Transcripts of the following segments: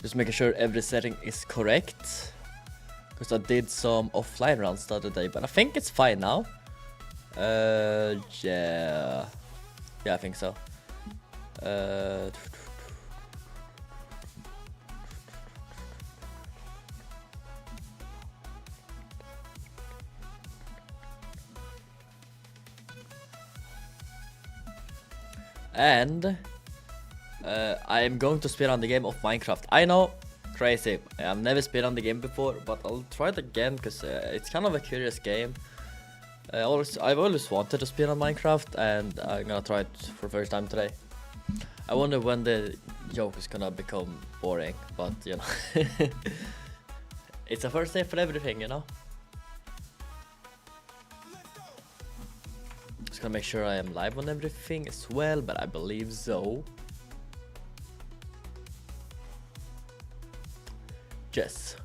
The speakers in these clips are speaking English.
Just making sure every setting is correct. Because I did some offline runs the other day, but I think it's fine now. Yeah. Yeah, I think so. And I am going to speedrun the game of Minecraft. I know, crazy. I've never speedrun the game before, but I'll try it again because it's kind of a curious game. I've always wanted to speedrun Minecraft, and I'm gonna try it for the first time today. I wonder when the joke is gonna become boring, but you know, it's a first day for everything, you know. Just gonna make sure I am live on everything as well, but I believe so. Yes.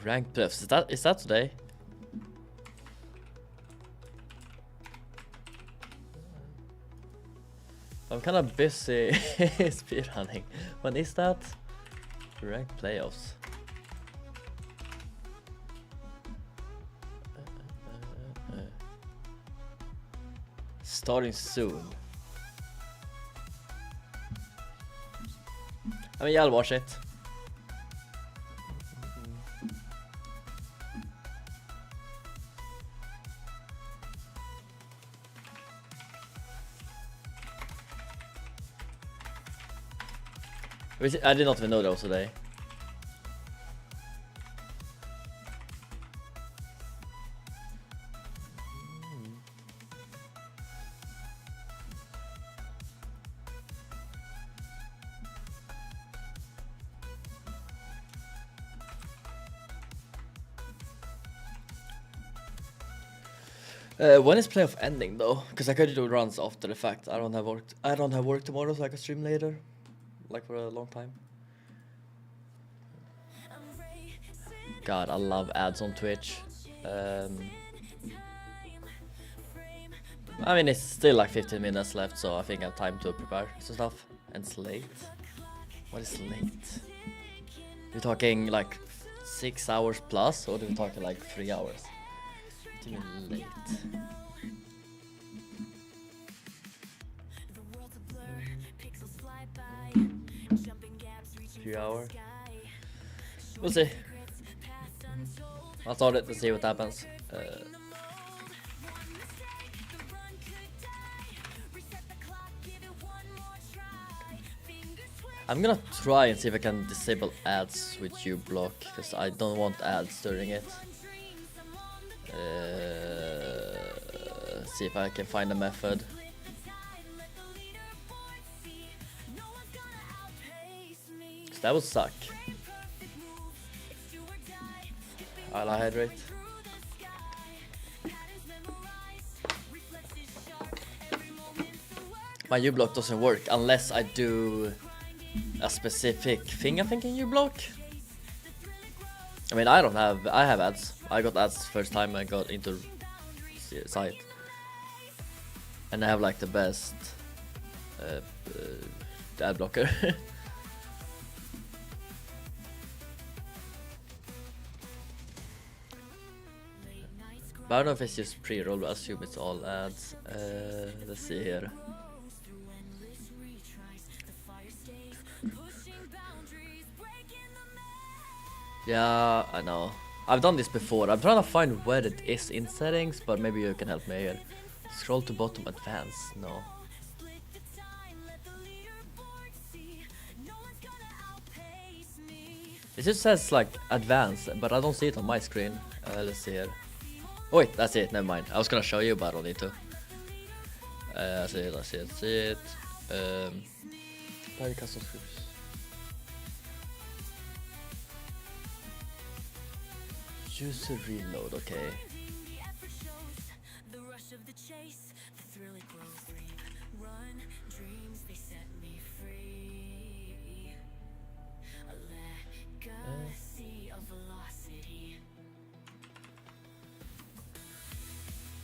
Ranked playoffs. Is that today? I'm kind of busy speedrunning. When is that? Ranked playoffs. Starting soon. I mean, yeah, I'll watch it. I did not even know that was today. When is playoff ending though? Because I could do runs after the fact. I don't have work tomorrow, so I can stream later, like for a long time. God, I love ads on Twitch. I mean, it's still like 15 minutes left, so I think I have time to prepare some stuff. And it's late. What is late? We're talking like 6 hours plus, or are we talking like 3 hours? What do you mean late? 3 hours? We'll see. I'll start it to see what happens. I'm gonna try and see if I can disable ads with uBlock, because I don't want ads during it. See if I can find a method. That would suck. I'll hydrate. My uBlock doesn't work unless I do a specific thing, I think, in uBlock. I mean, I have ads. I got ads first time I got into site. And I have like the best ad blocker. But I don't know if it's just pre-roll, but I assume it's all ads. Let's see here. Yeah, I know. I've done this before. I'm trying to find where it is in settings, but maybe you can help me here. Scroll to bottom, advanced. No. It just says like advanced, but I don't see it on my screen. Let's see here. Oh wait, that's it. Never mind. I was gonna show you, but I don't need to. I see it. Buy custom scripts. User reload, okay.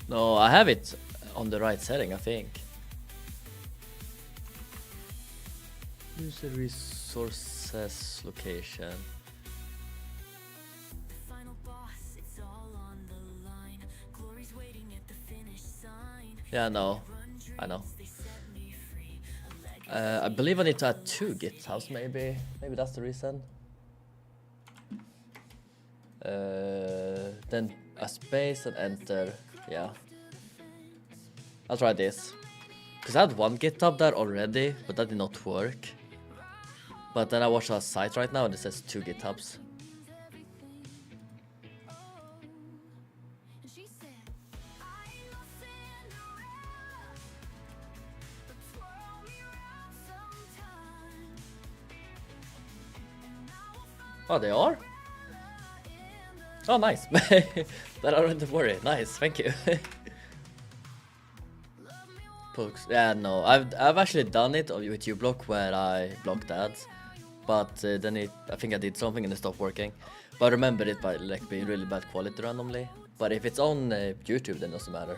No, I have it on the right setting, I think. Use the resources location. Yeah, no, I know. I believe I need to add 2 GitHubs, maybe. Maybe that's the reason. Then a space and enter. Yeah. I'll try this. Because I had 1 GitHub there already, but that did not work. But then I watch a site right now and it says 2 GitHubs. Oh, they are? Oh, nice. Then I don't have to worry. Nice, thank you. Pokes. Yeah, no, I've actually done it with uBlock where I blocked ads, but then I think I did something and it stopped working. But I remember it by like being really bad quality randomly. But if it's on YouTube, then it doesn't matter.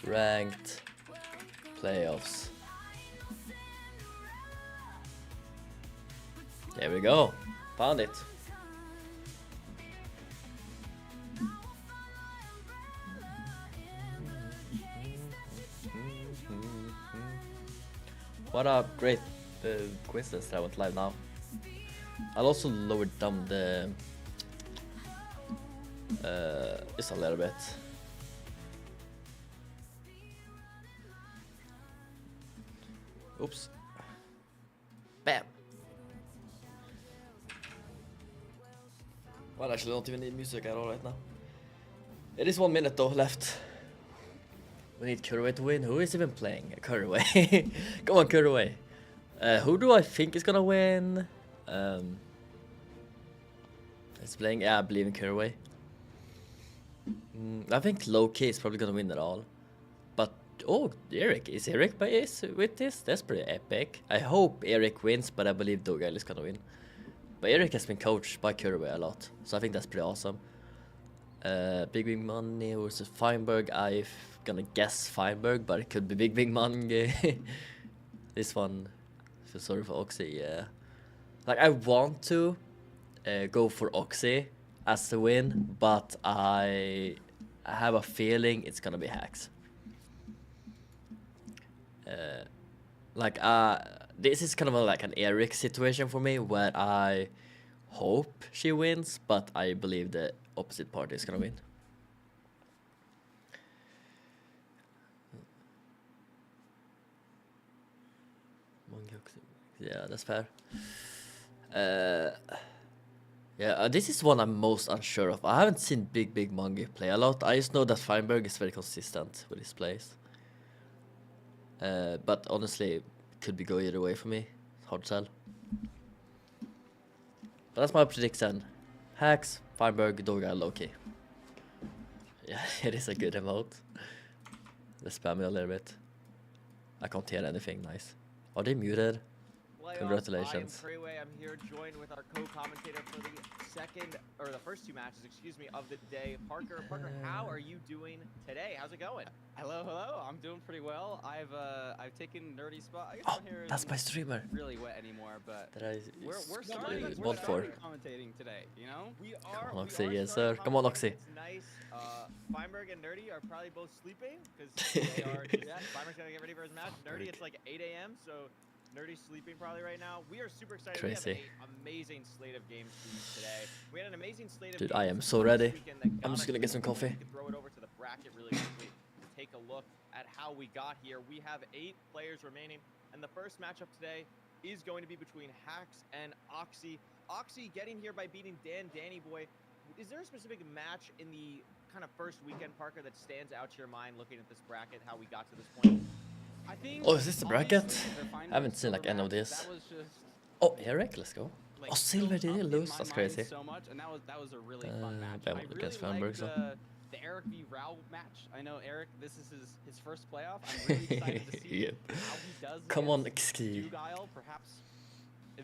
Ranked playoffs. There we go. Found it. What a great coincidence that I went live now. I'll also lower down the just a little bit. Oops. Bam. Well, actually, I don't even need music at all right now. It is 1 minute though left. We need Curway to win. Who is even playing? Curway. Come on, Curway. Who do I think is gonna win? It's playing. Yeah, I believe in Curway. I think Low-Key is probably gonna win it all. But oh, Eric. Is Eric with this? That's pretty epic. I hope Eric wins, but I believe Dogal is gonna win. But Eric has been coached by Curway a lot, so I think that's pretty awesome. Big Money versus Feinberg. I'm gonna guess Feinberg, but it could be Big Money. This one, I feel sorry for Oxy. Yeah, like I want to go for Oxy as the win, but I have a feeling it's gonna be Hacks. This is kind of like an Eric situation for me, where I hope she wins, but I believe the opposite party is gonna win. Yeah, that's fair. Yeah, this is one I'm most unsure of. I haven't seen Big Monkey play a lot. I just know that Feinberg is very consistent with his plays. But honestly, it could be go either way for me. Hard to tell. But that's my prediction. Hacks, Feinberg, Doga, Loki. Yeah, it is a good emote. Let's spam me a little bit. I can't hear anything nice. Are they muted? Congratulations. I'm here joined with our co-commentator for the first 2 matches, excuse me, of the day. Parker, how are you doing today? How's it going? Hello. I'm doing pretty well. I've taken Nerdy spot. I guess Oh, that's my streamer. Really wet anymore, but we're starting commentating today. You know, we are. Come on, Oxy, yes sir. Come on, Oxy. It's nice. Feinberg and Nerdy are probably both sleeping because they are. Feinberg's gonna get ready for his match. Nerdy, it's like 8 a.m. so. Nerdy's sleeping probably right now. We are super excited. Crazy. We have an amazing slate of games for you today. We had an amazing slate of Dude, games I am so ready. I'm just us gonna get some coffee. We can throw it over to the bracket really quickly. Take a look at how we got here. We have 8 players remaining, and the first matchup today is going to be between Hacks and Oxy. Oxy getting here by beating Danny Boy. Is there a specific match in the kind of first weekend, Parker, that stands out to your mind looking at this bracket, how we got to this point? I think. Oh, is this the bracket? I haven't seen like any of this. Oh, Eric, let's go. Like, oh, Silver did he lose? That's crazy. So much, and that was a really fun match. Bam I really against liked Feinberg, so. the Eric v. Rao match. I know Eric. This is his first playoff. I'm really excited to see Yep. how he does. Come on, against Ski. Dugile, perhaps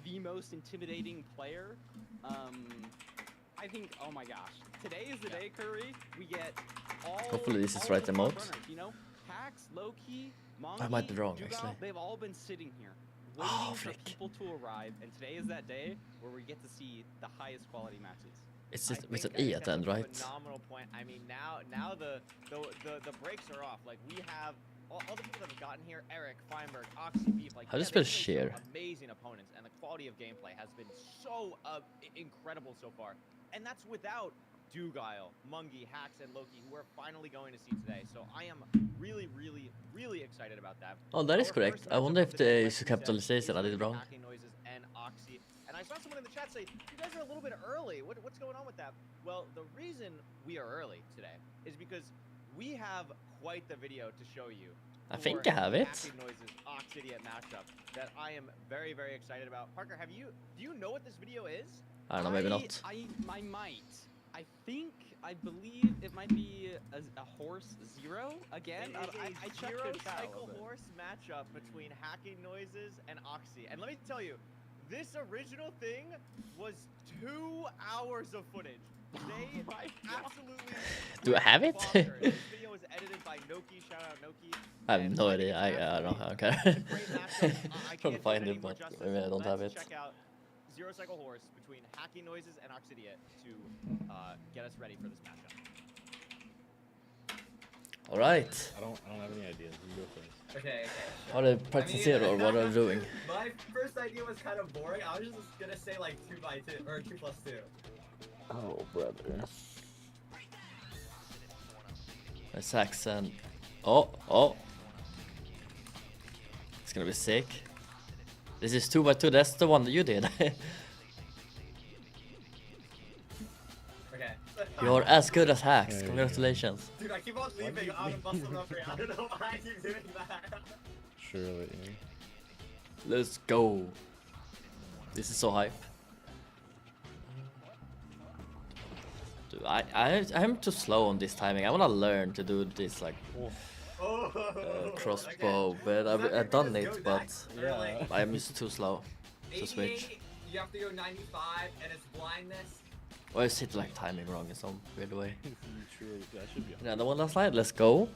the most intimidating player. I think. Oh my gosh, today is the day, Curry. We get all Hopefully this is all right of the front emote. runners, you know, Hacks, Loki, I might be Monkey, wrong, Dugal, actually. they've all been sitting here Oh, waiting for frick. people to arrive, and today is that day where we get to see the highest quality matches. It's I just think with an that E is at the end, definitely right? a phenomenal point. I mean, now the brakes are off. Like we have all the people that have gotten here: Eric, Feinberg, Oxy, Beef. Like How does they spell played some share? amazing opponents, and the quality of gameplay has been so incredible so far. And that's without Dugal, Mungie, Hacks, and Loki, who we're finally going to see today. So I am really excited about that. Oh, that is Our correct. first I matchup wonder of if the day, they like use we said, capitalization. is I did going it to be wrong. Hacking Noises and Oxy. And I saw someone in the chat say, you guys are a little bit early. What's going on with that? Well, the reason we are early today is because we have quite the video to show you. I think for I have the it. Hacking Noises Oxidiot matchup that I am very excited about. Parker, do you know what this video is? I don't know, maybe not. I might. I believe it might be a horse zero again. It is I a checked zero their chat a cycle little bit. horse matchup between Hacking Noises and Oxy. And let me tell you, this original thing was 2 hours of footage. They my God. absolutely Do I have it? bonkers. This video was edited by Noki. Shout out Noki. I have And no think idea. it's I don't absolutely care. a great matchup. I Trying to can't do find any it, more but justice. maybe I don't have Let's it. check out Zero Cycle Horse between Hacking Noises and Oxidiot to get us ready for this matchup. All right. I don't have any ideas. You go first. Okay. Are they practicing it or what are they doing? My first idea was kind of boring. I was just gonna say like 2x2 or 2+2. Oh, brother. Saxon. Oh. It's gonna be sick. This is 2x2. That's the one that you did. Okay. You're as good as Hacks. There you go. Congratulations. Dude, I keep on leaving out of muscle memory. I don't know why I keep doing that. Surely. Let's go. This is so hype. Dude, I'm too slow on this timing. I wanna learn to do this like Oh. crossbow, Okay. but Does that I've mean done we it, just go but next? Or, like, I'm just too slow to switch. 88, you have to go 95, and it's blindness. Or I sit like timing wrong in some weird way. Surely, that should be. Another one last slide. Let's go.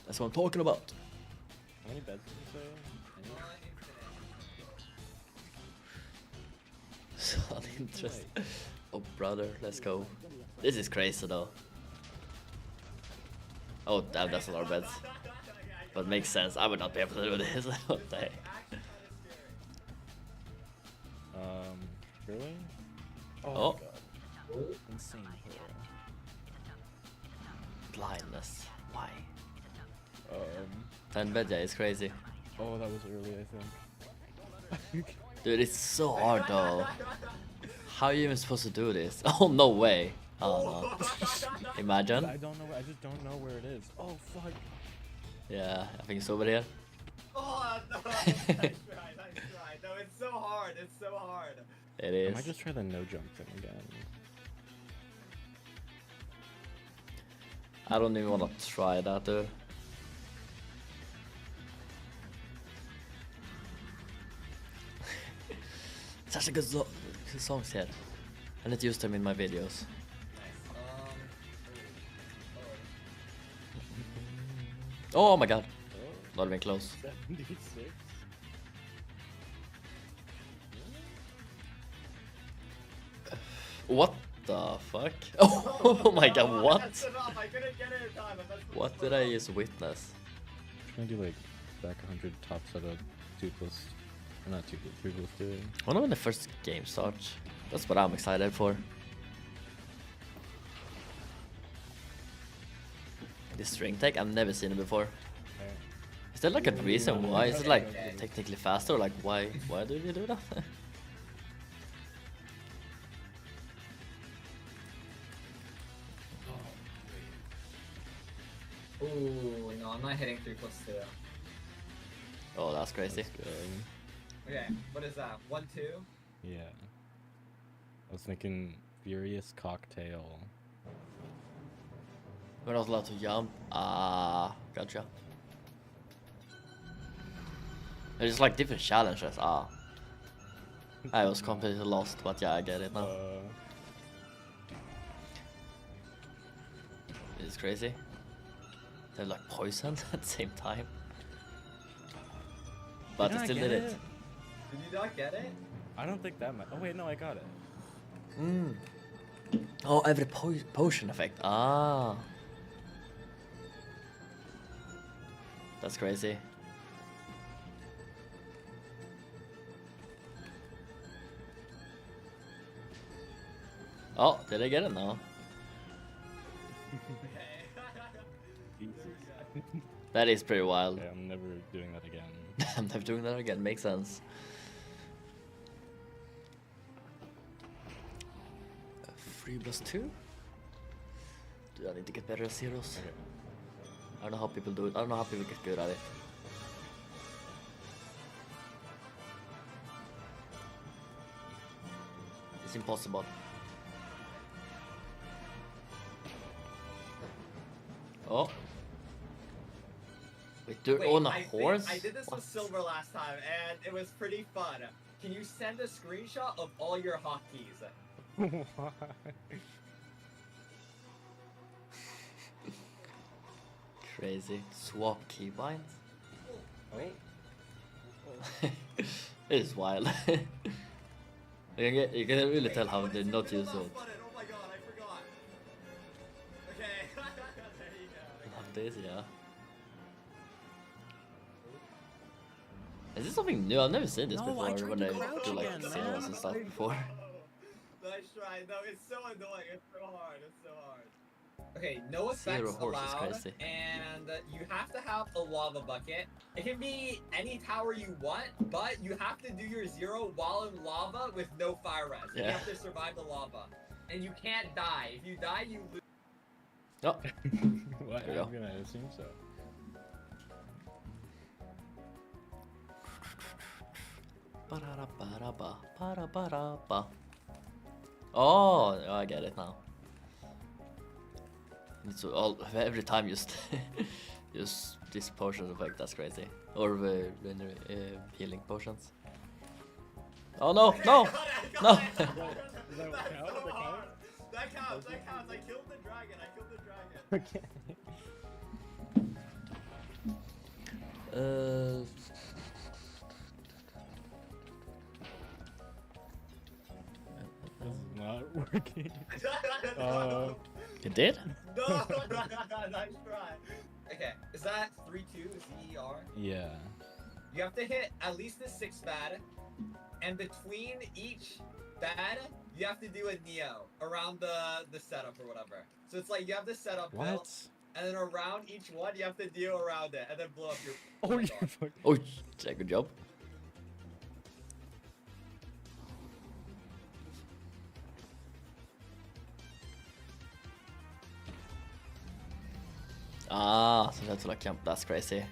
That's what I'm talking about. How many beds did you say? So uninteresting. Oh brother, let's go. This is crazy though. Oh damn, that's a lot of beds. But makes sense. I would not be able to do this. What the heck? Really? Oh. my God. Insane player. Blindness. Why? 10 10 bed, yeah, it's crazy. Oh, that was early, I think. Dude, it's so hard though. How are you even supposed to do this? Oh no way. Oh no. Imagine. I don't know. I just don't know where it is. Oh fuck. Yeah, I think it's over here. Oh, no. Nice try. No, it's so hard. It's so hard. It I is. might just try the no jump thing again. I don't even want to try that, dude. Such a good songs here. I need to use them in my videos. Oh my god. Not even close. 76. What the fuck? Oh my god, what? That's enough. I couldn't get it in time. I messed What up. did I just witness? Trying to do like back 100 tops at a 2+, or not 2+, 3+2. I wonder when the first game starts. That's what I'm excited for. This string tech, I've never seen it before. Is there like a reason why? Is it like technically faster? Or like why do you do that? Ooh, no, I'm not hitting 3+2. Oh, that's crazy. That's good. Okay, what is that? 1-2? Yeah. I was thinking Furious Cocktail. We're not allowed to jump. Ah, gotcha. There's like different challenges. Ah. I was completely lost, but yeah, I get it now. It's crazy. They're like poisoned at the same time. But I I still get did it. Did you not get it? I don't think that much. Oh wait, no, I got it. Mm. Oh, every potion effect. Ah. That's crazy. Oh, did I get it now? That is pretty wild. Okay, I'm never doing that again. I'm never doing that again. Makes sense. 3 plus 2? Do I need to get better at zeros? Okay. I don't know how people do it. I don't know how people get good at it. It's impossible. Oh. Wait, do it on a horse? I did this What? with Silver last time, and it was pretty fun. Can you send a screenshot of all your hotkeys? Why? Crazy. Swap keybinds? Oh. It is wild. You can really tell how they're not used to it. Oh my god, I forgot. Okay, there you go. Love this, yeah. Is this something new? I've never seen this No, before I tried when to they crouch do like again, zeros man. and stuff before. Nice try. No, it's so annoying. It's so hard. It's so hard. Okay, no Zero effects horse is allowed, crazy. and you have to have a lava bucket. It can be any tower you want, but you have to do your zero while in lava with no fire res. You Yeah. have to survive the lava, and you can't die. If you die, you lose. Oh, What? There you I'm go. gonna assume so. ba-da-da-ba-da-ba, ba-da-ba-da-ba. Oh, I get it now. It's all every time just use this potion effect. That's crazy. Or the healing potions. Oh no, no, I got it, I no. got it. Does that That's count? so That hard. counts? That counts. That counts. I killed the dragon. I killed the dragon. Okay. This is not working. You did? No, nice try. Okay, is that 3-2 ZER? Yeah. You have to hit at least the 6th bad, and between each bad, you have to do a Neo around the setup or whatever. So it's like you have the setup What? built, and then around each one, you have to deal around it, and then blow up your. Oh, my you God. fucking. Oh, yeah, good job. Ah, so that's like jump. That's crazy.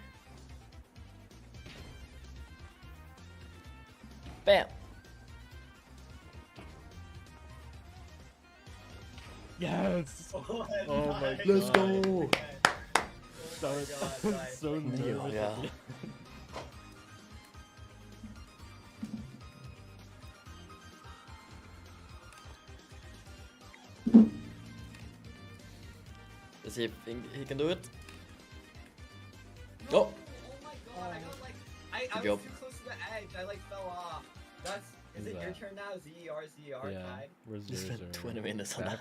Bam. Yes! Oh Oh my nice. Let's go. Okay. That Oh was my God, nice. so nervous. Yeah. Let's see if he can do it. No. Oh. Oh my God! I got like I Good was job. too close to the edge. I like fell off. That's. Is Who's it your that? turn now? ZER Yeah. tied. We're You spent 0-0. 20 minutes on that.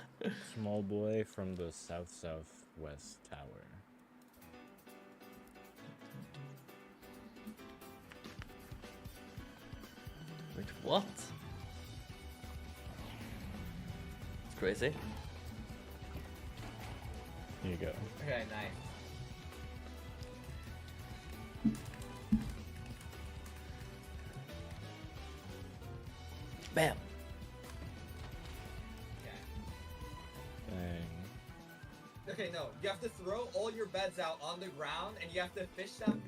Small boy from the south-southwest tower. Wait, what? It's crazy. Here you go. Okay, nice. Bam. Okay. Dang. Okay, no. You have to throw all your beds out on the ground, and you have to fish them.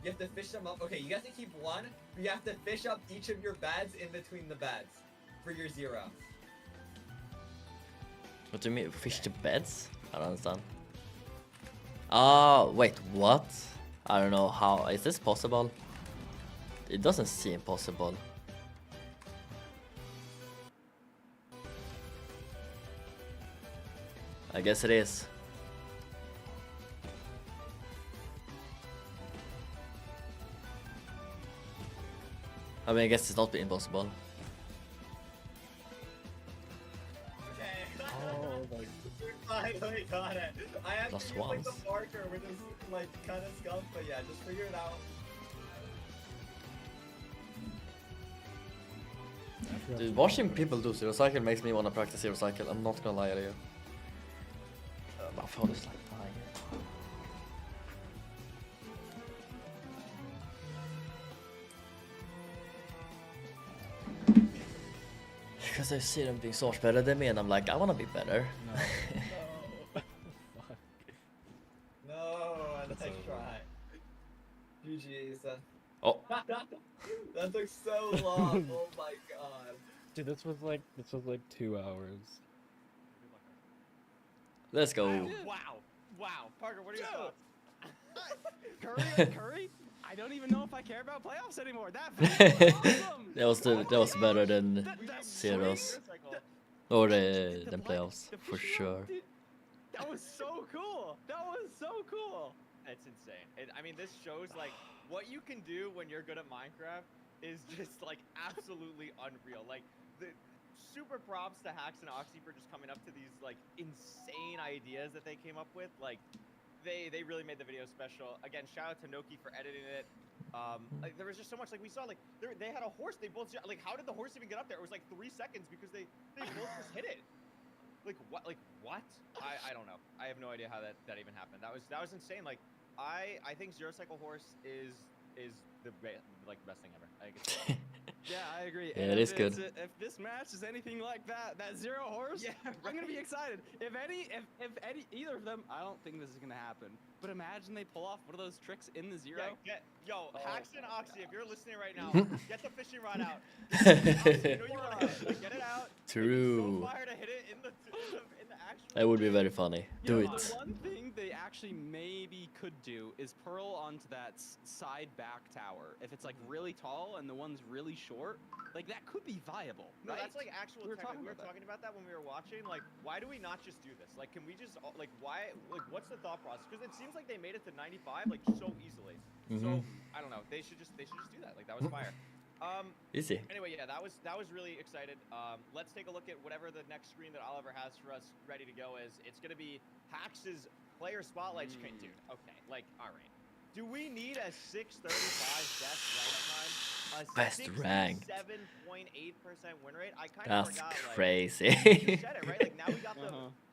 You have to fish them up. Okay, you have to keep one, but you have to fish up each of your beds in between the beds for your zero. What do you mean? Fish the beds? I don't understand. Oh, wait, what? I don't know how. Is this possible? It doesn't seem possible. I guess it is. I mean, I guess it's not impossible. Okay. Oh my. We finally got it. I had Plus to use like the ones. marker, which is like kind of skunked, but yeah, just figure it out. Dude, watching people do zero cycle makes me want to practice zero cycle. I'm not gonna lie to you. My phone is like dying. Because I see them being so much better than me, and I'm like, I wanna be better. No. Fuck. No, That's nice over. try. GG's. Oh, That took so long. Oh my god. Dude, this was like 2 hours. let's go. Wow. Wow. Parker, what are your Dude. thoughts? Curry? I don't even know if I care about playoffs anymore. That video was awesome. that was better than That's zeros Motorcycle. or The than play- playoffs the for push sure. up, dude, that was so cool. That was so cool. It's insane. I mean, this shows like what you can do when you're good at Minecraft is just like absolutely unreal. Like the super props to Hacks and Oxy for just coming up to these like insane ideas that they came up with. Like they really made the video special. Again, shout out to Noki for editing it. Like there was just so much. Like we saw, like they had a horse. They both like, how did the horse even get up there? It was like 3 seconds because they both just hit it. Like what? Like what? I don't know. I have no idea how that even happened. That was insane. Like I think Zero Cycle Horse is the best thing ever. I think it's Yeah, I agree. Yeah, And it if is good. If this match is anything like that zero horse, Yeah, I'm gonna be right. excited. If either of them, I don't think this is gonna happen. But imagine they pull off one of those tricks in the zero. Yo, Oh Hacks and my Oxy, if God. you're listening right now, get the fishing rod out. Oxy, you know you wanna hit it. Get it out. True. So fire to hit it in the actual. That would be very funny. Do You know, it. the one thing they actually maybe could do is pearl onto that side back tower. If it's like really tall and the one's really short, like that could be viable. No, right? that's like actual We were tech. talking We were about that. talking about that when we were watching. Like, why do we not just do this? Like, can we just like why? Like, what's the thought process? Because it seems like they made it to 95 like so easily. So I don't know. They should just do that. Like that was fire. Easy. Anyway, yeah, that was really excited. Let's take a look at whatever the next screen that Oliver has for us ready to go is. It's gonna be Hax's player spotlight screen, dude. Okay, like, all right. Do we need a 635 best rank time? A Best rank. 7.8% win rate. I kind of That's forgot. Like, crazy. you said it right. Like now we got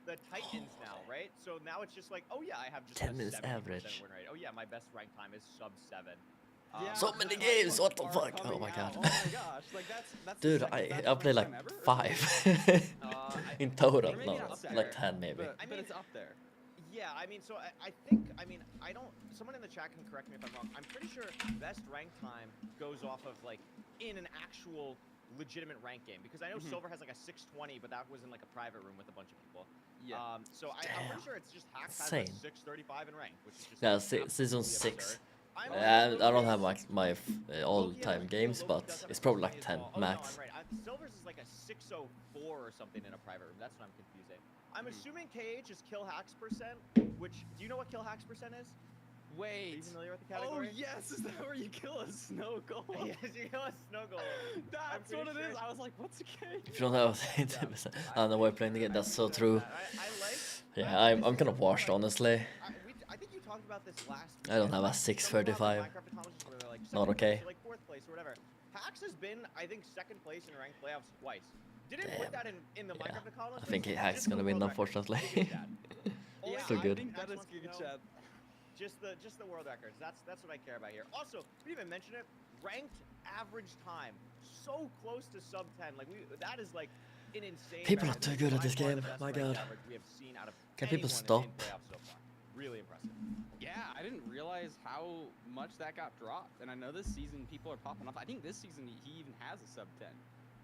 the Titans now, right? So now it's just like, oh yeah, I have just 10 a minutes 70% average. win rate. Oh yeah, my best rank time is sub 7. Yeah, So many the games, what the are fuck? Oh coming my out. god. Oh my gosh, like that's the Dude, second I best played rank like time ever, or 5 something? in total. Or maybe No, not like second, 10 maybe. But, I but mean- it's up there. Yeah, I mean, so I think, I mean, I don't, someone in the chat can correct me if I'm wrong. I'm pretty sure best rank time goes off of, like, in an actual legitimate rank game. Because I know Silver has, like, a 620, but that was in, like, a private room with a bunch of people. Yeah. So I'm Damn. pretty sure it's just Hacks has Insane. a 635 in rank, which is just Yeah, absolutely season 6. absurd. I'm I don't have Loki my has- all-time Loki games, does but have it's a probably like 620 as 10 well. Oh, no, max. I'm right. Silver's is like a 604 or something in a private room. That's what I'm confusing. I'm assuming KH is kill hacks percent, which, do you know what kill hacks percent is? Are Wait. you familiar with the Oh category? yes, is that where you kill a snow golem? Yes, you know a snow golem. That's what it pretty is. sure- I was like, what's a K? If you don't have 10%, I don't know why playing the game. That's so true. I like. Yeah, I'm kind of washed, honestly. I think you talked about this last. I don't have a week. 635. Minecraft Autonomous where they're like Not second okay. place or like 4th place or whatever. Hacks has been, I think, 2nd place in ranked playoffs twice. Didn't put that in the Yeah. Minecraft Autonomous. I think list, Hack's just the gonna win, world record. unfortunately. Look at that. Only Yeah, So I good. I think that Hacks is wants to good know chat. Just the world records. That's what I care about here. Also, we didn't even mention it. Ranked average time, so close to sub 10. Like that is like an insane. People are record. too This good is at this by far the game. best My ranked God. average we have seen out of Can people anyone stop? in playoffs so far. Really impressive. Yeah, I didn't realize how much that got dropped. And I know this season people are popping off. I think this season he even has a sub 10.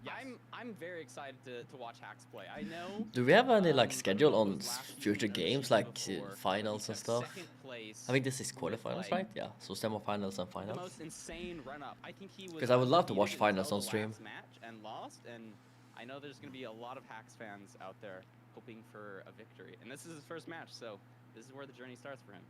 Yes. I'm very excited to watch Hacks play. I know. Do we have any like I schedule don't know on if it was last season future or the games, season like before, finals he and took stuff? second place I think this is with, quarterfinals, like, right? Yeah, so semifinals and The finals. most insane run up. I think he was. 'Cause I would love to watch undefeated finals until on the stream. last match and lost, and I know there's gonna be a lot of Hacks fans out there hoping for a victory. And this is his first match, so this is where the journey starts for him.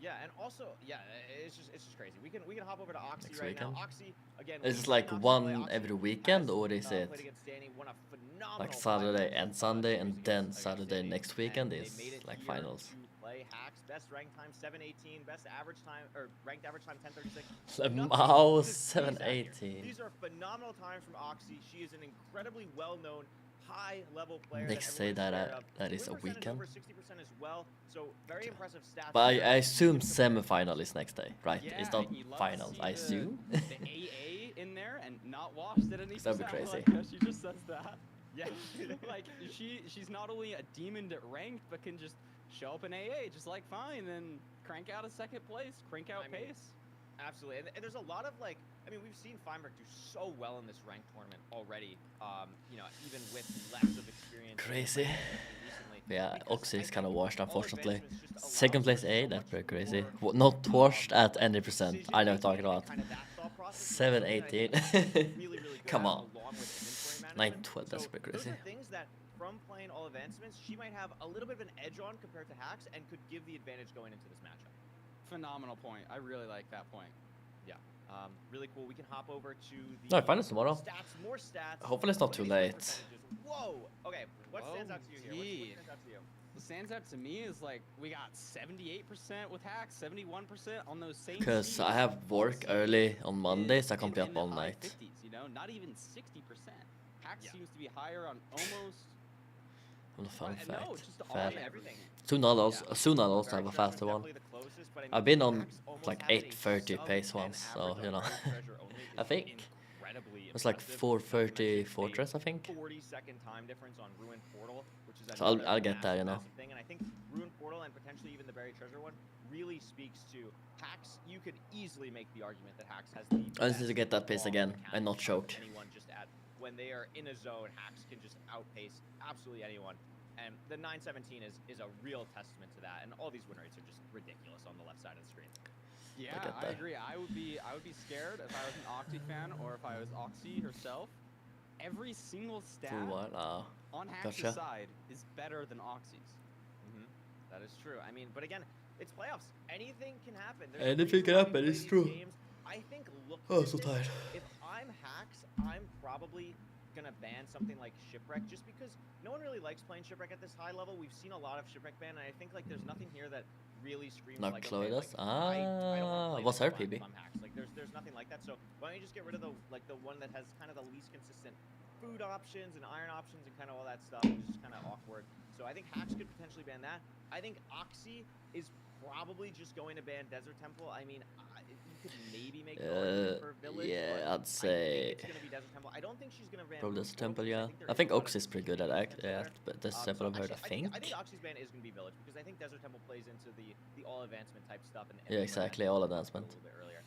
Yeah, and also, yeah, it's just crazy. We can hop over to Oxy Next right weekend? now. Oxy again. Is we've it like seen Oxy play. one Oxy every weekend, has, or is it played against Danny, won a phenomenal like 5 Saturday match, and Sunday, series and against, then against Saturday Danny, next weekend and they is made it like here finals? to play Hacks. Best ranked time 7:18. Best average time or ranked average time 10:36. Wow, Nothing to sneeze at here. 7:18. These are phenomenal times from Oxy. She is an incredibly well-known, high-level player Next that day everyone is that scared of. that is a Win percentage weekend. over 60% as well. So very impressive stats. But here. I assume You can compare- semi-final is next day, right? Yeah, It's not and you'd love to finals, see I the- assume. the AA in there and not washed at any That'd be percent. crazy. Like how she just says that. Yeah. Like she's not only a demon at ranked, but can just show up in AA just like fine, then crank out a second place, crank out I mean, pace. Absolutely, and there's a lot of like, I mean, we've seen Feinberg do so well in this ranked tournament already. You know, even with less of experience. Crazy. Recently, Yeah, because Oxy I is kind of think washed, all unfortunately. advancements just allow Second for place so A, much that's pretty crazy. more, Not washed at any percent. I know what I'm talking decision-making and about. kind of that thought process is 7, something that I 18. think Oxy's really, really good Come at, on. along with inventory 9, management. 12, that's So pretty those crazy. are things that from playing all advancements, she might have a little bit of an edge on compared to Hacks and could give the advantage going into this matchup. Phenomenal point. I really like that point. Really cool. We can hop over to the No, finals tomorrow. stats, more stats. Hopefully it's not too What are these win late. percentages? Whoa. Okay. What stands out to you here? What Whoa, stands out to you? What stands out to me is like we got 78% with hacks, 71% on those same. Because I seeds. have work Oxy early on Monday, is so I can't be in up the all high night. 50s, you know, not even 60%. Hacks Yeah. seems to be higher on almost. On a fun No, fact. just Fair. on Everything. Soon I'll also, Yeah. soon I'll also Barry have a Treasure's faster one. definitely the closest, but I mean, I've been on Hacks almost like has a 8:30 sub pace 10 once, so average you on know. Barry Treasure only I is think incredibly it's like impressive. 4:30 Not to mention a Fortress, I think. 40-second time difference on Ruin Portal, which is So another I'll get that, you know. massive thing. And I think Ruin Portal and potentially even the Buried Treasure one really speaks to Hacks. You could easily make the argument that Hacks has the I just need to best get that pace raw again mechanics and not of choke. anyone just at when they are in a zone. Hacks can just outpace absolutely anyone. And the 917 is a real testament to that. And all these win rates are just ridiculous on the left side of the screen. Yeah, get I that. agree. I would be scared if I was an Oxy fan or if I was Oxy herself. Every single stat For what? on Hacks' Gotcha. side is better than Oxy's. That is true. I mean, but again, it's playoffs. Anything can happen. There's a Anything reason can why we happen, play it's these true. games. I think looking Oh, at so this, tired. if I'm Hacks, I'm probably gonna ban something like Shipwreck just because no one really likes playing Shipwreck at this high level. We've seen a lot of Shipwreck ban, and I think like there's nothing here that really screams Not like Chloe okay, does? like, I don't wanna play What's this her if I'm- PB? if I'm Hacks. Like there's nothing like that. So why don't you just get rid of the one that has kind of the least consistent food options and iron options and kind of all that stuff, which is kind of awkward. So I think Hacks could potentially ban that. I think Oxy is probably just going to ban Desert Temple. I mean, you could maybe make an argument for Village. yeah, but I'd say I think it's gonna be Desert Temple. I don't think she's gonna ban probably Ruin Desert Portal Temple, because yeah. there I is think a lot of Ox is pretty good at consistency that. Yeah, there. but Desert So Temple I've heard, I actually, think. I think Oxy's ban is gonna be Village because I think Desert Temple plays into the all advancement type stuff. And Yeah, exactly, all advancement. A little bit earlier.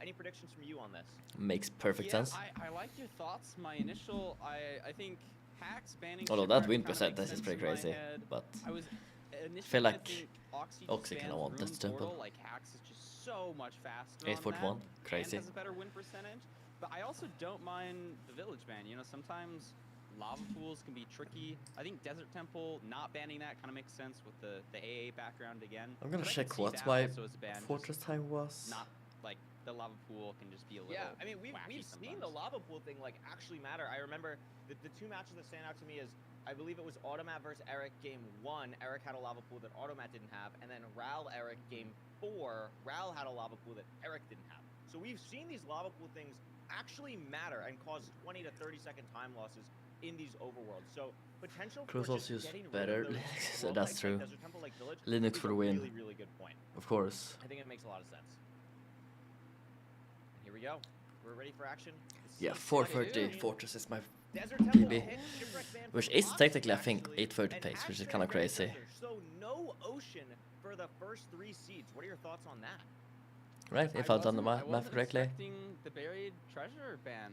Any predictions from you on this? Makes perfect Yeah, sense. I like your thoughts. My initial, I think Hacks banning. Although that Shipwreck win kinda makes percentage is sense pretty in my crazy, head. but I was initially feel like gonna think Oxy Oxy just kinda bans want this Ruin temple. Portal, like Hacks is just so much faster. 841, on that, crazy. And has a better win percentage. But I also don't mind the Village ban. You know, sometimes lava pools can be tricky. I think Desert Temple not banning that kind of makes sense with the AA background again. I'm gonna But I check could see what that my also as a ban, just Fortress time was. not like the lava pool can just be a little. Yeah, I mean we've wacky seen the sometimes. lava pool thing like actually matter. I remember the two matches that stand out to me is I believe it was Automat versus Eric game 1. Eric had a lava pool that Automat didn't have, and then Ral Eric game 4. Ral had a lava pool that Eric didn't have. So we've seen these lava pool things actually matter and cause 20 to 30-second time losses in these overworlds. So potential for Crucials just use getting rid better of those Linux, so world that's types true. like Desert Temple, like Village, Linux is for a the win. really, really good point. Of course. I think it makes a lot of sense. And here we go. We're ready for action. The Yeah, Seas 430 Fighting. Fortress is my Desert Temple PB. hit Shipwreck ban Which from is Oxy, technically, I think, actually, 830 and pace, which is Hacks kind of Buried crazy. Treasure. So no ocean for the first 3 seeds. What are your thoughts on that? Right? If I've done the I math wasn't correctly. expecting the Buried Treasure ban.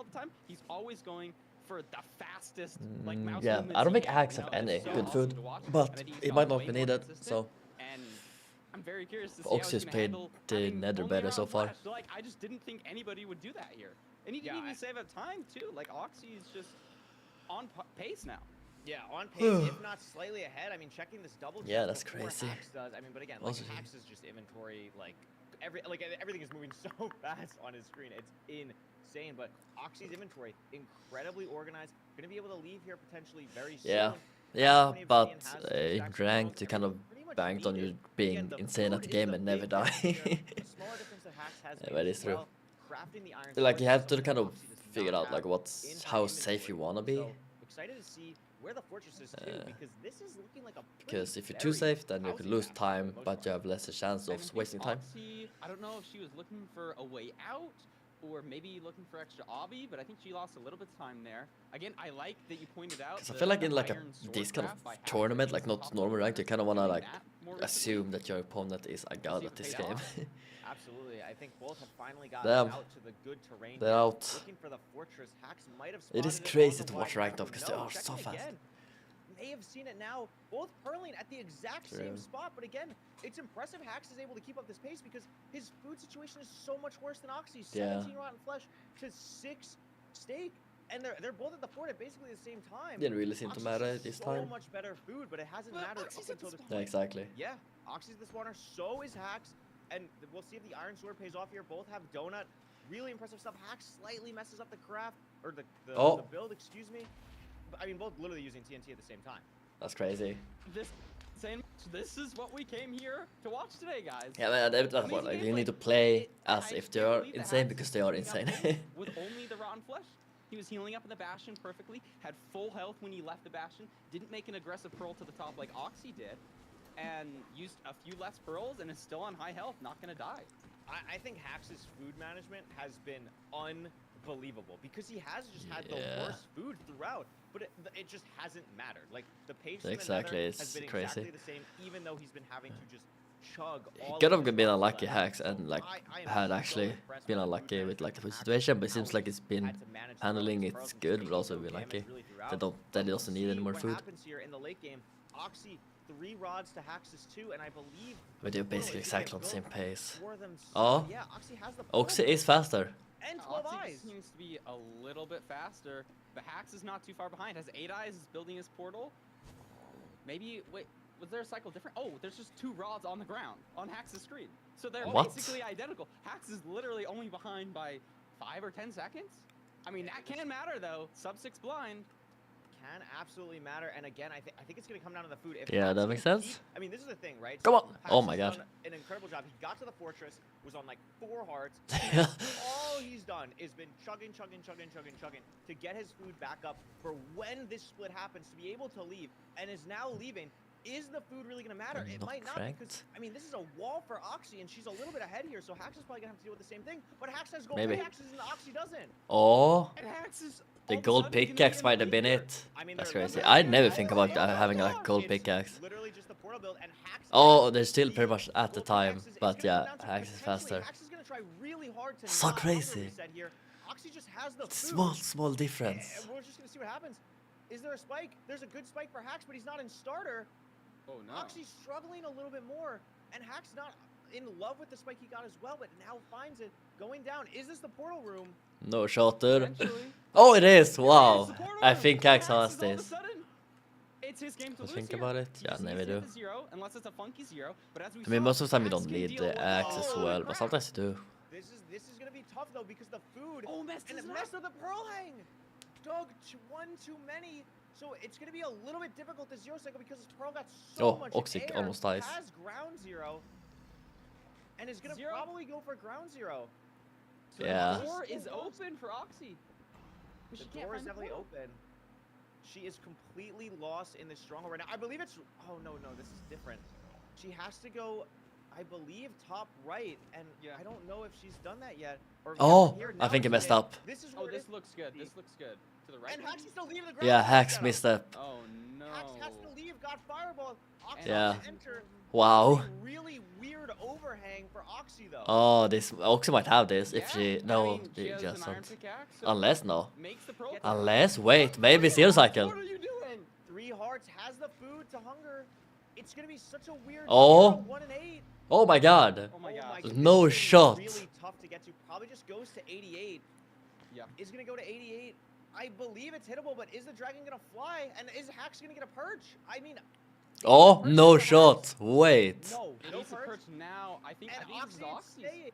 all the time, he's always going for the fastest, like, mouse Yeah, movements I don't he think can, Hacks you have know, and any it's so good awesome food, to watch, and I but think he's it might gotten not be way more needed. consistent, So and I'm very curious to see Oxy's how he's gonna played handle the having Nether only better around so far. flash. Like, I just didn't think anybody would do that here. And he didn't Yeah, even save up time, too. Like, Oxy is just on pace now. Yeah, on pace, if not slightly ahead. I mean, checking this double. Yeah, check that's before crazy. Hax does. I mean, but again, like Also- Hax's just inventory, like everything is moving so fast on his screen. It's insane. But Oxy's inventory incredibly organized. Gonna be able to leave here potentially very soon. Yeah. Hax, Yeah, 20 of but 15 has in stacks of ranked, pearls, you kind of everything pretty much banked on you needed. being Again, the insane at food the is game the and never big die. difference here. The smaller difference that Hax has Yeah, made that as is true. well, crafting the iron Like sword you is have to something kind of Oxy does figure not out like have what's in how high safe you inventory. wanna be. So, excited to see where the fortress is too, Uh, because this is looking like a Because pretty if you're too very safe, then you could housing lose map for the time, most but part. you have lesser chance And I of think wasting time. Oxy, I don't know if she was looking for a way out or maybe looking for extra obby, but I think she lost a little bit of time there. Again, I like that you pointed out. Because I feel like in like a iron sword this kind craft by of Hax tournament, against like the not top normal ranked, you kind of wanna doing like that more recently. assume that your opponent is a god see at if it this paid game. off. Absolutely, I think both have finally gotten Damn. out to the good terrain. They're here. out. Looking for the fortress. Hax might have It is spotted on crazy the to watch wide ranked map, up but because they no, are so checking fast. again. May have seen it now. Both Perling at the exact True. same spot, but again, it's impressive Hax is able to keep up this pace because his food situation is so much worse than Oxy's. Yeah. 17 rotten flesh to 6 steak, and they're both at the fort at basically the same time. Didn't really seem to Oxy's matter has this so time. much better food, but it hasn't Well, mattered Oxy's up at the until this spawn. Yeah, point. exactly. Yeah, Oxy's the spawner, so is Hax, and we'll see if the Iron Sword pays off here. Both have Donut. Really impressive stuff. Hax slightly messes up the craft, or the Oh. build, excuse me. But, I mean, both literally using TNT at the same time. That's crazy. This is what we came here to watch today, guys. Yeah, man, that's what Amazing like you gameplay. need to play I as if can't they are believe that insane Hax because is they are healing up insane. things with only the rotten flesh. He was healing up in the Bastion perfectly, had full health when he left the Bastion, didn't make an aggressive pearl to the top like Oxy did, and used a few less pearls and is still on high health, not gonna die. I think Hax's food management has been unbelievable because he has just had the Yeah. worst food throughout, but it just hasn't mattered. Like the pace Exactly, has it's been crazy. exactly the same, even though he's been having to just chug all Could of have his been rotten unlucky flesh. Hax So and like I am had so actually impressed been with the unlucky food with like the management food from Hax situation, but it and seems how like it's been had to manage the handling pearls it's and good, taking but also no been damage lucky. really They throughout. don't But they we'll also need any see more what food. happens here in the late game. Oxy 3 rods to Hax's 2, and I believe But they're the portal basically is gonna exactly on the same go pace. for them Oh. soon. Yeah, Oxy has the Oxy portal is faster. and 12 Oxy eyes. seems to be a little bit faster, but Hax is not too far behind. Has 8 eyes, is building his portal. Maybe, wait, was there a cycle different? Oh, there's just 2 rods on the ground on Hax's screen. So they're What? basically identical. Hax is literally only behind by 5 or 10 seconds. I mean, that can matter though. Sub 6 blind. Can absolutely matter, and again, I think it's gonna come down to the food. If Yeah, Hax that can makes sense. keep- I mean, this is the thing, right? Come So on. Hax Oh my has god. done an incredible job. He got to the fortress, was on like 4 hearts. Yeah. All he's done is been chugging to get his food back up for when this split happens to be able to leave, and is now leaving. Is the food really going to matter? It Not might not ranked. because, I mean, this is a wall for Oxy, and she's a little bit ahead here, so Hax is probably going to have to deal with the same thing. But Hax has gold Maybe. pickaxes and Oxy doesn't. Oh, And Hax is the all of a gold sudden gonna be pickaxe in might the have been lead here. it. I mean, That's they're crazy. literally I'd never right think there. about having a gold It's pickaxe. literally just the portal build, and Hax Oh, has they're still the pretty much at the gold time, pickaxes. It's but gonna yeah, come down to Hax is potentially- faster. Hax is gonna try really hard to So not hunger crazy. reset here. Oxy just has the food. Small difference. And we're just gonna see what happens. Is there a spike? There's a good spike for Hax, but he's not in starter. Oh no. Oxy's struggling a little bit more, and Hax not in love with the spike he got as well, but now finds it going down. Is this the portal room? No shotter. Eventually. Oh, it is. It's Wow. the portal I room. think Hax Hax has is all of a this. sudden- It's his game to To lose think here. about it, He yeah, just needs never to hit do. the 0, unless it's a funky 0. But as we I mean, saw, most of the time you Hax don't can need deal the with axe as all well, the but crap. sometimes you do. This is gonna be tough though because the food Oh, messed and his it up. messed with the pearl hang. Dug one too many, so it's gonna be a little bit difficult to 0 cycle because his pearl got so Oh, much Oxy air. almost dies. Has ground 0, and is gonna 0. probably go for ground 0. So Yeah. The door is open for Oxy. But The she can't door is find the definitely portal. open. She is completely lost in the stronghold right now. I believe it's. Oh no, this is different. She has to go, I believe, top right, and Yeah. I don't know if she's done that yet. Or Oh, here, I now think he it's messed in. up. This is Oh, where it this is. looks good. This looks good. To the right. And Hax is still leaving the ground. Yeah, Hax setup. missed up. Oh no. Hax has to leave. Got fireball. Oxy Yeah. has to enter. Wow. Really weird overhang for Oxy though. Oh, this Oxy might have this if Yeah, she I no, mean, she has an iron doesn't. pickaxe, so Unless no. makes the pearl. Unless wait, maybe 0 cycle. What are you doing? 3 hearts has the food to hunger. It's gonna be such a weird. Oh. 0, 1 and 8. Oh my god. Oh my god. goodness, No this is shot. Really tough to get to. Probably just goes to 88. Yeah. Is gonna go to 88. I believe it's hittable, but is the dragon gonna fly? And is Hax gonna get a perch? I mean, Oh, no shot. Wait. no, It no needs to perch. perch now. I think And this is Oxy is Oxy's. staying.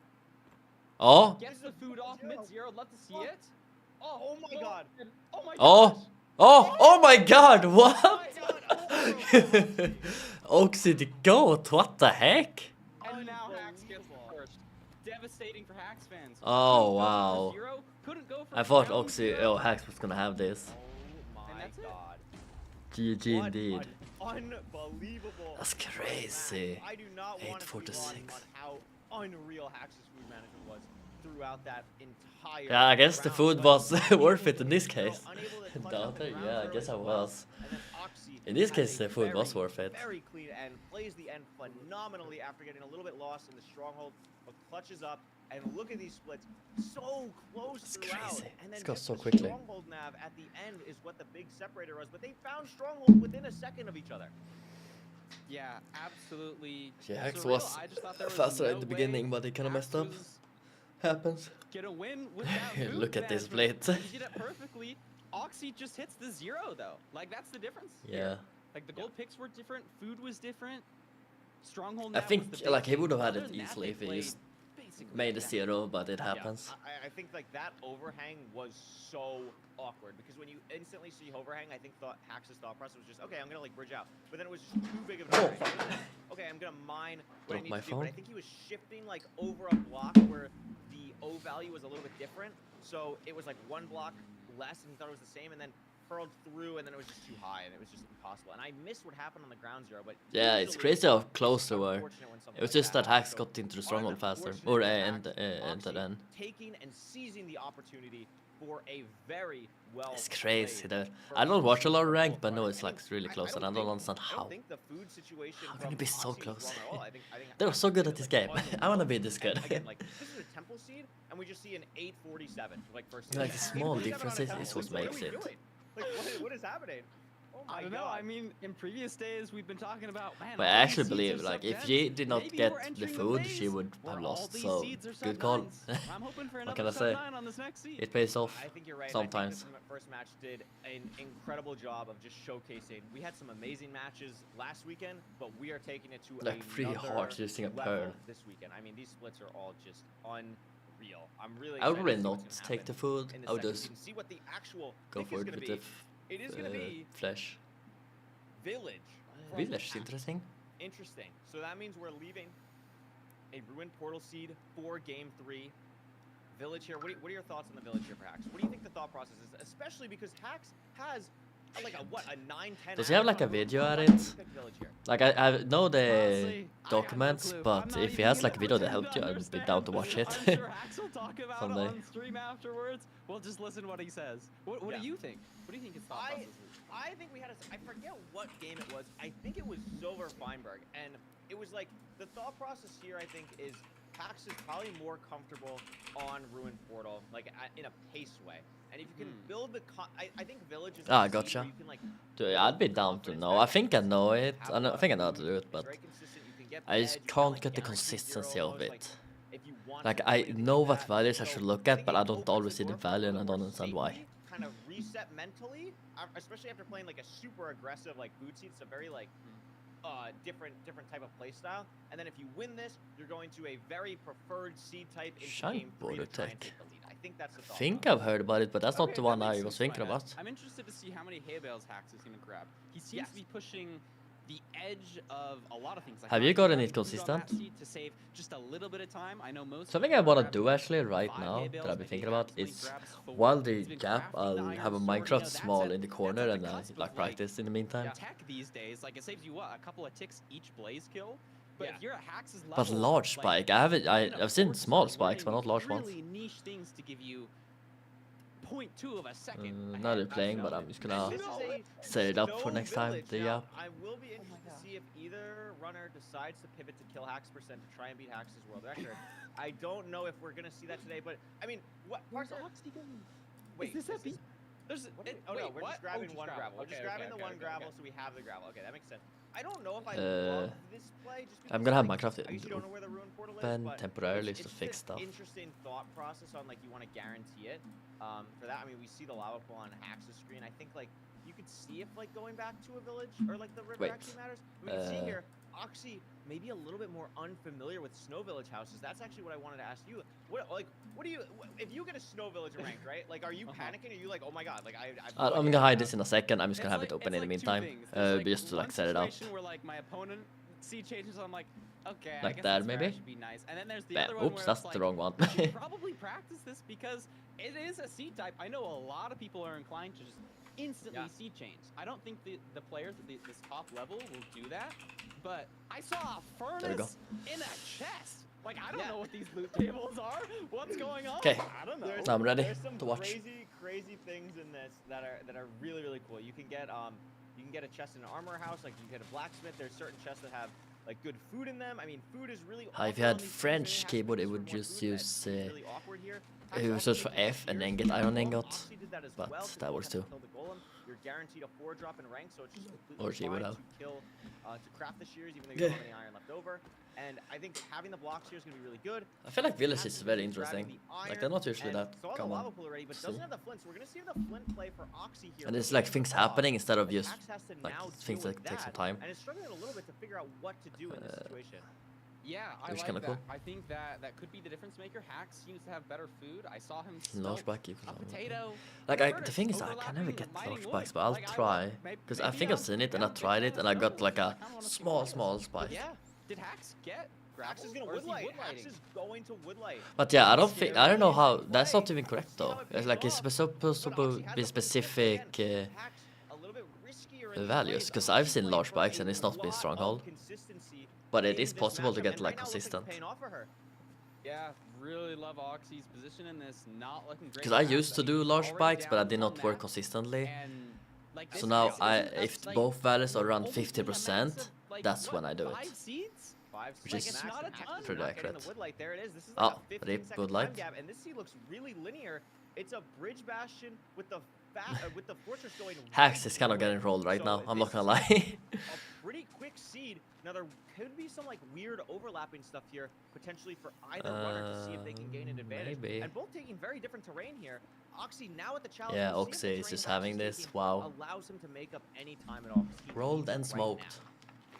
Oh. Gets the food off mid-zero. Love to see Oh. it. Oh my god. Oh my Oh. gosh. Oh. Oh my god. Oh What? my god. Oxy the goat. What the heck? And now Hax gets the Unbelievable. perch. Devastating for Hax fans. Oh, Couldn't go for wow. zero, couldn't go for I thought ground Oxy, zero. Hax was gonna have this. Oh my that's it. god. GG What indeed. an unbelievable. That's match. crazy. I do not want to 8-4 to be wrong 6. on how unreal Hax's food management was throughout that entire. Yeah, I guess the round, food but was unable worth to it in this zero, case. unable to In clutch up the Dota, ground yeah, I zero guess as I well. was. And then Oxy In this has case, a the food was very, worth it. Very clean end, plays the end phenomenally after getting a little bit lost in the stronghold, but clutches up. And look at these splits, so close It's throughout. crazy. And then It goes just so the quickly. Stronghold nav at the end is what the big separator was, but they found stronghold within a second of each other. Yeah, absolutely. Yeah, Hax surreal. was I just thought there was faster no at the way beginning, but he kind of Hax messed up. was Happens. gonna win with that food Look at this management. blade. He did it perfectly. Oxy just hits the zero though. Like that's the difference. Yeah. here. Like the gold picks were different, food was different. Stronghold. I nav was think the big like he thing. would have had Other it than that, easily they if he played just basically made a identical. zero, but it Yeah, happens. I think like that overhang was so awkward because when you instantly see overhang, I think Hax's thought process was just okay, I'm gonna like bridge out, but then it was just too big of an overhang. It wasn't, okay, I'm gonna mine what I Broke need my to do, but I phone. think he was shifting like over a block where the O value was a little bit different, so it was like one block less, and he thought it was the same, and then curled through, and then it was just too high, and it was just impossible. And I missed what happened on the ground zero, but Yeah, it's usually crazy how it's close they were. unfortunate when something It was like just that happens. Hax So got into the stronghold faster, unfortunate or for and Hax, enter Oxy then. taking and seizing the opportunity for a very well. It's crazy played there. first I don't watch a lot of for ranked, both but no, parties. it's like really I close, and I don't think- understand I how. don't think the food situation How can from it be so Oxy was close? wrong at all. I think They were Hax so good did at it, this like, game. unbelievable. I wanna be this good. And again, like this is a temple seed, and we just see an 847 like first. Like, seed. small 847 on a differences temple. is what Like, makes are we it. doing? Like what is happening? Oh my I don't know. God. I mean, in previous days, we've been talking about man. But I all these actually seeds believe, are like, if sub-10s. she did not Maybe get we're the entering food, phase she would where have all lost. these So, seeds are good call. sub-9s. I'm hoping for What can another I say? sub-9 on this next seed. It pays off. I think you're right. Sometimes. I think the first match did an incredible job of just showcasing. We had some amazing matches last weekend, but we are taking it to Like, pretty another hard using a level pearl. this weekend. I mean, these splits are all just unreal. I'm really. I would excited really to see not what's gonna take the happen food. in I would second. just You can see what the actual go pick for is it gonna with be. the It is gonna be flesh. Village. from Village is Hax. interesting. Interesting. So that means we're leaving a Ruined Portal seed for Game 3. Village here. What are your thoughts on the Village here for Hax? What do you think the thought process is? Especially because Hax has like a 9-10. Does he have, like, a video at it? Like, I know the Honestly, I have no documents, clue. I'm but not if he even has like a gonna video that pretend helped to you, I'd be down to watch it. I'm sure Hax will talk about Someday. it on stream afterwards. We'll just listen to what he says. What Yeah. do you think? What do you think his thought process is? I think we had I forget what game it was. I think it was Silver Feinberg, and it was like the thought process here. I think is Hax is probably more comfortable on Ruined Portal, like in a pace way. And if you can build the, I think Village is. Ah, a seed gotcha. where you can, like, Dude, build I'd be the down to confidence know. back I in think I your team, know it. have I a know, I lot think I of know how to food, do it, it's but very consistent, you can get I the just edge, you can, can't like, get the guarantee consistency zero, of almost, it. like, if you want Like, to I do anything know like what that. values I So should look I at, think but it I don't opens always the see the door for a value, and little I bit don't more understand why. safety, kind of reset mentally, especially after playing like a super aggressive like boot seat. It's a very like different type of play style. And then if you win this, you're going to a very preferred seed type into Shine game 3 to try and Borotech. take the lead. I think that's the I thought think process. I've heard about it, but that's not Okay, the that one makes I sense was to my thinking head. about. I'm interested to see how many hay bales Hax is going to grab. He seems Yes. to be pushing the edge of a lot of things. Like Have you not gotten grabbing it food on that consistent? seed to save just a little bit of time. I know most. Something I people wanna grab do actually right 5 now hay that bales, I've been maybe thinking about Hax only is grabs 4. while the He's been gap, crafting the I'll iron have a sword, you know, Minecraft that's small at- in the that's corner at and the I cusp of, like practice in the meantime. Tech these days, like it saves you what, a couple of ticks each blaze kill. But Yeah. if you're at Hax's level, But large like, spike, I haven't. you can I've seen afford to small start spikes, but learning not large ones. really niche things to give you 0.2 of a second. Now they're ahead. playing, but Absolutely. I'm just gonna This is a set it up for snow next time. village. The Now, gap. I will be Oh my interested to God. see if either runner decides to pivot to kill Hax percent to try and beat Hax's world record. I don't know if we're gonna see that today, but I mean, what? Where's Parker, Oxy going? wait, Is this a this beat? There's What are it, oh wait, no, we're what? just grabbing just one gravel. We're Okay, just okay, grabbing the okay, one okay, gravel, okay. so we have the gravel. Okay, that makes sense. I don't know if I Uh, love this play. Just I'm because, gonna have like, Minecraft I usually don't know where the ruin portal is, open but temporarily it's to just fix an stuff. interesting thought process on like you want to guarantee it. For that, I mean, we see the lava pool on Hax's screen. I think like you could see if like going back to a village or like the river Wait, actually matters. We can see uh, here, Oxy maybe a little bit more unfamiliar with Snow Village houses. That's actually what I wanted to ask you. What do you if you get a Snow Village ranked, right? Like, are you panicking? Are you like, oh my god, like I've no I'm idea gonna hide how- this in a second. I'm just gonna have it open in the meantime, but just to like set it up. Where like my opponent C changes, I'm like, okay, Like I guess that, that's where I maybe? should be nice. And then there's the Bam. other one Oops, where that's it's like, the wrong one. you should probably practice this because it is a C type. I know a lot of people are inclined to just instantly C change. I don't think the players at this top level will do that, but I saw a There we go. furnace in a chest. Like, I don't know what these loot tables are. What's going on? 'Kay. I don't know. There's, Now I'm ready there's some to watch. crazy things in this that are really cool. You can get a chest in an armor house, like you get a blacksmith. There's certain chests that have like good food in them. I mean, food is really. If you awkward had on these things, French and it has to keyboard, be it sort would of more just food. use It's really awkward here. you Hax search also for takes F and gears then to get kill iron the golem. ingot, Oxy did that as but well, 'cause that he works has to too. kill the golem. You're guaranteed a 4-drop in rank, so it's just completely Or she would fine have. to kill to craft the shears, even though you don't have any iron left over. And I think having the blocks here is going to be really good. I feel like Village Has is to very be grabbing interesting. the Like iron, they're not usually and that saw the common. lava pool already, but doesn't See. have the flint. So we're going to see the flint play for Oxy here. And with it's the like flint things off. happening instead of But just Hax has to like now things deal that with take some that, time. And it's struggling a little bit to figure out what to do in this situation. Yeah, I Which like kinda that. cool. I think that could be the difference maker. Hax seems to have better food. I saw him Large smelt back a equals potato. Like Furnace the thing is I can never overlapping get mining large wood. spikes, but I'll Like, I try want- may- because I maybe think I'll I've seen it and I pick tried it that and I got stone, like because a I kinda wanna see small what it is. spike. Yeah. Did Hax get Hax is grappled, going to or is he woodlight. Hax woodlighting? is going to woodlight. But yeah, I don't It's think very I don't know how easy to that's not play. even correct See though. how it It's pays like it's off. supposed But to Oxy be has the flint, but specific again, Hax a little bit riskier in these values plays. because Oxy I've seen playing large for spikes a and it's not been lot of stronghold, consistency but it in is this possible to matchup, get and like right now it looks like it's consistent. paying off for her. Yeah, really love Oxy's position in this. Not looking great. Because I for used Hax. to mean, do he's large already spikes, but I down did one not work map, consistently. and, like, So this now isn't if like, both values are we're around only seeing a max 50%, of, like, that's what, when I do 5 it. seeds? Which Like, is it's not a ton. pretty Not getting accurate. the woodlight. There it is. This is Oh, like a 15 rip second woodlight. time gap, and this seed looks really linear. It's a bridge bastion with the with the fortress going. Hax right is kind of through it. getting rolled right So now. I'm this not gonna is lie. a pretty quick seed. Now there could be some like weird overlapping stuff here, potentially for either runner to see if they can gain an advantage. Maybe. And both taking very different terrain here. Oxy now at the challenge. Yeah, we'll see if Oxy the is terrain just Hax having is this. taking Wow. allows him to make up any time at all. 'Cause he Rolled needs it and right smoked.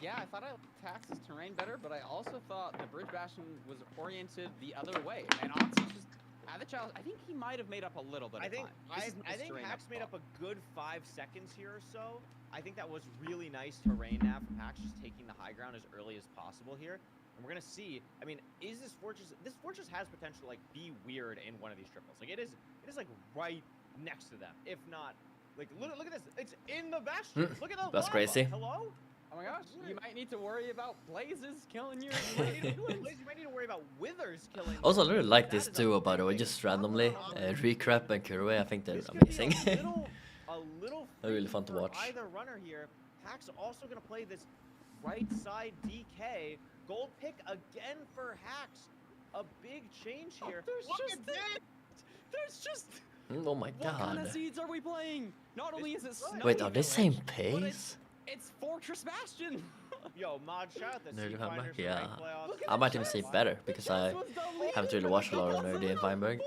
Yeah, I thought I liked Hax's terrain better, but I also thought the bridge bastion was oriented the other way. And Oxy's just at the challenge. I think he might have made up a little bit I of think time. This isn't I his think terrain Hax made top. up a good 5 seconds here or so. I think that was really nice terrain nav from Hax, just taking the high ground as early as possible here. And we're gonna see. I mean, is this fortress? This fortress has potential to like be weird in one of these triples. Like it is like right next to them. If not, like look at this. It's in the bastion. Look at the That's lava. crazy. Hello. Oh my gosh, you might need to worry about blazes killing your You might need to worry about withers killing. Also, I really like That this is a duo, by the way, big just problem randomly. on Oxy. Recrap and Curway, I think they're This could be amazing. a little They're really freaky fun to for watch. Either runner here. Hax also gonna play this right side DK. Gold pick again for Hax. A big change here. There's Look just at this. There's just Oh my what kind of god. seeds are we playing? Not only is it snowy Wait, are they same village, but pace? it's Fortress Bastion. Yo, Mod, shout out the Nerdy Seed Hammer, Finders for yeah. ranked playoffs. Look at I the might even say chest. better The because chest I was deleted. haven't really watched a lot of Look at Nerdy and the Feinberg.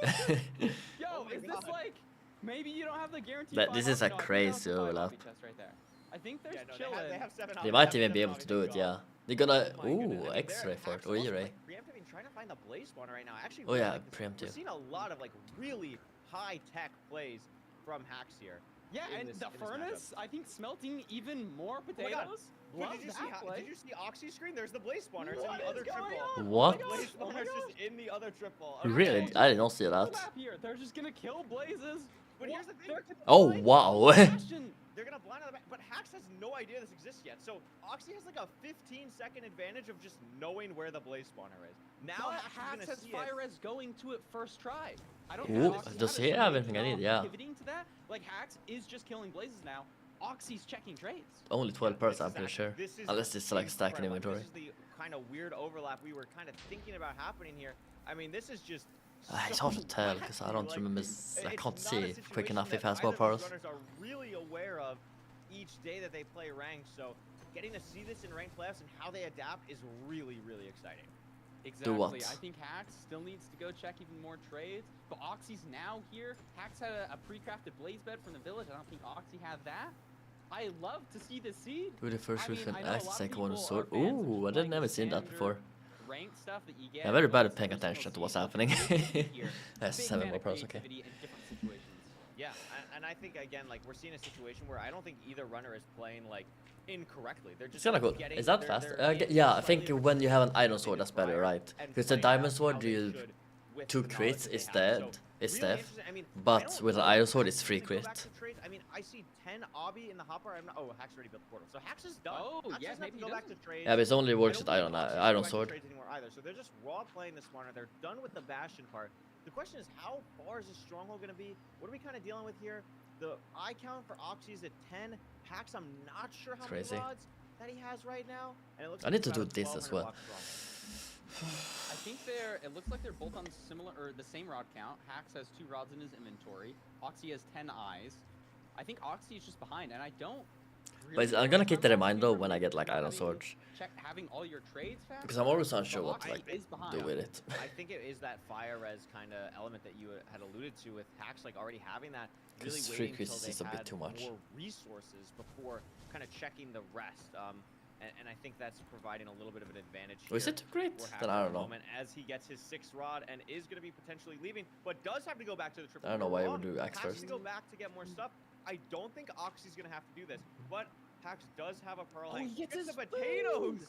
Yo, Oh my is this God. like maybe you don't have the guarantee? But this is a crazy overlap. Right there. I think there's Yeah, no, chilling. they have 7 They obbies, might have even be 7 able to obbies do to it, go. yeah. They're gonna, Oh my goodness. I mean, X-ray for it, Hax also, Oi-ray. like, preemptively trying to find the blaze spawner right now. I actually Oh really yeah, like this. We're preemptive. seeing a lot of like really high tech plays from Hax here. Yeah, in and this- the in this matchup. furnace, I think smelting even more Oh my God. potatoes. Wait, Love did you see? that play. Did you see Oxy's screen? There's the blaze spawner. It's in What the other is going triple. on? What? Oh my Blaze gosh, oh my spawner's gosh. just in the other triple. Really? Okay. I did not see Full that. map here. They're just gonna kill blazes. But here's the thing. They're Oh blind wow. Bastion. They're gonna blind on the back, but Hax has no idea this exists yet. So Oxy has like a 15-second advantage of just knowing where the blaze spawner is. Now But Hax Hax is has gonna see fire it. res going to it first try. I don't Ooh, know. Oxy does had he a have trade everything I need? now, Yeah. Pivoting to that, like Hax is just killing blazes now. Oxy's checking trades. Only 12 This per is I'm pretty sure. this is Unless it's like stacking incredible. inventory. This is the kind of weird overlap we were kind of thinking about happening here. I mean, this is just. It's so hard to tell because I wacky, don't like, remember. I it's can't not a see quick situation enough if that it has more either of powers. these runners are really aware of each day that they play ranked. So getting to see this in ranked playoffs and how they adapt is really, really exciting. Exactly. what? I think Hax still needs to go check even more trades, but Oxy's now here. Hax had a pre-crafted blaze bed from the village. I don't think Oxy had that. I love to see the seed. Do the first I with mean, an I know a axe, lot of second one people sword. are fans of Ooh, I just didn't playing ever seen that before. Ranked stuff that you get. I'm very bad at with paying personal attention to what's seed, but happening. here, That's big 7 fan more of pros, okay. creativity in different situations. Yeah, and I think again, like we're seeing a situation where I don't think either runner is playing like incorrectly. They're It's just kinda like, cool. getting Is that their- fast? their games Yeah, I slightly think different when you have an than iron they sword, did that's better, prior, right? and Because the playing out diamond sword, how they you should with two the knowledge crits, that it's they have. dead. So, It's really death. interesting. I mean, I But don't with an know iron if sword, Hax it's is free gonna go back crit. to trades. I mean, I see 10 obby in the hopper. I'm not, oh, Hax already built the portal. So Hax is done. Oh, Hax yeah, doesn't have maybe to he go back to doesn't. trades. Yeah, but it only I works don't with think Oxy's gonna iron go back to sword. trades anymore either. So they're just raw playing the smarter. They're done with the Bastion part. The question is, how far is this stronghold going to be? What are we kind of dealing with here? The eye count for Oxy is at 10. Hax, I'm not sure how Crazy. many rods that he has right now. And it looks I like need he's to do about a this as 1200 well. block stronghold. I think it looks like they're both on similar, or the same rod count. Hax has 2 rods in his inventory. Oxy has 10 eyes. I think Oxy is just behind, and I don't really But I'm know gonna if keep I'm that in Oxy mind though for when I me get like not iron having swords. having all your trades fast. Because I'm always unsure But what Oxy to like is behind. do with it. I think it is that fire res kind of element that you had alluded to with Hax like already having that, really 'Cause waiting free until crits they is a bit had too much. more resources before kind of checking the rest. And I think that's providing a little bit of an advantage here. Oh, is it too great? for Hax Then at I the don't know. moment as he gets his 6th rod and is going to be potentially leaving, but does have to go back to the triple. I don't know We're why you wrong. would do axe Has first. to go back to get more stuff. I don't think Oxy's going to have to do this, but Hax does have a pearl. Oh, he gets the his potatoes. food.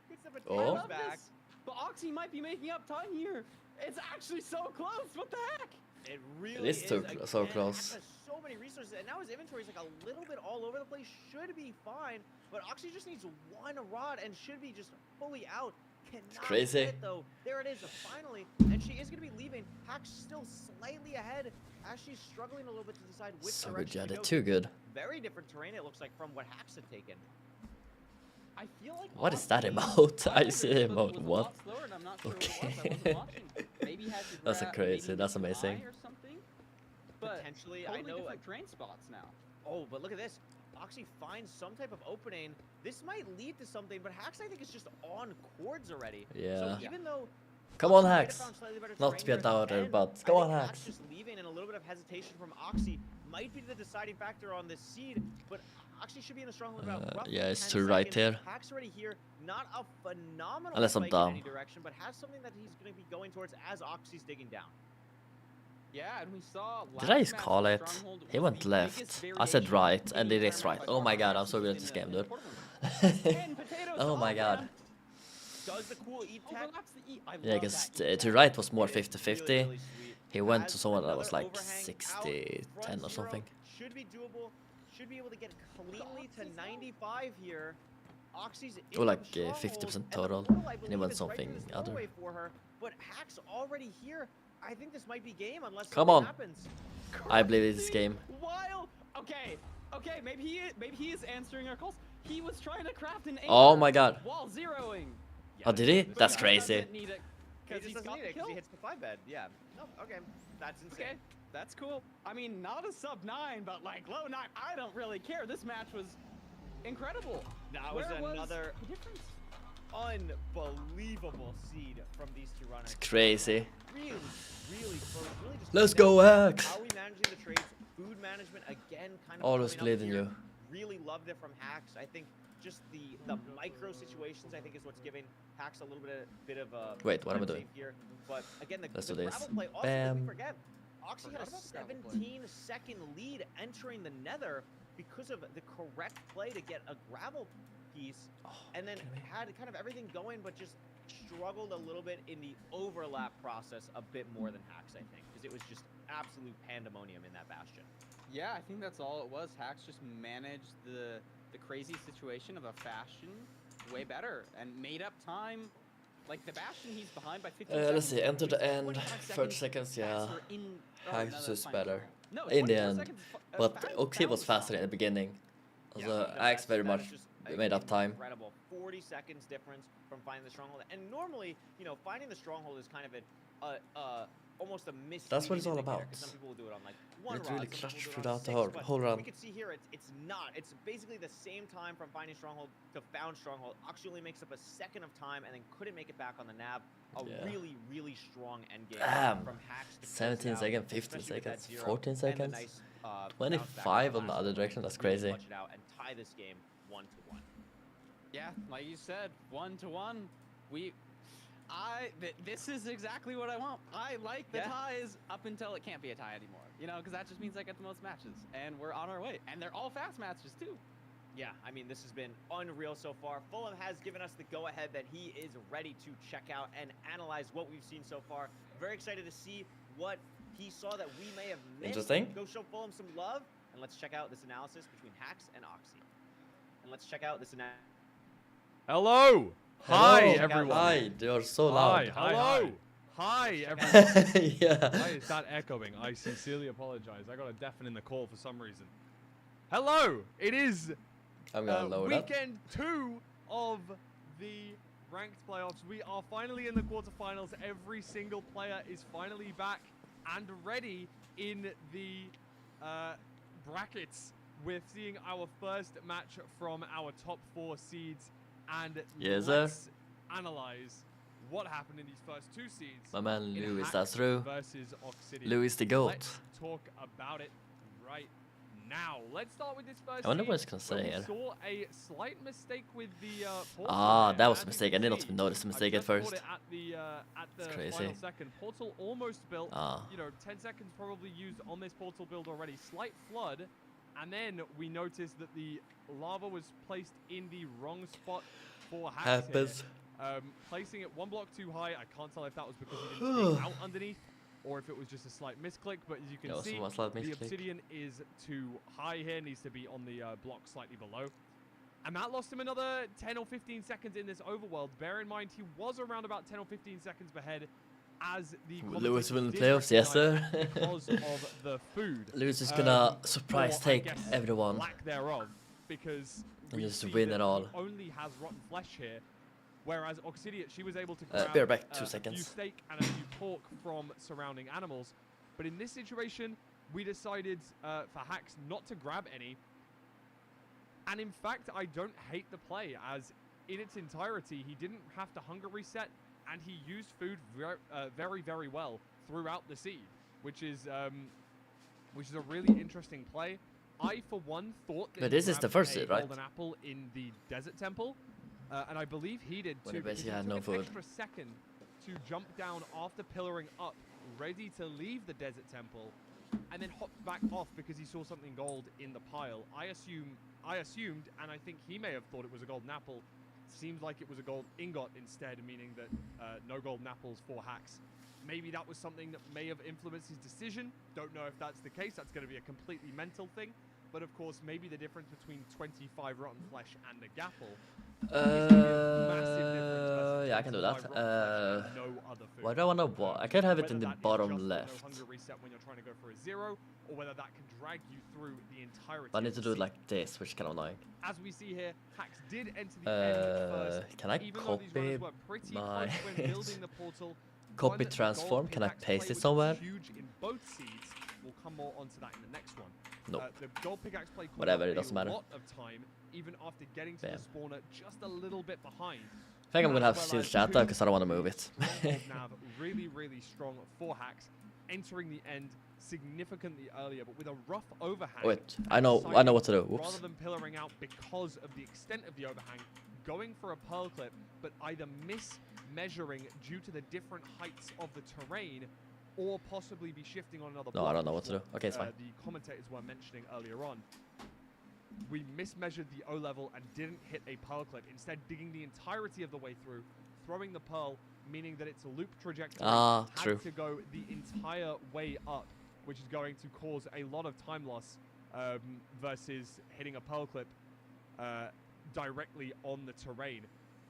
Gets the I Oh. potatoes love back. this. But Oxy might be making up time here. It's actually so close. What the heck? It really is so again, so Hax close. has so many resources, and now his inventory is like a little bit all over the place. Should be fine, but Oxy just needs 1 rod and should be just fully out. Cannot crazy. hit, though. There it is, finally, and she is going to be leaving. Hax still slightly ahead as she's struggling a little bit to decide which So good, direction to Jada. go. Too good. Very different terrain, it looks like, from what Hax had taken. I feel like What is that Oxy- emote? I wonder see if it emote. was a What? lot slower, and I'm not sure Okay. what it was. I wasn't watching. Maybe he had to That's a grab- crazy- maybe that's an amazing. eye or something. But Potentially, totally I know. different train spots now. Oh, but look at this. Oxy finds some type of opening. This might lead to something, but Hax, I think, is just on chords already. Yeah. So even though Come on, Oxy might have Hax. found slightly better Not to terrain be a here at the doubter, end, but I go think on, Hax Hax. just leaving and a little bit of hesitation from Oxy might be the deciding factor on this seed, but Oxy should be in the stronghold about roughly yeah, it's 10 to right seconds. here. Hax already here, not a phenomenal Unless I'm spike dumb. in any direction, but has something that he's going to be going towards as Oxy's digging down. Yeah, and we saw. Did I last just match call in it? Stronghold He was went the left. biggest I said variation right, in and the it is environment right. by Oh far my from god, I'm Hax's so good at in this the- game, in the dude. portal room. 10 potatoes Oh to my god. Off-ramp. Does the cool eat tech? Overlaps the E. I Yeah, love because that E to tech. right was more It is 50-50. really, really sweet. He went Has to someone that was another like overhang out, 60-10 front or zero, something. Should be doable. Should be able to get cleanly to 95 here. Oxy's in Or like the stronghold, 50% and the total, portal, I and he believe, went is right through something this other. doorway for her, but Hack's already here. I think this might be game unless Come something on. happens. I believe it's this game. Wild. Okay. Okay. Maybe he is answering our calls. He was trying to craft an Oh anchor my god. while zeroing. Oh, did he? But That's he crazy. Doesn't need it He because just he's doesn't got need the it because kill. he hits the 5 bed. Yeah. No, okay. That's insane. Okay, that's cool. I mean, not a sub 9, but like low 9. I don't really care. This match was incredible. That was Where another the difference? unbelievable seed from these two runners. It's crazy. Really, really close. Really just Let's came down go, to Axe. How are we managing the trades? Food management again, kind of. Always coming up believed in here. you. Really loved it from Hacks. I think just the micro situations, I think, is what's giving Hacks a little bit of a. Wait, what am I time doing? save here. But again, the Let's the do this. gravel play also, Bam. we forget. Oxy had a Forgot about the gravel play. 17-second lead entering the Nether because of the correct play to get a gravel piece, and then kidding me? had kind of everything going, but just struggled a little bit in the overlap process a bit more than Hacks, I think, because it was just absolute pandemonium in that bastion. Yeah, I think that's all it was. Hacks just managed the crazy situation of a fashion way better and made up time. Like the bastion, he's behind by 15 seconds. Let's see. Enter the He's end. 25 30 seconds. Yeah. faster in, Hacks no, is that's fine. better. No, In the 24 end. seconds But fast Oxy was bounce faster in off. the beginning. Yeah, Also, no, Axe very that much is just, made up time. Incredible. 40 seconds difference from finding the stronghold. And normally, you know, finding the stronghold is kind of almost a misleading That's what it's all indicator, about. 'cause some people will do it on like one It rod, really some people clutched do it throughout on the 6, whole, but whole run. we can see here it's not. It's basically the same time from finding stronghold to found stronghold. Oxy only makes up a second of time and then couldn't make it back on the nav. A Yeah. really strong end game Damn. from Hacks to close it 17 out, seconds, 15 especially with that seconds, 0 14 and the seconds, nice, bounce back 25 the on the last other one direction. to That's really crazy. clutch it out and tie this game 1-1. Yeah, like you said, 1-1. This is exactly what I want. I like the Yeah. ties up until it can't be a tie anymore. You know, because that just means I get the most matches, and we're on our way. And they're all fast matches too. Yeah, I mean, this has been unreal so far. Fulham has given us the go-ahead that he is ready to check out and analyze what we've seen so far. Very excited to see what he saw that we may have missed. Interesting. Go show Fulham some love, and let's check out this analysis between Hacks and Oxy. And let's check out this analysis. Hello! Hi, Hello. everyone. Hi, you're so Hi, loud. hello! Hi, everyone. Yeah. Why is that echoing? I sincerely apologize. I got a deafen in the call for some reason. Hello! It is I'm gonna lower that. weekend 2 of the ranked playoffs. We are finally in the quarterfinals. Every single player is finally back and ready in the brackets. We're seeing our first match from our top 4 seeds, and Yes, sir. let's analyze what happened in these first 2 seeds. My man in Lewis, Hacks that's true. versus Oxidian. Lewis the GOAT. Let's talk about it right now. Let's start with this first I wonder what seed, it's gonna where say we here. saw a slight mistake with the portal Ah, there. that was As a you mistake. I can did not see, notice the I mistake at just caught first. it at the It's crazy. final second. Portal almost built. Ah. You know, 10 seconds probably used on this portal build already. Slight flood, and then we noticed that the lava was placed in the wrong spot for Hacks here. Happens. Placing it 1 block too high. I can't tell if that was because he didn't take out underneath or if it was just a slight misclick. But as you can Yeah, see, also a slight the misclick. obsidian is too high here. Needs to be on the block slightly below. And that lost him another 10 or 15 seconds in this overworld. Bear in mind, he was around about 10 or 15 seconds ahead as the Lewis commentators winning did playoffs, yes sir. recognize because of the food. Lewis is gonna or surprise I take guess everyone. lack thereof, because And we just see win that it all. he only has rotten flesh here, whereas Oxidia, she was able to Be grab right back, 2 a few seconds. steak and a few pork from surrounding animals. But in this situation, we decided for Hacks not to grab any. And in fact, I don't hate the play, as in its entirety, he didn't have to hunger reset, and he used food very well throughout the seed, which is a really interesting play. I, for one, thought that But he this is the grabbed first a seed, right? golden apple in the desert temple, and I believe he did When too. he because basically he had took no an food. extra second to jump down after pillaring up, ready to leave the desert temple, and then hopped back off because he saw something gold in the pile. I assumed, and I think he may have thought it was a golden apple. Seems like it was a gold ingot instead, meaning that no golden apples for Hacks. Maybe that was something that may have influenced his decision. Don't know if that's the case. That's going to be a completely mental thing. But of course, maybe the difference between 25 rotten flesh and a gapple is going to be a massive difference versus Yeah, I can do 25 that. rotten flesh and no other food. Why do I wanna what? I could have it Whether in the that is bottom just the left. No hunger reset when you're trying to go for a 0, or whether that can drag you through the entirety. But I need of to the do it seed. like this, which is kind of annoying. As we see here, Hacks did enter the end first. Can I Even though these copy runners were pretty my close when building the portal. copy one, the transform? gold Can I pickaxe paste play it was somewhere? Huge in both seeds. We'll come more onto that in the next one. Nope. The gold pickaxe play caught Whatever, up it doesn't a matter. lot of time, even after getting to Bam. the spawner just a little bit behind. I think I'm gonna have As to well steal as chat though, two because I don't want to move it. stronghold nav, really strong for Hacks, entering the end significantly earlier, but with a rough overhang. Wait, I know what to do. Whoops. Rather than pillaring out because of the extent of the overhang, going for a pearl clip, but either mismeasuring due to the different heights of the terrain, or possibly be shifting on another No, block, I don't know what which to is do. Okay, it's fine. The commentators were mentioning earlier on. We mismeasured the O level and didn't hit a pearl clip, instead digging the entirety of the way through, throwing the pearl, meaning that its loop trajectory Ah, had true. to go the entire way up, which is going to cause a lot of time loss versus hitting a pearl clip directly on the terrain.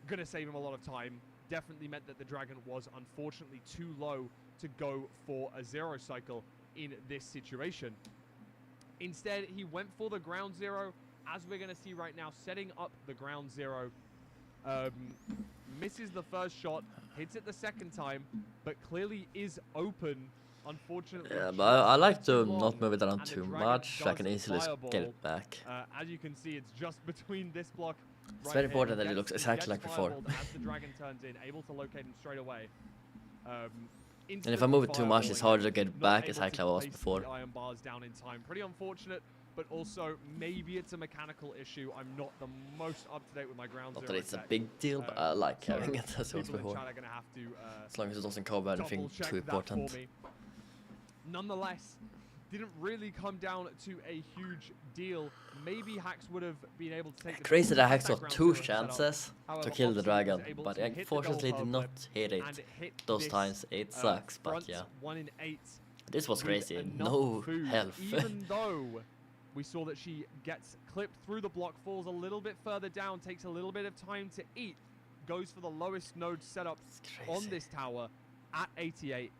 Gonna save him a lot of time. Definitely meant that the dragon was unfortunately too low to go for a 0 cycle in this situation. Instead, he went for the ground 0, as we're going to see right now, setting up the ground 0. Misses the first shot, hits it the second time, but clearly is open. Unfortunately, Yeah, but I like just to blocked, not move it around and the too Dragon much. I does can easily fire get ball. it back. As you can see, it's just between this block. It's right very here. important He that it gets- looks he exactly like gets before. fireballed as the Dragon turns in, able to locate him straight away. And if I move it too much, it's harder to get it back Not exactly able how it was to place before. the iron bars down in time. Pretty unfortunate, but also maybe it's a mechanical issue. I'm not the most up to date with my ground Not zero that it's a tech. big deal, but I like So having it as it was people in before. chat are gonna have to As long as it doesn't cover anything double-check too that for important. me. Nonetheless, didn't really come down to a huge deal. Maybe Hax would have been able to take the Crazy that Hax that got ground 2 zero setup. chances to However, kill the Oxy was dragon, able but to hit the unfortunately double did power not hit it and hit those this, times. It sucks, but front yeah. 1 in 8. This was with crazy. enough No food, health. Even though we saw that she gets clipped through the block, falls a little bit further down, takes a little bit of time to eat, goes for the lowest node setup It's on crazy. this tower at 88,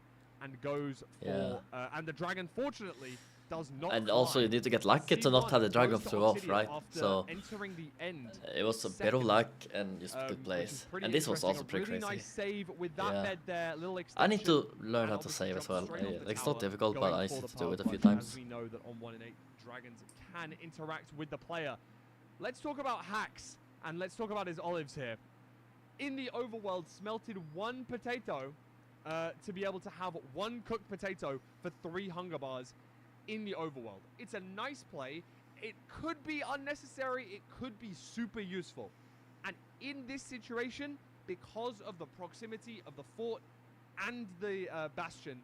and goes Yeah. for and the dragon fortunately does not. And also you climb. need to get lucky to not C1 have the dragon goes to throw off, Obsidian right? after So entering the end. it was a bit of second, luck and just good which plays. is pretty And this was interesting. also A pretty really crazy. nice save with that Yeah. bed there, little I extension. need to learn And how to obviously save as jumps well. straight off the It's not tower, difficult, but going I for need the to do power it a few punch, times. As we know that on 1 in 8, dragons can interact with the player. Let's talk about Hax, and let's talk about his olives here. In the overworld, smelted 1 potato to be able to have 1 cooked potato for 3 hunger bars in the overworld. It's a nice play. It could be unnecessary. It could be super useful. And in this situation, because of the proximity of the fort and the bastion,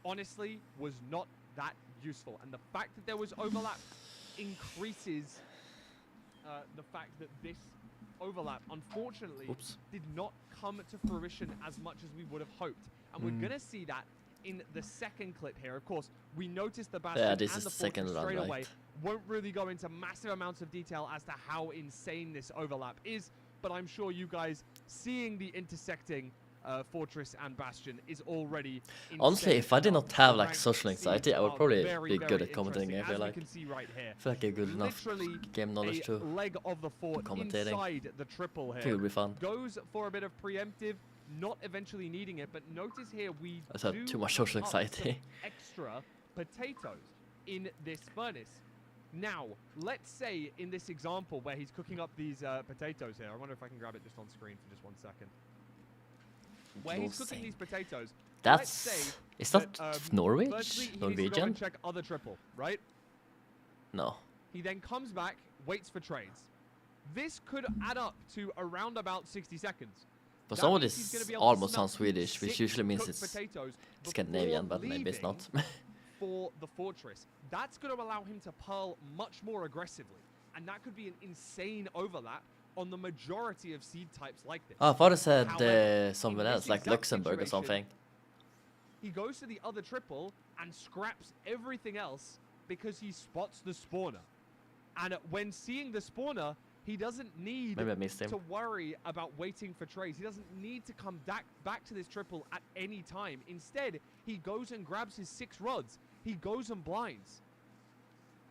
honestly, was not that useful. And the fact that there was overlap increases the fact that this overlap, unfortunately, Oops. did not come to fruition as much as we would have hoped. And we're going to see that in the second clip here. Of course, we noticed the bastion Yeah, this and is the the second fortress run, straight right? away. Won't really go into massive amounts of detail as to how insane this overlap is, but I'm sure you guys seeing the intersecting fortress and bastion is already Honestly, insane if I did enough. not have The like ranked social anxiety, seeds I would are probably very, be good very at commentating. I interesting, feel as we like. can see right here. I feel like I have good enough Literally game knowledge a too. leg of the fort commentating. inside the triple I think it here. would be fun. Goes for a bit of preemptive, not eventually needing it, but notice here we I just had do too much have social up some anxiety. extra potatoes in this furnace. Now, let's say in this example where he's cooking up these potatoes here, I wonder if I can grab it just on screen for just 1 second. Where he's cooking these potatoes, let's say That's... Is that Norwich? firstly, he needs to go Norwegian? and check other triple, right? No. He then comes back, waits for trades. This could add up to around about 60 seconds. But That some of means he's gonna this be able to almost smelt sounds Swedish, which 6 usually means cooked it's potatoes Scandinavian, before but maybe it's not. leaving for the fortress. That's going to allow him to pearl much more aggressively, and that could be an insane overlap on the majority of seed types like this. Oh, I thought it said However, somewhere in else, this like exact Luxembourg or situation, something. He goes to the other triple and scraps everything else because he spots the spawner. And when seeing the spawner, he doesn't need Maybe I missed him. to worry about waiting for trades. He doesn't need to come back to this triple at any time. Instead, he goes and grabs his 6 rods. He goes and blinds.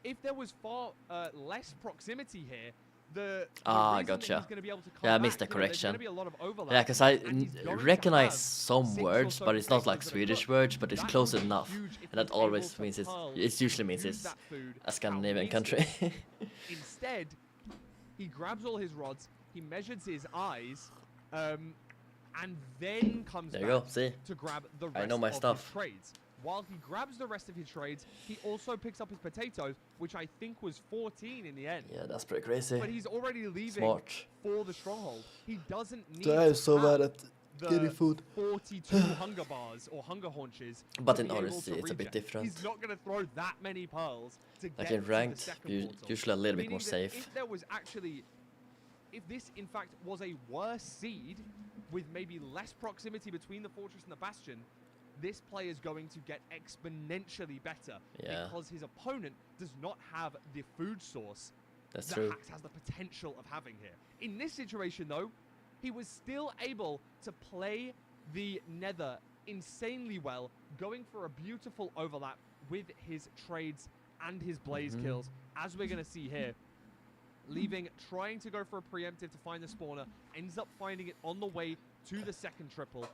If there was far less proximity here, the Ah, reason that gotcha. he's gonna be able to come Yeah, I missed back, the you know, there's gonna correction. be a lot of overlap, Yeah, because I and he's going to recognize have some 6 or words, so but it's not like potatoes that are Swedish cooked. words, but it's That close would be enough. huge if And that he's able always to means pearl it usually means use it's that food a how Scandinavian he needs to. country. Instead, he grabs all his rods, he measures his eyes, and then comes There you back go, see? to grab the I rest know my of stuff. his trades. While he grabs the rest of his trades, he also picks up his potatoes, which I think was 14 in the end. Yeah, that's pretty crazy. But he's already leaving Smart. for the stronghold. He doesn't need I am to so have bad at getting the food. 42 hunger bars or hunger haunches. But to in be able honesty, to it's a bit reject. different. He's not going to throw that many pearls to Like get in to the ranked, second you portal. usually a little bit more Meaning that safe. If there was actually, if this in fact was a worse seed with maybe less proximity between the fortress and the bastion, this player is going to get exponentially better Yeah. because his opponent does not have the food source That's that true. Hax has the potential of having here. In this situation, though, he was still able to play the Nether insanely well, going for a beautiful overlap with his trades and his blaze kills, as we're going to see here. leaving, trying to go for a preemptive to find the spawner, ends up finding it on the way to the second triple,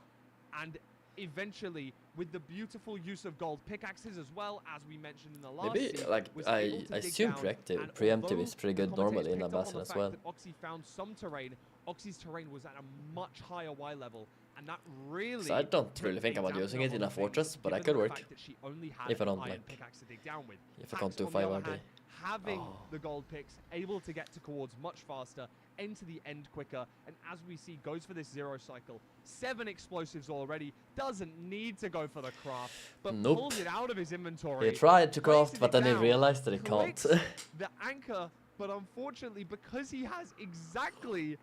and eventually, with the beautiful use of gold pickaxes as well, as we mentioned in the last Maybe scene, like was I able to dig assume down, preemptive and preemptive although is pretty the good commentators normally in picked up on Amazon the as fact well. that Oxy found some terrain, Oxy's terrain was at a much higher Y level, and that really. So I don't put really think a about dampener using it in on a things, fortress, but I given could the work fact that she only had if I an don't iron like pickaxe to dig down with. if I Hax, can't do on the other 5 RD. hand, having Oh. the gold picks, able to get to coords much faster, enter the end quicker, and as we see, goes for this 0 cycle. 7 explosives already, doesn't need to go for the craft, but Nope. pulls it out of his inventory. He tried to craft, places but it then he down, realized that he can't. clicks the anchor, but unfortunately, because he has exactly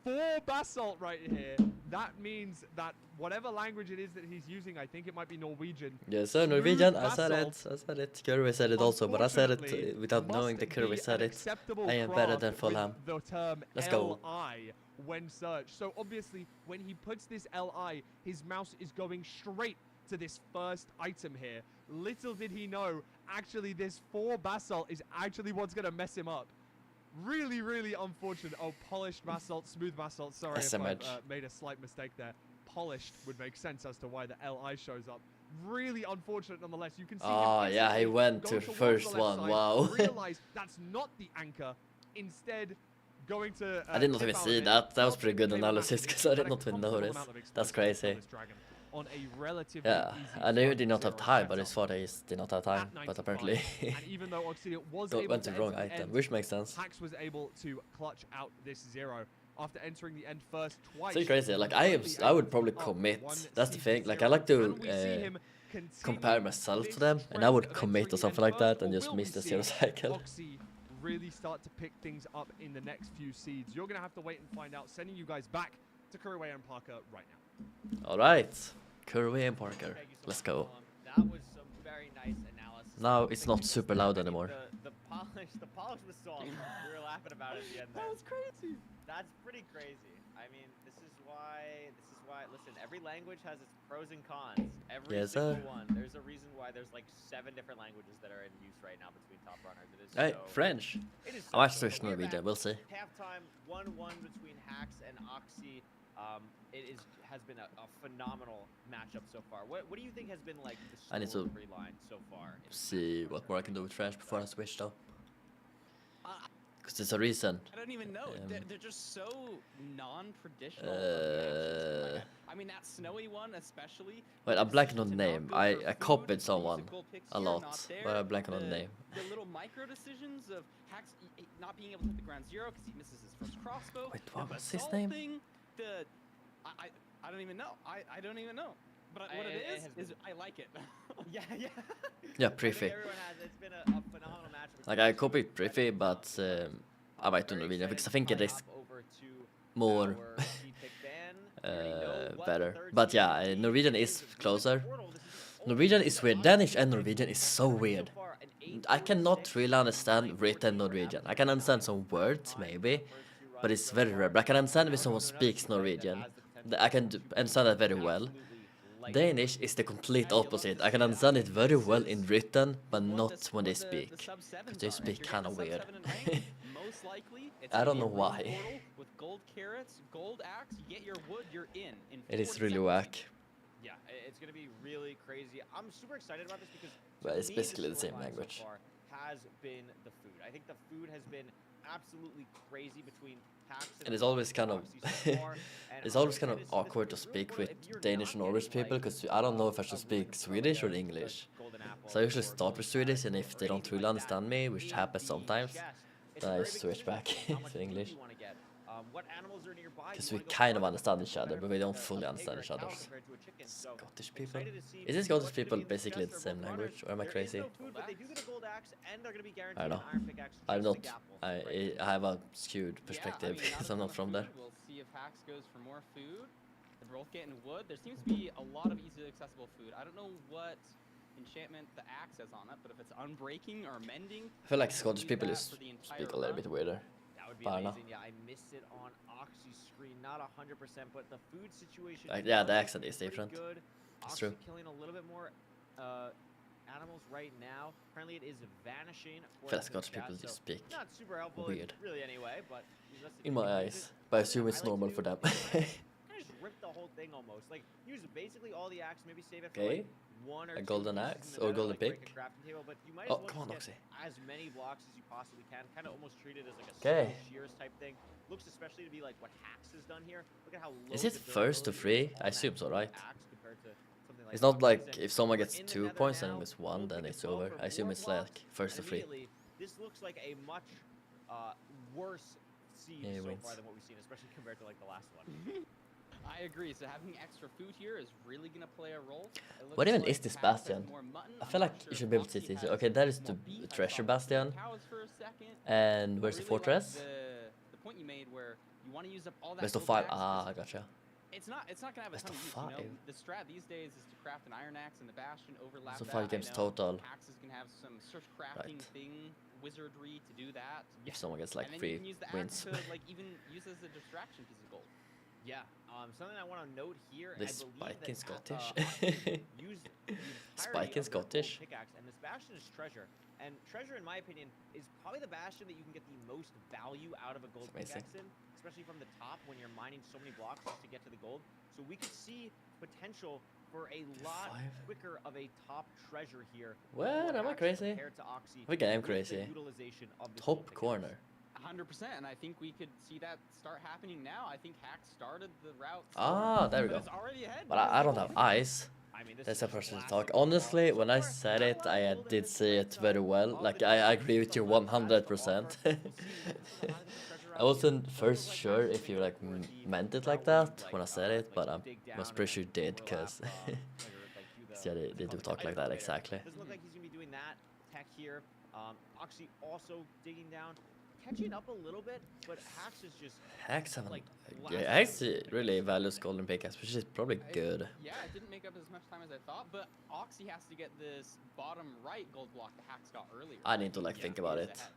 4 basalt right here, that means that whatever language it is that he's using, I think it might be Norwegian. Yes, sir, Smooth Norwegian. I said basalt, it. I said it. Curry said it also, but I said it unfortunately, without knowing the must Curry be said an it. acceptable I am better than craft with Fulham. the term Let's go. LI when searched. So obviously, when he puts this LI, his mouse is going straight to this first item here. Little did he know, actually, this 4 basalt is actually what's going to mess him up. Really, really unfortunate. Oh, polished basalt, smooth basalt. Sorry if I SMH. made a slight mistake there. Polished would make sense as to why the LI shows up. Really unfortunate nonetheless. You can see him Oh, yeah, he instantly went go to towards first the left one. side, Wow. realize that's not the anchor. Instead, going to. I did not tip even out see of it. that. That was Not pretty good they were analysis massive, because I but did a not even comfortable notice. amount of That's explosives on crazy. this dragon on a relatively Yeah, easy I knew he front did not have zero time, but setup. his father did not have time. At But 95, apparently, and even though Oxygen was got able went to to the wrong enter the item, end, which makes sense. Hax was able to clutch out this 0 after entering the end first twice. So crazy. Like I would probably commit. That's the thing. Like I like to compare myself to them, and I would commit or something like that and just miss the 0 cycle. Oxy really start to pick things up in the next few seeds. You're gonna have to wait and find out. Sending you guys back to Curryway and Parker right now. All right, Curry and Parker. Thank you so Let's much, go. Fulham. That was some very nice analysis. Now I don't it's think not you missed super that. loud I mean, anymore. The polish was so awesome. We were laughing about it at the end there. That was crazy. That's pretty crazy. I mean, this is why. Listen, every language has its pros and cons. Every Yes, single sir. one. There's a reason why there's like 7 different languages that are in use right now between top runners. It is Hey, so, French. It is I so might cool. switch to We're Norwegian. back. We'll see. Halftime, 1-1 between Hax and Oxy. Has been a phenomenal matchup so far. What do you think has been like the I need to storyline so far? in the See matchup what for more I the can do with French French before I switch though. Uh, Because there's a reason. I don't even know. Um, They're just so non-traditional. of reactions. I mean, that snowy one especially. Wait, the I'm blanking decision on to the not name. go I for food, copied the use of someone gold picks a here, lot, not there. but I'm blanking on the name. The little micro decisions of Hax not being able to hit the ground 0 because he misses his first crossbow. Wait, the what was his basalt name? Thing, I don't even know. I don't even know. But what It it has is been- I like it. Yeah. Yeah, I think Prify. everyone has. It's been a phenomenal matchup. Like I copied Prify, but I might do Norwegian because I think it is more better. But yeah, Norwegian is closer. Norwegian is weird. Danish and Norwegian is so weird. I cannot really understand written Norwegian. I can understand some words maybe, but it's very rare. But I can understand if someone speaks Norwegian. I can understand that very well. Danish is the complete opposite. I can understand it very well in written, but not when they speak. Because they speak kind of weird. Most likely, it's I don't a know room why. portal with gold carrots, gold axe. You get your wood, you're in. It is 40 really seconds. whack. Yeah, it's gonna be really crazy. I'm super excited about this because But to it's me, basically the same storyline language. So far has been the food. I think the food has been absolutely crazy between Hax And it's always kind of Oxy so far, and it's I'm always kind of excited to see this awkward to because really speak cool with if you're Danish not and Norwegian getting, people like, because I don't know if I a should really speak good Swedish or golden English. apple So I usually or start with golden Swedish, carrot and if or they don't anything really like understand that me, which in happens the sometimes, chest. It's then a I very big switch decision back how much to food English. you wanna get. What animals are nearby? Because You we wanna go kind of farm understand with each other, a- but we don't a fully pig understand or a each cow other. compared to a chicken. So Scottish people. excited to see Is it Scottish what's gonna people be in the basically chest the for same both language, runners. or am I There is crazy? no food, but they do get a gold axe, and they're gonna be guaranteed I don't an know. iron pickaxe I'm just not. to gapple right I have a skewed perspective Yeah, I mean, because I'm not a not ton from of there. food. We'll see if Hax goes for more food. They're both getting wood. There seems to be a lot of easily accessible food. I don't know what enchantment the axe has on it, but if it's unbreaking or mending, I feel like you can Scottish use people that is for the entire speak a little run. bit weirder. That would be Parna. amazing. Yeah, I missed it on Oxy's screen. Not 100%, but the food situation. Yeah, the was accent is pretty different. Good. It's Oxy true. killing a little bit more animals right now. Apparently it is vanishing. I feel like according to Scottish the chat, people just so speak not super helpful weird. really anyway, but let's see In if my we can use eyes, it. but I Something assume that it's I like normal to for do them. is kind of just rip the whole thing almost. Like use basically all the axe, maybe save it for Okay, like one or a two golden pieces axe in the or middle, golden like break pick. a crafting table, but you might Oh, as well come on, just get Oxy. as many blocks as you possibly can. Kind of almost treat it as like a Okay. single shears type thing. Looks especially to be like what Hax has done here. Look at how low Is it the first to durability is free? I on that assume so, right? axe compared to something like It's not Oxy's, like and if someone we're gets in the 2 nether points and now. gets 1, We'll then pick a it's bow over. for I assume more it's blocks, like first to and free. immediately, this looks like a much worse siege Yeah, he so wins. far than what we've seen, especially compared to like the last one. I agree. So having extra food here is really gonna play a role. It What looks even like is this Hax has bastion? more mutton. I I'm feel not like sure you if should be able to see Oxy this. has Okay, that is more the beef. I treasure saw some bastion. cows for a second. And I where's the really like fortress? the point you made where you want to use up all that Best of gold 5. axe, 'cause Ah, gotcha. it's not gonna have a Best ton of of use. You know, 5. the strat these days is to craft an iron axe and the bastion overlap So that. 5 I games know total. Hax is gonna have some sort of crafting Right. thing, wizardry to do that. If someone gets like and then you 3 can use the wins. axe to like even use as a distraction piece of gold. Yeah, something I want to note here. The I believe spike that in Scottish. Oxy used the Spike entirety in of their gold Scottish. pickaxe, and this bastion is treasure. And treasure, in my opinion, is probably the bastion that you can get the most value out of a gold It's amazing. pickaxe in, especially from the top when you're mining so many blocks just to get to the gold. So we could see potential for a lot 5. quicker of a top treasure here. What? for Am I Hax crazy? compared to Oxy I think I am with the crazy. utilization of this gold Top pickaxe. corner. 100%, and I think we could see that start happening now. I think Hax started the route. Ah, slower, there we but go. it's already ahead. But because I of don't the have gold eyes. I mean, this That's is a just person to classic talk. gold. Honestly, So when I far, said not a it, lot I of gold in did this say event, it so very well. all Like the I different agree with options you that Left has to 100%. offer. We'll see. There's a lot of different treasure I out wasn't here. first Like sure Hax if you maybe like for the meant it route like where you, that when I like, said it, but I dig was down pretty and sure you did, because overlap, like, do the- yeah, what's it they do called? talk The like that elevator. exactly. Doesn't look like he's gonna be doing that tech here. Oxy also digging down, catching up a little bit, but Hax is just Hex haven't. like Yeah, Hex really values golden pickaxe, which is probably good. Yeah, it didn't make up as much time as I thought, but Oxy has to get this bottom right gold block that Hax got earlier. I need to like Yeah, think he about is it. ahead.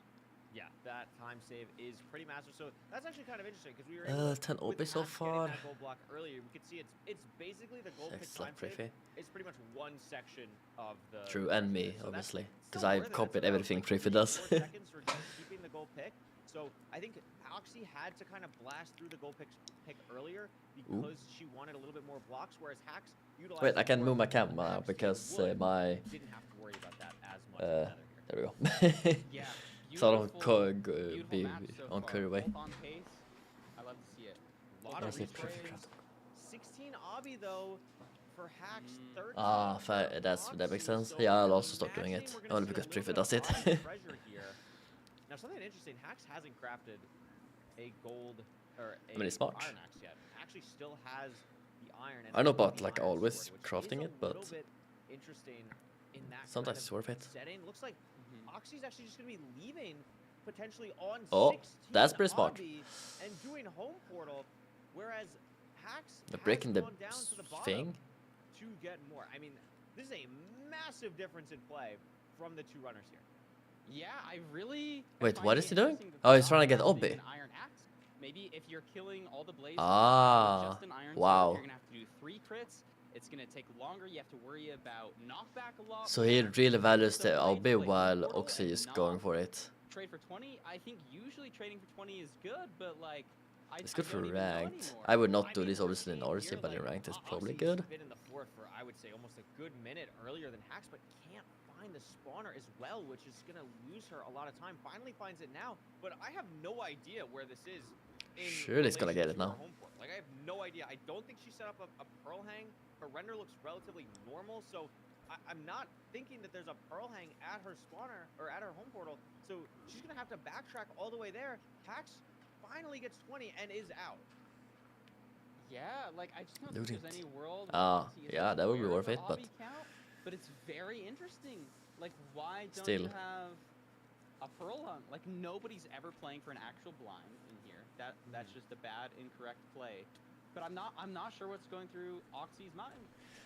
yeah, that time save is pretty massive. So that's actually kind of interesting because we were able to, 10 OP with so Hax getting far. that gold block earlier, we could see it's basically the gold pick Hex time like save. Priffy. It's pretty much one section of the True, and treasure me, here. So that's obviously, still because I worth it. That's copied about, everything like, Priffy 3 does. or 4 seconds for just keeping the gold pick. So I think Oxy had to kind of blast through the gold pick earlier because she wanted a little bit more blocks, whereas Hax utilized. Wait, I it can more move my than camera now Hax because would. my Didn't have to worry about that as much. there we go. Yeah, So I don't beautiful, be beautiful match so on far. curry way. Both on pace. I love to see it. Lot of Honestly, replays. perfect round. 16 obby though for Hax. 13 Ah, for that makes Oxy, sense. so Yeah, I'll I'm also stop doing imagining it. we're gonna Only see a because little Priffy bit does of it. obby treasure here. Now something interesting, Hax hasn't crafted a gold or a I mean, it's smart. iron axe yet. Actually still has the iron. And I know also about the like iron always sword, which crafting is it, a but little bit interesting in that sometimes kind it's of worth it. setting. Looks like Mhm. Oxy's actually just gonna be leaving potentially on Oh, 16 that's pretty smart. obby and doing home portal, whereas Hax They're has breaking the gone down to the bottom thing. to get more. I mean, this is a massive difference in play from the 2 runners here. Yeah, I really. Wait, find what it is he doing? interesting that Oh, the he's trying to get Dom has Obby. an iron axe. Maybe if you're killing all the blazes Ah, with just an iron wow. sword, you're gonna have to do 3 crits. It's gonna take longer. You have to worry about knockback a lot. So he more. really values So the trying to LB play while portal Oxy and is not going for it. Trade for 20. I think usually trading for 20 is good, but like. It's I good for don't even know ranked. anymore. I would Well, not do mean, this we're obviously in seeing RC, here, but in like, ranked it's probably Oxy's good. been in the fort for, I would say, almost a good minute earlier than Hax, but can't find the spawner as well, which is going to lose her a lot of time. Finally finds it now, but I have no idea where this is. In Surely it's gonna relation get it to her now. home port. Like, I have no idea. I don't think she set up a pearl hang. Her render looks relatively normal, so I'm not thinking that there's a pearl hang at her spawner or at her home portal. So she's gonna have to backtrack all the way there. Hax finally gets 20 and is out. Yeah, like I just don't Loot think there's it. any world. Ah, Oxy is yeah, that would be aware of worth the it, but- obby count, but it's very interesting. Like, why don't Still. you have a pearl hunt? Like, nobody's ever playing for an actual blind in here. That's just a bad, incorrect play. But I'm not sure what's going through Oxy's mind.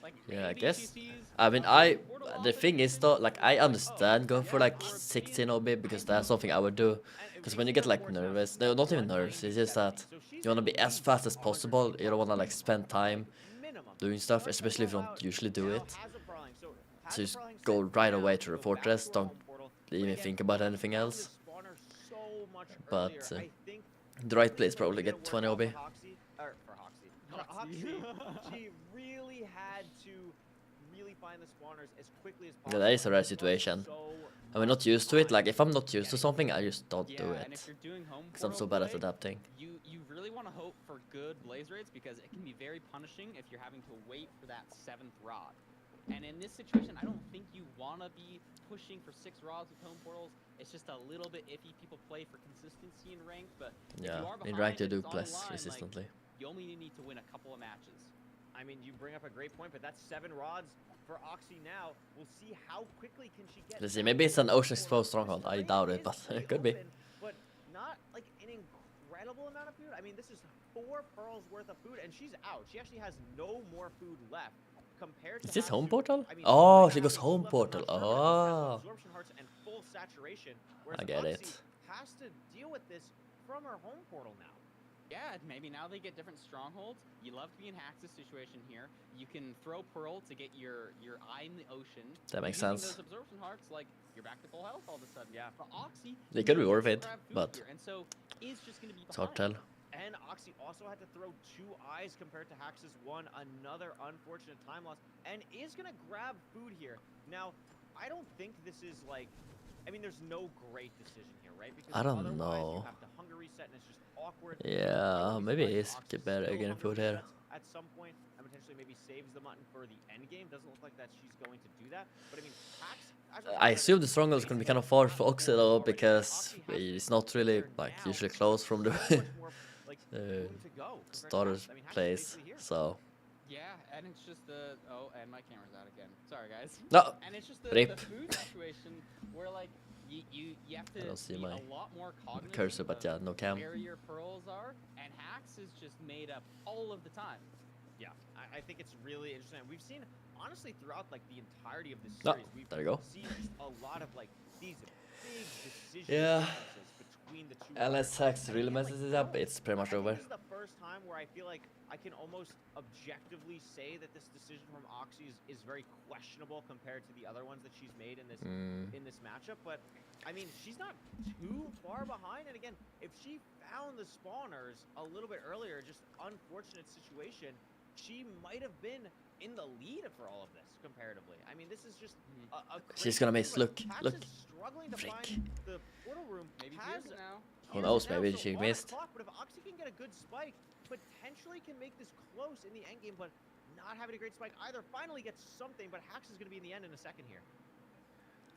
Like, Yeah, I maybe guess. she sees I mean, a portal the open thing is and though, she's like I oh, understand going for yeah, like or a 16 beam. OB because that's something I would do. And Because we when you see get her like force now, nervous, she's no, got not even nervous. It's just 190, that so she's you want to at be as least fast as 100 possible. You don't want to like plus spend time minimum. doing stuff, Starts to especially if you roll don't out, usually do now it. has a pearling, so has So a it's pearling go right away to the Go back fortress. to our Don't home portal. even Again, think about we anything found else. this spawner so much But, earlier. I think The right the place reason why it probably was gonna get work 20 out OB. for Hoxie, or for Hoxie, for Oxy, she really had to really find the spawners as quickly as possible. Yeah, that is a rare It took situation. so And we're not much used to it. time Like, if I'm not used to getting something, there. I just don't Yeah, do and if it. you're doing home Because I'm so portal bad at play, adapting. you really want to hope for good blaze rates because it can be very punishing if you're having to wait for that 7th rod. And in this situation, I don't think you want to be pushing for 6 rods with home portals. It's just a little bit iffy. People play for consistency in ranked, but if Yeah, you are in behind ranked you and do it's on the less line, like, resistantly. you only need to win a couple of matches. I mean, you bring up a great point, but that's 7 rods for Oxy now. We'll see how quickly can she get. Let's see, maybe it's an Ocean Exposed Stronghold. I doubt it, but it could be. But not like an incredible amount of food. I mean, this is 4 pearls worth of food, and she's out. She actually has no more food left compared to. Is this home Hatsu. portal? I mean, Oh, right she now, goes she's home left portal. with Hermit, who has Oh. absorption hearts and full saturation, whereas I get Oxy it. has to deal with this from her home portal now. Yeah, maybe now they get different strongholds. You love to be in Hax's situation here. You can throw Pearl to get your eye in the ocean. That makes Using sense. those absorption hearts, like you're back to full health all of a sudden. Yeah. But Oxy, They could be needs worth to it, grab food but here, and so is just going to be it's hard behind. to tell. And Oxy also had to throw 2 eyes compared to Hax's 1. Another unfortunate time loss. And is going to grab food here. Now, I don't think this is like... I mean, there's no great decision here, right? Because I don't otherwise know. you have to hunger reset and it's just awkward. Yeah, I wouldn't be maybe it surprised is if Oxy get better still getting hunger food here. resets at some point and potentially maybe saves the mutton for the end game. Doesn't look like that she's going to do that. But I mean, Hax... I assume the stronghold is going to be kind of far for Oxy though, because it's not really like usually close from the starter's place. So Yeah, and it's just the... Oh, and my camera's out again. Sorry, guys. no, And it's just the Rip. food situation where, like, you have to I don't see be my a lot more cognizant cursor, but of yeah, no cam. where your pearls are, and Hax is just made up all of the time. Yeah, I think it's really interesting. We've seen, honestly, throughout like the entirety of this Oh, series, we've there you go. seen just a lot of like these big decision Yeah. differences between the 2. Unless Hax really messes it up, it's pretty much I think over. this is the first time where I feel like I can almost objectively say that this decision from Oxy is very questionable compared to the other ones that she's made in this matchup. But I mean, she's not too far behind. And again, if she found the spawners a little bit earlier, just unfortunate situation, she might have been in the lead for all of this comparatively. I mean, this is just a She's crazy gonna thing, miss. but Look, Hax look. is struggling to Frick. find the portal room. Maybe Has here's it now. Who here's knows, it now, maybe so she on the missed. clock, but if Oxy can get a good spike, potentially can make this close in the end game, but not having a great spike either. Finally gets something, but Hax is going to be in the end in a second here.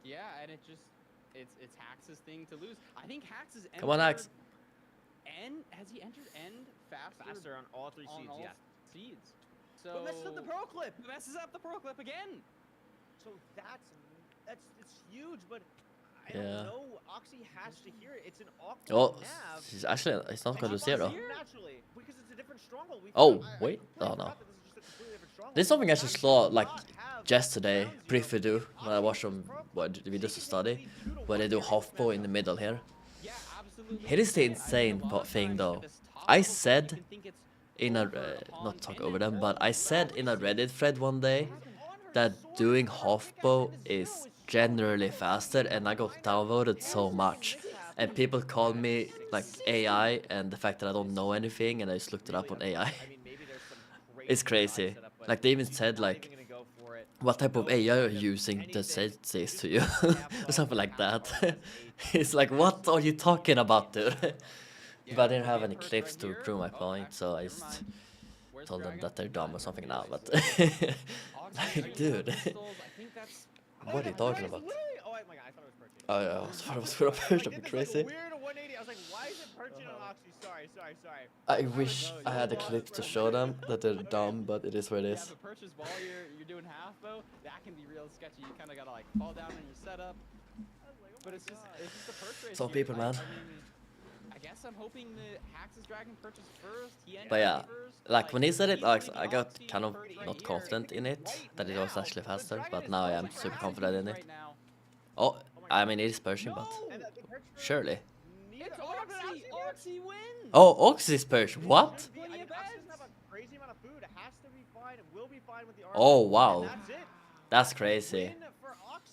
Yeah, and it's Hax's thing to lose. I think Hax is Come on, Hax. Has he entered end Faster on all 3 on seeds, all yeah. seeds? So But messes up the pro clip. messes up the pro clip again. So it's huge, but I Yeah. don't know. Oxy has to hear it. It's an awkward Oh, nav. she's actually, it's not And going to she zero. finds it naturally because it's a different stronghold. We Oh, forgot- I wait. completely Oh, no. forgot that this is just a completely different stronghold. There's something I Hax just saw does like not have yesterday, ground zero. briefly do when I Oxy watch is some pro what clip. videos to She can study, lead 2-1 where they do here in this half bow in the matchup. middle here. Yeah, absolutely. Here is the And I think a insane lot of thing times though. at this top I level stuff, said you can think it's in a over not upon talk and over then them, but I said in a obviously Reddit thread one day that doing half bow is generally faster, and I got downvoted so much. And people call me like AI, and the fact that I don't know anything, and I just looked it up on AI. I mean, maybe there's some It's crazy crazy. setup, but Like they even she's said not like, even gonna go for it. what type of No AI are kind you of using that anything. says this Just to you? half Or something like half that. as It's like, what are you talking about, dude? Yeah, But I didn't have maybe any a perch clips right to here. prove my Oh, point, so I never just mind. Where's told them Dragon? that they're dumb or something now, but Oxy like, using dude, pistols, I think that's what are you talking about? Oh my god, I thought it was perching. Oh yeah, I thought it was for a Like, person, did that'd be this, crazy. Like, weird 180. I was like, why is it perching on Oxy? Sorry. I wish I had a clip to show them that they're dumb, but it is what it yeah, is. but purchase while you're doing half bow, that can be real sketchy. You kind of gotta like fall down on your setup. But it's just a perch race. Some here. people, man. I guess I'm hoping that Hax's Dragon purchase first. He But yeah, first. like when he said it, he's like leading I got Oxy kind of right not here. confident in it, that it was actually faster, but now I am super Hax's confident in it. right now. Oh, I mean it is Pershing, but No! And the perch surely. It's Oxy! Oxy wins! Oh, Oxy's Persh, what? Oxy doesn't have a crazy amount of food. It has to be fine. It will be fine with the armor. Oh, wow. And that's it. That's crazy. Win for Oxy.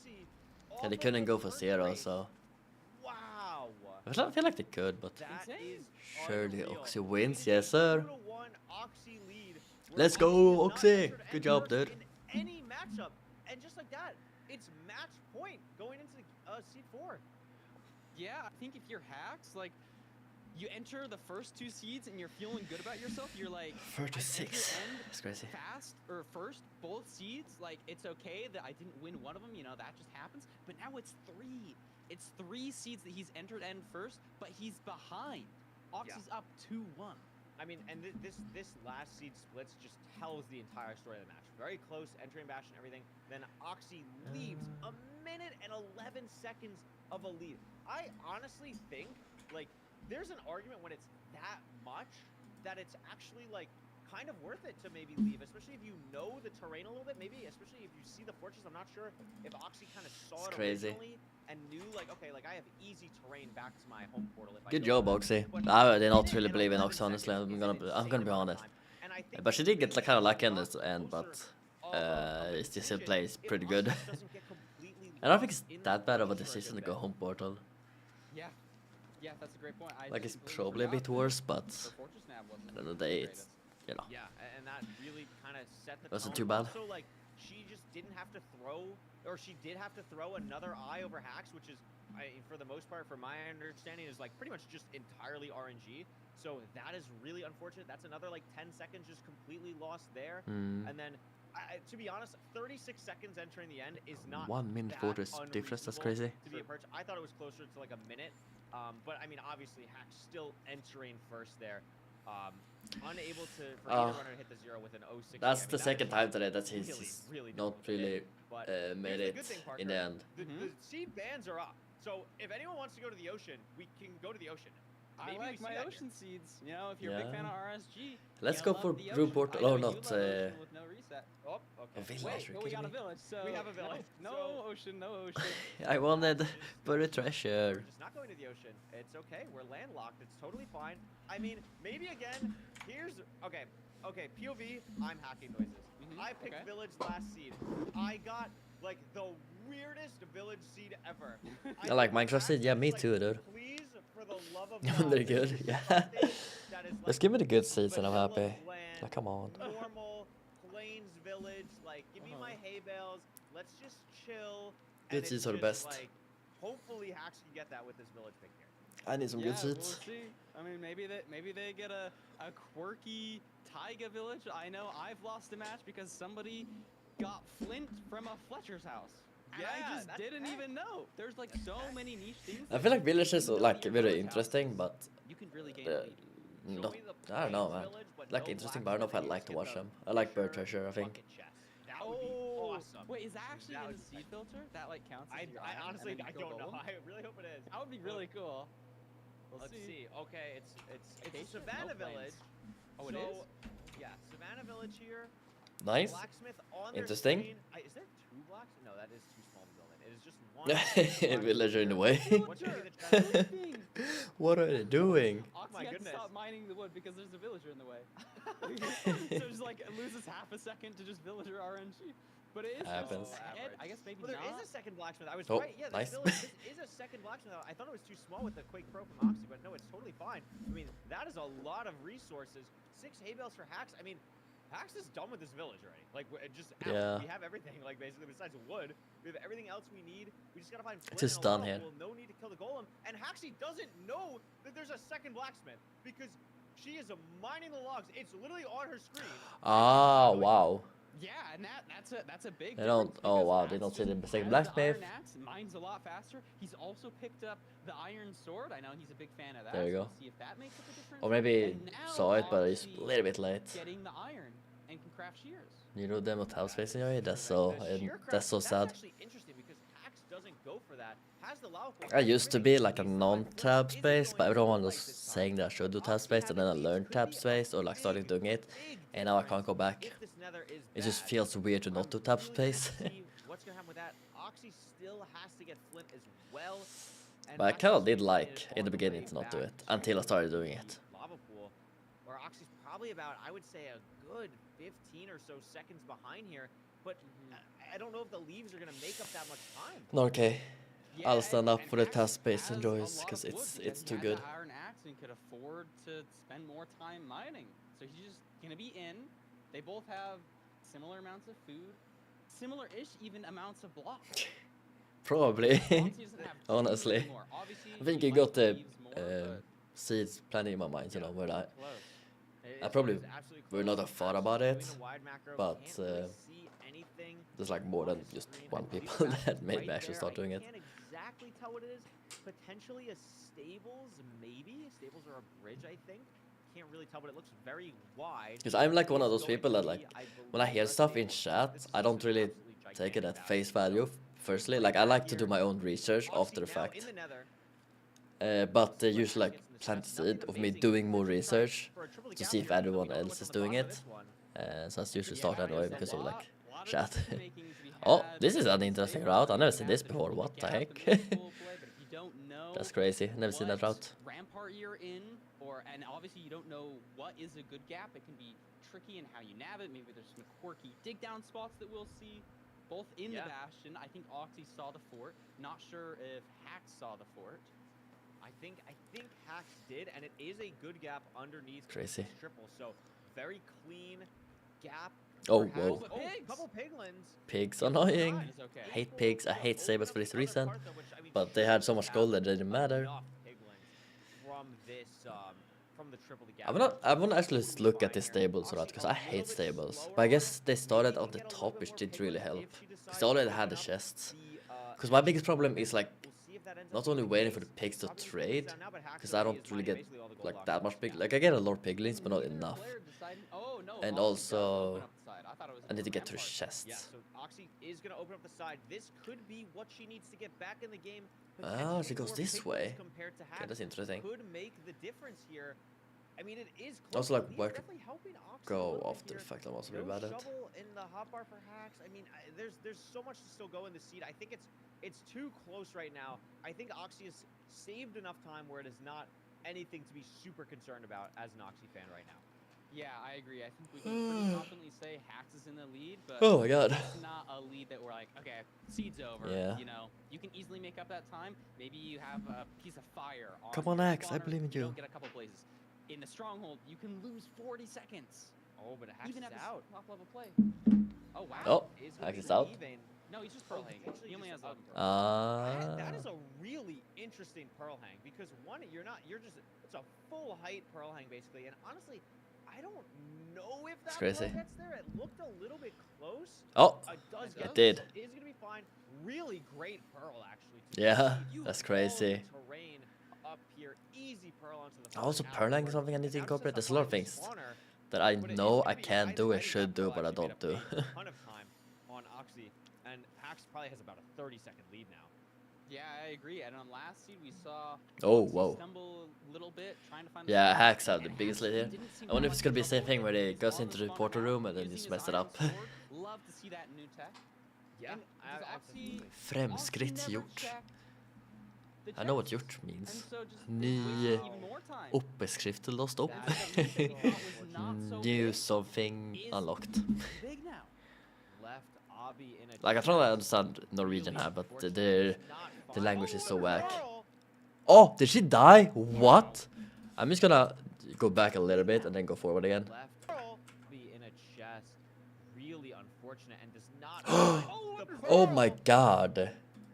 Yeah, they off couldn't of go the for first 0, race. so Wow. I feel like they could, but That Insane. is surely unreal. Oxy I wins, mean, yes it's a sir. 2-1 Oxy lead, where Let's go, has not Oxy. entered Good end job, first dude. In any matchup, and just like that, it's match point going into seed 4. Yeah, I think if you're Hacks, like, you enter the first 2 seeds and you're feeling good about yourself, you're like, I entered 36. end That's crazy. fast, or first, both seeds, like, it's okay that I didn't win one of them, you know, that just happens. But now it's 3. It's 3 seeds that he's entered end first, but he's behind. Oxy's up 2-1. I mean, and this last seed splits just tells the entire story of the match. Very close, entering Bash and everything. Then Oxy leaves a minute and 11 seconds of a lead. I honestly think, like, there's an argument when it's that much that it's actually, like, kind of worth it to maybe leave, especially if you know the terrain a little bit. Maybe especially if you see the fortress. I'm not sure if Oxy kind of saw it crazy. originally and knew, like, okay, like, I have easy terrain back to my home portal. If I Good go job, there. Oxy. But I did a not minute really and believe in 11 Oxy, honestly. seconds is an I'm insane gonna be amount of honest. time. And I think But she if did get we like kind of lucky in got this end, but closer of a she still decision, plays if pretty Oxy good. doesn't get completely I don't think lost it's in that bad of a fortress for decision to good go bit. home portal. Yeah. Yeah, that's a great point. I Like it's just completely probably a bit forgot worse, that but the Fortress Nav wasn't I don't know, the they, greatest. you know. Yeah, and that really kind of set the Wasn't tone. too bad. Also, like, she just didn't have to throw, or she did have to throw another eye over Hacks, which is, for the most part, from my understanding, is like pretty much just entirely RNG. So that is really unfortunate. That's another like 10 seconds just completely lost there. Mm. And then, to be honest, 36 seconds entering the end is not 1 minute that fortress difference, that's unreasonable crazy. to be approached. I thought it was closer to like a minute. But I mean, obviously, Hacks still entering first there. Unable to for either runner to hit the 0 with an 060. That's I mean, the that second is time today that he's really, really not difficult to hit. really But made here's it the good thing, Parker. in the end. The seed bans are up. So if anyone wants to go to the ocean, we can go to the ocean. I Maybe we like see my that ocean seeds. You know, if you're a big fan of RSG, Let's you go love for the Room ocean. Portal. I know Oh, you not. love ocean with no reset. Oh, okay. A village, Wait, are you but we got a kidding me? village, so We have a village, No, so- ocean, no ocean. I wanted Just- buried We're treasure. just not going to the ocean. It's okay. We're landlocked. It's totally fine. I mean, maybe again, here's... Okay, POV, I'm hacking noises. I picked okay. village last seed. I got, like, the weirdest village seed ever. I like think Minecraft seed. Hacks Yeah, is me like, too, dude. Please, for the love of Yeah, God, they're this good, is yeah. something that is, Just like, give me the good seeds and I'm vanilla happy. bland, Like, come on. normal plains village. Like, give me my hay bales. Let's just chill. Good and seeds it's are the just, best. Like, hopefully Hacks can get that with this village pick here. I need some Yeah, good seeds. we'll see. I mean, maybe they get a quirky taiga village. I know I've lost a match because somebody got flint from a Fletcher's house. And Yeah, I just that's didn't heck. even know. There's like so many niche things. I that feel like you villages are build like your very village interesting, houses. but You can really gain uh, a lead. Show no, me the I don't know, plains man. village, but Like no interesting, but I don't know if blacksmith, I'd like to just watch get the them. I like bird Fisher treasure, I think. bucket chest. That would be awesome. Wait, is that actually That in would the be seed filter? That like counts as I your iron, and honestly, then you I kill don't know. golem? I really hope it is. That would be really cool. Let's see. Okay, it's Acacia? Savannah No plains. Village. Oh, it so, is? Yeah, Savannah Village here. Nice. Blacksmith on their Interesting. screen. Is there 2 blocks? No, that is too small of a building. It is just one. Villager in the way. What's gonna be the challenge? What are they doing? Oxy my had to goodness. stop mining the wood because there's a villager in the way. So just like it loses half a second to just villager RNG. But it is Happens. so ahead. I guess maybe Well, there not. is a second blacksmith. I was Oh, right. Yeah, nice. this is a second blacksmith. I thought it was too small with the Quake Pro from Oxy, but no, it's totally fine. I mean, that is a lot of resources. 6 hay bales for Hacks. I mean, Hacks is done with this village already. Like, just out. Yeah. We have everything, like, basically, besides wood. We have everything else we need. We just gotta find flint Just and a done wall. here. Well, no need to kill the golem. And Haxie doesn't know that there's a second blacksmith because she is mining the logs. It's literally on her screen. Ah, wow. Yeah, and that's a big. They don't- difference oh, because wow, Max they don't see just the second has blacksmith. The iron axe, mines a lot faster. He's also picked up the iron sword. I know he's a big fan of that. There you so go. we'll see if that makes up a difference. Or maybe And now saw it, but it's Oxy a little bit late. getting the iron and can craft shears. You know them not have space anyway. That's so The shear that's so craft, sad. That's actually interesting because Hax doesn't go for that. Has the lava pool. I used to be like a Everything. non-tab Isn't space, going but everyone full was light this time. saying that I should do tab Oxy space, and then I having these learned could tab be a space, or like started doing it, big and now I difference can't go back. if this nether is It just bad. feels weird to not do tab really space. curious to see what's gonna happen with that? Oxy still has to get flint as well. and But I that's kind of just did is like in on the beginning way to not do back it until I to started doing the it. Lava pool, where Oxy's probably about, I would say, a good 15 or so seconds behind here. but I don't know if the leaves are gonna make up that much time. Okay. Yeah, I'll stand up and for the Axe task base has and a joys lot because of wood it's he too has good. the iron axe and could afford to spend more time mining. So he's just gonna be in. They both have similar amounts of food, similar-ish even amounts of blocks. Probably. Oxy doesn't have too Honestly. many more. Obviously, I think he you got likes the leaves more, but seeds plenty in my mind, you Yeah. know, where I Close. I probably It is absolutely we're close. not that far Axe about doing it, a wide macro, but, can't really see anything there's like more on than his just screen. one I believe people the back that is made right me actually there. start doing I it. can't exactly tell what it is. Potentially a stables, maybe. Stables are a bridge, I think. Can't really tell, but it looks very wide. Because I'm like one of It's those going people to that, like, be, when I believe, hear a stuff in stables. chat, This is I just don't an really absolutely take it gigantic at face So, value. Firstly, right like I back like to do here. my own research Oxy after the now fact. in the nether. But they See what usually Axe like gets in this plant the chest. Nothing seed of me amazing. doing more Potentially try research for a triple to gap see if here, but we everyone don't know else what's is on the doing bottom of it. this one. So that's usually yeah, start that way there's a because of like lot of chat. decision-making to be Oh, had this is an between interesting stables. route. I've never You seen have this the before. triple What the gap heck? and the full play, but if you don't know That's crazy. Never seen that what route. rampart you're in, and obviously you don't know what is a good gap, it can be tricky in how you nav it. Maybe there's some quirky dig down spots that we'll see. Both in Yeah. the Bastion, I think Oxy saw the fort. Not sure if Hax saw the fort. I think Hax did, and it is a good gap underneath Crazy. this triple. So very clean gap. Oh, for whoa. Hax. Oh, pigs! Couple piglins. Pigs It was annoying. not It's okay. I hate able pigs. I to hate open sabers up for this the other reason. part, though, which, I mean, But they surely had so we much have gold that it didn't matter. enough piglins from this, from the triple to gap. I wanna actually Totally look at fine the here. stables route Oxy because a I little hate bit stables. slower But I on guess it. they started Maybe on can the get a little top, bit which more didn't really piglins help. if she Because decides they already to had the open up chests. the, Because my edge biggest problem towards is it. like We'll see if that ends up not being only the waiting for case. the pigs to Obviously, trade, down now, but Hax because I already don't is really mining get basically all the gold like off that the much first pig. gap. Like I get a lot of piglins, but not Neither enough. player deciding- oh, no, And Oxy does also, open up the side. I thought it was I need to get to the Rampart. chests. Yeah, so Oxy is going to open up the side. This could be what she needs to get back in the game. Ah, she Potentially goes more this piglins way. compared to Okay, Hax that's interesting. could make the difference here. I mean, it is close. Also, like, but Lee's where to definitely helping Oxy a Go little bit after the here. fact I'm also No really bad at. shovel in the hotbar for Hax. I mean, there's so much to still go in the seed. I think it's too close right now. I think Oxy has saved enough time where it is not anything to be super concerned about as an Oxy fan right now. Yeah, I agree. I think we can pretty confidently say Hax is in the lead, but Oh my god. it's not a lead that we're like, okay, seed's over. Yeah. You know, you can easily make up that time. Maybe you have a piece of fire on Come on, your Axe, I spawner, believe in you. don't get a couple blazes. In the stronghold, you can lose 40 seconds. Oh, but Hax Even is at this out. top level play. Oh wow. Oh, Is Hax hoping is to out. even- No, he's just pearl hanging. potentially He only has just 11 a- pearls. That is a really interesting pearl hang because one, you're just it's a full height pearl hang basically, and honestly, I don't know if that crazy. pearl gets there. It looked a little bit close. Oh, It does It get it did. there, so It is gonna be fine. Really great pearl actually. to Yeah, see. You that's have all of the crazy. Terrain up here, easy pearl onto the. Also, front pearl hang is afterwards, something I need and to now just incorporate. has There's a lot of find the things spawner, that I but it is know gonna I be- can do, I think should that do, pearl but I actually don't made do. a ton of time on Oxy, and Hax probably has about a 30-second lead now. Yeah, I agree. And on last seed, we saw Oh, Oxy whoa. stumble a little bit trying to find the Yeah, spawner, Hax have the and biggest Hax lead here. didn't seem I wonder to if it's like gonna be the same trouble thing where with he his goes on into the spawner portal now, room and then using just his mess it iron up. sword. Love to see that new tech. Yeah, And does Oxy- Fremskritt Oxy never gjort. checked the I know what chests, gjort and means. so just Ny wasted even more time. oppeskrifter låst opp. That is a lead that we thought was not so New big, something is unlocked. big now. left Abi in a Like I try to chest. understand Norwegian Really here, but unfortunate. the It's not fine. language is so whack. Pearl. Oh, did she die? What? I'm just gonna go back a little bit and then go forward again. Left Pearl be in a chest. Really unfortunate and does not find the Oh my pearl. god.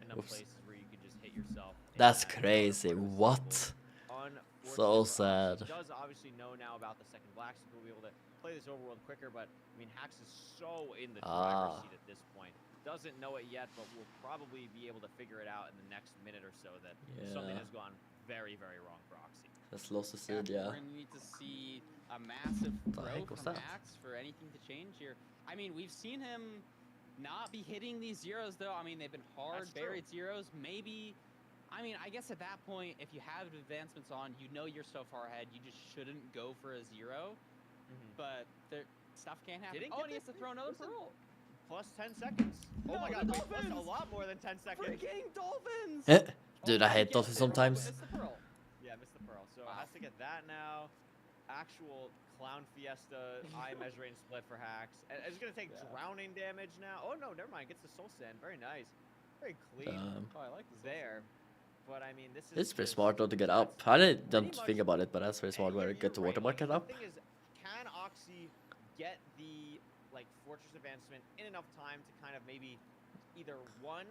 Enough Oops. places where you could just hit yourself. in That's that crazy. corner for What? the Unfortunate So for Oxy. sad. Does obviously know now about the second black, so he'll be able to play this overworld quicker, but I mean Hax is so in the driver's Ah. seat at this point. Doesn't know it yet, but will probably be able to figure it out in the next minute or so that something Yeah. has gone very, very wrong for Oxy. That's lost the Yeah, seed, yeah. We're gonna need to see a massive The heck throw was from that? Axe for anything to change here. I mean, we've seen him not be hitting these zeros though. I mean, they've been hard, That's true. buried zeros. Maybe, I mean, I guess at that point, if you have advancements on, you know you're so far ahead, you just shouldn't go for a zero. But there, stuff can't happen. Didn't Oh, get and he has the to throw another listen. pearl. Plus 10 seconds. Oh No, my the god, wait, plus a Dolphins! lot more than 10 seconds. Freaking dolphins! Dude, I Oh, hate he dolphins gets it, but sometimes. missed the pearl. Yeah, missed the pearl. So Wow. has to get that now. actual clown fiesta eye measuring split for Hacks. And it's gonna take drowning damage now. Oh no, never mind. Gets the soul sand. Very nice. Very clean Oh, I like this there. But I mean, this is. It's pretty just- smart though to get that's up. I pretty didn't much- think about it, but that's very smart where you get the right. water bucket Like, up. The thing is, can Oxy get the like fortress advancement in enough time to kind of maybe either one?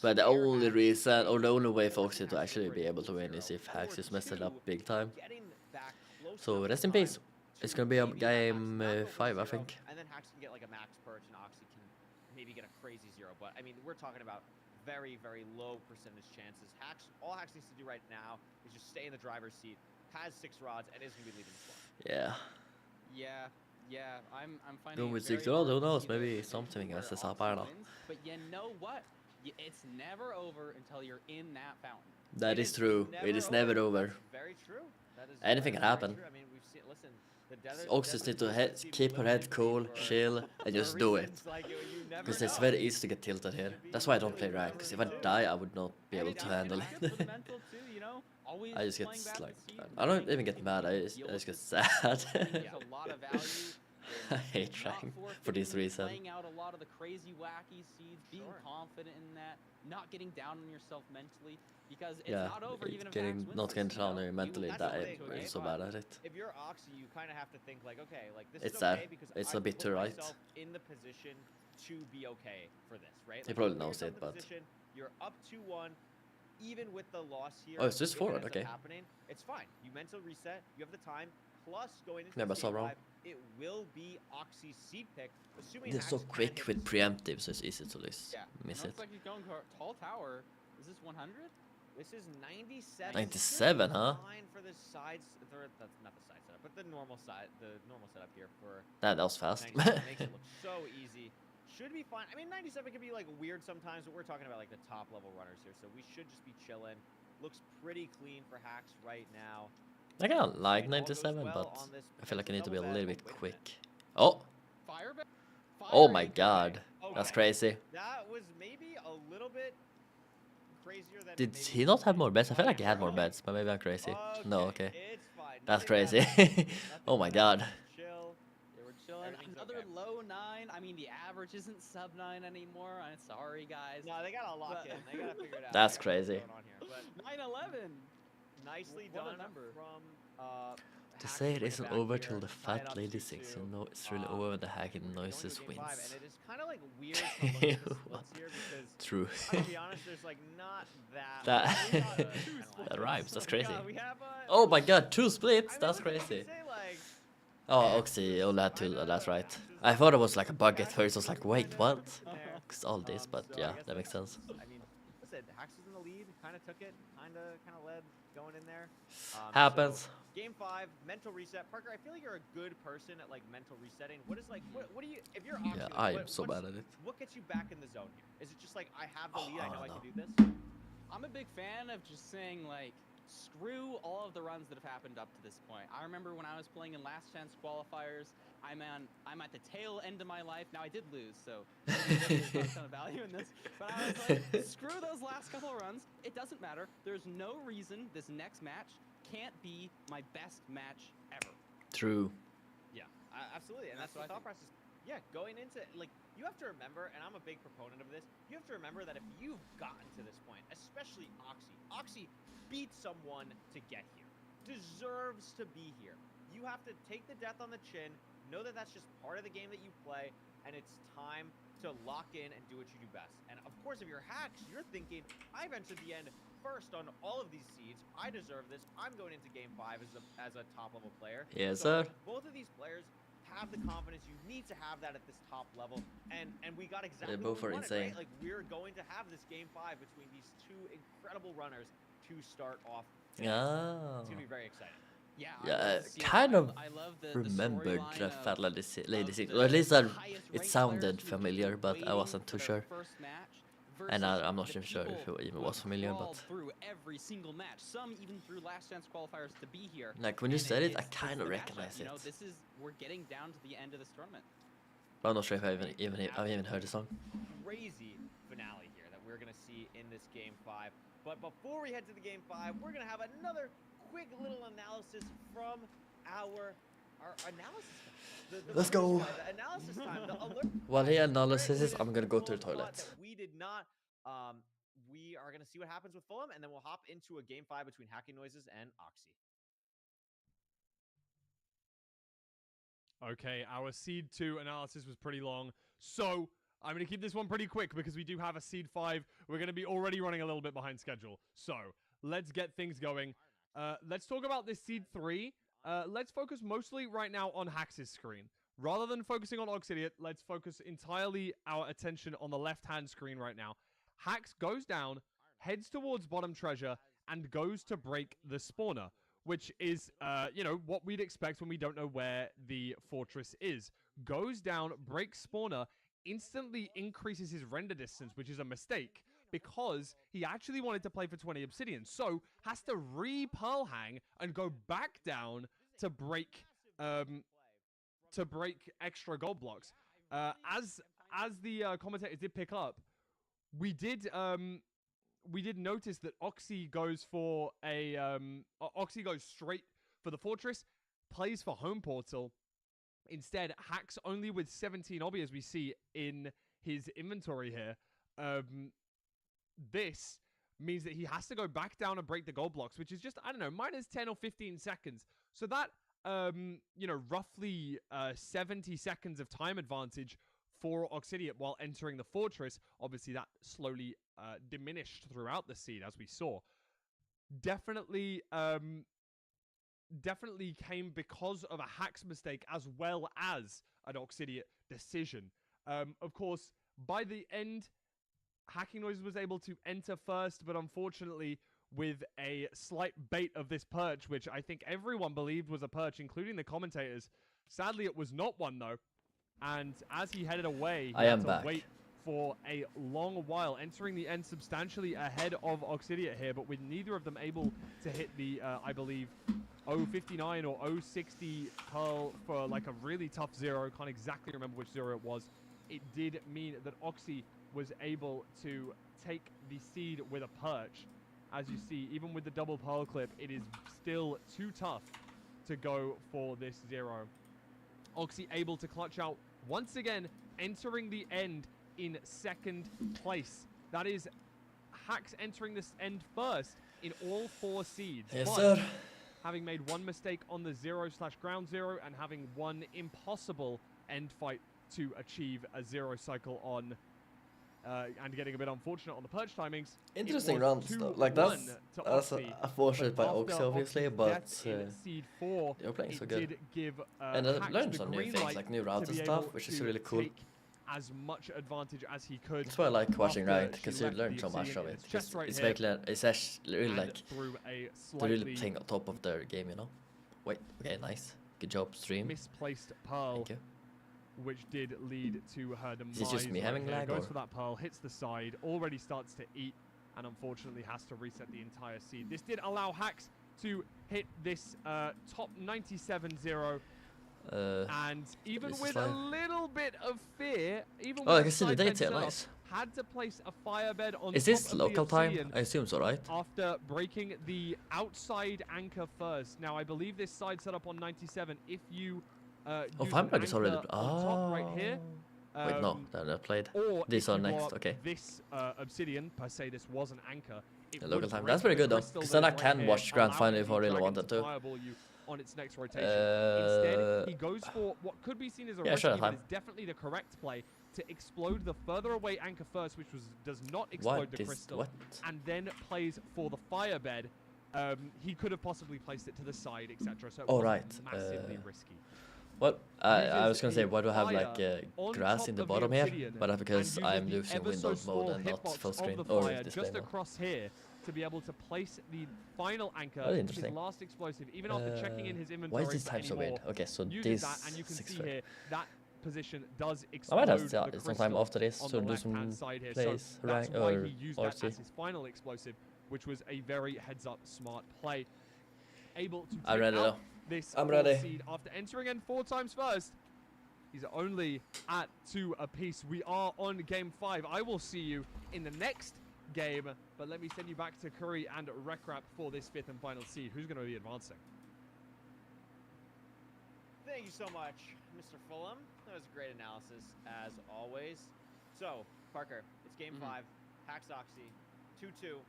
But the snare only Hacks reason, or the or only way force for Oxy to Hacks actually over be to able to win is 0, if Hacks or just messed it up two, big time. getting back close So enough rest in in peace. time It's to gonna be a maybe have Hacks game not go for 5, I 0, think. And then Hacks can get like a max perch, and Oxy can maybe get a crazy 0. But I mean, we're talking about very, very low percentage chances. All Hacks needs to do right now is just stay in the driver's seat. Has 6 rods and is gonna be leading the squad. Yeah. Yeah, I'm finding Going it with very 6 rods, who hard to knows? see Maybe the something where else is Oxy up, I don't know. wins, but you know what? It's never over until you're in that fountain. That It is true. It is never over. That's very true. That is Anything can very happen. true. I mean, we've seen. Listen, the desert. Oxys need to keep her head cool, chill, and just do it. Because it's very easy to get tilted here. That's why I don't play rank, because if I die, I would not be able to handle For the it. mental too, you know, always I just get playing back like, the seed, I don't playing even get mad, I deal just get with sad. There's a lot of value. I in hate not rank for forfeiting, this reason. Playing out a lot of the crazy, wacky seeds, being confident in that, not getting down on yourself mentally, because it's Yeah, not over even if getting Hacks wins not this, getting you know? down there You- mentally, that's that the I'm thing, right? so bad at it. If you're Oxy, you kind of have to think like, okay, like this It's is that. okay because It's I a bit put too right. myself in the position to be okay for this, right? He Like, probably you put knows yourself it, in the but- position, you're up 2-1, even with the loss here. Oh, it's just if it forward, ends up okay. Happening, it's fine. You mental reset. You have the time. Plus, going into Never this saw game wrong. 5, it will be Oxy's seed pick, assuming They're so Hacks can quick hit with this. preemptive, so it's easy to miss Looks it. like he's going for tall tower. Is this 100? This is 97. 97, huh? Fine for the sides. That's not the side setup, but the normal setup here for That was fast. 97 makes it look so easy. Should be fine. I mean, 97 can be like weird sometimes, but we're talking about like the top level runners here, so we should just be chilling. Looks pretty clean for Hacks right now. I kind of like And all goes 97, well but on this I feel like I need to be a potential little double bit bet. Wait a quick. Oh! Fire back. Oh my god. That's Okay. crazy. That was maybe a little bit crazier than. Did maybe he not have more one bets? I feel like he had more round. bets, but maybe I'm crazy. No, okay. It's fine. That's Nothing crazy. happened. Oh Nothing my happened. god. Chill. They were chilling. Everything's Another okay. low 9. I mean, the average isn't sub 9 anymore. I'm sorry, guys. No, they gotta lock But- in. They gotta figure it out. That's They gotta crazy. figure out what's going on here. But 911. nicely What a done number. from. To Hacks say it bring isn't back over here, till the tie it fat up lady 2-2. sings, you know it's really over when the hacking We're going to noises game 5, wins. and it is kind of like weird to look at the Ew. splits here because True. I'm gonna be honest, there's like not that. That- there's not kinda like- That rhymes, that's Oh my crazy. God, we have, Oh my god, 2 splits? I mean, That's look, you could crazy. say, like, Oh, Oxy only had 2, that's right. I thought it was like a bug at first, I was like, wait, what? Because all this, but so I yeah, guess that makes sense. I mean, listen, Hacks was in the lead, kind of took it, kind of led going in there. Happens. So, game 5, mental reset. Parker, I feel like you're a good person at like mental resetting. What is like, what do you, if you're Oxy, Yeah, like, I am what- so what's- bad at it. What gets you back in the zone here? Is it just like I have the Oh, lead, I I know I don't can do this? I'm a big fan of just saying, like, screw all of the runs that have happened up to this point. I remember when I was playing in Last Chance qualifiers, I'm at the tail end of my life. Now, I did lose, so there's not a ton of value in this. But I was like, screw those last couple of runs. It doesn't matter. There's no reason this next match can't be my best match ever. True. Yeah, absolutely, and that's That's the what I thought process. Yeah, going into like you have to remember, and I'm a big proponent of this. You have to remember that if you've gotten to this point, especially Oxy beat someone to get here, deserves to be here. You have to take the death on the chin, know that that's just part of the game that you play, and it's time to lock in and do what you do best. And of course, if you're Hacks, you're thinking, I've entered the end first on all of these seeds. I deserve this. I'm going into game 5 as a top level player. Yes, So sir. both of these players have the confidence. You need to have that at this top level, and we got exactly both what we are wanted, right? insane. Like we're going to have this game 5 between these two incredible runners to start off. Yeah. It's gonna be very exciting. Yeah, Yeah, I I love seeing kind it. of I love the remembered storyline the of- fat lady of scene. the Or at least it highest-ranked sounded players who familiar, keep but I waiting wasn't for too their sure. first match And versus I'm not the even sure if people it even who was have familiar, crawled but through every single match, some even through Last Chance qualifiers to be here. like when you And said it, I it's kind the of matchup, recognize you it. know, we're getting down to the end of this tournament. But I'm not sure if I even heard the song. Crazy finale here that we're gonna see in this game 5. But before we head to the game 5, we're gonna have another quick little analysis from our analysis time. The Let's first go. guy, the analysis time, the alert. While he time. analyzes, Great I'm win gonna go for to the Fulham, toilet. that we did not. We are gonna see what happens with Fulham, and then we'll hop into a game 5 between Hacking Noises and Oxy. Okay, our Seed 2 analysis was pretty long, so I'm going to keep this one pretty quick because we do have a Seed 5. We're going to be already running a little bit behind schedule. So, let's get things going. Let's talk about this Seed 3. Let's focus mostly right now on Hax's screen. Rather than focusing on Oxidiot, let's focus entirely our attention on the left-hand screen right now. Hax goes down, heads towards bottom treasure, and goes to break the spawner, which is, you know, what we'd expect when we don't know where the fortress is. Goes down, breaks spawner, instantly increases his render distance, which is a mistake, because he actually wanted to play for 20 obsidian, so has to re-pearl hang and go back down to break extra gold blocks. As the commentators did pick up, we did notice that Oxy goes for a Oxy goes straight for the fortress, plays for home portal. Instead, Hacks only with 17 obby, as we see in his inventory here. This means that he has to go back down and break the gold blocks, which is just, I don't know, minus 10 or 15 seconds. So that, you know, roughly 70 seconds of time advantage for Oxidiot while entering the fortress. Obviously, that slowly diminished throughout the seed, as we saw. Definitely came because of a Hacks mistake as well as an Oxidiot decision. Of course, by the end, Hacking Noises was able to enter first, but unfortunately, with a slight bait of this perch, which I think everyone believed was a perch, including the commentators. Sadly, it was not one, though. And as he headed away, he had to wait for a long while, entering the end substantially ahead of Oxidiot here, but with neither of them able to hit the, I believe, 059 or 060 pearl for like a really tough 0. Can't exactly remember which 0 it was. It did mean that Oxy was able to take the seed with a perch. As you see, even with the double pearl clip, it is still too tough to go for this 0. Oxy able to clutch out once again, entering the end in second place. That is Hacks entering this end first in all 4 seeds. Yes, but sir. having made one mistake on the 0/ground 0 and having one impossible end fight to achieve a 0 cycle on, and getting a bit unfortunate on the perch timings. Interesting rounds though. Like that's a forfeit by Oxy obviously, but seed 4, they were playing so it good. did give And Hacks learned the some new green things light like new routes to and be stuff, able which is to really cool. take as much advantage as he could. That's why I like watching after Ranked, because she you left learn the so much obsidian of in it. his chest right It's here, very it's actually really and like through a they're really slightly playing on top of their game, you know. Wait, okay, nice, good job, stream. misplaced pearl, Thank you. which did lead to her demise. Is it just me right having here. lag, Goes or? for that pearl, hits the side, already starts to eat, and unfortunately has to reset the entire seed. This did allow Hacks to hit this top 97-0. And even this is with like- a little bit of fear, even Oh, I with can see the side bed data, setup, nice. had to place a fire bed on Is top this of the local time? obsidian I assume so, right? after breaking the outside anchor first. Now, I believe this side set up on 97. If you Oh, use Fireberg an is already. anchor on top right here, Wait, no, they're not played. or These if are you blow next, up okay. this obsidian, per se, this was an anchor. It The would local time. break That's pretty the good though, crystal because that then I is can right watch here, Grand allowing Final if the I really dragon wanted to. fireball you on its next rotation. Instead, he goes for what could be seen as a Yeah, risky, sure, but time. is definitely the correct play to explode the further away anchor first, which does not explode What the is crystal, what? and then plays for the fire bed. He could have possibly placed it to the side, etc. So it Oh, wasn't right, massively risky. What? I Uses was gonna say, a why do I have fire like on grass top in the of bottom here? obsidian But that's because and I'm uses the using ever so Windows mode small and not hitbox full of screen the or fire display just mode. across here to be able to place the final anchor, Very his interesting. last explosive, even after checking in his Why inventory is this for time any so weird? more, Okay, so uses this that, and you can 6 see here that position does I explode might have the some time crystal after this on to the do left-hand some side here. plays, So that's rank, why or he used RC. that as his final explosive, which was a very heads-up smart play. Able to I'm take ready out though. this I'm fourth ready. seed after entering in 4 times first. He's only at 2 apiece. We are on game 5. I will see you in the next game, but let me send you back to Curry and Rekrap for this 5th and final seed. Who's going to be advancing? Thank you so much, Mr. Fulham. That was a great analysis, as always. So, Parker, it's game 5. Hax Oxy, 2-2.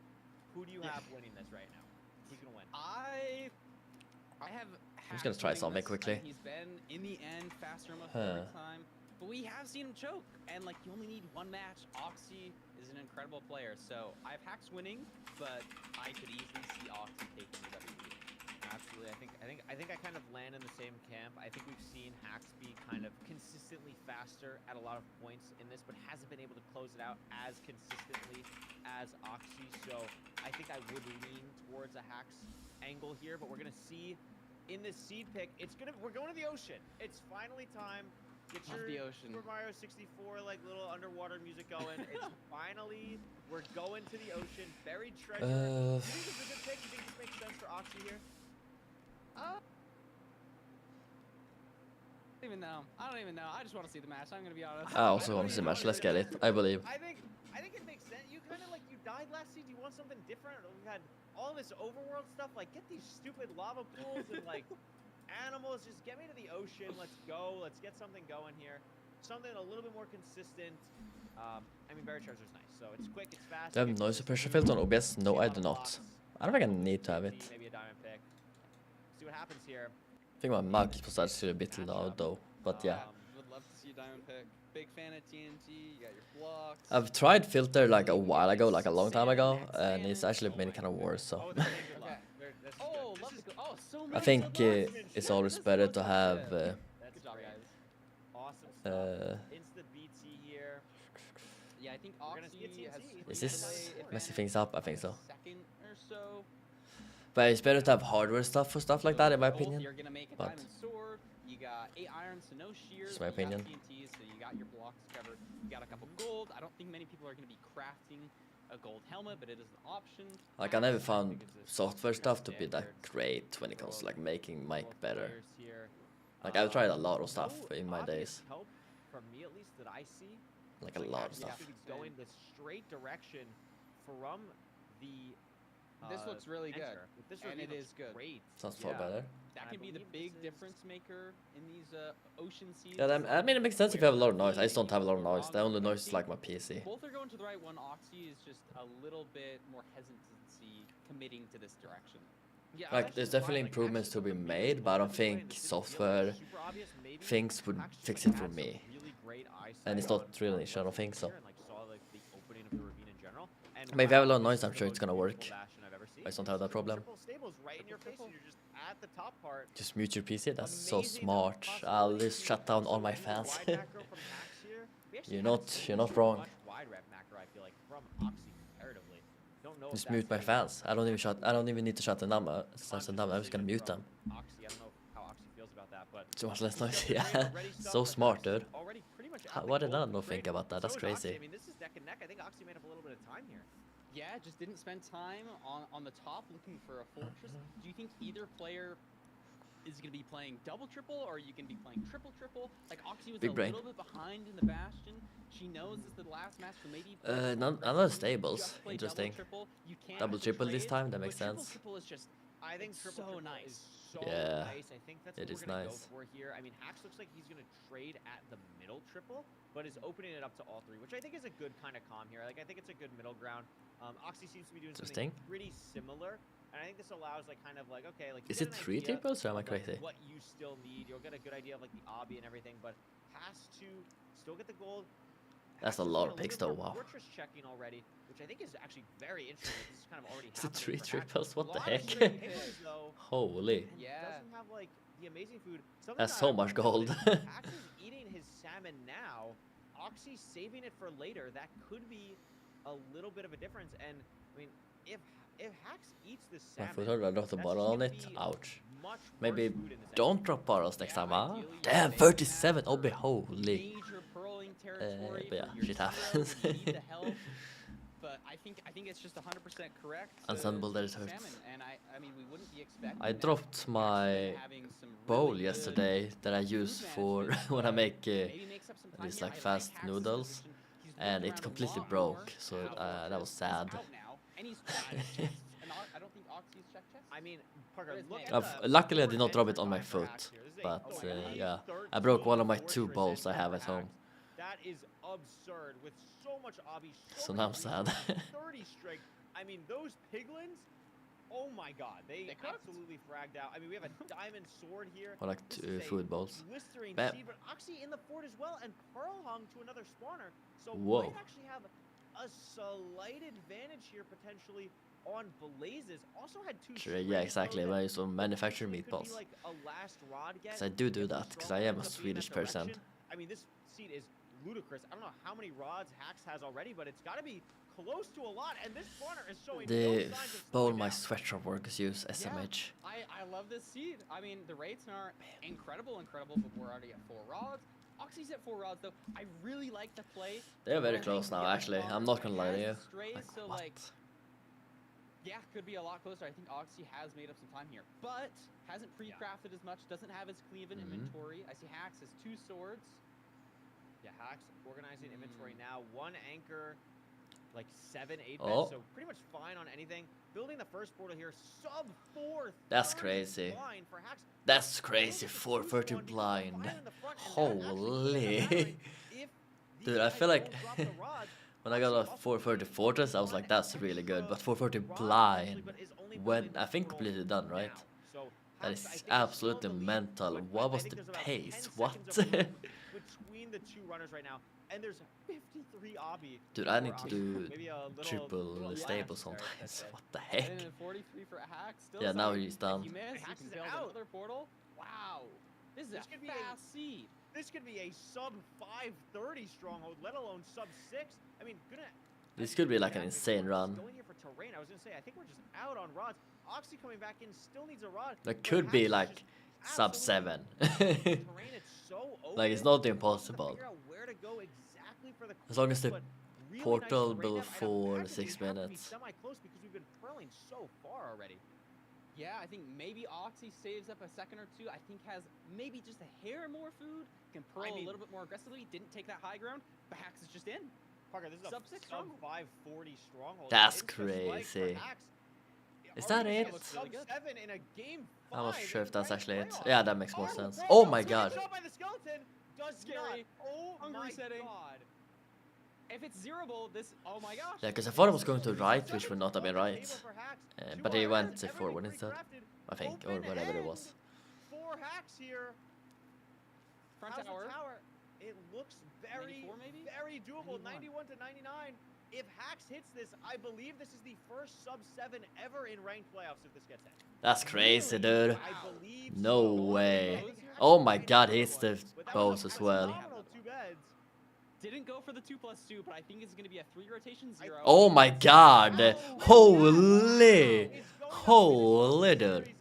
Who do you have winning this right now? Who's gonna win? I have. I'm just gonna try Hax winning something this. quickly. He's been in the end faster almost Huh. every time, but we have seen him choke. And like, you only need one match. Oxy is an incredible player, so I have Hax winning, but I could easily see Oxy taking the WP. Absolutely. I think I kind of land in the same camp. I think we've seen Hax be kind of consistently faster at a lot of points in this, but hasn't been able to close it out as consistently as Oxy. So I think I would lean towards a Hax angle here, but we're gonna see in this seed pick. We're going to the ocean. It's finally time. Get Love your the ocean. Super Mario 64 like little underwater music going. It's finally we're going to the ocean. Buried treasure. Do you think this is a good pick? Do you think this makes sense for Oxy here? I don't even know. I don't even know. I just want to see the match. I'm gonna be honest. I also want to see match. Let's get it. I believe. I think it makes sense. You kind of like you died last season. You want something different. We've had all this overworld stuff. Like get these stupid lava pools and like animals. Just get me to the ocean. Let's go. Let's get something going here. Something a little bit more consistent. I mean, Buried Treasure's nice. So it's quick. It's fast. Do I have noise suppression filter on OBS? No, I do not. I don't think I need to have it. Maybe a diamond pick. See what happens here. I think my mic is actually a bit loud though. But yeah. Would love to see Diamond pick. Big fan of TNT. You got your blocks. I've tried filter like a while ago, like a long time ago, and it's actually been kind of worse. So Oh, there's a lot. Okay. This is Oh, good. love This to is go. Oh, so many. I think good blocks. it's always better to have. That's Good job, great. guys. Awesome stuff. Uh, Insta BT here. Yeah, I think We're gonna see a Oxy has. TNT. Is free this play messing advantage things up? I think so. Second or so. But it's better to have hardware stuff for stuff like that, in my Both, opinion. You're gonna make a But diamond sword. You got 8 iron, so no shears. It's my you got opinion. TNT, so you got your blocks covered. You got a couple gold. I don't think many people are gonna be crafting a gold helmet, but it is an option. Like I never found software stuff to be that great when it comes to like making mic Both better. players here. Like I've tried a lot of stuff No in my obvious days, help from me at least that I see. like a Like, lot of actually stuff. seems to be going the straight direction from the. This looks really good, enter. This and really it looks is good. Great. Sounds far Yeah. better. That I can be the believe big this is- difference maker in these ocean seas. Yeah, I mean it makes sense if you have a lot of noise. I just don't have a lot of noise. The only noise is like my PC. Both are going to the right one. Oxy is just a little bit more hesitancy committing to this direction. Yeah, Like, I've there's actually definitely tried, like, improvements access to be the made, field but I don't all the way, think and it didn't feel, like, software super obvious. Maybe things would Hax just, fix like, it for had some me. really great eyesight And it's on- not really on an issue, I don't what's think so. here and, like, saw, like, the opening of the ravine in general. And But if you have a lot of wow, noise, this I'm is sure the it's gonna most work. beautiful bastion I've ever seen. I just don't have that problem. Triple stables right in your face, and you're just at the top part. Just mute your PC. That's so Amazing smart. I'll possibility just to shut down all my use a fans. wide macro from Hax here. We actually You're haven't not- seen you're not too wrong. much wide rep macro, I feel like, from Oxy comparatively. Don't know if Just that's mute my any fans. I don't even need to shut them down. I'm just gonna mute them. Oxy, I don't know how Oxy feels about that, but So much less he's noise. got Yeah. already stuff So for smart, Hax, dude. already pretty much at How- the why did goal I not trade. think about that? That's So is Oxy. crazy. I mean, this is neck and neck. I think Oxy made up a little bit of time here. Yeah, just didn't spend time on the top looking for a fortress. Do you think either player is going to be playing double triple, or are you going to be playing triple triple? Like Oxy was Big a brain. little bit behind in the Bastion. She knows this is the last match, so maybe. Another stables. just play Interesting. Double, triple. You can't Double triple this trade, time, that makes but triple, sense. Triple is just. I think It's triple so triple nice. is so Yeah, nice. I think that's it what is we're gonna nice. go for here. I mean, Hax looks like he's gonna trade at the middle triple, but is opening it up to all three, which I think is a good kind of calm here. Like I think it's a good middle ground. Oxy seems to be doing something Interesting. pretty similar, and I think this allows like kind of like okay, like you Is get it an 3 idea triples or am I of, like, crazy? What you still need, you'll get a good idea of like the obby and everything, but has to still get the gold. That's Hax a is lot doing of little picks bit though, more wow. Fortress checking already, which I think is actually very interesting. This is kind of already Is it happening 3 for Hax. triples? What the Lot of heck? great pickers, though. Holy. And Yeah. doesn't have like the amazing food. Something That's that so I much wanna gold. note is Hax is eating his salmon now. Oxy saving it for later. That could be a little bit of a difference. And I mean, if Hax eats this My salmon, foot hurt. I dropped the that's bottle just on gonna it. be Ouch. much Maybe worse food in this don't end. drop bottles next Yeah, time, huh? ideally, you Damn, save 37. that Oh, be for holy. Major pearling territory but yeah, for your shit hero happens. when you need the help. But I think it's just 100% correct. to Ensemble that it salmon, hurts. and I mean we wouldn't be expecting. I that. dropped Hax my been having some bowl really yesterday good that I use food for management, when I but make maybe makes up some time these here. like I fast Hax's noodles, position. He's and moved it around a completely lot broke, more. so Now that was He's sad. out now, and he's got his chests. And I don't think Oxy's checked chests. I mean, Parker, What is look Nick? at the Luckily I did not forward drop it on my entry time for foot. Hax here. This is but oh my God, yeah, I broke one of my 2 fortress balls I engine have for at home. Hacks. That is absurd with so much obby. So many now I'm sad. resources, 30 strength. I mean, those piglins. Oh my God, they cooked. absolutely fragged out. I mean, we have a diamond sword here. Or like This 2 is a food balls. blistering Bam. seed, but Oxy in the fort as well, and Pearl hung to another spawner. So Whoa. might actually have a slight advantage here potentially on Blazes. Also had 2 Sure, yeah, strings, exactly. though, When I that use some manufactured potentially could be meatballs. like a last rod get. 'Cause I do If the that, 'cause I stronghold am a ends up being that Swedish person. direction. I mean, this seed is ludicrous. I don't know how many rods Hacks has already, but it's got to be close to a lot, and this spawner is showing no The signs of bowl slowing my down. sweatshop workers use SMH. I love this seed. I mean, the rates are incredible, but we're already at 4 rods. Oxy's at 4 rods, though. I really like the play. They're very Pearl close hangs now, the actually. spawner, I'm not gonna lie has to you. the strays, Like, so what? like, yeah, could be a lot closer. I think Oxy has made up some time here, but hasn't pre-crafted as much. Doesn't have his cleave in inventory. I see Hacks has 2 swords. Yeah, Hacks organizing inventory now. 1 anchor, like 7, 8 Oh. beds, so pretty much fine on anything. Building the first portal here, sub 4. That's crazy. Blind for Hacks. That's crazy. 430 blind. Holy. Dude, I feel like when I got a 430 fortress, I was like, that's really good. But 430 blind, when I think completely done, right? That is absolutely mental. What was the pace? What? Between the 2 runners right now, and there's 53 obby. Dude, I need for to Oxy. do Maybe a little triple less stable there, I'd sometimes. say. What the And heck? then 43 for Hacks. Still Yeah, now saying, he's if done. you miss, Hacks you is can build out. another portal. Wow. This is This a could be fast seed. This could be a sub 530 stronghold, let alone sub 6. I mean, This could be like an insane run. Going here for terrain. I was gonna say, I think we're just out on rods. Oxy coming back in still needs a rod. That but could be Hacks is like just sub absolutely 7. terrain, it's so Like, it's open. not Trying to impossible. figure out where to go exactly for the As long as the but really portal nice terrain below depth. I'd 4 imagine 6 we have to be minutes. semi-close because we've been pearling so far already. Yeah, I think maybe Oxy saves up a second or 2. I think has maybe just a hair more food. Can pearl mean- a little bit more aggressively. Didn't take that high ground, but Hacks is just in. Parker, this is Sub a 6 sub stronghold. 540 stronghold. That's Insta spike for crazy. Hacks. Is Are that we gonna it? get Sub 7 in a game 5 I'm not sure if that's ranked actually it. playoffs? Yeah, that makes more sense. bro, Oh my great god. shot by the skeleton. Does Scary. not. Oh Hungry my setting. god. If it's zeroable, this, oh my gosh. Yeah, because I thought it was going to right, which would not have been On the right. table for Hacks. Two But he irons, went to everything forward instead, pre-crafted. I think, or Open whatever it end was. for Hacks here. Front How's the tower. tower? It looks very, 94 maybe? very doable. 91. 91 to 99. If Hacks hits this, I believe this is the first sub 7 ever in ranked playoffs if this gets hit. That's crazy, dude. I believe No so. way. I think Hacks Oh might my be god, the he hits one, the but that bows was a as well. phenomenal 2 beds. Didn't go for the 2+2, but I think it's going to be a 3 rotation 0. Oh my god. Holy. It's going up Holy, in the dude. series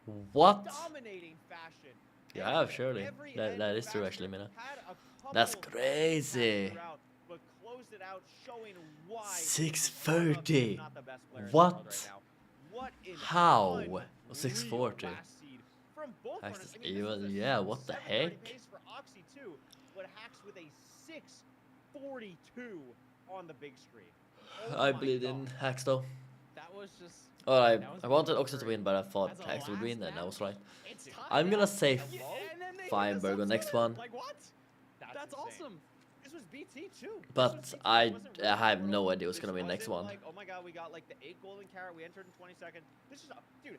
in What? dominating fashion. Yeah, And surely. every That end is true, basket actually, Mina. had a couple That's of crazy. baskets throughout, but closed it out, showing why 630. is not the best player in the What? world right now. What an How? unreal 640. last seed from both Hacks runners. is I mean, this evil, is a yeah, what the 730 heck? pace for Oxy too, but Hacks with a 642 on the big screen. Oh I my believe in God. Hacks though. That was just... Well, I That was wanted really Oxy to great. win, but I thought As a Hacks would last win, and I match, was right. It's time I'm gonna now. say And then they hit the Feinberg on sub next 7. one. Like what? That's insane. awesome. This was BT too. This But was BT. This I wasn't really have World. no idea who's This gonna win next wasn't one. Like, oh my god, we got like the 8 golden carrot. We entered in 20 seconds. This is dude,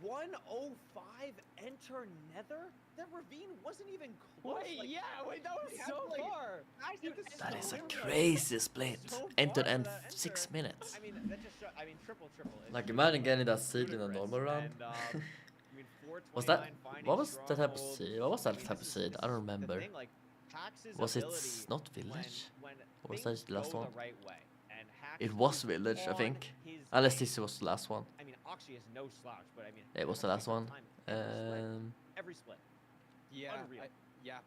105 enter Nether. That ravine wasn't even close. Wait, like, yeah, wait, that was we had, so like, far. guys, Dude, this That is a so crazy split. far Entered for and that enter. 6 minutes. I mean, that just I mean, triple. It's Like, just imagine getting that seed in a ludicrous. normal round. And, I mean, Was that 429 finding what was that type of stronghold. seed? What was I that mean, type of this is- seed? this I don't is the remember. thing, like, Hax's Was it ability not village? when Or was things that the last go one? the right way, and Hax It was is village, I on think. his Unless game. this was the last one. I mean, Oxy is no slouch, but I mean, It was the Hax last one. takes time every split. Every Um, split. Yeah, Unreal. yeah.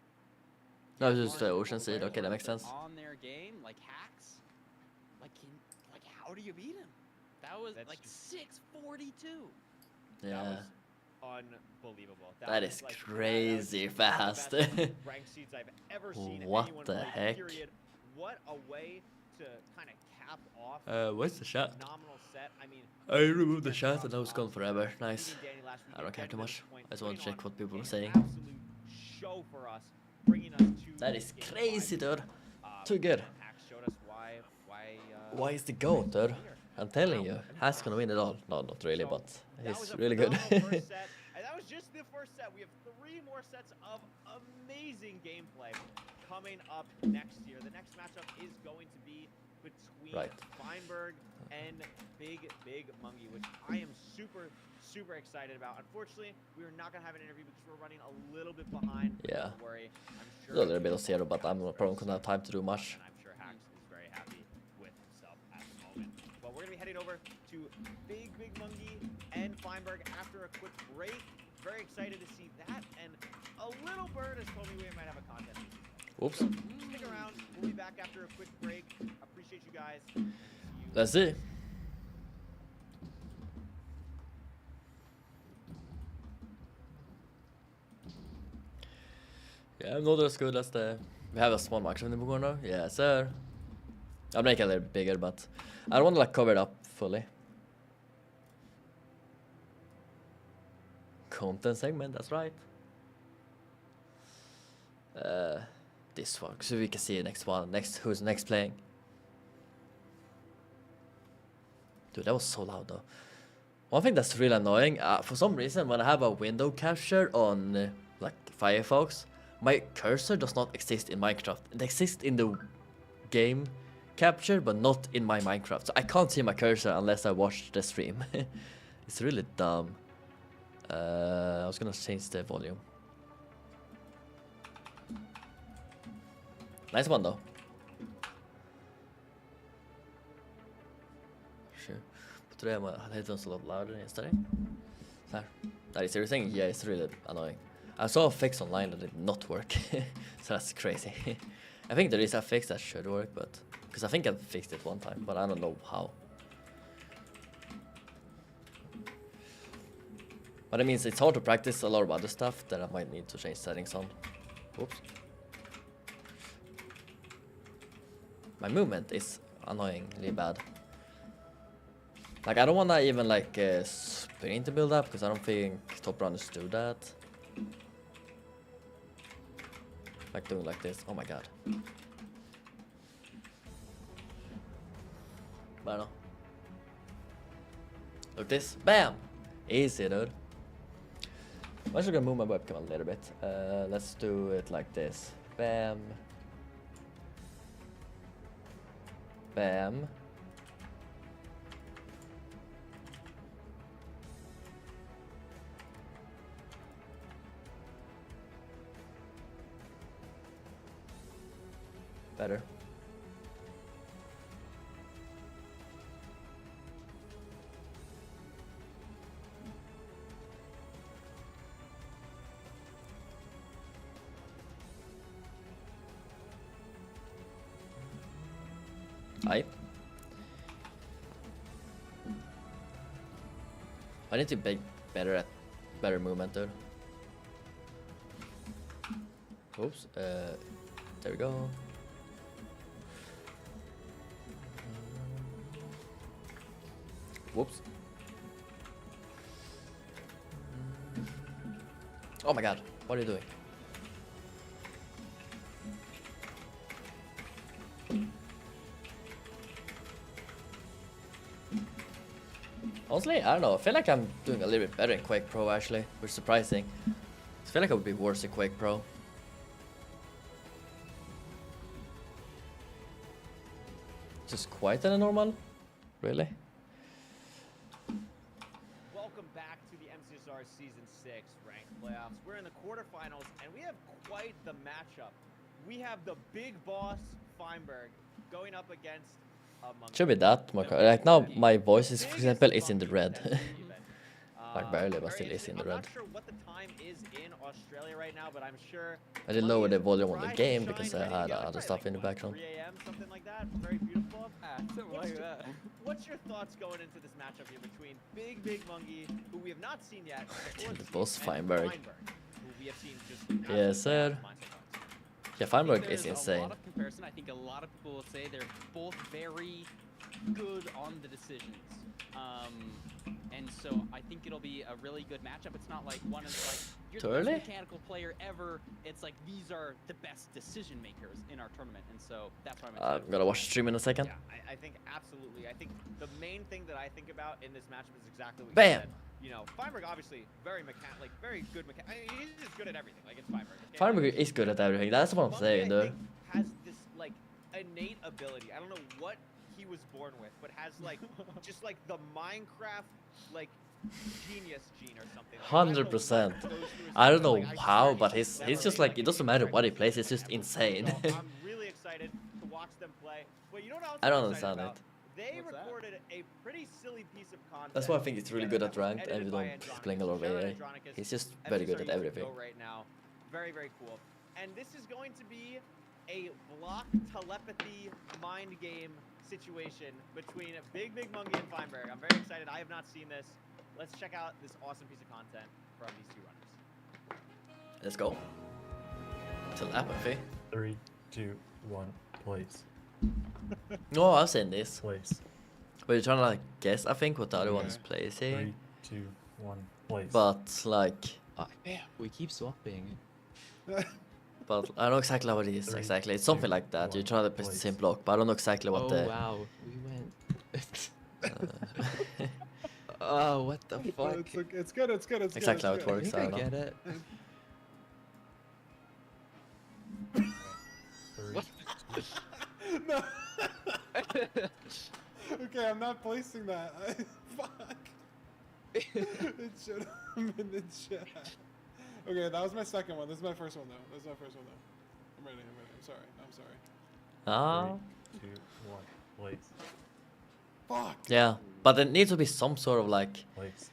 no, it was just the One ocean seed. Okay, that makes sense. On their game, like Hacks, like how do you beat him? That was That's like just- 642. That Yeah. was unbelievable. That was, is like, crazy one of the fast. best ranked seeds I've ever seen What anyone the play, heck? period. What a way to kind of cap off Where's the chat? phenomenal set. I mean, I removed the chat and now it's gone forever. Nice. beating Danny last I don't weekend, care too getting to much. this point, I just want to putting check on what people an are saying. absolute show for us, bringing us to That is game crazy, 5. dude. Too good. Hax showed us Why is the GOAT, dude? I'm telling you, Hack's gonna win it all. No, not really, but he's really good. First set, and that was just the first set. We have 3 more sets of amazing gameplay coming up next year. The next matchup is going to be between Feinberg and Big Mungie, which I am super excited about. Unfortunately, we are not gonna have an interview because we're running a little bit behind. Yeah. Don't worry. I'm sure A little bit of zero, but I'm probably gonna have time to do much. and I'm sure Hax is very happy with himself at the moment. But we're gonna be heading over to Big Mungie and Feinberg after a quick break. Very excited to see that, and a little bird has told me we might have a contest. Oops. So stick around. We'll be back after a quick break. Appreciate you guys. See you. Let's see. Yeah, I'm not as good as the... We have a small microphone in the corner. Yeah, sir. I'll make it a little bit bigger, but I don't want to like cover it up fully. Content segment, that's right. This one, so we can see the next one. Who's next playing? Dude, that was so loud though. One thing that's really annoying, for some reason, when I have a window capture on like Firefox, my cursor does not exist in Minecraft. It exists in the game capture, but not in my Minecraft. So I can't see my cursor unless I watch the stream. It's really dumb. I was gonna change the volume. Nice one though. Sure. But today my headphones a lot louder than yesterday. There. That is everything. Yeah, it's really annoying. I saw a fix online that did not work. So that's crazy. I think there is a fix that should work, but because I think I fixed it one time, but I don't know how. But it means it's hard to practice a lot of other stuff that I might need to change settings on. Whoops. My movement is annoyingly bad. Like I don't wanna even like sprint to build up because I don't think top runners do that. Like doing like this. Oh my god. But I don't know. Look this. Bam! Easy, dude. I'm actually gonna move my webcam a little bit. Let's do it like this. Bam. Bam. Better. Aye. I need to be better movement, dude. Oops. There we go. Whoops. Oh my god, what are you doing? Honestly, I don't know. I feel like I'm doing a little bit better in Quake Pro actually, which is surprising. I feel like I would be worse in Quake Pro. Just quieter than normal? Really? Welcome back to the MCSR Season 6 Ranked Playoffs. We're in the quarterfinals, and we have quite the matchup. We have the big boss, Feinberg, going up against Should be that more like now my voice is, for example, is in the red. Like barely, but still is in the red. I'm not sure what the time is in Australia right now, but I'm sure I did lower the volume on the game because I had other stuff in the background. 3 a.m., something like that. Very beautiful. Something like that. What's your thoughts going into this matchup here between Big Mungie, who we have not seen yet, The boss Feinberg. who we have seen just Yes, sir. Yeah, Feinberg is There's a insane. lot of comparison. I think a lot of people will say they're both very good on the decisions. And so I think it'll be a really good matchup. It's not like one is like you're Too the early? best mechanical player ever. It's like these are the best decision makers in our tournament, and so that's why I'm excited. I'm gonna watch the stream in a second. Yeah, I think absolutely. I think the main thing that I think about in this matchup is exactly what Bam! you said. You know, Feinberg obviously very very good I mean, he's just good at everything. Like it's Feinberg. Okay? Feinberg is good at everything. That's what I'm Monkey, saying, I dude. think, has this like innate ability. I don't know what he was born with, but has like just like the Minecraft like genius gene or something. Like, I don't know what 100%. goes through his I don't head, know like, I how, swear but he's he's just never like, it doesn't matter what he plays, it's just insane. So I'm really excited to watch them play. But you know what else I don't I'm excited understand about? They What's that? recorded a pretty silly piece of content. That's why I think he's really good at ranked, edited even by though he's Andronicus. playing a lot of Shout out AA. Andronicus. He's just very good at FSR YouTube everything. Go right now. Very, very cool. And this is going to be a block telepathy mind game situation between Big Monkey and Feinberg. I'm very excited. I have not seen this. Let's check out this awesome piece of content from these two runners. Let's go. Telepathy. 3, 2, 1, place. No, I've seen this. Place. But you're trying to like guess, I think, what the other one is Okay. 3, placing. 2, 1, place. But like, We keep swapping. but I don't know exactly what it is. 3, Exactly, it's something 2, like that. You're 1, trying to place the place. same block, but I don't know exactly what Oh the. wow, we went. Oh, what the fuck? It's good. It's good. It's Exactly how good. it works. I I don't think I know. get it. 3, No. Okay, I'm not placing that. Fuck. It should have been in chat. Okay, that was my second one. This is my first one though. I'm ready. I'm sorry. Ah, 3, 2, 1, place. Fuck. yeah, but there needs to be some sort of like Place.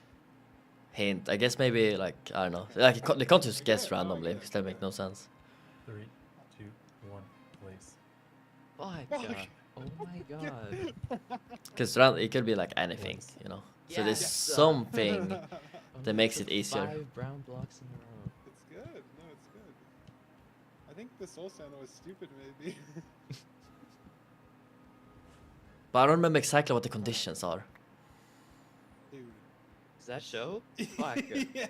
hint. I guess maybe like, I don't know. Like they can't just guess randomly because that makes no sense. 3, 2, 1, place. Fuck. Fuck. Oh my god. Because it could be like anything, you know. So there's Yes. something Oh, that makes it easier. 5 brown blocks in a row. It's good. No, it's good. I think the Soul Sand was stupid, maybe. But I don't remember exactly what the conditions are. Dude. Does that show? Fuck. Yeah.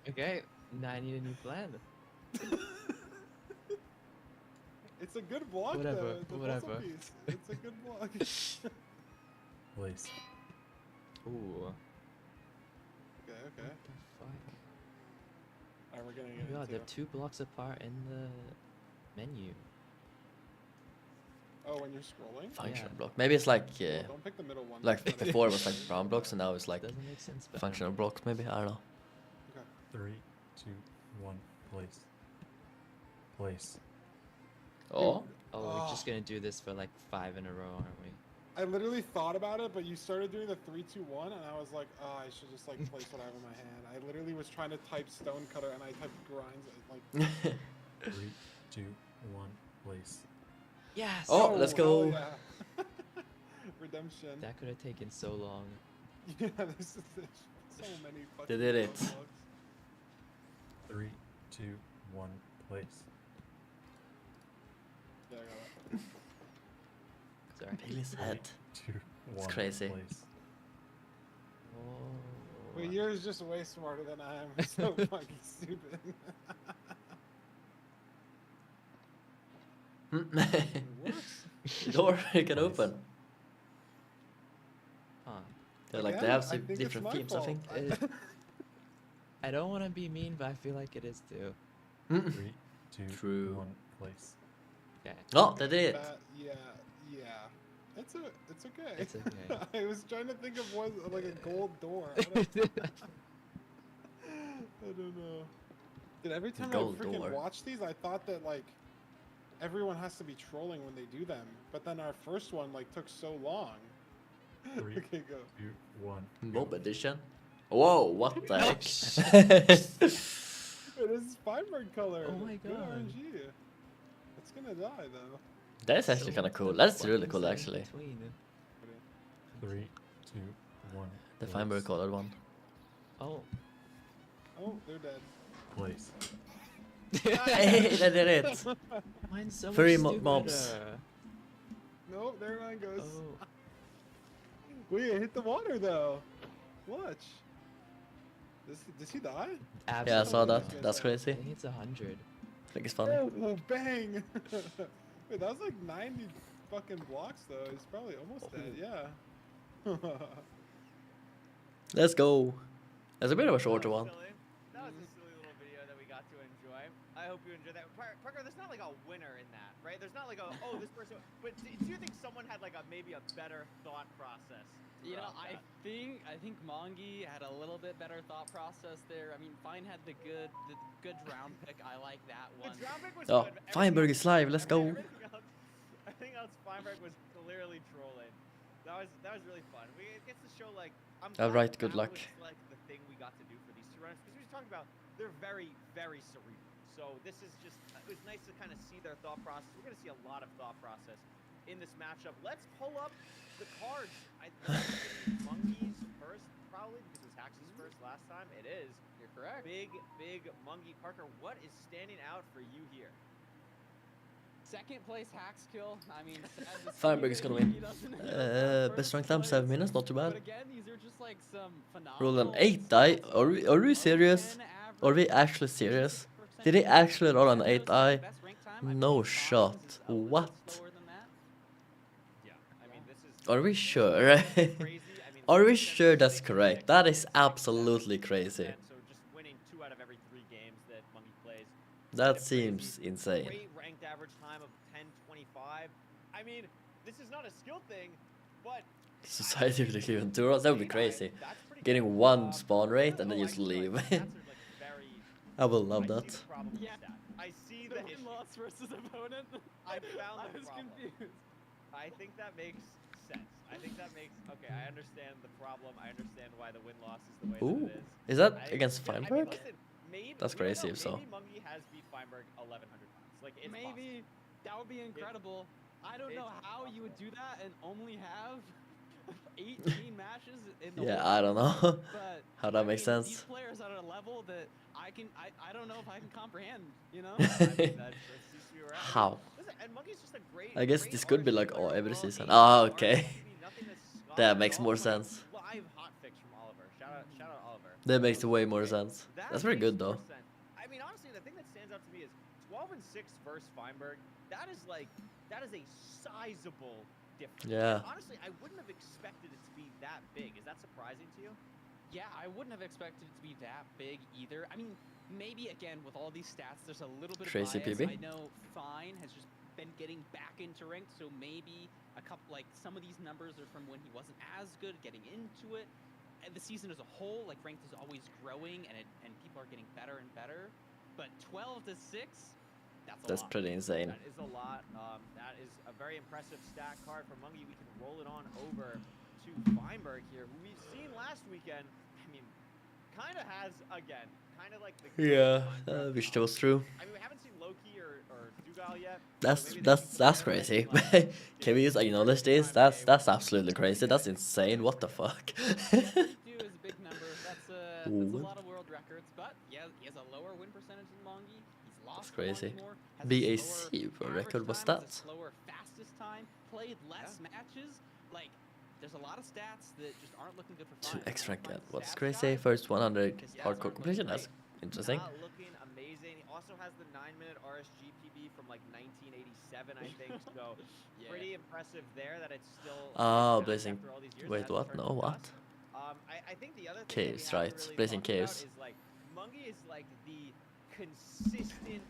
Okay, now I need a new plan. It's a good block Whatever, though. It's a puzzle whatever. piece. It's a good block. Place. Ooh. Okay. What the fuck? Alright, we're getting Oh my god, it. they're 2 blocks apart in the menu. Oh, when you're scrolling? Functional Yeah. block. Maybe it's like Well, don't pick the middle one. like That's not it. before it was like brown blocks and now it's like Doesn't make sense. But functional blocks. Maybe I don't know. 3, 2, 1, place. Place. Oh, Oh, we're just gonna do this for like 5 in a row, aren't we? I literally thought about it, but you started doing the 3, 2, 1, and I was like, oh, I should just like place what I have in my hand. I literally was trying to type Stonecutter, and I typed Grinds. Like, 3, 2, 1, place. Yes. Oh, let's hell go. yeah. Redemption. That could have taken so long. Yeah, there's so many fucking. They did it. roadblocks. 3, 2, 1, place. Yeah, I got it. Sorry. Bailey's head. 2, 1, crazy. place. Oh. But you're just way smarter than I am. I'm so fucking stupid. It works. Door you can open. Huh. They're like they Again, have I some think it's different my themes. I fault. think. It- I don't want to be mean, but I feel like it is too. 3, 2, True. 1, place. Yeah. Oh, they did it. Yeah. It's okay. It's okay. I was trying to think of one like a gold door. I don't know. Dude, every time I Gold freaking door. watch these, I thought that like everyone has to be trolling when they do them. But then our first one like took so long. 3, Okay, go. 2, 1. Mob edition. Whoa, what the heck? Wait, this is Feinberg color. Oh my Good God. RNG. It's gonna die though. That's actually kind of cool. That's really cool, actually. 3, 2, 1. The place. Feinberg colored one. Oh. Oh, they're dead. Place. Hey, they did it. Mine's so Three much mobs. stupider. No, there mine goes. Oh. Wait, it hit the water though. Watch. Does he die? Yeah, I saw that. Absolutely. That's crazy. I think it's 100. I think it's funny. Oh, bang! Wait, that was like 90 fucking blocks though. He's probably almost dead. Yeah. Let's go. That's a bit of a shorter one. That was a silly little video that we got to enjoy. I hope you enjoyed that. Parker, there's not like a winner in that, right? There's not like a, oh, this person. But do you think someone had like a maybe a better thought process? You know, throughout I think Mongi had a little bit better thought process there. I mean, Fine had the good round pick. I like that that? one. The drown pick was Oh, good. but Feinberg is live. Let's go. Everything else, Feinberg was clearly trolling. That was really fun. It gets to show like I'm. All glad right, good that luck. was, like the thing we got to do for these two runners because we were talking about they're very cerebral. So this is just it was nice to kind of see their thought process. We're gonna see a lot of thought process in this matchup. Let's pull up the cards. I think Monkey's first probably because it was Hax's first last time. It is. You're correct. Big Monkey. Parker, what is standing out for you here? Second place Hacks kill. I mean, sad to see Feinberg is that gonna win. he doesn't have Best first rank time, 7 place. minutes, not too But bad. again, these are just like some Rolled an phenomenal 8 die. stats. Are we serious? 10 Are we average, actually serious? 60% Did he actually roll an Best 8 die? rank time, I No believe shot. Fonz is a little What? slower than that. Yeah, I mean this is. Are we sure? crazy. I mean, Are we 100% sure that's winning correct? six, That is 6 absolutely out of crazy. 10, so just winning 2 out of every 3 games that Monkey plays. That Kind of seems crazy. insane. Great ranked average time of 10:25. I mean, this is not a skill thing, but Society of the Cleveland Tours, that would be crazy. that's pretty Getting cool. one spawn rate and oh, then I just see, like, leave. stats are, like, very. I will love I see that. the problem with Yeah. that. I see The the win issue. loss versus opponent. I found I the was problem. confused. I think that makes sense. I think that makes okay. I understand the problem. I understand why the win loss is the way Ooh, that it is. is that I- against yeah, I mean, Feinberg? listen, maybe, That's we don't crazy know, if so. Maybe Monkey has beat Feinberg 1,100 times. Like it's Maybe that would be incredible. I don't know it's how you would do that and only have 18 matches in the Yeah, whole I don't know But how that I makes mean, These sense. players are at a level that I don't know if I can comprehend. You know. possible. I mean, that's just where we're at. I mean, How? listen, and Monkey's just a great. I guess great this could be RSG like player every overall, season. 8 Ah, RSG, okay. nothing to scoff That at makes all. more sense. Live hot fix from Oliver. Shout out Oliver. That makes way more sense. That That's pretty makes good more though. sense. I mean, honestly, the thing that stands out to me is 12 and 6 versus Feinberg. That is a sizable difference. Yeah. And honestly, I wouldn't have expected it to be that big. Is that surprising to you? Yeah, I wouldn't have expected it to be that big either. I mean, maybe again with all these stats, there's a little bit Crazy of bias. PB. I know Fine has just been getting back into ranked, so maybe a couple like some of these numbers are from when he wasn't as good getting into it. And the season as a whole, like ranked is always growing, and people are getting better and better. But 12 to 6, that's a That's lot. pretty insane. That is a lot. That is a very impressive stat card from Monkey. We can roll it on over to Feinberg here, who we've seen last weekend. I mean, kind of has again, kind of like the Yeah, Minecraft wish that combo. was true. I mean, we haven't seen Loki or Dugal yet. so That's maybe they that's can that's compare crazy. it, like, Can we use acknowledge this? That's absolutely crazy. That's insane. What the fuck? 32 is a big number. That's a Ooh. lot of world records, but he has a lower win percentage than Mongi. He's lost to crazy. Mongi more, has a BAC slower for average record was time, has a stats. slower fastest time, played less matches. Like, there's a lot of stats that just aren't looking good for 2 Fine. extra Fine get. What's stats crazy? guy, First 100 his stats hardcore aren't looking completion. That's great. interesting. Not looking amazing. He also has the 9-minute RSG PB from like 1987, I think. So Yeah. pretty impressive there that it's still. Oh, intact Blazing. after all these years. It Wait, hasn't what? turned No, to what? dust. I think the other thing Caves, that we have right. to really Blazing talk about caves. is like Mungie is like the consistent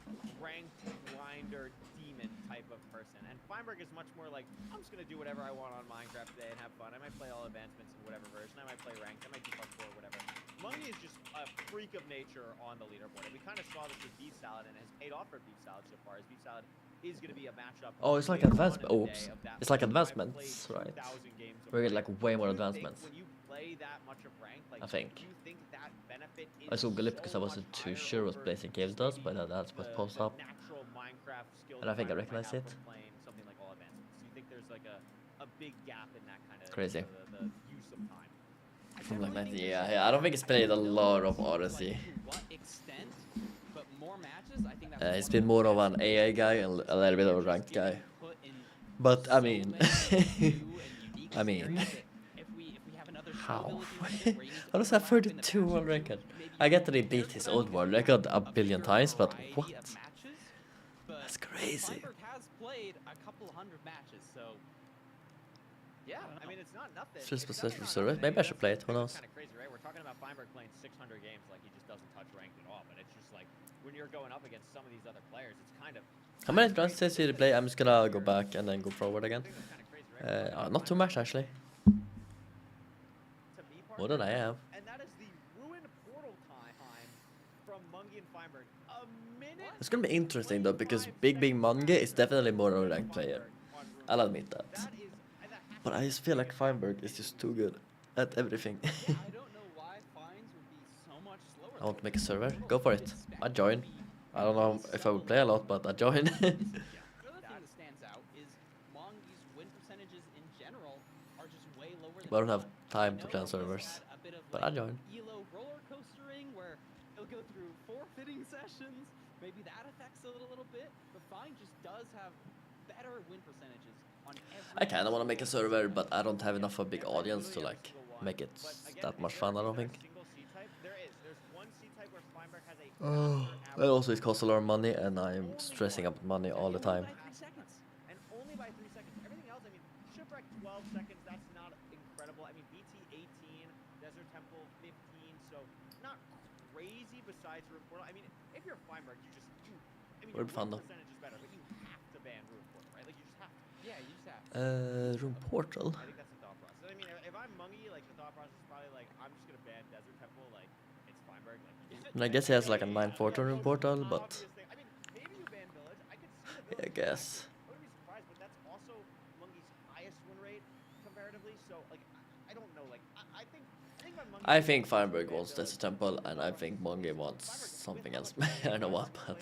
ranked grinder demon type of person, and Feinberg is much more like I'm just gonna do whatever I want on Minecraft today and have fun. I might play all advancements in whatever version. I might play ranked. I might do parkour or whatever. Mungie is just a freak of nature on the leaderboard, and we kind of saw this with Beef Salad, and it has paid off for Beef Salad so far. As Beef Salad is going to be a matchup. Oh, it's like later on advanced- in the oops. day of that It's like matchup. I've advancements, played right? 2,000 games of We get ranked. like way more Do you think advancements. when you play that much of ranked, like, I think. do you think that benefit is I saw Gulip because I so wasn't much too higher sure what over Blazing Caves does, maybe but that's what the pops up. natural Minecraft skills And I think I Minecraft might recognize have it. from playing something like all advancements? Do you think there's like a big gap in that kind of Crazy. the use of time? From like 90, yeah. I don't think he's played a lot of Odyssey. What extent? But more matches, I think that's He's been more of an AA guy and a little bit of a ranked guy. But I mean, I mean, if we have another How? ability limit where you need to How does that overlap in the 32 world bastion. record? Maybe I you get won't that he care beat for his them old because world you record get a billion bigger times, but variety what? of matches. But That's crazy. Feinberg has played a couple hundred matches, so Yeah, I don't I mean, it's not nothing. It's just It's specific definitely not service. nothing. Maybe I should play it, who knows? Kind of crazy, right? We're talking about Feinberg playing 600 games, like he just doesn't touch ranked at all. But it's just like when you're going up against some of these other players, it's kind of. How many rounds did he play? I'm just gonna go back and then go forward again. I think that's kind of crazy, right? We're talking about Not too much actually. to me, More than I partner, have. And that is the ruined portal time from Mungi and Feinberg. A minute. It's gonna be interesting though because Big Munge is definitely more of a ranked player. I'll admit that. That is. But I just feel like Feinberg is just too good at everything. yeah, I don't know why fines would be so much slower. I want to make a server. Go for it. I join. I don't know if I will play a lot, but I join. The other thing that stands out is Mongi's win percentages in general are just way lower than But I don't have Fun. time I to know play on he's servers. had a bit of, But like, I join. ELO roller coastering where he'll go through forfeiting sessions. Maybe that affects it a little bit. But Fine just does have better win percentages on every. I kind of want to make a server, but I don't have enough of a big audience to like make it that much fun. I don't think. There's one C-type where Feinberg has a It also it costs a lot of money, and I'm stressing about money all the time. And only by 3 seconds. Everything else, I mean, Shipwreck 12 seconds, that's not incredible. I mean, BT 18, Desert Temple 15, so not crazy besides Ruin Portal. I mean, if you're Feinberg, I mean, Would your be fun, win though. percentage is better, but you have to ban Ruin Portal, right? Like, you just have to. Yeah, you just have. Room portal. I think that's the thought process. I mean, if I'm Mungi, like, the thought process is probably like, I'm just gonna ban Desert Temple, like, it's Feinberg. Like, And I guess he has like a 9-4 room portal, but obvious thing. I mean, maybe you ban Village. I could see the yeah, I Village. guess. I wouldn't be surprised, but that's also Mungi's highest win rate comparatively. So, like, I don't know. Like, I think by Mungi. I think Feinberg wants Desert Temple, and I think Munge wants something else. I don't know what, but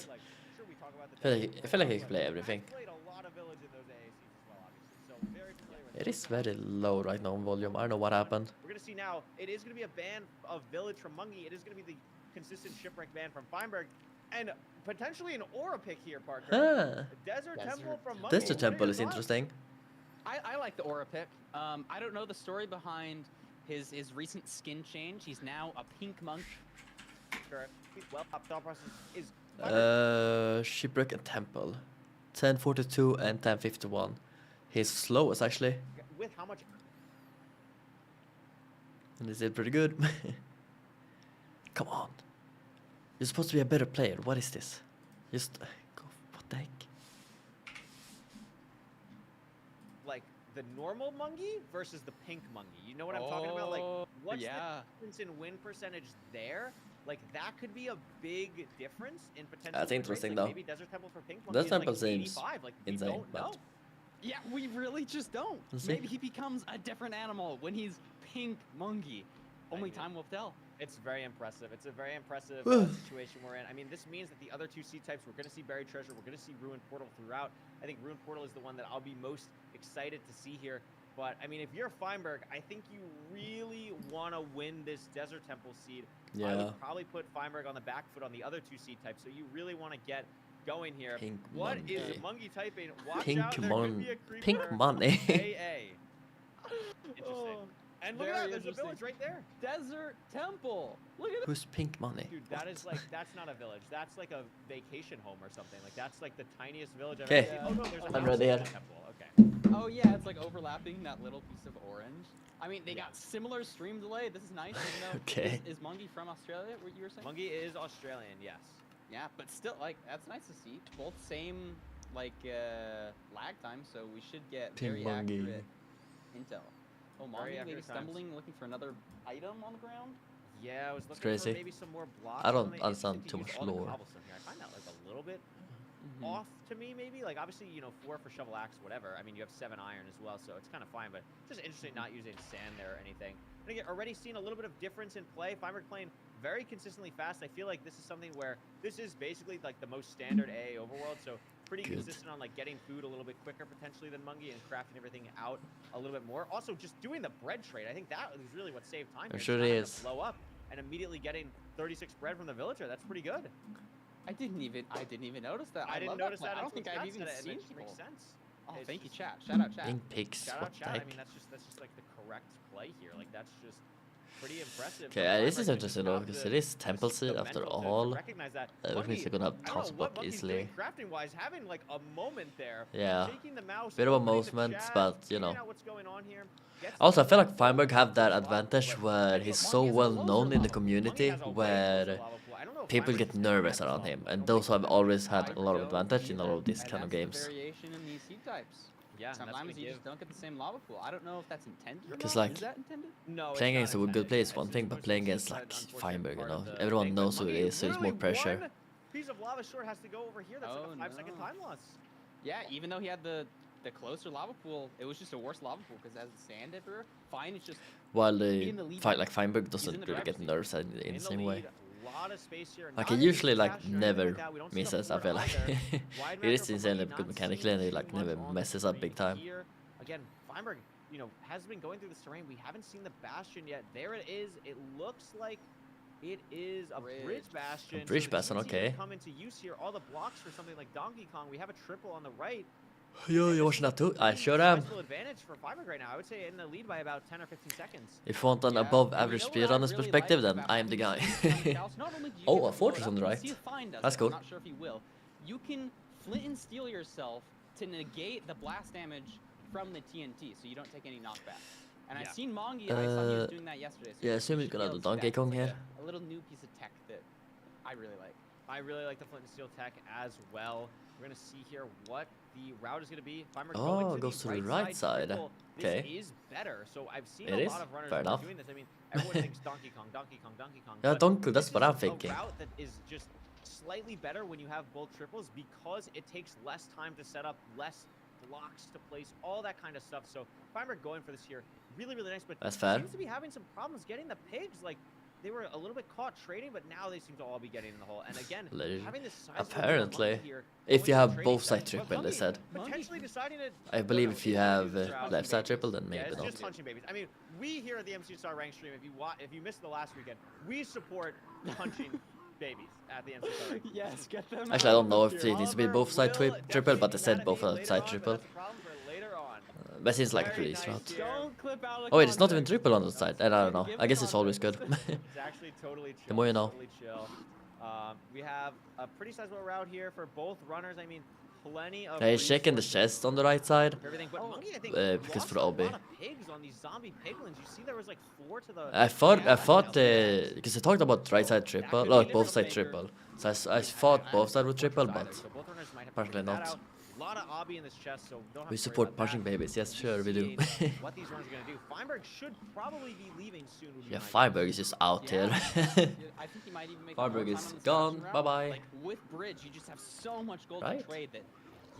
I feel like he can play everything. Played a lot of Village in those AACs as well, obviously. So very familiar with It is very low right now in volume. I don't know what happened. We're gonna see now. It is gonna be a ban of Village from Mungi. It is gonna be the consistent Shipwreck ban from Feinberg, and potentially an Aura pick here, Parker. Huh. Desert Temple from Mungi. Desert What are Temple your is thoughts? interesting. I like the Aura pick. I don't know the story behind his recent skin change. He's now a pink monk. Sure. Well, thought process is. Shipwreck and Temple. 1042 and 1051. His slowest actually. With how much? And he did pretty good. Come on. You're supposed to be a better player. What is this? Just go. What the heck? Like the normal Mungi versus the pink Mungi. You know what I'm talking about? Like, what's yeah. the difference in win percentage there? Like that could be a big difference in potential. That's win rates. interesting, Like, though. Maybe Desert Temple for pink Mungi Desert is Temple like seems 85. Like we insane, don't but- know. Yeah, we really just don't. We'll see. Maybe he becomes a different animal when he's pink Mungi. Only mean- time will tell. It's very impressive. It's a very impressive situation we're in. I mean, this means that the other two C types, we're going to see Buried Treasure, we're going to see Ruined Portal throughout. I think Ruined Portal is the one that I'll be most excited to see here. But, I mean, if you're Feinberg, I think you really want to win this Desert Temple seed. I Yeah. would probably put Feinberg on the back foot on the other two C types, so you really want to get going here. Pink What is Mungi. Mungi typing? Watch Pink out, there could be a creeper. Pink money. AA. Interesting. Oh, And look at very that, there's a interesting. village right there. Desert Temple. Look at Who's Pink Money? Dude, that What? is like, that's not a village. That's like a vacation home or something. Like, that's like the tiniest village I've 'Kay. ever seen. Oh, no, there's a I'm house ready in here. the temple. Okay. Oh yeah, it's like overlapping that little piece of orange. I mean, they got similar stream delay. This is nice. Even though Okay. Is Mungi from Australia? What you were saying? Mungi is Australian, yes. Yeah, but still, like that's nice to see. Both same like lag time, so we should get Team very Mungi. accurate intel. Oh, Very Mungi maybe accurate times. stumbling, looking for another item on the ground. Yeah, I was looking crazy. for maybe some more blocks. I don't on the- understand interesting to too use much all the lore. cobblestone here. I find that like a little bit Mhm. off to me, maybe. Like, obviously, you know, 4 for shovel axe, whatever. I mean, you have 7 iron as well, so it's kind of fine, but just interesting not using sand there or anything. And again, already seen a little bit of difference in play. Feinberg playing very consistently fast. I feel like this is something where this is basically like the most standard AA overworld, so pretty Good. consistent on like getting food a little bit quicker potentially than Mungi and crafting everything out a little bit more. Also, just doing the bread trade. I think that is really what saved time. I'm here, just sure not it having is. to blow up and immediately getting 36 bread from the villager. That's pretty good. I didn't even notice that. I didn't love notice play. that. I don't until think I've Scott even said it, and seen it just people. makes sense. Oh, It's thank you, just- chat. Shout out, chat. Being pigs, Shout what out the chat. I heck? mean, that's just like the correct play here. Like that's just pretty impressive. Okay, from this is Freiburg to interesting just though, have because the- it is the Temple s- Seed the after mental to all. recognize that. Which means they're gonna have I don't tons know of what block Monkey's easily. doing crafting wise, having like a moment there. Yeah. Shaking the mouse, Bit of a opening the movement, chat, but, you figuring know. out what's going on here. Gets Also, I the feel like full Feinberg have that lava pool, advantage but where I he's feel so Monkey has a well lower known in the lava pool. community Monkey has a way where closer lava pool. I don't know if people Feinberg get just doesn't nervous have around this him, lava. I and don't those think have that always Feinberg had a lot of don't advantage do in a that. lot of these And kind of that's games. the variation in these seed types. Yeah, and that's Sometimes gonna you give- just don't get the same lava pool. I don't know if that's intended or 'Cause, not. like, Is that intended? No, Playing it's against a not good intended. player is It's one just thing, but supposed to playing be against an like unfortunate Feinberg, you part know, of the everyone thing, knows but who it Monkey is, so it's more literally pressure. one piece of lava short has to go over here. That's like Oh, a 5-second no. time loss. Yeah, even though he had the closer lava pool, it was just a worse lava pool because as sand everywhere, Fine is just While in the the lead fight now. like Feinberg He's doesn't in the really get driver's seat. nerfs in the the same way. lead, lot of space here. Like Not he a usually big like dash or anything never like that. We don't see the misses. I board feel like either. he Wide is macro for insanely Monkey, good not mechanically, seeing and he too like much never on the messes up big screen time. here. Again, Feinberg, you know, has been going through this terrain. We haven't seen the Bastion yet. There it is. It looks like it is a bridge bastion. bridge so bastion, it's easy to okay. come into use here. All the blocks for something like Donkey Kong. We have a triple on the right. Yo, you watching that too? I sure am. Sizable advantage for Feinberg right now. I would say in the lead by about 10 or 15 seconds. If you want an Yeah, above and you average know what I speedrunner's really perspective, like then about I am the guy. having these Counts, not only do you Oh, get a to fortress blow it on the up, right. see if Fine does That's it, cool. I'm not sure if he will. You can flint and steel yourself to negate the blast damage from the TNT, so you don't take any knockback. And Yeah. I've seen Mongi, I saw he was doing that yesterday. So yeah, you assume should he's be gonna able do to see Donkey that. Kong It's like here. a little new piece of tech that I really like. I really like the flint and steel tech as well. We're gonna see here what the route is gonna be. Feinberg Oh, going it goes to the the right side. triple. Okay. This is better. So I've seen It a is? lot of runners Fair who are enough. doing this. I mean, everyone thinks Donkey Kong, Donkey Kong, Donkey Kong. Yeah, but Donkey, that's this what is I'm thinking. A route that is just slightly better when you have both triples because it takes less time to set up, less blocks to place, all that kind of stuff. So Feinberg going for this here, really, really nice. But That's he fair. seems to be having some problems getting the pigs. Like they were a little bit caught trading, but now they seem to all be getting in the hole. And again, Legend. having this sizable Apparently, Monkey here, if going you to have trading both side sessions, but triple, they Monkey said. potentially deciding to. I believe no, if you he's have gonna do this route. left side triple, then Yeah, maybe it's not. just punching babies. I mean, we here at the MC Star Rank stream, if you missed the last weekend, we support punching babies at the MC Star Rank. Yes, get them. Actually, I don't know if here. it needs to be both side triple, but they said both side triple. That seems like a pretty easy route. Don't clip out of Oh wait, it's not even context. triple on the side. And I don't know. Give I guess it's always good. context. It's actually totally chill. The more you know. Totally chill. We have a pretty sizable route here for both runners. I mean, plenty of. He's checking the resources chest on the right side. for everything, but Monkey, I think, because lost for a Obi. lot of pigs on these zombie piglins. You see, there was like 4 to the. I thought, Yeah, because I talked about right side triple, like both side triple. So I thought both side with triple, but So both runners might have to apparently figure that not. out. A lot of obby in this chest, so don't have We to worry support about punching that. babies. Yes, Just sure we do. seeing what these runners are gonna do. Feinberg should probably be leaving soon. would be Yeah, my guess. Feinberg is just out Yeah. here. I think he might even make more Feinberg time is on this gone. Bastion route. Bye-bye. Like with bridge, you just have so much gold Right? to trade that.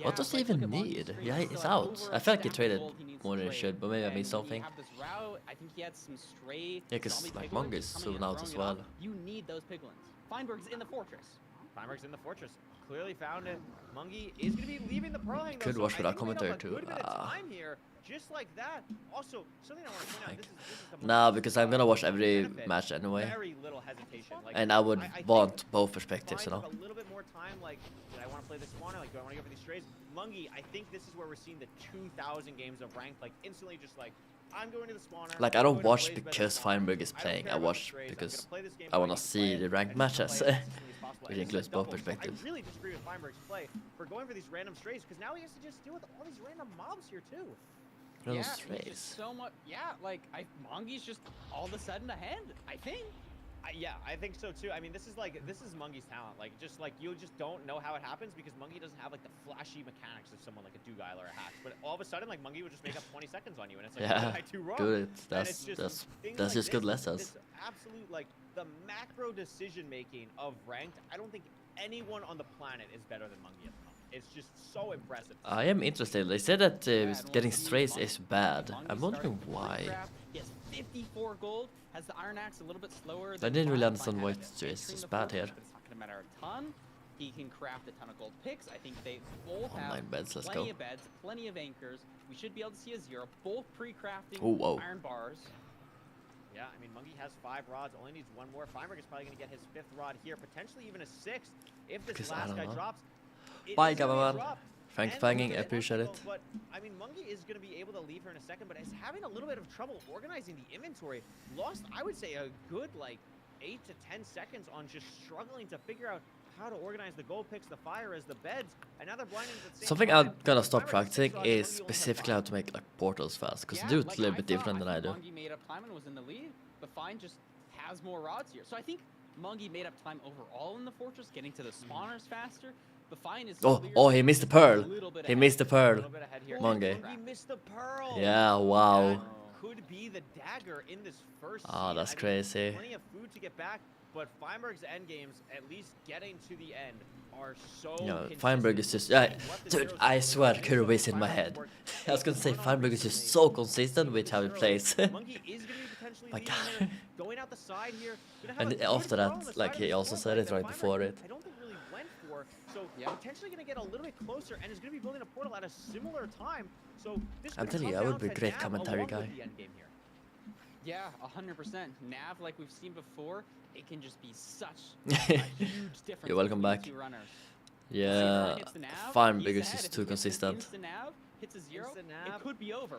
What does he like, even look at Monty's need? screen, Yeah, he's he's still out. over I a feel like he stack of traded gold he needs more to than he trade. should, but maybe I And missed when something. You have this route, I think he had some stray. Yeah, 'cause, zombie like, piglins Monk just is coming soon and out throwing as it well. up. You need those piglins. Feinberg's in the fortress. Feinberg's in the fortress. Clearly found it. Mungie is going to be leaving the Pearl Hang. Could though, watch so without I think we commentary have a too. good bit of time here, just like that. Also, something I want to point out. This is the Nah, most, because I'm gonna watch every benefit. match anyway. Very little hesitation. Like, And I would think want both perspectives, you Fine know. with a little bit more time, like, did I want to play this spawner? Like, do I want to go for these strays? Mungie, I think this is where we're seeing the 2,000 games of ranked, like, instantly just like, I'm going to the spawner. Like, I I'm don't going to watch Blaze Bed because spawner. Feinberg is I don't playing. care I about the watch strays. I'm because gonna play this game I so wanna can see play the it ranked and just matches. play it as consistently as possible. Which And this is a includes both double, so perspectives. I really disagree with Feinberg's play for going for these random strays because now he has to just deal with all these random mobs here too. Random yeah, he's strays. just so much. Yeah, like Mongi's just all of a sudden ahead. I think. Yeah, I think so too. I mean, this is Mungie's talent. Like, just like you just don't know how it happens because Mungie doesn't have like the flashy mechanics of someone like a Duguile or a Hax. But all of a sudden, like Mungie would just make up 20 seconds on you, and it's like, Yeah, what did I do wrong? good. And That's it's just things that's like just good this, lessons. This absolute like the macro decision making of ranked. I don't think anyone on the planet is better than Mungie at the moment. It's just so impressive. I am interested. They said that and getting we'll see strays Mongi- is bad. Mongi I'm wondering starting why. pre-craft. He has 54 gold. Has the Iron Axe a little bit slower. I than didn't really Fine. understand Fine why had it's it just entering as the bad here. fortress, But it's not gonna matter a ton. He can craft a ton of gold picks. I think they both have Online beds, let's plenty go. of beds, plenty of anchors. We should be able to see a 0. Both pre-crafting Oh, whoa. iron bars. Yeah, I mean, Mungie has 5 rods, only needs 1 more. Feinberg is probably going to get his 5th rod here, potentially even a 6th if this Because I last don't guy know. drops. It Bye, is gonna be a cameraman. drop. Thank you, and Fanging. I Lost appreciate Signal, it. But I mean, Mungie is going to be able to leave her in a second, but is having a little bit of trouble organizing the inventory. Lost, I would say, a good like 8 to 10 seconds on just struggling to figure out how to organize the gold picks, the fire as the beds, and now they're blinding at the same Something time. I'm gonna stop Fireworks practicing 6 odds, is Mungie only has specifically 5. how to make like portals fast, because Yeah, they do it like, a little I bit thought- different than I do. Mungie made up time and was in the lead, but Fine just has more rods here. So I think Mungie made up time overall in the fortress, getting to the spawners faster. But Fine is Oh, clearly oh, he missed the a pearl. little bit He ahead. missed the A pearl. little bit ahead here. Mungie. Mungie missed the pearl. Yeah, wow. That could be the dagger in this first Oh, seed. that's I mean, crazy. plenty of food to get back, but Feinberg's end games, at least getting to the end, are so Yeah, consistent. Feinberg is just, Seeing what the dude, Zeros I do, swear, seeing Kuro what is in my Feinberg head. work. I was gonna say, Going on Feinberg is just recently, so seeing consistent with how he Zeros. plays. Mungie is going to be potentially My leading God. here, going out the side here. Gonna have And a good after throw that, on the like, side of he the also scoreboard said it that right Feinberg, before it. I don't think really went for. So Yeah. potentially going to get a little bit closer and is going to be building a portal at a similar time. So this I'm could telling you, come I would down be a to great Nav commentary along guy. with the end game here. Yeah, 100%. Nav, like we've seen before, it can just be such a huge difference. You're welcome between back. the two runners. Yeah, Hits the nav, Feinberg he's is ahead. just If too he hits the consistent. insta-nav, hits a zero, Insta it nav. could be over.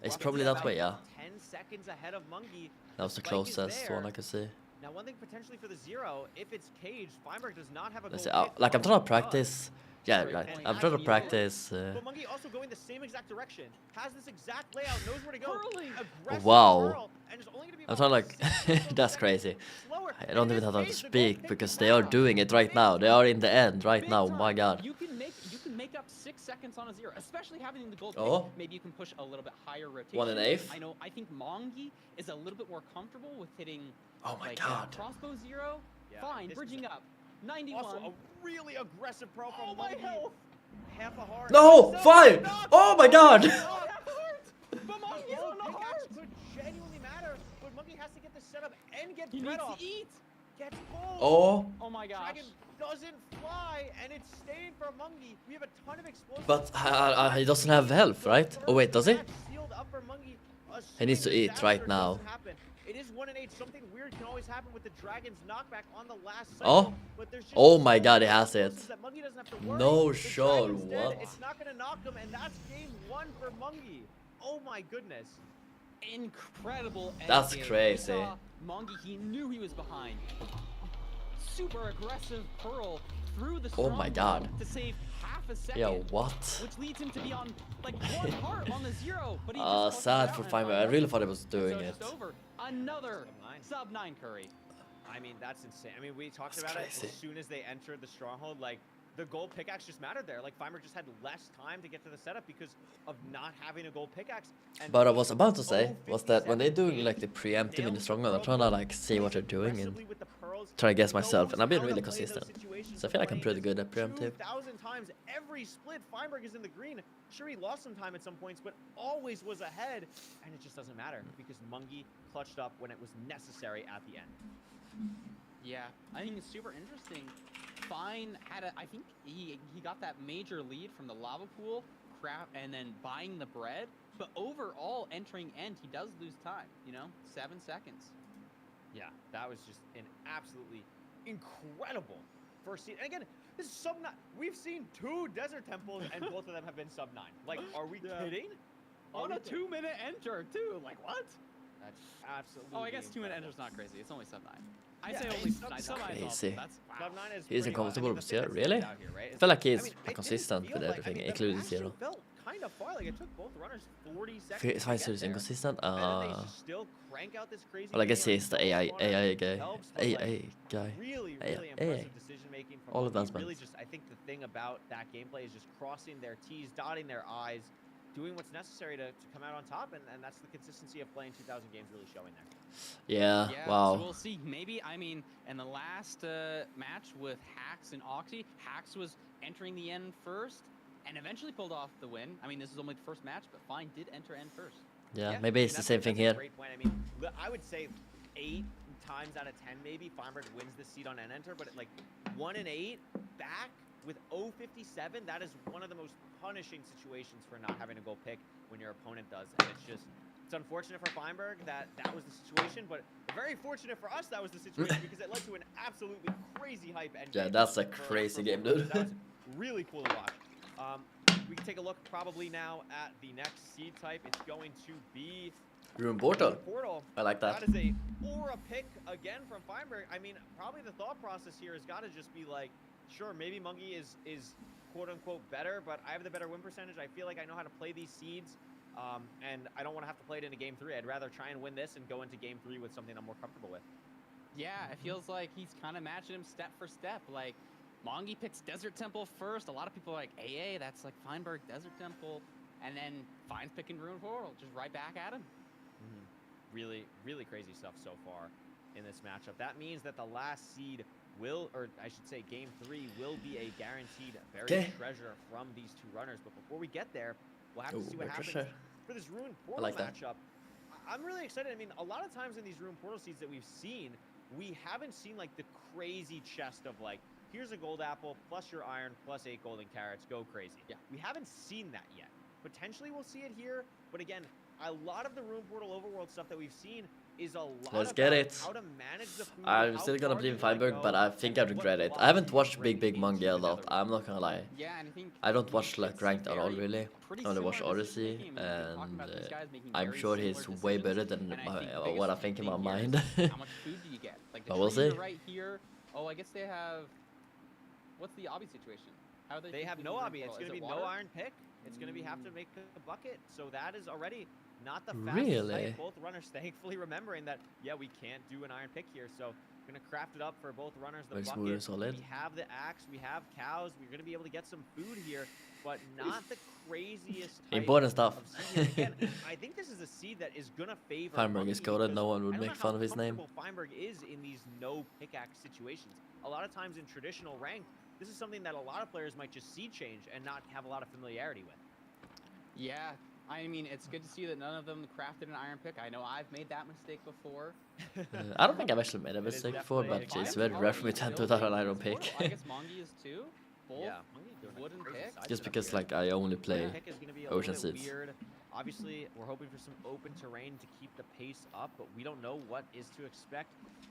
It's Rockets probably is that about way, yeah. 10 seconds ahead of Mungie. That was the spike is closest one there. I could see. Now, one thing potentially for the zero, if it's caged, Feinberg does not have a Let's goal see, hit. like, I'm trying to Mungie does. practice. Yeah, Great right. point. I'm trying to Actually, practice. But Mungie also going the same exact direction, has this exact layout, knows where to go. Curling. Aggressive Wow. curl, and is only gonna be I'm about trying like, 6 seconds that's seconds crazy. slower. I And don't in even this know how to case, the goal speak pick because is they are now. doing it right now. They are in the end right Big now. time. My God. You can make up 6 seconds on a zero, especially having the gold Oh. pick. Maybe you can push a little bit higher rotation. 1 1/8. I think Mongi is a little bit more comfortable with hitting Oh my like God. crossbow zero. Yeah, Fine, this is bridging up. 91. Also, a really aggressive pro from Oh my Mungie. health. Half a heart. No, So fine. knocked. Oh my God. Oh, half a heart. But The Mongi's gold on the pickaxe heart. could genuinely matter, but Mungie has to get this set up and get He bread needs off. to eat. Gets gold. Oh, Oh my gosh. Dragon doesn't fly, and it's staying for Mungie. We have a ton of explosives. but he doesn't have health, right? Oh wait, does he? Sealed up for Mungie. He needs to Assuming eat disaster right now. doesn't happen. It is 1 8. Something weird can always happen with the Dragon's knockback on the last Oh. cycle. But there's just Oh my so God, he many has it. explosives that Mungie doesn't have to worry. No The shot, Dragon's dead. what? It's not going to knock him, and that's game 1 for Mungie. Oh my goodness. Incredible. That's endgame. crazy. We saw Mongi, he knew he was behind. Super aggressive pearl through the Oh my stronghold God. to save half a second. Yeah, what? Which leads him to be on like 1 heart on the zero. But he just clutched it Sad out for and Feinberg. I followed really up. thought he was And doing so it. just over. Another Sub 9. sub 9 Curry. I mean, that's insane. I mean, we talked That's about crazy. it as soon as they entered the stronghold. Like, the gold pickaxe just mattered there. Like, Feinberg just had less time to get to the setup because of not having a gold pickaxe. And But I was about to say was that when they're 57 doing like the preemptive in the nails stronghold, I'm the trying to pearl, like see what they're doing and aggressively with the pearls, try to guess knows myself, and I've been how to really play those consistent. situations, So I feel like I'm playing pretty this good at preemptive. 2,000 times every split. Feinberg is in the green. Sure, he lost some time at some points, but always was ahead. And it just doesn't matter because Mungie clutched up when it was necessary at the end. Yeah, I think it's super interesting. Fine had a, I think he got that major lead from the lava pool, crap, and then buying the bread. But overall, entering end, he does lose time. 7 seconds. Yeah, that was just an absolutely incredible first seed. And again, this is sub 9. We've seen 2 desert temples, and both of them have been sub 9. Like, are we Yeah. kidding? Are On we a kidding? 2-minute enter, too. Like, what? That's absolutely. Oh, I guess 2-minute incredible. enter's not crazy. It's only sub 9. I'd Yeah, say it's only sub- sub sub 9 is Crazy. awesome. That's wow. Sub 9 is He's pretty wild. uncomfortable I mean, with the thing zero, that really? stands out here, right, I is feel like I he's mean, it didn't consistent feel with like- everything, I mean, including the bastion zero. felt kind of far. Like, it took both runners 40 seconds. If to Pfizer get is there. inconsistent, And then they still crank out this crazy well I guess game, he's like, the AI spawner AI guy. helps, but, like, AI guy. Really, AI. really impressive decision making from All Mungie. advancements. Really, just I think the thing about that gameplay is just crossing their T's, dotting their I's, doing what's necessary to come out on top, and that's the consistency of playing 2,000 games really showing there. Yeah, So wow. we'll see. Maybe, I mean, in the last match with Hax and Oxy, Hax was entering the end first and eventually pulled off the win. I mean, this is only the first match, but Fine did enter end first. Yeah, maybe it's and the that's same a- thing that's a here. Great point. I mean, I would say 8 times out of 10 maybe Feinberg wins this seed on end enter, but at like 1 and 8 back with 057, that is one of the most punishing situations for not having a goal pick when your opponent does, and it's unfortunate for Feinberg that that was the situation, but very fortunate for us that was the situation because it led to an absolutely crazy hype end Yeah, game that's a for crazy game, both of dude. us. That was really cool to watch. We can take a look probably now at the next seed type. It's going to be Room portal. Portal. I like that. That is a aura pick again from Feinberg. I mean, probably the thought process here has got to just be like, sure, maybe Mungie is quote unquote better, but I have the better win percentage. I feel like I know how to play these seeds, and I don't want to have to play it into game 3. I'd rather try and win this and go into game 3 with something I'm more comfortable with. Yeah, it feels like he's kind of matching him step for step. Like, Mongi picks Desert Temple first. A lot of people are like, AA, that's like Feinberg Desert Temple. And then Fein's picking Ruin Portal, just right back at him. Really, really crazy stuff so far in this matchup. That means that the last seed will, or I should say game 3, will be a guaranteed buried treasure from these two runners. But before we get there, we'll have to see what happens for this Ruin Portal matchup. I'm really excited. I mean, a lot of times in these Ruin Portal seeds that we've seen, we haven't seen like the crazy chest of like, here's a gold apple, plus your iron, plus 8 golden carrots, go crazy. Yeah, we haven't seen that yet. Potentially we'll see it here, but again, a lot of the Ruin Portal overworld stuff that we've seen is a lot Let's about get it. how to manage the food. I'm still gonna believe in Feinberg, but I think I regret it. I haven't watched Big Mungie a lot. I'm not gonna lie. Yeah, and I think I don't watch like ranked at all really. pretty I only watch similar Odyssey, decision making. I mean, we've been talking and about these guys making I'm very sure similar he's way decisions, better than and I think the what I biggest think in my thing here mind. is how much food do you get? Like the But we'll trees see. are right here. Oh, I guess they have. What's the obby situation? How are They have picking no Ruin obby. It's Portal? going to Is be it no water? iron pick. It's going to be have to make a bucket. So that is already not the fastest Really? type. Both runners thankfully remembering that, yeah, we can't do an iron pick here. So we're going to craft it up for both runners. The Very smooth and bucket. solid. We have the axe. We have cows. We're going to be able to get some food here, but not the craziest type Important stuff. of seed here. Again, I think this is a seed that is going to favor Feinberg is Mungie goated. because No one I would don't know make fun of his how name. comfortable Feinberg is in these no pickaxe situations. A lot of times in traditional ranked, this is something that a lot of players might just see change and not have a lot of familiarity with. Yeah, I mean, it's good to see that none of them crafted an iron pick. I know I've made that mistake before. I don't think I've actually made a It is mistake before, but definitely it's a very good rare for me Feinberg to already do that on building Iron this Pick. portal. I guess Mongi is too. Both Yeah, Mungie doing a wooden crazy pick. side Just setup because here. like I only play Wooden pick is gonna be a Ocean little bit Seeds. weird. Obviously, we're hoping for some open terrain to keep the pace up, but we don't know what is to expect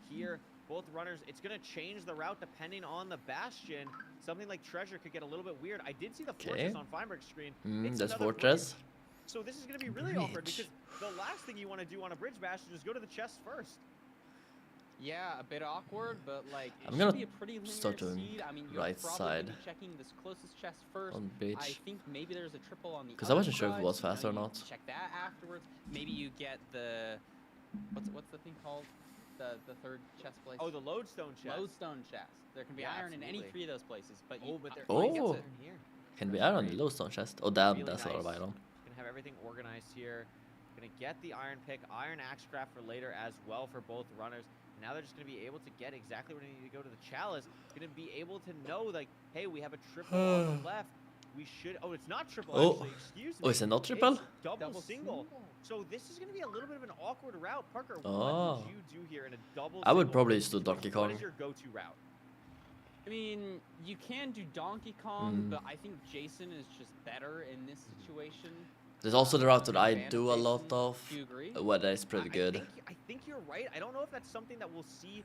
here. Both runners, it's going to change the route depending on the bastion. Something like Treasure could get a little bit weird. I did see the fortress on Feinberg's screen. It's That's another Fortress. bridge. So this is going to be really awkward Bridge. because the last thing you want to do on a bridge bastion is go to the chest first. Yeah, a bit awkward, but like it I'm should gonna be a pretty linear start doing seed. I mean, you're right probably side gonna be checking this closest chest first. on I beach. think maybe there's a triple on the. 'Cause I other wasn't sure if it side, was so, you know, fast or you not. Check that afterwards. Maybe you get the what's the thing called? The third chest place. Oh, the lodestone chest. lodestone chest. There can be Yeah, iron in any absolutely. 3 of those places, but you, Oh, but there Oh. he gets oh. it. Here. Can be iron on the lowstone chest. Oh damn, Really that's a lot of nice. iron. Gonna have everything organized here. Gonna get the iron pick, iron axe craft for later as well for both runners. And now they're just gonna be able to get exactly where they need to go to the chalice. Gonna be able to know like, hey, we have a triple on the left. We should. Oh, it's not triple. Oh. Actually, excuse me. Oh, is it not triple? It's double single. So this is gonna be a little bit of an awkward route. Parker, Oh. what would you do here in a double? I would single probably bridge just do situation? Donkey What Kong. is your go-to route? I mean, you can do Donkey Kong, Mm. but I think Jason is just better in this situation. There's also the route that I Fan do a Jason, lot of, Do you agree? where that is pretty good. I think you're right. I don't know if that's something that we'll see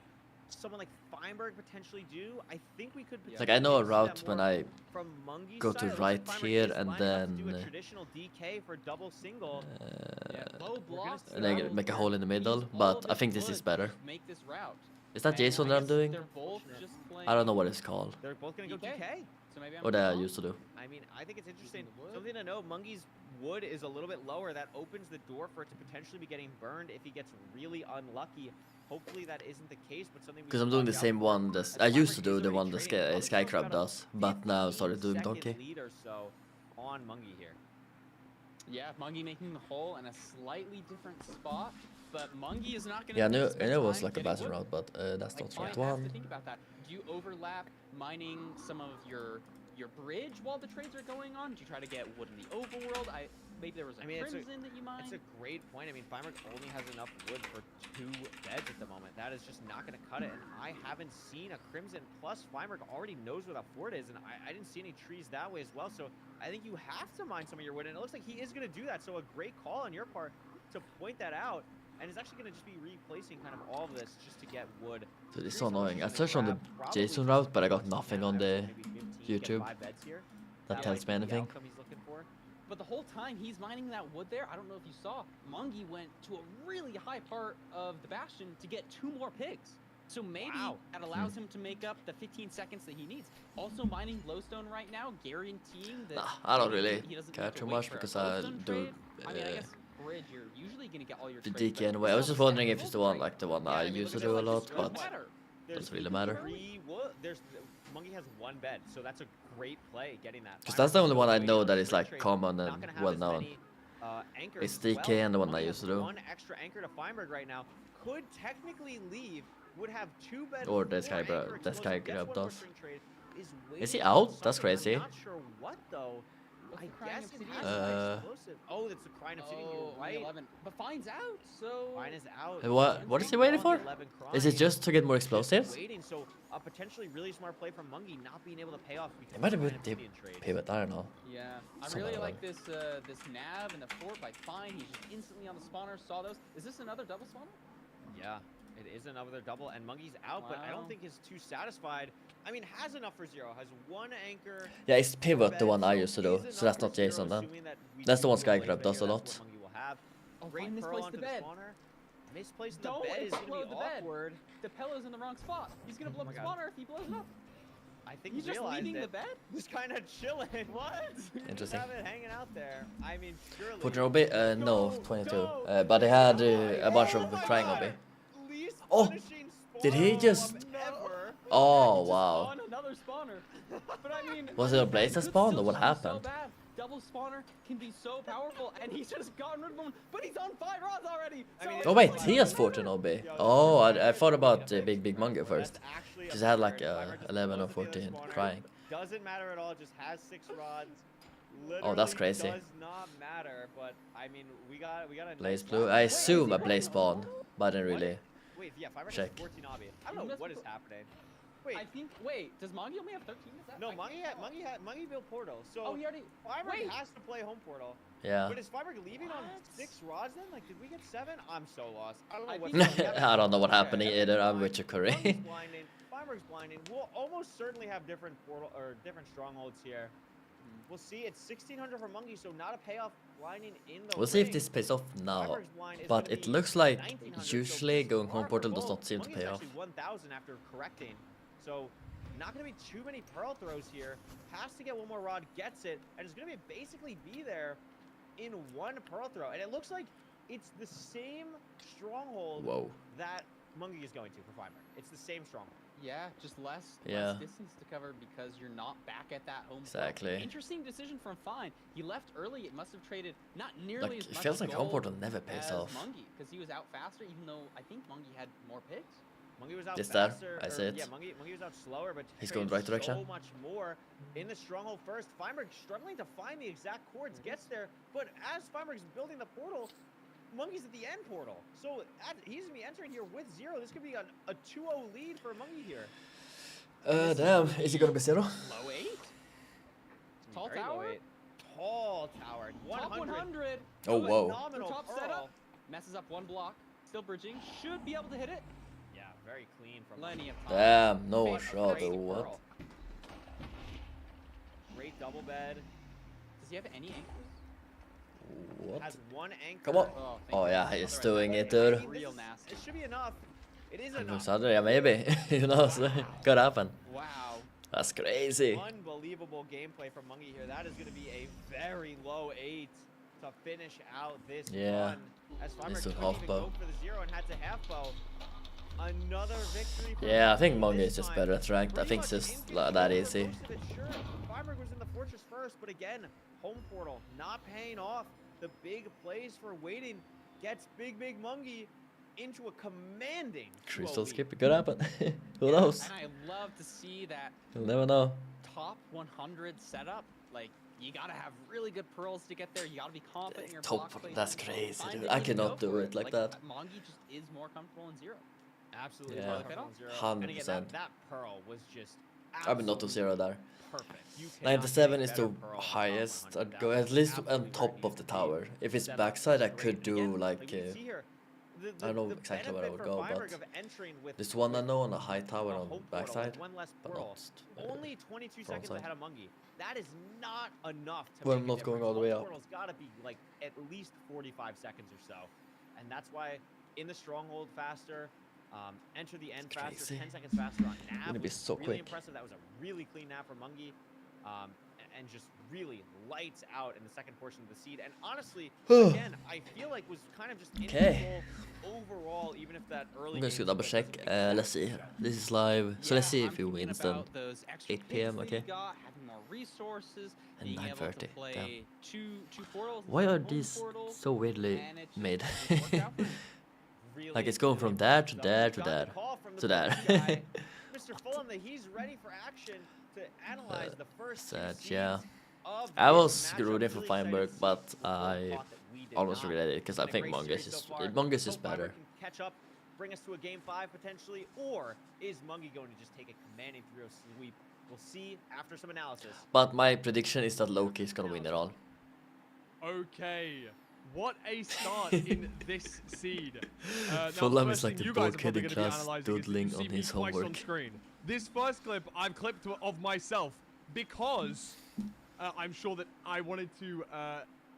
someone like Feinberg potentially do. I think we could. It's Like I know a potentially see route that when more I from Mungie's go side. to It looks right Feinberg here is and lining up to do a then, traditional DK for double single. Yeah, low blocks. and then travel make a where hole in the middle, use all but of I his think this is wood better. to Make this route. Is that And Jason I that I'm guess doing? They're both just playing. I don't know what it's called. They're both gonna go DK. DK. So maybe I'm Or that I wrong. used to do. I mean, I think it's interesting. the wood. Something to know: Mungie's wood is a little bit lower. That opens the door for it to potentially be getting burned if he gets really unlucky. Hopefully that isn't the case, but something. Because I'm doing the same one that I used to do, the one that Skycrab does, but now I started doing 15-second Donkey. lead or so on Mungie here. Yeah, Mungie making the hole in a slightly different spot, but Mungie is not going to. Yeah, I knew it was like a battle route, but that's Like, not Fine right has one. to think about that. Do you overlap mining some of your bridge while the trades are going on? Do you try to get wood in the overworld? Maybe there was a I mean, it's crimson that you mined. It's a great point. I mean, Feinberg only has enough wood for 2 beds at the moment. That is just not going to cut it. And I haven't seen a crimson. Plus, Feinberg already knows where that fort is, and I didn't see any trees that way as well. So I think you have to mine some of your wood, and it looks like he is going to do that. So a great call on your part to point that out. And it's actually going to just be replacing kind of all of this just to get wood. Dude, it's so annoying. I searched on the Jason route, but I got nothing on the YouTube. That might tells be me the anything. outcome he's looking for. But the whole time he's mining that wood there, I don't know if you saw, Mungi went to a really high part of the bastion to get 2 more pigs. So maybe Wow. that allows him to make up the 15 seconds that he needs. Also mining glowstone right now, guaranteeing that Nah, I don't maybe really he doesn't care need to too wait much for a because I glowstone do trade. I mean, I uh, guess bridge, you're usually gonna get all your the trades, DK but anyway. I was just also wondering if second it's the wood one trade. like the one Yeah, I I mean, used to look at do a this, lot, this but matter. doesn't really matter. There's Mungi has 1 bed, so that's a great play getting that. Because that's the only one I Waiting know on that the is bridge like trade, common not and gonna have well as known. many, anchors It's as DK well. and the one Mungi I has used to do. 1 extra anchor to Feinberg right now. Could technically leave. Would have 2 beds. Or this 4 guy, bro. anchor This guy explosive, gets grab 1 more does. string trade, Is he waiting out? on That's something. crazy. I'm not sure what though. What's I the Crying guess it Obsidian? has an explosive. Oh, that's the Crying Obsidian. Oh, You're right. 11. But Fine's out, so... Fine is out. What is he waiting for? Is it just to get more Just explosives? waiting, so a potentially really smart play from Mungi not being able to pay off because It might have of been the the Obsidian trade. pivot, I don't know. Yeah, I Something really like like this this nav and the fort by Fine. He's just instantly on the spawner. Saw those. Is this another double spawner? Yeah, it is another double, and Mungi's out, but I Wow. don't think he's too satisfied. I mean, has enough for 0. Has 1 anchor. Yeah, it's pivot, the bed, one I so used to do. is So that's enough not for 0, Jason then. assuming that we That's the do one do a Skygrab placement does here, a lot. that's what Mungi will have. Oh, Great Fine pearl misplaced onto the bed. spawner. Misplacing the Don't bed is going to explode be the bed. awkward. The pillow's in the wrong spot. He's gonna blow Oh up the my God. spawner if he blows it up. I think He's he just realized leaving it. the bed. Just kind of chilling. What? Interesting. Just have it hanging out there. I mean, surely. Putin Obi? No, Go, 22. go. But they had a bunch Oh of my crying God. Obi. Least Oh, punishing did he spawner just- of ever. Oh, Just wow. spawn another spawner. But I mean, Was it a blaze that could spawned, or still what be happened? So bad. Double spawner can be so powerful, and he's just gotten rid of him. But he's on 5 rods already. I mean, so Oh it's wait, like, he it has doesn't 14 matter. OB. Yo, Oh, I that's thought about actually Big Monkey first. That's actually Just had like absurd. Fiverr just 11 or blows up the other 14 spawner. crying. Doesn't matter at all. Just has 6 rods. Oh, that's Literally crazy. Does not matter. But I mean, we got a Blaze nice blue. round. I Wait, assume is a he blaze running spawn, but I didn't What? really. Wait, yeah, Fiverr has Check. 14 obby. I don't know what is happening. Wait, I think. Wait, does Mongi only have 13? Is that? no, I can't tell. Mungi built portal. So Oh, he already. Fiverr Wait. has to play home portal. Yeah. But is Fiverr leaving on What? 6 rods then? Like, did we get 7? I'm so lost. I don't know I what's think going on. I don't know what Okay, happened either. I'm with you, Mungi's Curry. blinding. Fiverr's blinding. We'll almost certainly have different portal or different strongholds here. We'll see. It's 1600 for Mungi, so not a payoff blinding in the We'll see if ring. this pays off now. Fiverr's blind is But gonna it be looks like 1900, so usually this going far home for portal does both. not seem to Mungi's pay off. actually 1000 after correcting. So not going to be too many pearl throws here. Has to get 1 more rod, gets it, and it's going to basically be there in 1 pearl throw. And it looks like it's the same stronghold Whoa. that Mungi is going to for Fiverr. It's the same stronghold. Yeah, just less Yeah. distance to cover because you're not back at that home. field. Exactly. Interesting decision from Fine. He left early. It must have traded not nearly Like, as it much feels like home gold portal never pays as off. Mungi because he was out faster. Even though I think Mungi had more picks. Mungi was out This there, faster. I or- see it. Yeah, Mungi was out slower, but He's going traded right direction. So much more in the stronghold first. Feinberg struggling to find the exact chords, gets there, but as Feinberg's building the portal, Mungi's at the end portal. So he's gonna be entering here with 0. This could be a 2-0 lead for Mungi here. Damn. Is he gonna be 0? Low 8. Tall Very low tower. 8. Tall tower. 100. Top 100. Oh, whoa. Phenomenal Top pearl. setup. Messes up 1 block. Still bridging. Should be able to hit it. Yeah, very clean from Plenty of time. Damn, no Great- shot great or what? pearl. Great double bed. Does he have any anchors? What? Has 1 anchor. Come on. Oh, thank Oh you. yeah, he's Otherwise, doing that it, would've dude. been Real This is- nasty. It should be enough. It is And enough. yeah, maybe. Who knows? Could happen. Wow. That's crazy. Unbelievable gameplay from Mungi here. That is going to be a very low 8 to finish out this Yeah. run. As Fiverr Needs to couldn't half even bow. go for the 0 and had to half bow. Another victory for Yeah, I think Mungi Mungi this is just time. better at ranked. I Pretty think it's much just in that control for easy. most of it, sure. Fiverr was in the fortress first, but again, home portal not paying off. The big plays for waiting gets big Mungi into a commanding 2-0 Crystal lead. skip, it could happen. Who knows? And I love to see that You'll never know. top 100 setup. Like, you gotta have really good pearls to get there. You gotta be confident in your Top- block placement. that's crazy, Find dude. it I and cannot go do for it like that. Mongi just is more comfortable in 0. Absolutely. Yeah. more Look it comfortable up. in 0. 100%. And again, that pearl was just I would not do 0 there. perfect. You cannot 97 make is the better pearl than top highest. 100. I'd go That at was least on absolutely where top it of the needed to be. tower. If it's Setup backside, I was could great. And do again, like we can see here, the, I know the exactly where I benefit would for go, Feinberg but of entering with this one I know on a high a tower on home portal backside, with one less but portal, not only 22 front seconds side. ahead of Mungie. That is not enough to Well, make a not going difference. all the way Home up. portal's got to be like at least 45 seconds or so, and that's why in the stronghold faster, enter the end faster, crazy. 10 seconds faster on nav. Gonna be was so really quick. impressive. That was a really clean nav from Mungie, and just really lights out in the second portion of the seed. And honestly, again, I feel like was kind of just in Okay. control overall, even if that early. I'm going to game double split check. was a big Let's see here. This is live, so let's see if he wins then. 8 p.m. Okay. Having more resources, And being able to 9:30. play two portals. Why instead are of home these portals, so weirdly and it just- made? it worked out for him. Really, Like it's going from there to there to Got the there call from the to there. big guy, Mr. Fulham, that he's ready for action to analyze the first two Sad, seeds yeah. of I this was matchup. rooting for Really excited Feinberg, to see but the full I plot that we did almost not. regret it because I Been a think great Mungus series is so far. Mungus is Hope Feinberg better. can catch up, bring us to a game 5 potentially, or is Mungie going to just take a commanding 3-0 sweep? We'll see after some analysis. But my prediction is that Loki is gonna win it all. Okay, what a start in this seed. Now, the Fulham first is like thing the you guys are bold probably kid in gonna be class analyzing is that doodling you on see me his twice on homework. screen. This first clip I've clipped of myself because I'm sure that I wanted to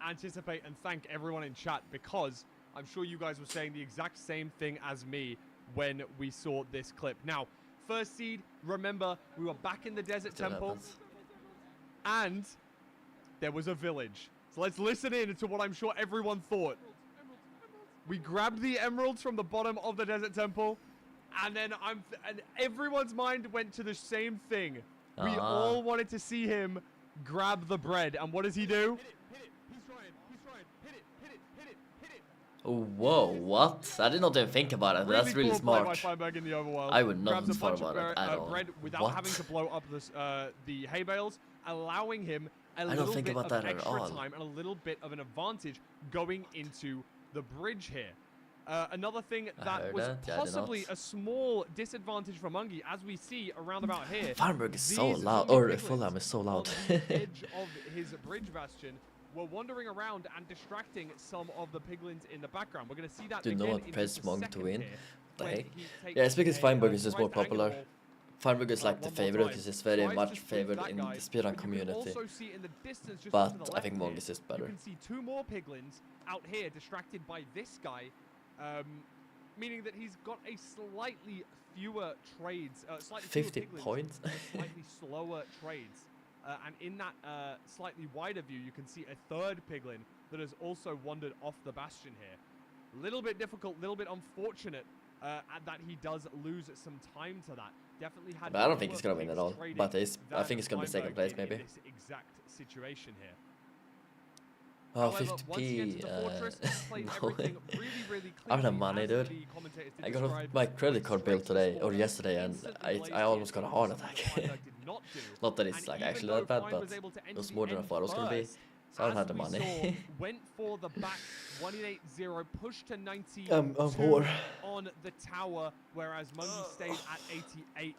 anticipate and thank everyone in chat, because I'm sure you guys were saying the exact same thing as me when we saw this clip. Now, first seed, remember, we were back in the Desert Still Temple, happens. and there was a village. So let's listen in to what I'm sure everyone thought. We grabbed the emeralds from the bottom of the Desert Temple, and then and everyone's mind went to the same thing. We all wanted to see him grab the bread, and what does he do? Hit it, he's trying, hit it. Oh, whoa, what? I did not even think about it. That's really cool play smart. by Feinberg in the overworld. I would not Grabs a have thought bunch of about that at all. bread without What? having to blow up the hay bales, allowing him a don't little think bit about of that at extra all. time and a little bit of an advantage going into the bridge here. Another thing I that heard was that. Yeah, I did possibly not. a small disadvantage for Mungie, as we see around about here. Feinberg is so These loud, zombie or piglins Fulham is so on loud. the edge of his bridge bastion were wandering around and distracting some of the piglins in the background. We're going to see that Do no again one in press just a Monk to second win? here, The when heck? he takes Yeah, it's because a, Feinberg is just right more popular. angle, Feinberg is like the one more favorite time. because he's very Tries to much split favored that in guy, the speedrun but you can community. also see in the distance just But to the I left think here, Mongus is better. You can see two more piglins out here distracted by this guy, meaning that he's got a slightly fewer trades, slightly 50 fewer piglins, points? but slightly slower trades. And in that slightly wider view, you can see a third piglin that has also wandered off the bastion here. Little bit difficult, little bit unfortunate that he does lose some time to that. Definitely had. But I don't think fewer he's gonna win pigs at all. trading But I think he's gonna be than second Feinberg place in maybe. this exact situation here. Oh, However, once he 50p. enters the fortress, he's played No. everything really, really I don't have cleanly, money, as dude. the commentators did I got describe. my credit card Straight bill to today score, or yesterday, and instantly blazed I almost got a in, heart something attack. that Feinberg did not do. Not that it's like And actually even that bad, though Fein but was able to it enter was the more than I end thought it was gonna be. first, So I don't as have the we money. saw, went for the back 180, pushed to 90 I'm poor. on the tower, whereas Mungie stayed at 88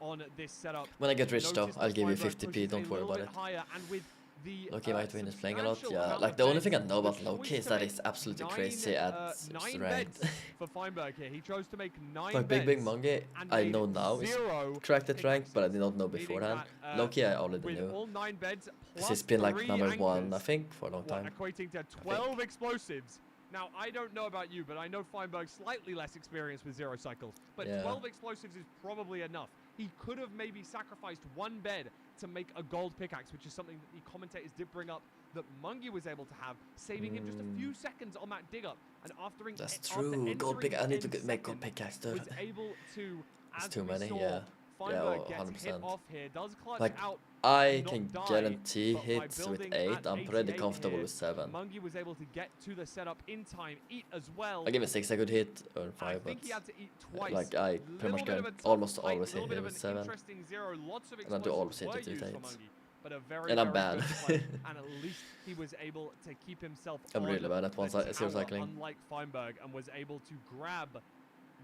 on this setup. When I get rich though, Notice I'll that give you Feinberg 50p, pushes don't a worry little about bit it. higher, and with the, Loki might win is playing a lot, substantial yeah. amount Like of the only beds, thing I know the about Loki choice is to that make he's absolutely nine, crazy at 9 ranked. beds for Feinberg here. He chose to make 9 Like beds. Big Monkey, and I made know now is 0 cracked at rank, but I pickaxes, did not know meaning beforehand. that, Loki I already with knew. all 9 beds Because plus he's been like 3 number 1, I anchors, think, for a long what, time. equating to 12 explosives. Now, I don't know about you, but I know Feinberg's slightly less experience with 0 cycles. But Yeah. 12 explosives is probably enough. He could have maybe sacrificed 1 bed to make a gold pickaxe, which is something that the commentators did bring up that Mungie was able to have, saving him just a few seconds on that dig up. And after That's after true. Gold entering pick. I need to 10 make gold seconds, pickaxe, dude. was able to, It's as too we many, saw, yeah. Feinberg oh, gets hit 100%. off here, does clutch Like, out. I not can die, guarantee but by hits with building 8. at I'm pretty 88 comfortable here, with 7. Mungie was able to get to the setup in time, eat as well. I give it 6 I could hit, or I 5, but think he had to eat twice. like I pretty much Little bit of can a tough almost fight, always little hit bit him of with an 7. interesting 0. Lots of And I do all explosives city were to used for hits. Mungie, but a very, And I'm very bad. good fight, and at least he was able to keep himself I'm on really bad at the 0 tower, cycling. unlike Feinberg, and was able to grab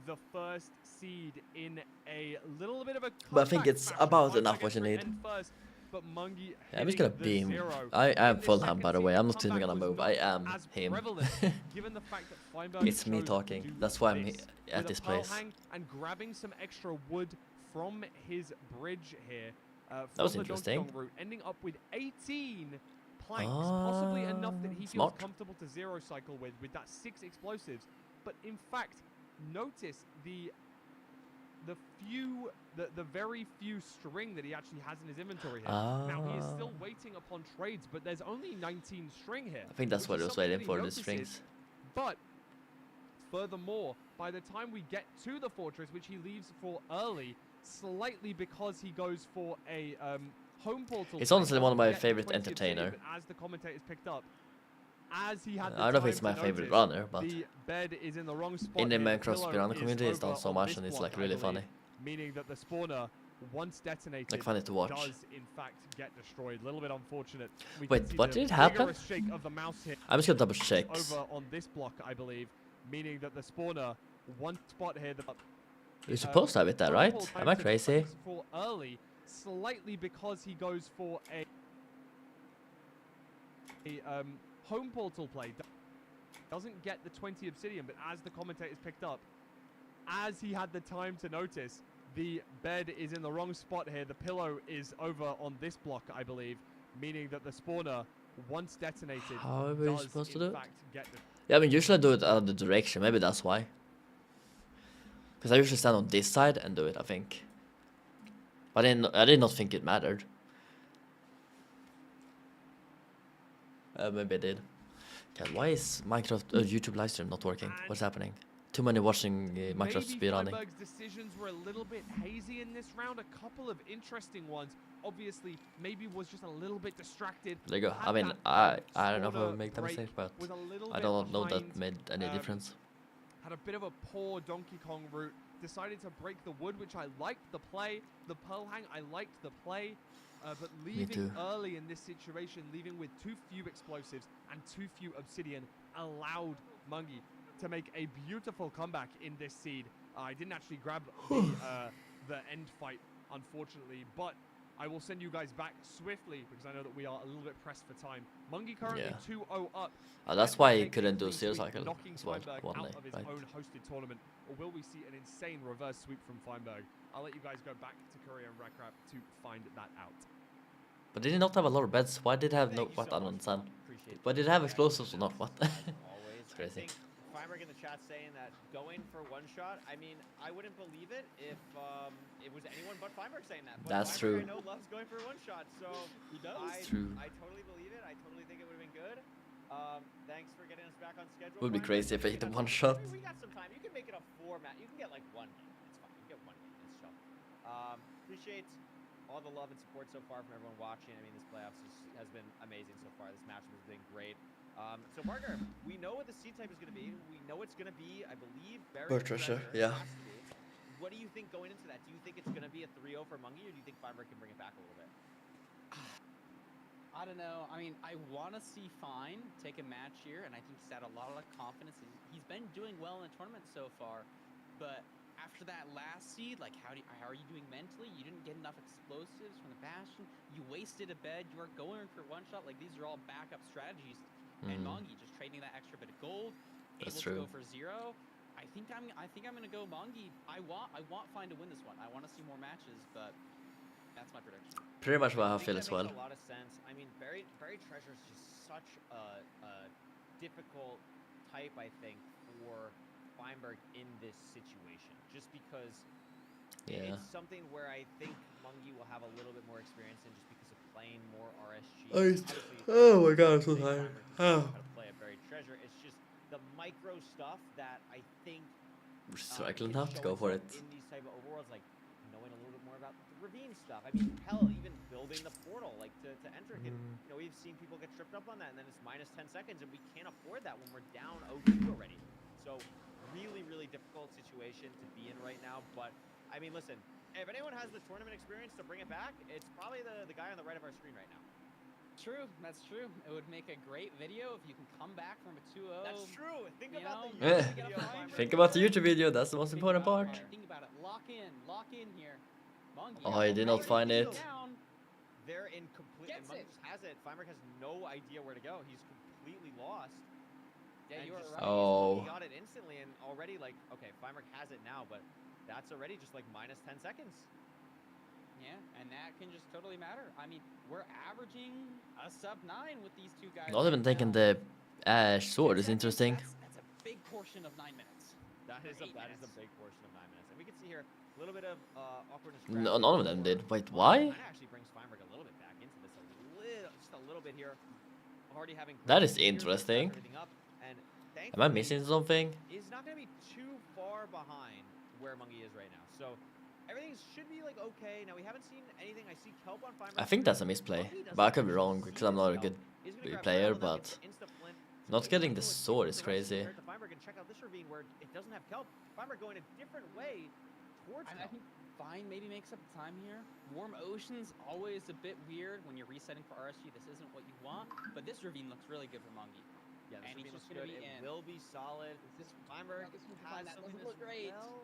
the first seed in a little bit of a But I think comeback it's fashion. about Feinberg enough what you entering need. end first, but Mungi Yeah, I'm just hitting gonna the beam. zero. I am In this full hand, second by the scene, way. I'm the not even comeback gonna was move. not I am as him. prevalent, given the fact that Feinberg It's me chose talking. to do That's why I'm this at with this a pearl place. hang and grabbing some extra wood from his bridge here. That was from the Donkey interesting. Kong route, ending up with 18 planks, possibly enough that he Smart. feels comfortable to zero cycle with that 6 explosives. But in fact, notice the very few string that he actually has in his inventory here. Now he is still waiting upon trades, but there's only 19 string here. I think that's what which he is was something waiting that he for, the notices. strings. But furthermore, by the time we get to the fortress, which he leaves for early, slightly because he goes for a home portal. He's play, honestly one of my doesn't get the favorite 20 obsidian, entertainer. but as the commentators picked up, as he had the I don't know if time it's my to favorite notice, runner, but the bed is in the wrong spot in the here. Minecraft Pillow speedrunner is community, it's over done so on much this and it's block, like I really believe, funny. meaning that the spawner, once detonated, Like funny to watch. does in fact get destroyed. A little bit unfortunate. We Wait, can see what the did happen? vigorous shake of the mouse here I'm just gonna double check. over on this block, I believe, meaning that the spawner, one spot here. You're supposed to have it there, right? Am I crazy? For early, slightly because he goes for a home portal play. Doesn't get the 20 obsidian, but as the commentators picked up, as he had the time to notice, the bed is in the wrong spot here. The pillow is over on this block, I believe, meaning that the spawner, once detonated, How are we does supposed to in do it? fact get the Yeah, I mean, usually I do it out of the direction. Maybe that's why. Because I usually stand on this side and do it, I think. But I did not think it mattered. Maybe I did. Okay, why is Minecraft YouTube livestream not working? What's happening? Too many watching Minecraft Maybe speedrunning. Feinberg's decisions were a little bit hazy in this round. A couple of interesting ones. Obviously, maybe was just a little bit distracted. There you go. Had I mean, that, I don't know if I spawner would make that break, mistake, but was a little I bit don't know behind, that made any difference. Had a bit of a poor Donkey Kong route. Decided to break the wood, which I liked the play. The pearl hang, I liked the play. But leaving too. early in this situation, leaving with too few explosives and too few obsidian, allowed Mungi to make a beautiful comeback in this seed. I didn't actually grab the end fight, unfortunately, but I will send you guys back swiftly because I know that we are a little bit pressed for time. Mungi currently Yeah. 2-0 up. That's Can why he he take a couldn't do clean zero sweep, cycle knocking as well Feinberg one out day, of his right? own hosted tournament, or will we see an insane reverse sweep from Feinberg? I'll let you guys go back to Korea and Rakrap to find that out. But did he not have a lot of beds? Why did he have no? Thank you What? so I don't much, understand. Paul. Appreciate Why the did he have feedback. explosives or not? What? Always. It's crazy. I think Feinberg in the chat saying that going for one shot. I mean, I wouldn't believe it if it was anyone but Feinberg saying that. But That's Feinberg, true. I know loves going for one shot, so He does. True. I totally believe it. I totally think it would have been good. Thanks for getting us back on schedule. Would be Feinberg. crazy if I hit We the got one some- shot. We got some time. You can make it a format. You can get like 1 game. It's fine. You can get 1 game. It's chill. Appreciate all the love and support so far from everyone watching. I mean, this playoffs has been amazing so far. This match has been great. So partner, we know what the seed type is going to be. We know it's going to be, I believe, buried Treasure, treasure. yeah. It has to be. What do you think going into that? Do you think it's going to be a 3-0 for Mungi, or do you think Feinberg can bring it back a little bit? I don't know. I mean, I want to see Fine take a match here, and I think he's had a lot of confidence. He's been doing well in the tournament so far, but after that last seed, like, how are you doing mentally? You didn't get enough explosives from the Bastion. You wasted a bed. You weren't going for one shot. Like, these are all backup strategies. And Mongi just trading that extra bit of gold, That's able true. to go for 0. I think I'm gonna go Mongi. I want Fine to win this one. I want to see more matches, but that's my prediction. Pretty much what I think feel that as well. makes a lot of sense. I mean, buried treasure is just such a difficult type, I think, for Feinberg in this situation. Just because Yeah. it's something where I think Mungi will have a little bit more experience in, just because of playing more RSG. Oh my god, I'm so Obviously, tired. Feinberg knows how to play a buried treasure. It's just the micro stuff that I think We're struggling can now to show go for it. itself in these type of overworlds, like knowing a little bit more about the ravine stuff. I mean, hell, even building the portal, like to enter it. You know, we've seen people get tripped up on that, and then it's minus 10 seconds, and we can't afford that when we're down 0-2 already. So really, really difficult situation to be in right now. But I mean, listen, if anyone has the tournament experience to bring it back, it's probably the guy on the right of our screen right now. True, that's true. It would make a great video if you can come back from a 2-0. That's true. Think you about know, the Eh. YouTube video. Feinberg. Think about the YouTube video, that's the most Think important about part. it. Think about it. Lock in here. Mongi. Oh, I did not find it. Down. They're in complete. Gets Monkey it. just has it. Feinberg has no idea where to go. He's completely lost. Yeah, And you are just right. Oh. He got it instantly, and already like, okay, Feinberg has it now, but that's already just like minus 10 seconds. Yeah, and that can just totally matter. I mean, we're averaging a sub 9 with these two guys. Not even right taking now. the Ash 10 sword is seconds, interesting. That's a big portion of 9 minutes. That is a 8 minutes. big portion of 9 minutes, and we can see here a little bit of awkwardness. No, none of them did. Wait, That why? actually brings Feinberg a little bit back into this, just a little bit here. Already having That is here, just interesting. everything up, and Am I thankfully, missing something? is not going to be too far behind where Mungie is right now. So everything should be like okay. Now we haven't seen anything. I see Kelp on Feinberg. I think that's a misplay, but I could be wrong because I'm not a good player, but not getting the sword is crazy. Feinberg and check out this ravine where it doesn't have Kelp. Feinberg going a different way towards And I Kelp. think Fine maybe makes up the time here. Warm Ocean's always a bit weird when you're resetting for RSG. This isn't what you want, but this ravine looks really good for Mungie. Yeah, this and he's ravine just looks gonna good. be It in. will be solid. This Feinberg this one's has fine. That something doesn't look as great. well.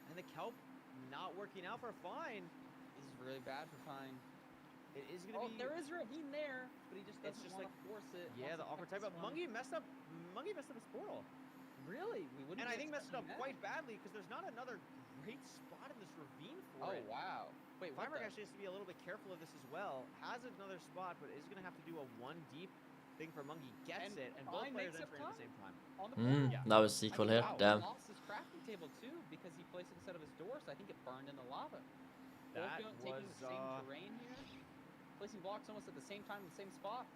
And the Kelp not working out for Fine. This is really bad for Fine. It is going to Oh, be... there is a ravine there, but he just It's doesn't just want to like- force it. Yeah, the awkward type. But Mungie messed up his portal. Really? We wouldn't. And be I think messed it up expecting that. quite badly because there's not another great spot in this ravine for Oh it. wow! Wait, what Feinberg the? actually has to be a little bit careful of this as well. Has another spot, but is going to have to do a one deep thing for Mungie. Gets And it, and both Fine players makes up entering at the same time. On the portal. Mm, that was equal here. Wow, Damn. He lost his crafting table too because he placed it instead of his door, so I think it burned in the lava. That Taking was the same terrain here, placing blocks almost at the same time in the same spot.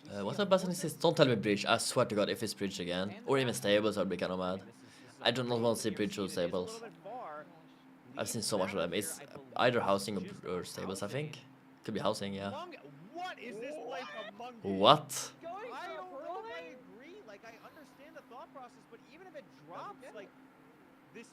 We see What a about fortress. this? Don't tell me bridge. I swear to God, if it's bridge again, or even stables, I'd be kind of I mad. mean, this is I do not a want to see clear bridge or seed. It is a stables. little bit far. I've seen Leads so much of them. down It's here, I believe either housing just or stables, I think. housing. Could be housing, yeah. What is this play from Mungie? What? Going I for a don't know pearl if I hang? agree. Like, I understand the thought process, but even if it drops, like, this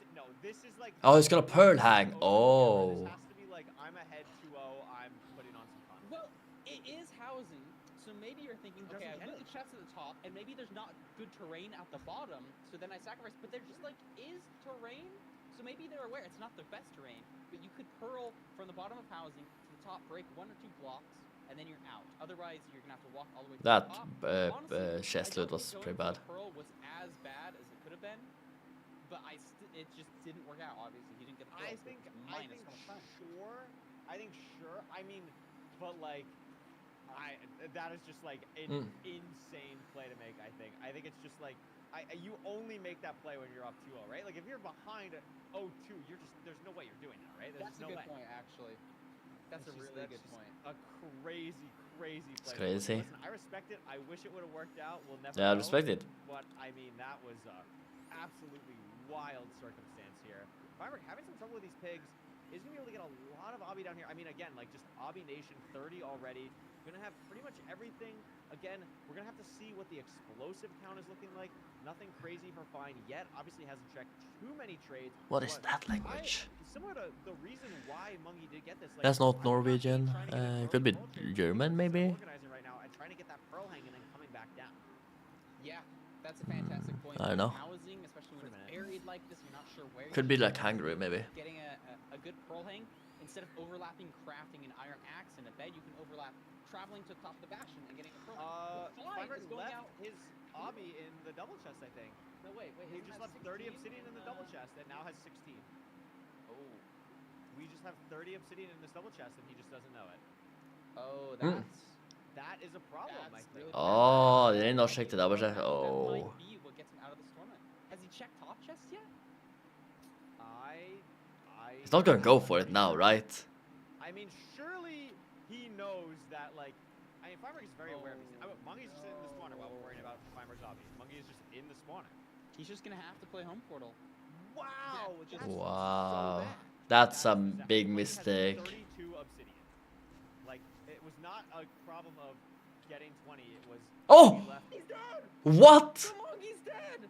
is like... Oh, it's got a pearl hang. This Oh. has to be like, I'm ahead 2-0, I'm putting on some content. Well, it is housing, so maybe you're thinking, Doesn't okay, I get put it. the chest at the top, and maybe there's not good terrain at the bottom, so then I sacrifice. But there just like is terrain, so maybe they're aware it's not the best terrain, but you could pearl from the bottom of housing to the top, break 1 or 2 blocks, and then you're out. Otherwise, you're gonna have to walk all the way to That the top. chest Honestly, I loot don't was think pretty going bad. for the pearl was as bad as it could have been, but it just didn't work out. Obviously, he didn't get the pearl. I so think it's minus so much time. sure. I mean, but like, that is just like an insane play to make. I think it's just like, you only make that play when you're up 2-0, right? Like if you're behind 0-2, there's no way you're doing that, right? There's That's no a good way. point, actually. That's a really good point. A crazy play. crazy. Listen, I respect it. I wish it would have worked out. We'll never Yeah, I know. respect it. But I mean, that was absolutely wild circumstance here. Feinberg having some trouble with these pigs is gonna be able to get a lot of obby down here. I mean, again, like just obby nation 30 already. Gonna have pretty much everything. Again, we're gonna have to see what the explosive count is looking like. Nothing crazy for Fine yet. Obviously hasn't checked too many trades. What is but that language? Similar to the reason why Mungie did get this. Like, That's not I'm Norwegian. trying to get a It could be pearl trade. German, They're maybe. organizing right now and trying to get that pearl hang and then coming back down. Yeah, that's a fantastic point. I don't know. Housing, especially when it's buried like this, you're not sure where. Could be like Hungary, maybe. Getting a good pearl hang, instead of overlapping crafting an iron axe in a bed, you can overlap traveling to the top of the bastion and getting a pearl hang. Fine Feinberg is going left out. his obby in the double chest, I think. No, wait. He doesn't just have left 30 16 obsidian in the double chest and now has 16. Oh. We just have 30 obsidian in this double chest and he just doesn't know it. Oh, Hmm. That is a problem, I That's think. really Oh, they did not check the double check. That Oh. might be what gets him out of the tournament. Has he checked top chest yet? He's not gonna go for it now, right? I mean, surely he knows that, like, I mean, Feinberg is very aware of these. Mungie's just in the spawner while we're worrying about Feinberg's obby. Mungie is just in the spawner. He's just gonna have to play home portal. Wow! Yeah, That's Wow. so bad. That's a Mungie big has mistake. 32 obsidian. Like, it was not a problem of getting 20. It was. Oh! he left. He's dead! What? Monkey's dead!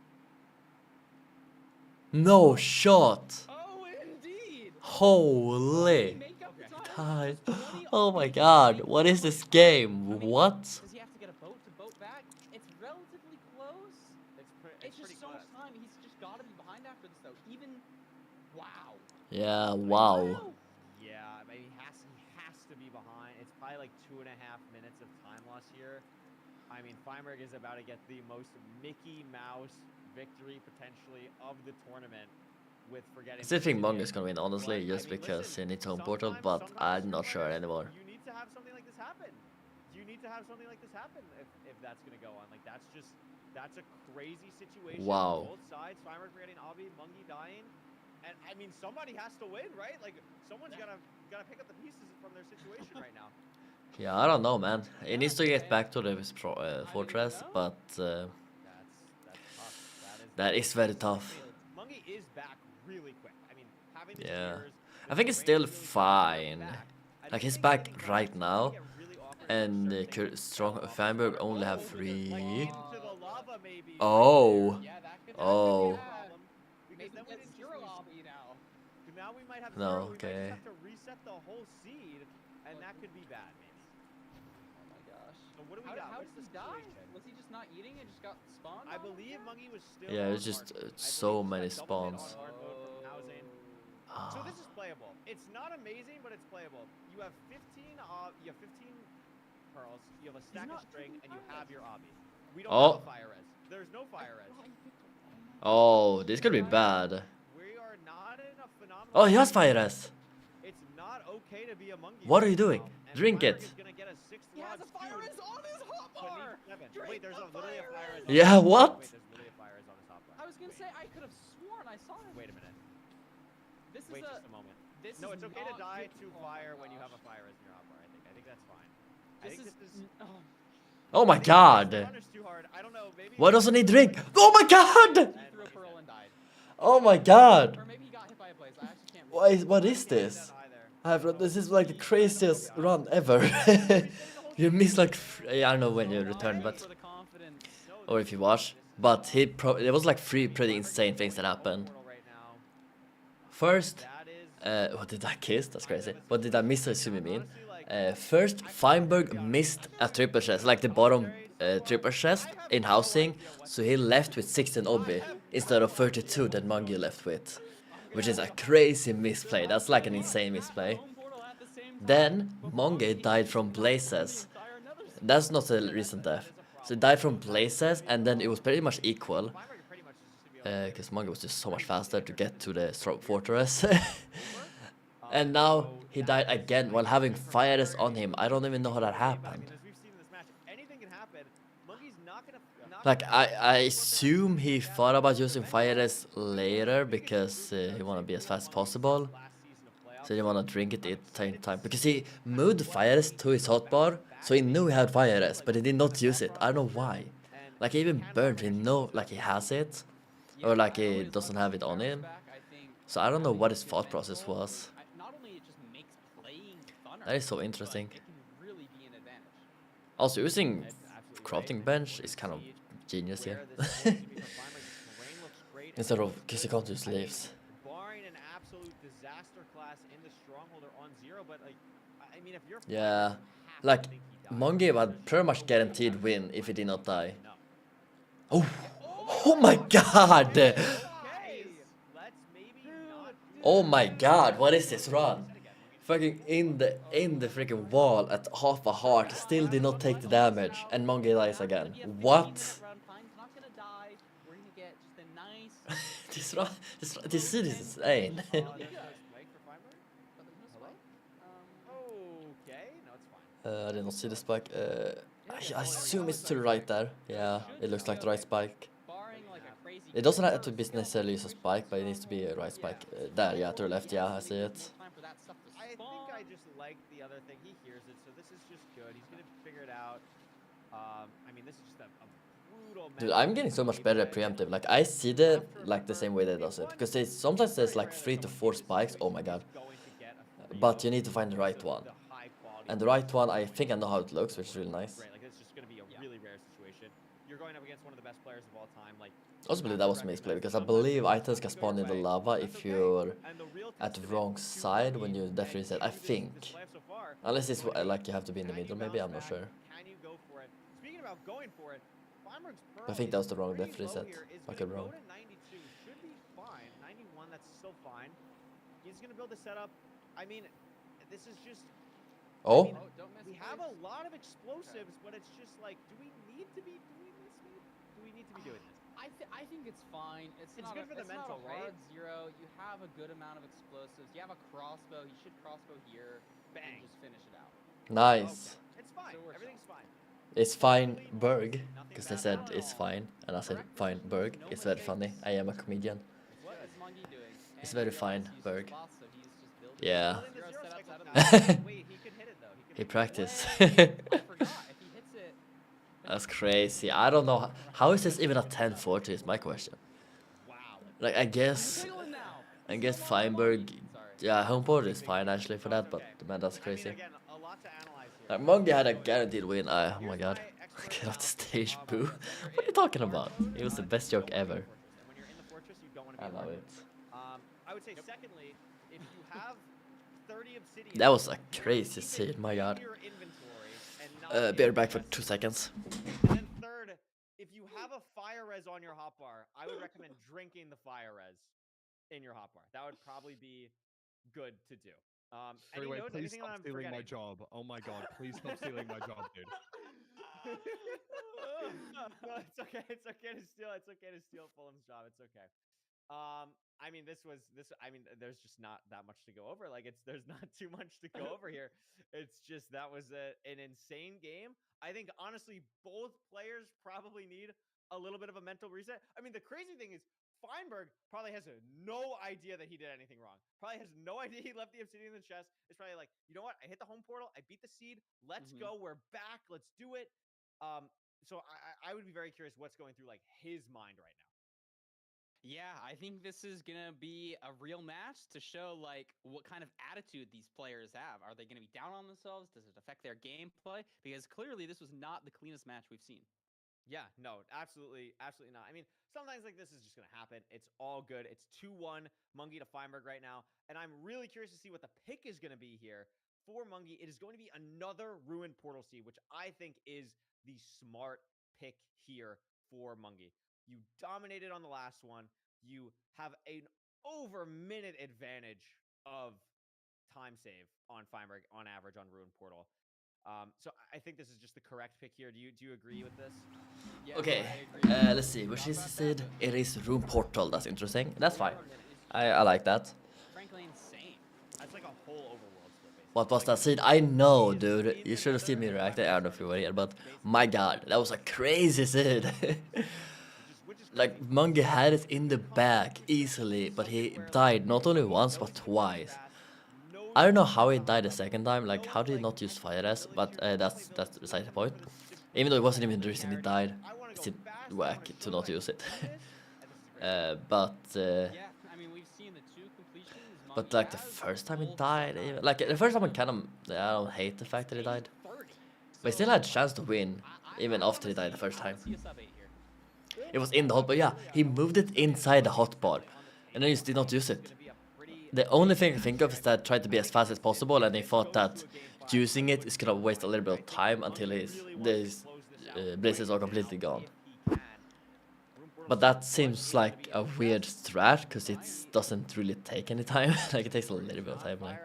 No shot. Oh, indeed! Holy. Make up the Okay. time. God. 20 Oh on my the god. game. What is this game? What? Does he have to get a boat to boat back? It's relatively close. It's pretty just so much close. time. He's just got to be behind after this, though. Even, wow. Yeah, wow. Yeah, I mean, he has to be behind. It's high like 2.5 minutes of time loss here. I mean, Feinberg is about to get the most Mickey Mouse victory potentially of the tournament with forgetting. I still think Mongo Mongo's gonna win, honestly, just because he needs home portal, but I'm not sure anymore. You need to have something like this happen. You need to have something like this happen if that's gonna go on. Like that's a crazy situation. Wow. Both sides, Feinberg forgetting Avi, Mungi dying. And I mean, somebody has to win, right? Like, someone's gotta pick up the pieces from their situation right now. Yeah, I don't know, man. He needs to get back to the fortress, but That's tough. that is very tough. Mungi is back really quick. I mean, having the Yeah. tears, I think it's still with the range, fine. I Like, think he's maybe back getting right going now, can get really awkward and for certain things. strong Feinberg only have 3. Into the lava maybe. Oh. Yeah, that could Oh. be bad. Because Maybe then we that's didn't zero just obby now. now we might have No, zero. We might okay. just have to reset the whole seed, and that could be bad, maybe. Oh my gosh. So what do we How, got? how What's did he the die? situation? Was he just not eating and just got spawned? I on believe again? Mungi was still. Yeah, on it's just hard mode. I so believe many he's got double hit spawns. on hard mode from housing. So Ah. this is playable. It's not amazing, but it's playable. You have 15 pearls. You have a stack of not string, taking and you fire have your obby. We don't Oh. have a fire res. There's no fire res. Oh, this could be bad. We are not in a phenomenal. Oh, he has fire situation. res. It's not okay to be a Mungi. What are right you doing? now, and Drink Feinberg it. is gonna get a 6th He has rod a fire soon, res on his but hotbar! needs 7. Drink Wait, there's the literally a fire fire res. res. on Yeah, his hotbar. what? Wait, there's literally a fire res on his hotbar. I was gonna Wait. say I could have sworn I saw him. Wait a minute. This Wait is just a moment. This No, is it's okay to not die good- to oh my fire when you have a gosh. fire res in your hotbar. I think that's fine. I This think is. this is. Oh. Oh my I think god. the runner's too hard. I don't know. Maybe. Why doesn't he drink? Oh my god! He threw a pearl and died. Oh my god. Or maybe he got hit by a blaze. I actually can't. What is this? This is like the craziest run ever. You miss like I don't know when you return, but For the confidence. or if you watch, but there was like 3 pretty insane things that happened. First, what did I kiss? That's crazy. What did I miss? I assume you mean. First, Feinberg missed a triple chest, like the bottom triple chest in housing, so he left with 16 obby instead of 32 that Mungi left with, which is a crazy misplay. That's like an insane misplay. Then Mungi died from blazes. That's not a recent death. So he died from blazes, and then it was pretty much equal. Because Mungi was just so much faster to get to the fortress. And now he died again while having fires on him. I don't even know how that happened. Like, I assume he thought about using fires later because he wanna be as fast as possible. So he wanna drink it at the same time. Because he moved fires to his hotbar, so he knew he had fires, but he did not use it. I don't know why. Like, he even burned, he know like he has it. Or like he doesn't have it on him. So I don't know what his thought process was. Not only it just makes playing funner, That is so interesting. but it can really be an advantage. Also, using crafting bench is kind of genius here. Instead of, because you can't use leaves. Barring an absolute disaster class in the stronghold or on 0, but like, I mean, if you're Yeah, like, Mungi would pretty much guaranteed win if he did not die. Oh, oh my god! Oh my god, what is this run? Fucking in the freaking wall at half a heart, still did not take the damage, and Mungi dies again. What? This is insane. Okay, no, it's fine. I did not see the spike. I assume it's to the right there. Yeah, it looks like the right spike. Barring like a crazy It doesn't have to be necessarily use a spike, but it needs to be a right spike. There, yeah, to the left, yeah, I see it. time for that stuff to I think spawn. I just like the other thing. He hears it, so this is just good. He's gonna figure it out. I mean, this is just a brutal. Dude, I'm getting so much better at preemptive. Like, I see the same way they does it, because sometimes there's like 3 to 4 spikes. Oh my god! But you need to find the right one, and the right one, I think I know how it looks, which is really nice. Right, like it's just gonna be a really rare situation. You're going up against one of the best players of all time. Like, I also believe that was a misplay, because I believe items can spawn in the lava if you're at the wrong side when you definitely said. I think, unless it's like you have to be in the middle, maybe I'm not sure. Can you go for it? Speaking about going for it, Feinberg's I think that was the wrong pretty death reset. low here, is I gonna could go wrong. to 92, should be fine. 91, that's still fine. He's gonna build a setup. I mean, this is just Oh, mean, don't miss we have a place. lot of explosives, but it's just like, do we need to be doing this? Maybe? Do we need to be doing this? I think it's fine. It's It's not good for the it's mental, not a right? hard zero. You have a good amount of explosives. You have a crossbow. You should crossbow here Bang. and just finish it out. nice. It's fine. So it works Everything's fine. It's fine, Literally Berg, nothing because they bad said at it's all. fine, and I said Correct fine, decisions, Berg. no It's very funny. mistakes. I am a comedian. What is Mungie doing? It's And very he fine, realized he used Berg. his boss, so he's just building Yeah. Building the zero zero setups cycle out of fast. that. Wait, he could hit it though. He practiced. I forgot. If he hits it, That's crazy. I don't know. How is this even a 1040 is my question. Wow. Like, I he's guess wiggling now. I He's guess no longer Feinberg, Mungie. Sorry. yeah, home port is fine actually for No, that, it's but okay. man, that's I crazy. mean, again, a lot to analyze here. Like, Mungie had a So, guaranteed win. Oh my here's god. my expert Get off the analysis. stage, When boo. you're What are you in talking hard about? mode, It was the you best don't joke wanna be ever. in fortress, and when you're in the fortress, you don't want to be I in love hard it. mode. I would say, secondly, if you have 30 obsidian, That was a you wanna crazy keep it scene, my in god. your inventory and not Be in right back for chests. 2 seconds. And then third, if you have a fire res on your hotbar, I would recommend drinking the fire res in your hotbar. That would probably be good to do. Any Anyway, notes? please Anything stop I'm stealing my forgetting? job. Oh my god, please stop stealing my job, dude. No, it's okay. It's okay to steal. It's okay to steal Fulham's job. It's okay. I mean, I mean, there's just not that much to go over. Like, there's not too much to go over here. It's just that was an insane game. I think honestly, both players probably need a little bit of a mental reset. I mean, the crazy thing is, Feinberg probably has no idea that he did anything wrong. Probably has no idea he left the obsidian in the chest. It's probably like, you know what? I hit the home portal. I beat the seed. Let's go. We're back. Let's do it. So I would be very curious what's going through like his mind right now. Yeah, I think this is gonna be a real match to show like what kind of attitude these players have. Are they gonna be down on themselves? Does it affect their gameplay? Because clearly this was not the cleanest match we've seen. Yeah, no, absolutely, absolutely not. I mean, sometimes like this is just gonna happen. It's all good. It's 2-1 Mungie to Feinberg right now, and I'm really curious to see what the pick is gonna be here for Mungie. It is going to be another Ruined Portal Sea, which I think is the smart pick here for Mungie. You dominated on the last one. You have an over minute advantage of time save on Feinberg on average on Ruined Portal. So I think this is just the correct pick here. Do you agree with this? Yeah, Okay, I agree. let's see. Which is said it is room portal. That's interesting. That's fine. I like that. Frankly, insane. That's like a whole overworld split, basically. What was Like, that seed? I know, he is dude. in You the should have seen me nether, and react. I don't know if you were here, but basically my god, that was a crazy seed. which is Like, crazy. Mungie had it in the back easily, but he died not only once, but twice. I don't know how he died the second time, like, how did he not use fire res, but that's beside the point. Even though it wasn't even the reason he died, it's still whack to not use it. But, Yeah, I mean we've seen the two completions. but Mungie like the has first time he full died, setup. even, like the first time I kind of, I don't hate the fact that he died. 30. But he still had a chance to win, even after he died the first time. See a sub 8 here. It was in the hotbar, yeah, he moved it inside the hotbar, and then he did not use it. The only thing I can think of is that tried to be as fast as possible, and he thought that using it is gonna waste a little bit of time until his blazes are completely gone. But that seems like a weird strat, because it doesn't really take any time. Like, it takes a little bit of time. Like.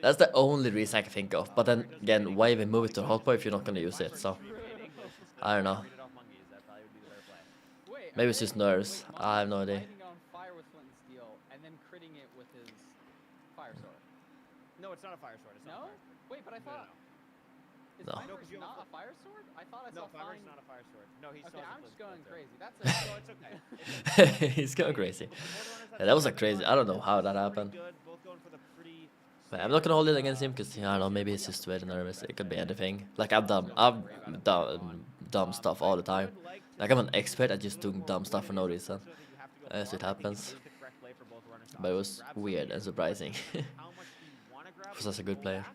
That's the only reason I can think of. But then again, why even move it to hotbar if you're not gonna use it? So I don't know. Wait, Maybe it's just nerves. I have no idea. Lighting on fire with flint and steel, and then critting it with his fire sword. No, it's not a fire sword. It's not No? a fire sword. Wait, but I No, thought is No. Feinberg No, 'cause you have a not a fire sword? I thought I No, saw Feinberg's Fein- not a fire sword. No, he's Okay, I'm just going crazy. That's So a it's okay. He's going crazy. Yeah, that was a crazy. I don't know how that happened. But I'm not gonna hold it against him because I don't know. Maybe he's just very nervous. It could be anything. Like I've done dumb stuff all the time. Like I'm an expert at just doing dumb stuff for no reason. As it happens. But it was weird and surprising. For such a good player.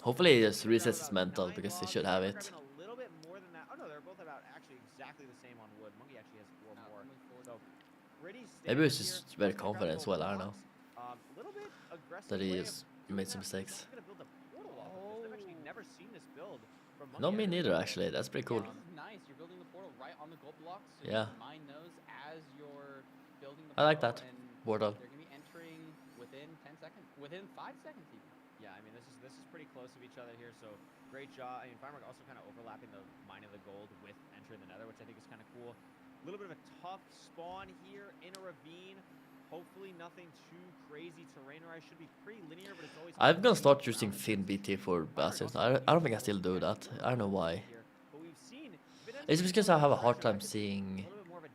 Hopefully he just resets his mental because he should have it. A little bit more than that. Oh no, they're both about actually exactly the same on wood. Mungie actually has 4 more. So pretty Maybe he's standard just here. very Grab confident as both well. I don't know. blocks. Little bit aggressive That he way of just doing made some that. mistakes. He's gonna build a portal off of this. They've actually never seen this build from Mungie. Not me neither, actually. That's pretty cool. Yeah, this is nice. You're building the portal right on the gold blocks, so Yeah. you can mine those as you're building the I like portal, that. and Portal. they're gonna be entering within 10 seconds, within 5 seconds even. Yeah, I mean this is pretty close of each other here, so great job. I mean, Firemark also kind of overlapping the mining the gold with entering the nether, which I think is kind of cool. A little bit of a tough spawn here in a ravine. Hopefully nothing too crazy terrain-wise. Should be pretty linear, but it's always. I'm gonna start using Finn BT for bastards. I don't think I still do that. I don't know why. But we've seen It's because I have a hard time seeing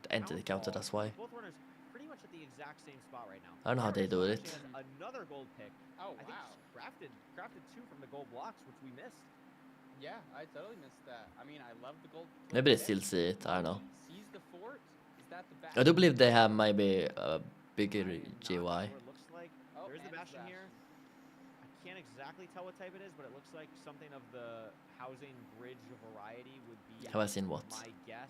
the entity counter, that's why. Both runners pretty much at the exact same spot right now. I don't know how they do it. Actually has another gold pick. Oh, I think wow. crafted 2 from the gold blocks, which we missed. Yeah, I totally missed that. I mean, I love the gold. Maybe they still see it, I don't know. Sees the fort. Is that the back? I do believe they have maybe a bigger I am not GY. sure what it looks like. Oh, There's the and it's bastion here. I can't exactly tell what type it is, but it looks like something of the housing bridge variety would be. Have I seen what? My guess.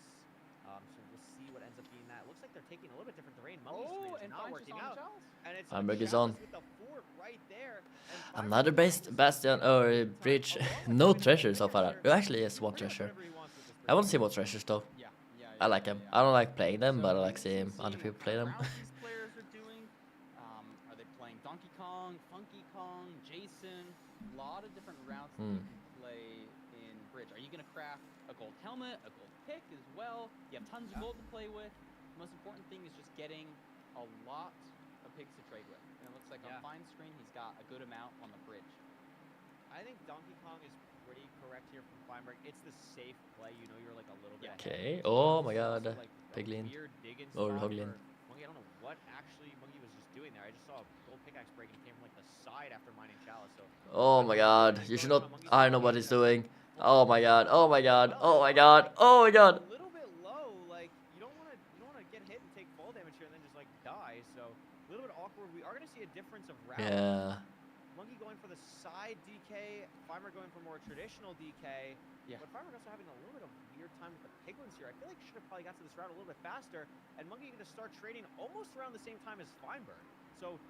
So we'll see what ends up being that. It looks like they're taking a little bit different terrain. Monkey's Oh, terrain is and not Finch is working on the out. shells. And it's Hamburg is Chalice on. with the fort right there. And Another bastion or bridge. No treasure so far. Oh, actually, yes, one treasure. I want to see more treasures though. Yeah, I like them. I don't like playing them, but I like seeing other people play them. Rounds these players are doing. Are they playing Donkey Kong, Funky Kong, Jason? A lot of different routes that you can play in Bridge. Are you gonna craft a gold helmet, a gold pick as well? You have tons of gold to play with. The most important thing is just getting a lot of picks to trade with. And it looks like on Find Screen he's got a good amount on the bridge. I think Donkey Kong is pretty correct here from Feinberg. It's the safe play. You know, you're like a little bit. Okay. ahead. Oh my It's god. also, like, a Piglin. weird digging Or spot Hoglin. for Monkey. I don't know what actually Monkey was just doing there. I just saw a gold pickaxe break and came from like the side after mining Chalice. So. Oh my god. You should not. I know what he's doing. Oh my god. Oh my god. Oh my god. Oh my god. A little bit low, like you don't want to get hit and take fall damage here and then just like die. So a little bit awkward. We are gonna see a difference of route. Yeah. Monkey going for the side DK, Fimer going for more traditional DK. Yeah. But Fimer also having a little bit of weird time with the piglins here. I feel like should have probably got to this route a little bit faster. And Monkey going to start trading almost around the same time as Feinberg. So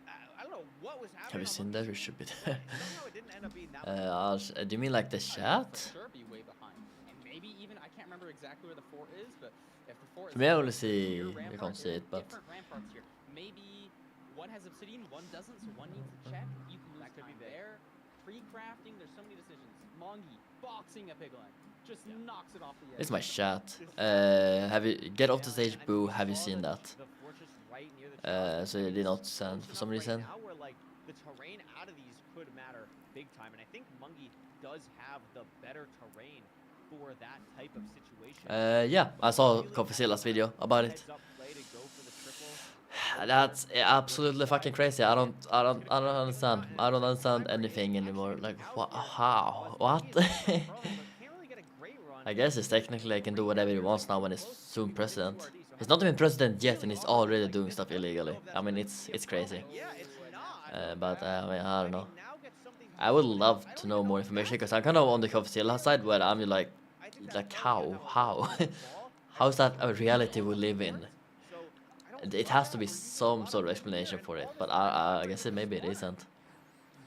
I don't know what was happening. Have you seen that? We should be there. Somehow it didn't end up being that. Do you mean like the chat? For sure be way behind. And maybe even, I can't remember exactly where the fort is, but if the fort For me, I is only see. your You rampart, can't see there it, are but different ramparts here. Maybe one has obsidian, one doesn't, so one needs to check. You can lose could be time big. there. Pre-crafting, there's so many decisions. Mongi boxing a piglin, just knocks it off the edge. it's my chat. Have you get off the stage, boo? Have you seen that? The fortress right near the So you did not send for some reason. Now where like the terrain out of these could matter big time, and I think Mungi does have the better terrain for that type of situation. Yeah, I saw Coffeezilla's video about it. Heads up play to go for the triple. That's absolutely fucking crazy. I don't understand. I don't understand anything anymore. Like, how? What? I guess it's technically he can do whatever he wants now when he's soon president. He's not even president yet, and he's already doing stuff illegally. I mean, it's crazy. Yeah, it's not. But I mean, I don't know. I would love to know more information because I'm kind of on the Coffeezilla side where I'm like how? How's that a reality we live in? It has to be some sort of explanation for it, but I guess maybe it isn't.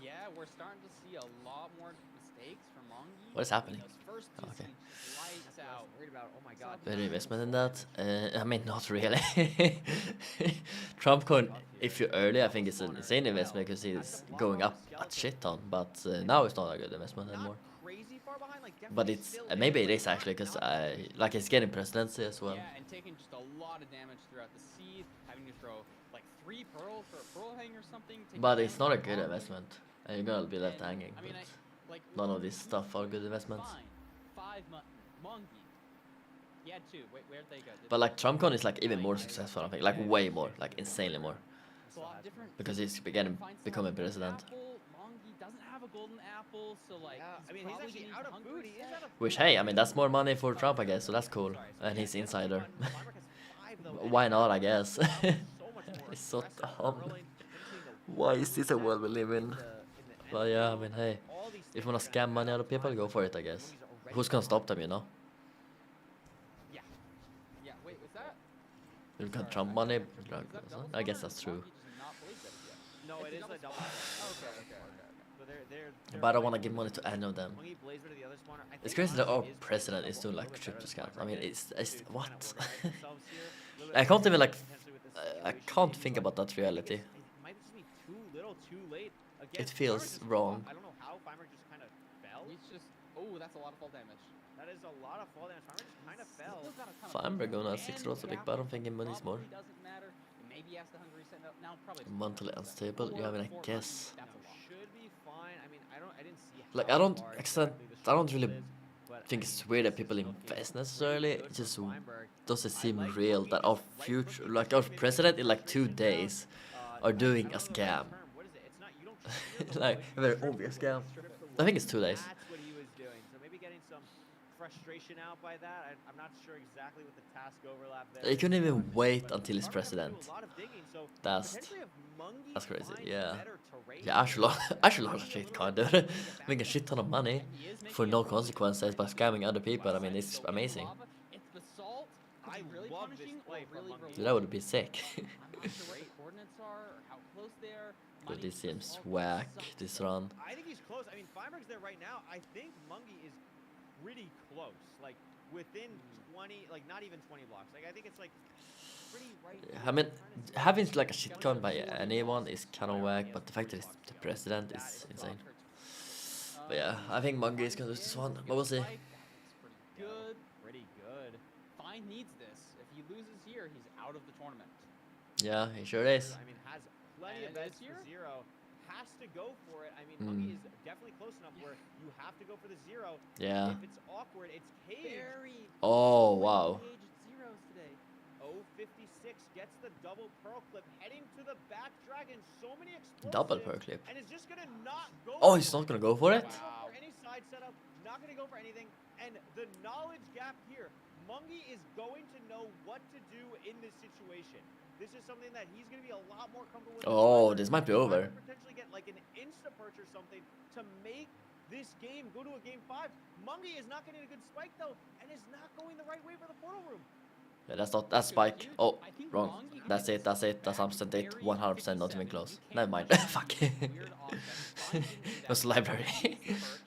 Yeah, we're starting to see a lot more mistakes from Mongi. What is happening? Those first two Okay. scenes, lights out. Worried about. Oh my God. Better investment in that? I mean, not really. Trump coin, if you're early, I think it's an insane investment because he's going up a shit ton, but now it's not a good investment anymore. Crazy far behind, like But it's maybe it is actually because like it's getting presidency as well. Yeah, and taking just a lot of damage throughout the seed, having to throw like 3 pearls for a pearl hang or something. taking But it's damage not a from good Mongi. investment. And you're gonna be left And, hanging. I mean, But like none of look, this he stuff are good investments. fine. 5 Mongi. He had 2. Where'd they go? Did But they- like TrumpCon is like even more successful, I think. Like way more, like insanely more. It's a lot different. Because he's Becoming becoming president. Mongi doesn't have a golden apple, so like. Yeah, I mean, he's probably actually getting out of hungry food. He is set. out of Which food. hey, I mean that's more money for Trump, I guess. So that's cool. And he's insider. Why not? I guess. It's so dumb. Why is this a world we live in? But yeah, I mean, hey, if you wanna scam money out of people, go for it, I guess. Who's gonna stop them, you know? Yeah. Yeah. Wait, was that? You can Trump money. I guess that's true. No, it is a double. Okay. So they're But I don't wanna give money to any of them. Mungi Blazer to the other spawner. I It's think crazy that our Mongi is president playing is a doing little like bit crypto better scams. than I mean, Firebird it's to kinda what? organize themselves here. A little I bit can't even like. potentially with this I situation can't being think like- about that reality. It might just be too too late. It Again, feels Feimer just wrong. I don't know how Feimer just kind of fell. He's just, oh, that's a lot of fall damage. That is a lot of fall damage. Feimer just kind of fell. Still got a ton of Feinberg fall gonna have damage. 6 rolls a And week, but I don't think him money's more. probably doesn't matter. Maybe he has the Hungry set up. Now probably just Mentally Hungry set. unstable. Yeah, I mean, I Or guess. Hungry, that's a lot. Should be fine. I mean, I didn't see Like, how I don't hard extent. exactly the I don't struggle really is, but, think I it's mean, weird this that people is looking invest pretty necessarily. good It for just Feinberg. doesn't I seem like real Monkey that just our right future, clicking like to our spin president in the like 2 transition down. days I are don't doing know a the right scam. term. What is it? It's not, you don't steer the Like wood, a you very strip the obvious wood, scam. you strip the I think wood. it's 2 days. That's what he was doing. So maybe getting some frustration out by that. I'm not sure exactly what the task overlap there. He couldn't even But wait until he's Feinberg has to do president. a lot of digging, so That's potentially if Mungie that's crazy. finds Yeah. better terrain Yeah, here, actually a lot of maybe a shit little can't bit do better it. way to get back Make a in shit ton of the money And he is for making no it really consequences by scamming other people. I mean, it's So in amazing. lava, it's basalt. Is I he really love this punishing play or from really Monkey. Dude, that would be sick. I'm not sure what the coordinates are or how close they are. Dude, Money this just seems all whack, sucks, this though. run. I think he's close. I mean, Feinberg's there right now. I think Mungie is pretty close. Like, within 20, like, not even 20 blocks. Like, I think it's, like, pretty right Yeah, there. I mean, I'm trying to see having what like a he's shit got. count by anyone is kind of whack, but the fact that he's the president That is is insane. Uh, But yeah, I think Monkey is gonna lose this one, but we'll see. That looks pretty good. Pretty good. Fine needs this. If he loses here, he's out of the tournament. Yeah, he sure is. I mean, has plenty of And bets this for year? zero. Has to go for it. I mean, Mm. Monkey is definitely close enough where you have to go for the zero. Yeah. If it's awkward, it's caged. Very. Oh, wow. Caged zeros today. 056 gets the double pearl clip, heading to the back dragon. So many explosives. Double pearl clip. And it's just gonna not go. Oh, for he's it. not gonna go for it? Not gonna go for any side setup. Not gonna go for anything. And the knowledge gap here, Mungie is going to know what to do in this situation. This is something that he's going to be a lot more comfortable with. Oh, this might be over. Potentially get like an insta perch or something to make this game go to a game 5. Mungie is not getting a good spike though, and is not going the right way for the portal room. Yeah, that's Spike. Oh, I think wrong. Mongi That's gets it, that's it. That's back 100% it. very 100% not even 57. close. You Never can't mind. touch Fuck. that. Weird offense. Fine didn't do It was that. library. He's the perch.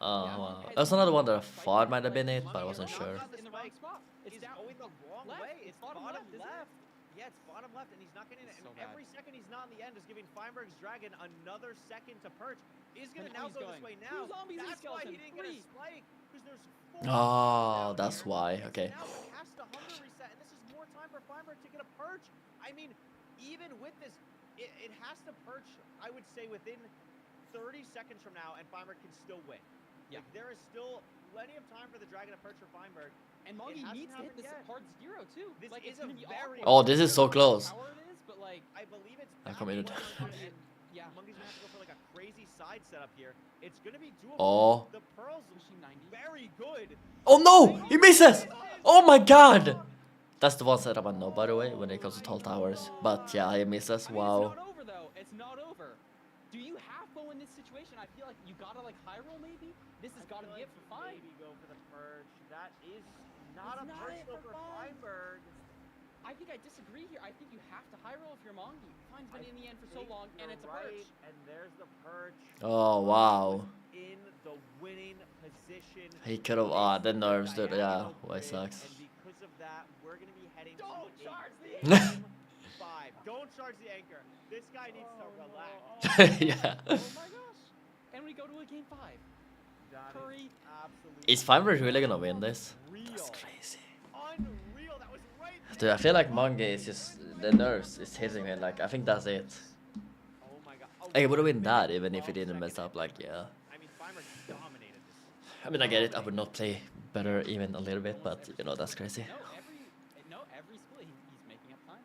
Oh, Yeah, wow. Mongi There's has another one that I spike thought in might have been play. it, but I Mungie wasn't is sure. In the wrong spot. It's It's down. going the wrong left. way. It's It's bottom bottom left, isn't it? left. Yeah, it's bottom left, and he's not getting it. It's And so bad. every second he's not in the end is giving Feinberg's dragon another second to perch. Is going to And now now he's go going. this way Two now. zombies and That's why he skeleton. didn't get a Three. spike, because there's 4 Oh, down that's here. why. And Okay. Now it has to hunger reset, and this is more time for Feinberg to get a perch. I mean, even with this, it has to perch, I would say, within 30 seconds from now, and Feinberg can still win. Yeah. Like, there is still plenty of time for the dragon to perch for Feinberg. And Mongi hasn't needs to hit happened this yet. hard zero too. This Like is it's a gonna be very awkward. Oh, this is so I don't know close. how power it is, but like I believe it's I back committed. 100, and yeah, Mungie's gonna have to go for like a crazy side setup here. It's gonna be doable. Oh. The pearls pushing 90. very good. Oh no! He misses! Oh my god! That's the one setup I know, by the way, when it comes to tall towers. But yeah, he misses. I mean, Wow. it's not over though. It's not over. Do you half bow in this situation? I feel like you gotta like high roll maybe. This has gotta be it for fine. Maybe go for the perch. That is not It's a not perch it though for for Fine. Feinberg. I think I disagree here. I think you have to high roll if you're Mongi. Fine's been I in the end for so think long, and you're it's a right, perch. And there's the perch. Oh wow. In the winning position. He could have. Ah, the nerves, dude. Yeah, why sucks. And because of that, we're gonna be heading Don't to charge the game 5. Don't charge the anchor. This guy needs to relax. Yeah. Oh my gosh! And we go to a game 5. That Curry. absolutely Is Feinberg really gonna win this? unreal. That's crazy. Unreal. That was right Dude, I feel like Mongi is just the nerves is hitting me. Like I think that's it. Oh my god. Oh, Like, it would have been 1 that minute, even if he 12 didn't mess second up. Like yeah. I mean, Feinberg dominated this. I mean, I get it. I would not play better even a little bit, but you know that's crazy. Every split he's making up time.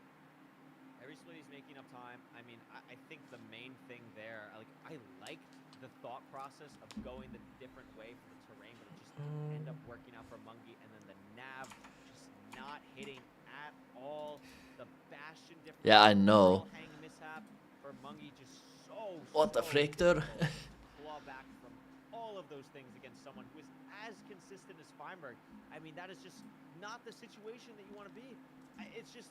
Every split he's making up time. I mean, I think the main thing there, like, I liked the thought process of going the different way for the terrain, but it just didn't end up working out for Mungie, and then the nav just not hitting at all. The Bastion difference. Yeah, I the know. pearl hang mishap for Mungie just so. What the so frick, dude? difficult to claw back from all of those things against someone who is as consistent as Feinberg. I mean, that is just not the situation that you want to be. It's just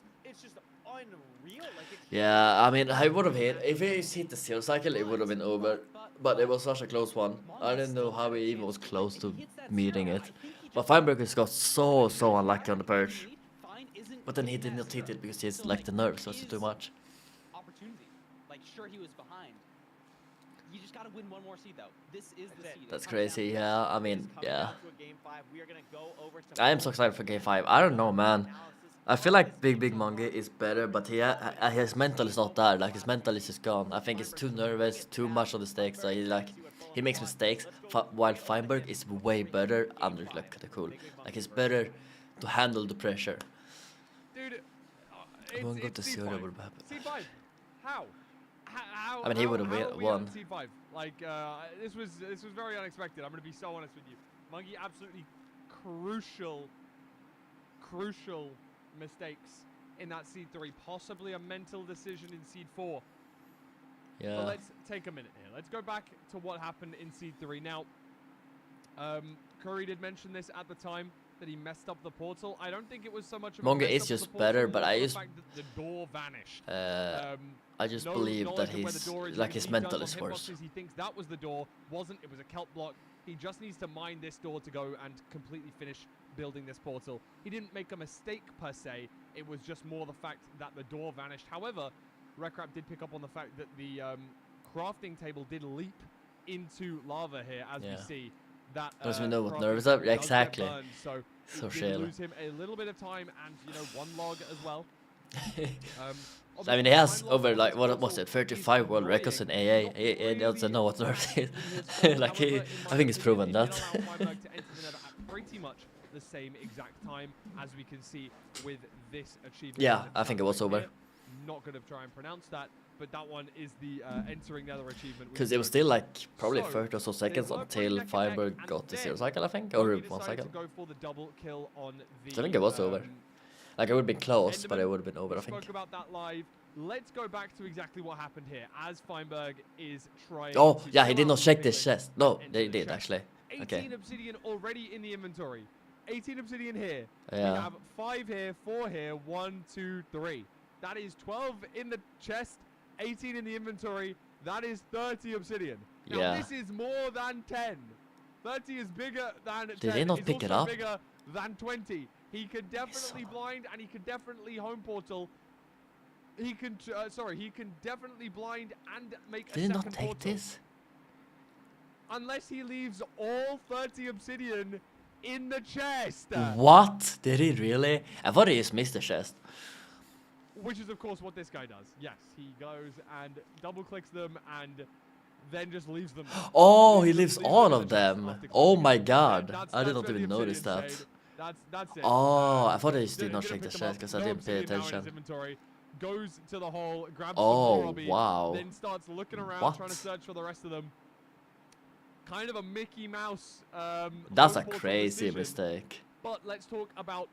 unreal. Like it's Yeah, I mean, I would have hit if he hit the zero cycle, it would have been over. But it was such a close one. I didn't know how he even was close to meeting it. But Feinberg has got so unlucky on the perch. But then he did not hit it because he's like the nerves was too much. Opportunity. Like sure he was behind, just gotta win one more seed though. This is the That's it. seed. It That's comes down to crazy. this. Yeah, I It is mean, coming yeah. down to a game 5. We are gonna go over to I am so excited for game 5. I don't know, man. I feel like Big Mongi is better, but his mental is not there. Like his mental is just gone. I think he's too nervous, too much on the stakes. So he makes mistakes. While Feinberg is way better under like the cool. Like he's better to handle the pressure. Dude, I won't go to it's see what C5. would happen. C5. How? How? I mean, he how- would've how are we won. on C5. Like, this was very unexpected. I'm gonna be so honest with you. Monkey absolutely crucial mistakes in that seed 3. Possibly a mental decision in seed 4. But Yeah. let's take a minute here. Let's go back to what happened in seed 3. Now, Curry did mention this at the time that he messed up the portal. I don't think it was so much of a Monga mess is up of the just portal, better, more but I the just fact that the door vanished. I just No believe that knowledge of where the he's door is, like when his he does mental on is worse. hitboxes, He thinks that was the door. Wasn't. It was a kelp block. He just needs to mine this door to go and completely finish building this portal. He didn't make a mistake per se. It was just more the fact that the door vanished. However, Rekrap did pick up on the fact that the crafting table did leap into lava here, as Yeah. we see. That Doesn't know what crafting nerves are. table does get Exactly. burned, so So it did shell. lose him a little bit of time and, you know, 1 log as well. I mean, he has over like what was it, 35 world records in AA. He doesn't know what nerves is. Like I think he's proven that. Pretty much the same exact time as we can see with this achievement. Yeah, I think it was over. Not gonna try and pronounce that, but that one is the entering Nether achievement. Because it was still like probably 30 or so seconds until Feinberg got the 0 cycle, I think, or 1 cycle. Go for the double kill on the, So I think it was over. Like it would have been close, but it would have been over, I We think. spoke about that live. Let's go back to exactly what happened here as Feinberg is trying. Oh, to yeah, he fill did out not check the this list chest. and No, enter they the did chest. actually. 18 Okay. obsidian already in the inventory. 18 obsidian here. We Yeah. have 5 here, 4 here, 1, 2, 3. That is 12 in the chest, 18 in the inventory. That is 30 obsidian. Now Yeah. this is more than 10. 30 is bigger than 10. Did they not It's pick it also up? bigger than 20. He can definitely blind and he can definitely home portal. He can, he can definitely blind and make a Did he second not take portal. this? Unless he leaves all 30 obsidian in the chest. What? Did he really? I thought he just missed the chest. Which is, of course, what this guy does. Yes, he goes and double clicks them and then just leaves them. Oh, he Leaves leaves them all in of the chest them. after Oh clicking my it. god. That's I did not where the even notice that. obsidian stayed. That's it. Oh, I thought I just did Didn't- not didn't check the pick them chest up. because I No didn't pay obsidian now in his attention. inventory. Goes to the hole, grabs Oh, some Robbie, wow. then starts looking around, What? trying to search for the rest of them. Kind of a Mickey Mouse. That's a home portal crazy decision. mistake. But let's talk about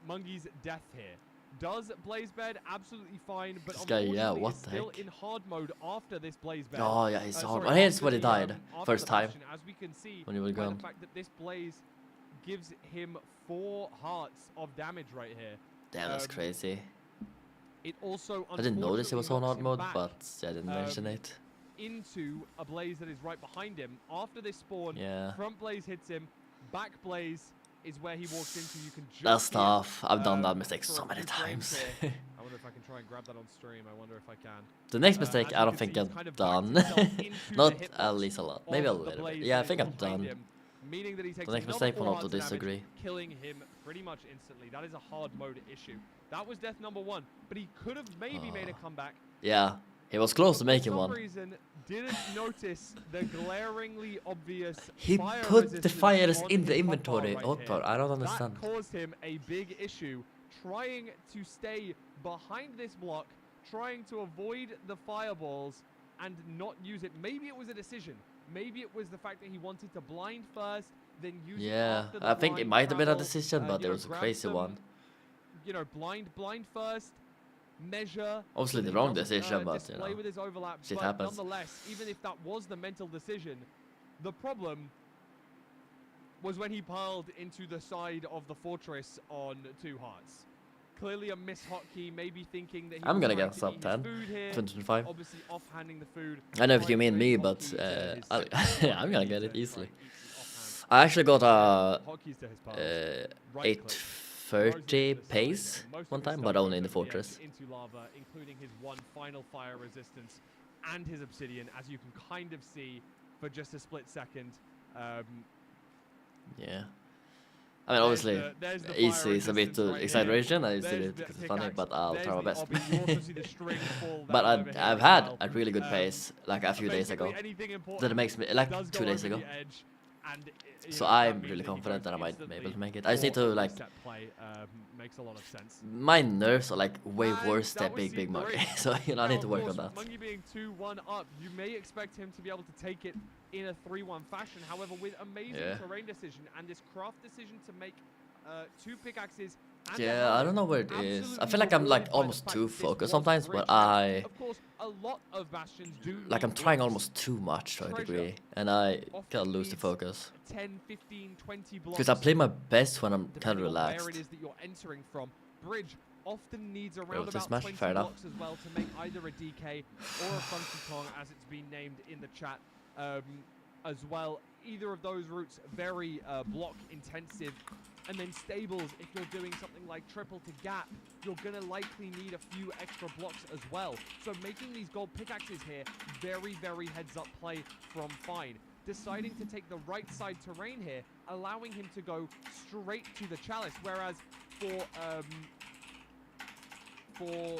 Mungi's death here. Does Blazebed absolutely fine, but This guy, yeah, unfortunately what is the still heck? in hard mode after this Blazebed. Oh, yeah, he's hard. sorry, Oh, here's after when he the, died. after First the time. bastion, as we can see When he was by gone. the fact that this Blaze gives him 4 hearts of damage right here. Damn, that's Um, crazy. It also I didn't notice it was on hard unfortunately mode, knocks him but I didn't back, mention it. into a Blaze that is right behind him. After this spawn, Yeah. front Blaze hits him, back Blaze is where he walks into. You can just That's hear, tough. I've done that um, mistake for so a many few frames times. here. I wonder if I can try and grab that on stream. I wonder if I can. The next As mistake, you I don't can think see, he's I've kind of done. backed himself into the Not hitbox at least a lot. Maybe a of the little bit. Blaze Yeah, I that think is I've behind done. him, meaning that he takes The next another mistake, 4 will not hearts to of damage, disagree. killing him pretty much instantly. That is a hard mode issue. That was death number 1, but he could have maybe made a comeback. Yeah, he was close to making For some one. reason, didn't notice the glaringly obvious He fire put the resistance fires on in the his hotbar inventory. right Hotbar, here. I don't understand. That caused him a big issue, trying to stay behind this block, trying to avoid the fireballs and not use it. Maybe it was a decision. Maybe it was the fact that he wanted to blind first, then use it Yeah, after the I think it blind might have been a travel, decision, but you it know, was a grab crazy some, one. You know, blind first, measure. Obviously so the that he wrong doesn't, decision, but you display know, with his overlap. shit But happens. nonetheless, even if that was the mental decision, the problem was when he piled into the side of the fortress on 2 hearts. Clearly a miss hotkey, maybe thinking that he I'm was gonna trying get to sub eat his 10, food here, 2025. obviously offhanding the food. I know if trying you to mean make me, but hotkeys to his I'll, second I'm gonna hotkey get to it try easily. and eat the offhand. I actually got a Hotkeys to his pass. Right click. 830 pace Most of one his time, stuff but only goes in the over the edge fortress. into lava, including his 1 final fire resistance and his obsidian, as you can kind of see for just a split second. Yeah. I mean, obviously, there's the easy fire is a bit resistance too right exaggeration. I here. did There's it the because it's funny, pickaxe. but I'll There's try my the best. obby. You also see the string fall But down over here I've as had well. a really good pace like a few days Basically, ago. anything important That makes me like does 2 go days over ago. the edge, and So that I'm means really that he confident goes that I might be able to instantly make it. I just need for to a like. reset play. Makes a lot of sense. My nerves are like way And worse that than was big Monkey, C3. so you know I Now, need to of work on course, that. Monkey being 2-1 up, you may expect him to be able to take it in a 3-1 fashion. However, with amazing terrain decision and this craft decision to make 2 pickaxes. And a Yeah, I helmet, don't know where it is. I absolutely feel like I'm like rewarded by the almost fact too that this focused was sometimes, bridge. but Now, of course, a lot of bastions do like I'm need trying blocks. almost too much to a Treasure degree, and I often kind of lose the needs focus. 10, 15, 20 blocks. Because I play my best when I'm kind Depending of on where relaxed. it is that you're entering from. Bridge often needs was around a about smash, 20 fair enough. blocks as well to make either a DK or a Funky Kong, as it's been named in the chat as well. Either of those routes very block intensive. And then stables, if you're doing something like triple to gap, you're going to likely need a few extra blocks as well. So making these gold pickaxes here, very, very heads-up play from Fine. Deciding to take the right side terrain here, allowing him to go straight to the chalice, whereas for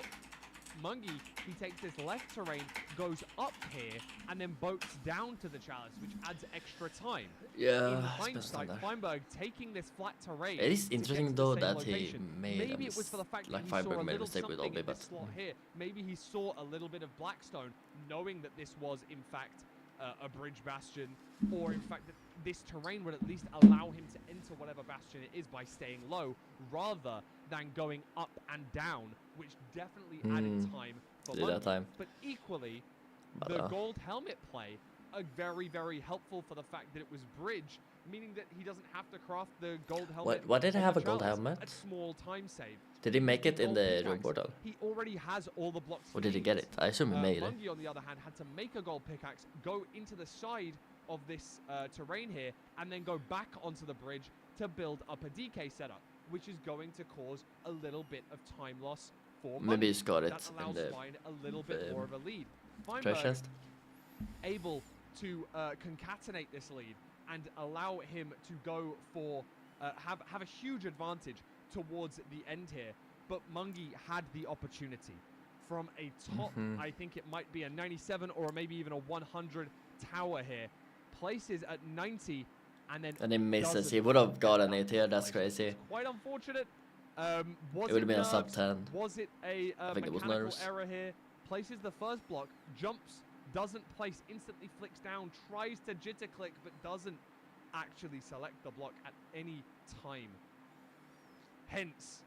Mungie, he takes this left terrain, goes up here, and then boats down to the chalice, which adds extra time. Yeah, In it's hindsight, best Feinberg taking this flat terrain. It is to get interesting to the though same that location. he made Maybe it was for the fact like that he saw a Feinberg made a little mistake with something Olby, in but this slot here. Maybe he saw a little bit of Blackstone, knowing that this was in fact a bridge bastion, or in fact that this terrain would at least allow him to enter whatever bastion it is by staying low, rather than going up and down, which definitely added time for did that Mungie. time. But equally, But, the gold helmet play are very, very helpful for the fact that it was bridge, meaning that he doesn't have to craft the gold helmet. Why did he on have the a gold chalice. helmet? A small time save. Did he make it in Gold the pickaxe, room portal? He already has all the blocks. Or did he get it? I assume he made it. Mungie, on the other hand, had to make a gold pickaxe, go into the side of this terrain here, and then go back onto the bridge to build up a DK setup, which is going to cause a little bit of time loss for Mungie. Maybe he's got it That in allows the Fine a little bit more of a lead. treasure Feinberg chest. able to concatenate this lead and allow him to go for have a huge advantage towards the end here. But Mungie had the opportunity from a top, I think it might be a 97 or maybe even a 100 tower here. Places at 90 and then And he misses. doesn't He would have get gotten that it here. That's place. crazy. It's quite unfortunate. Was It would have been a sub nerves? 10. Was it a I think it was mechanical nerves. error here? Places the first block, jumps, doesn't place, instantly flicks down, tries to jitter click, but doesn't actually select the block at any time. Hence,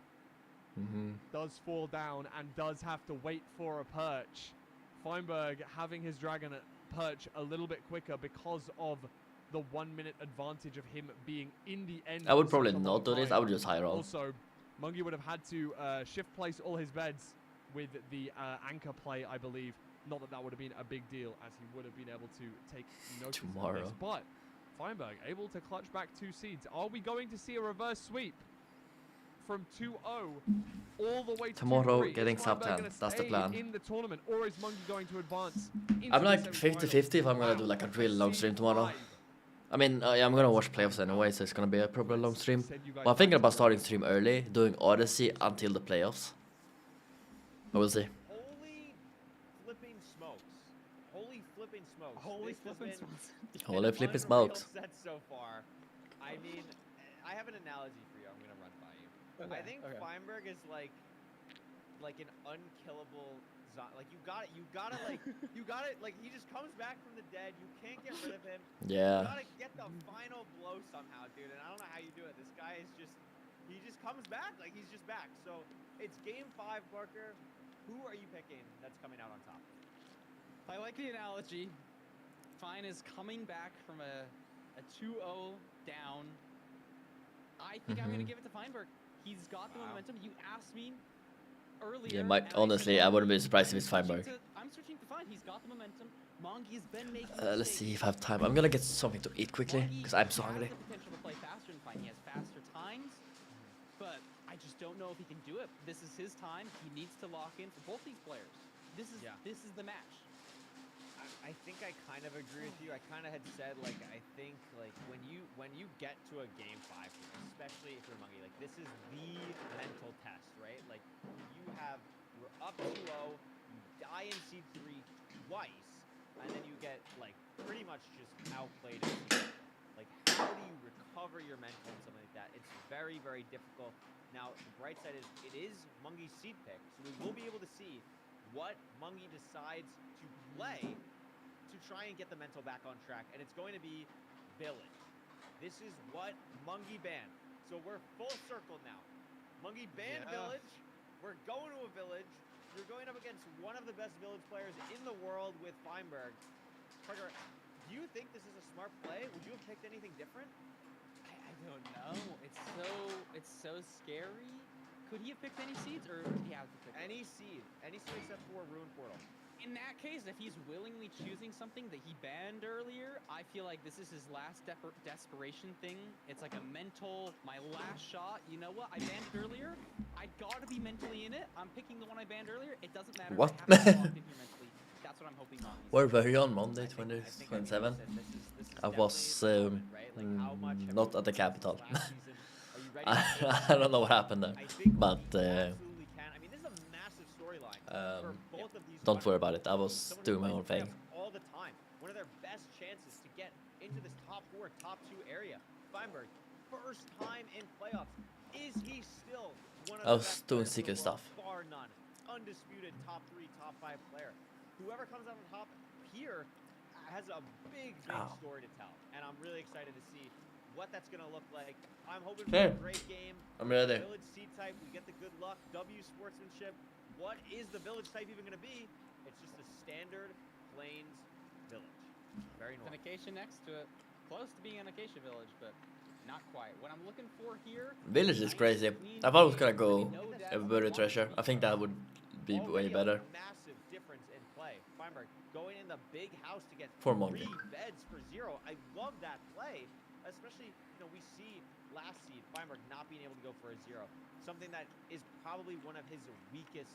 does fall down and does have to wait for a perch. Feinberg having his dragon at perch a little bit quicker because of the 1 minute advantage of him being in the end. I would for probably such a not long do this. time. I would just high roll. Also, Mungie would have had to shift place all his beds with the anchor play, I believe. Not that that would have been a big deal, as he would have been able to take notice of Tomorrow. this. But Feinberg able to clutch back 2 seeds. Are we going to see a reverse sweep from 2-0 all the way to Tomorrow, 2-3? getting Is sub Feinberg 10. gonna That's the stay plan. in the tournament, or is Mungie going to advance into I'm the like semi-finals? 50-50 if I'm gonna do Wow, like a really long stream tomorrow. Live. I mean, yeah, I'm gonna watch playoffs anyway, so it's gonna be a probably long stream. Send you guys But I'm thinking back about to starting stream early, doing Odyssey until the playoffs. But we'll see. Holy flipping smokes. Holy flipping smokes. Holy This has flipping been smokes. Holy an flipping unreal smokes. set so far. I mean, I have an analogy for you I'm going to run by you. I think Feinberg is like an unkillable like you got to like he just comes back from the dead. You can't get rid of him. You Yeah. gotta get the final blow somehow, dude. And I don't know how you do it. This guy is he just comes back. Like he's just back. So it's game 5, Parker. Who are you picking that's coming out on top? I like the analogy. Fine is coming back from a 2-0 down. I think I'm going to give it to Feinberg. He's got the momentum. You asked me earlier. Yeah, and I said, honestly, I wouldn't be surprised if it's I'm switching Feinberg. I'm switching to Fine. He's got the momentum. Mongi's been making Let's see if I have time. I'm gonna get something to eat quickly, because I'm so hungry. He has the potential to play faster and Fine. He has faster times, but I just don't know if he can do it. This is his time. He needs to lock in for both these players. This is the match. I think I kind of agree with you. I kind of had said like I think like when you get to a game 5, especially if you're Monkey, like this is the mental test, right? Like you're up 2-0, you die in seed 3 twice, and then you get like pretty much just outplayed. Like how do you recover your mental and something like that? It's very, very difficult. Now the bright side is it is Mungy's seed pick, so we will be able to see what Mungy decides to play to try and get the mental back on track, and it's going to be Village. This is what Mungy banned. So we're full circle now. Mungy banned Village. We're going to a Village. You're going up against one of the best Village players in the world with Feinberg. Parker, do you think this is a smart play? Would you have picked anything different? I don't know. It's so scary. Could he have picked any seeds, or did he have to pick Any seed except for Ruin Portal. In that case, if he's willingly choosing something that he banned earlier, I feel like this is his last desperation thing. It's like a mental, my last shot. You know what? I banned it earlier. I gotta be mentally in it. I'm picking the one I banned earlier. It doesn't matter. What? I have to be locked in here mentally. That's what I'm hoping on. Where were you on Monday, I think 27? this is I was definitely the moment, right? Like, how much have not you at the put into capital. this last season? Are you ready to take I don't know what happened there, I think but we absolutely can. I mean, this is a massive storyline for both of these. don't worry runners. about it. I was Someone doing who my own plays thing. playoffs all the time. One of their best chances to get into this top 4, top 2 area. Feinberg, first time in playoffs. Is he still one of I the was best doing players in secret the stuff. world? Bar none. Undisputed top 3, top 5 player. Whoever comes out on top here has a big story to tell, and I'm really excited to see what that's gonna look like. I'm hoping for a great game. I'm ready. Village seed type, we get the good luck. W sportsmanship. What is the village type even gonna be? It's just a standard Plains village. Very An normal. acacia next to it. Close to being an acacia village, but not quite. What I'm looking for here. Village is crazy. I thought it was gonna go everybody treasure. I think that would be way Already better. A massive difference in play. Feinberg going in the big house to get For 3 Monkey. beds for 0. I love that play, especially we see last seed Feinberg not being able to go for a 0. Something that is probably one of his weakest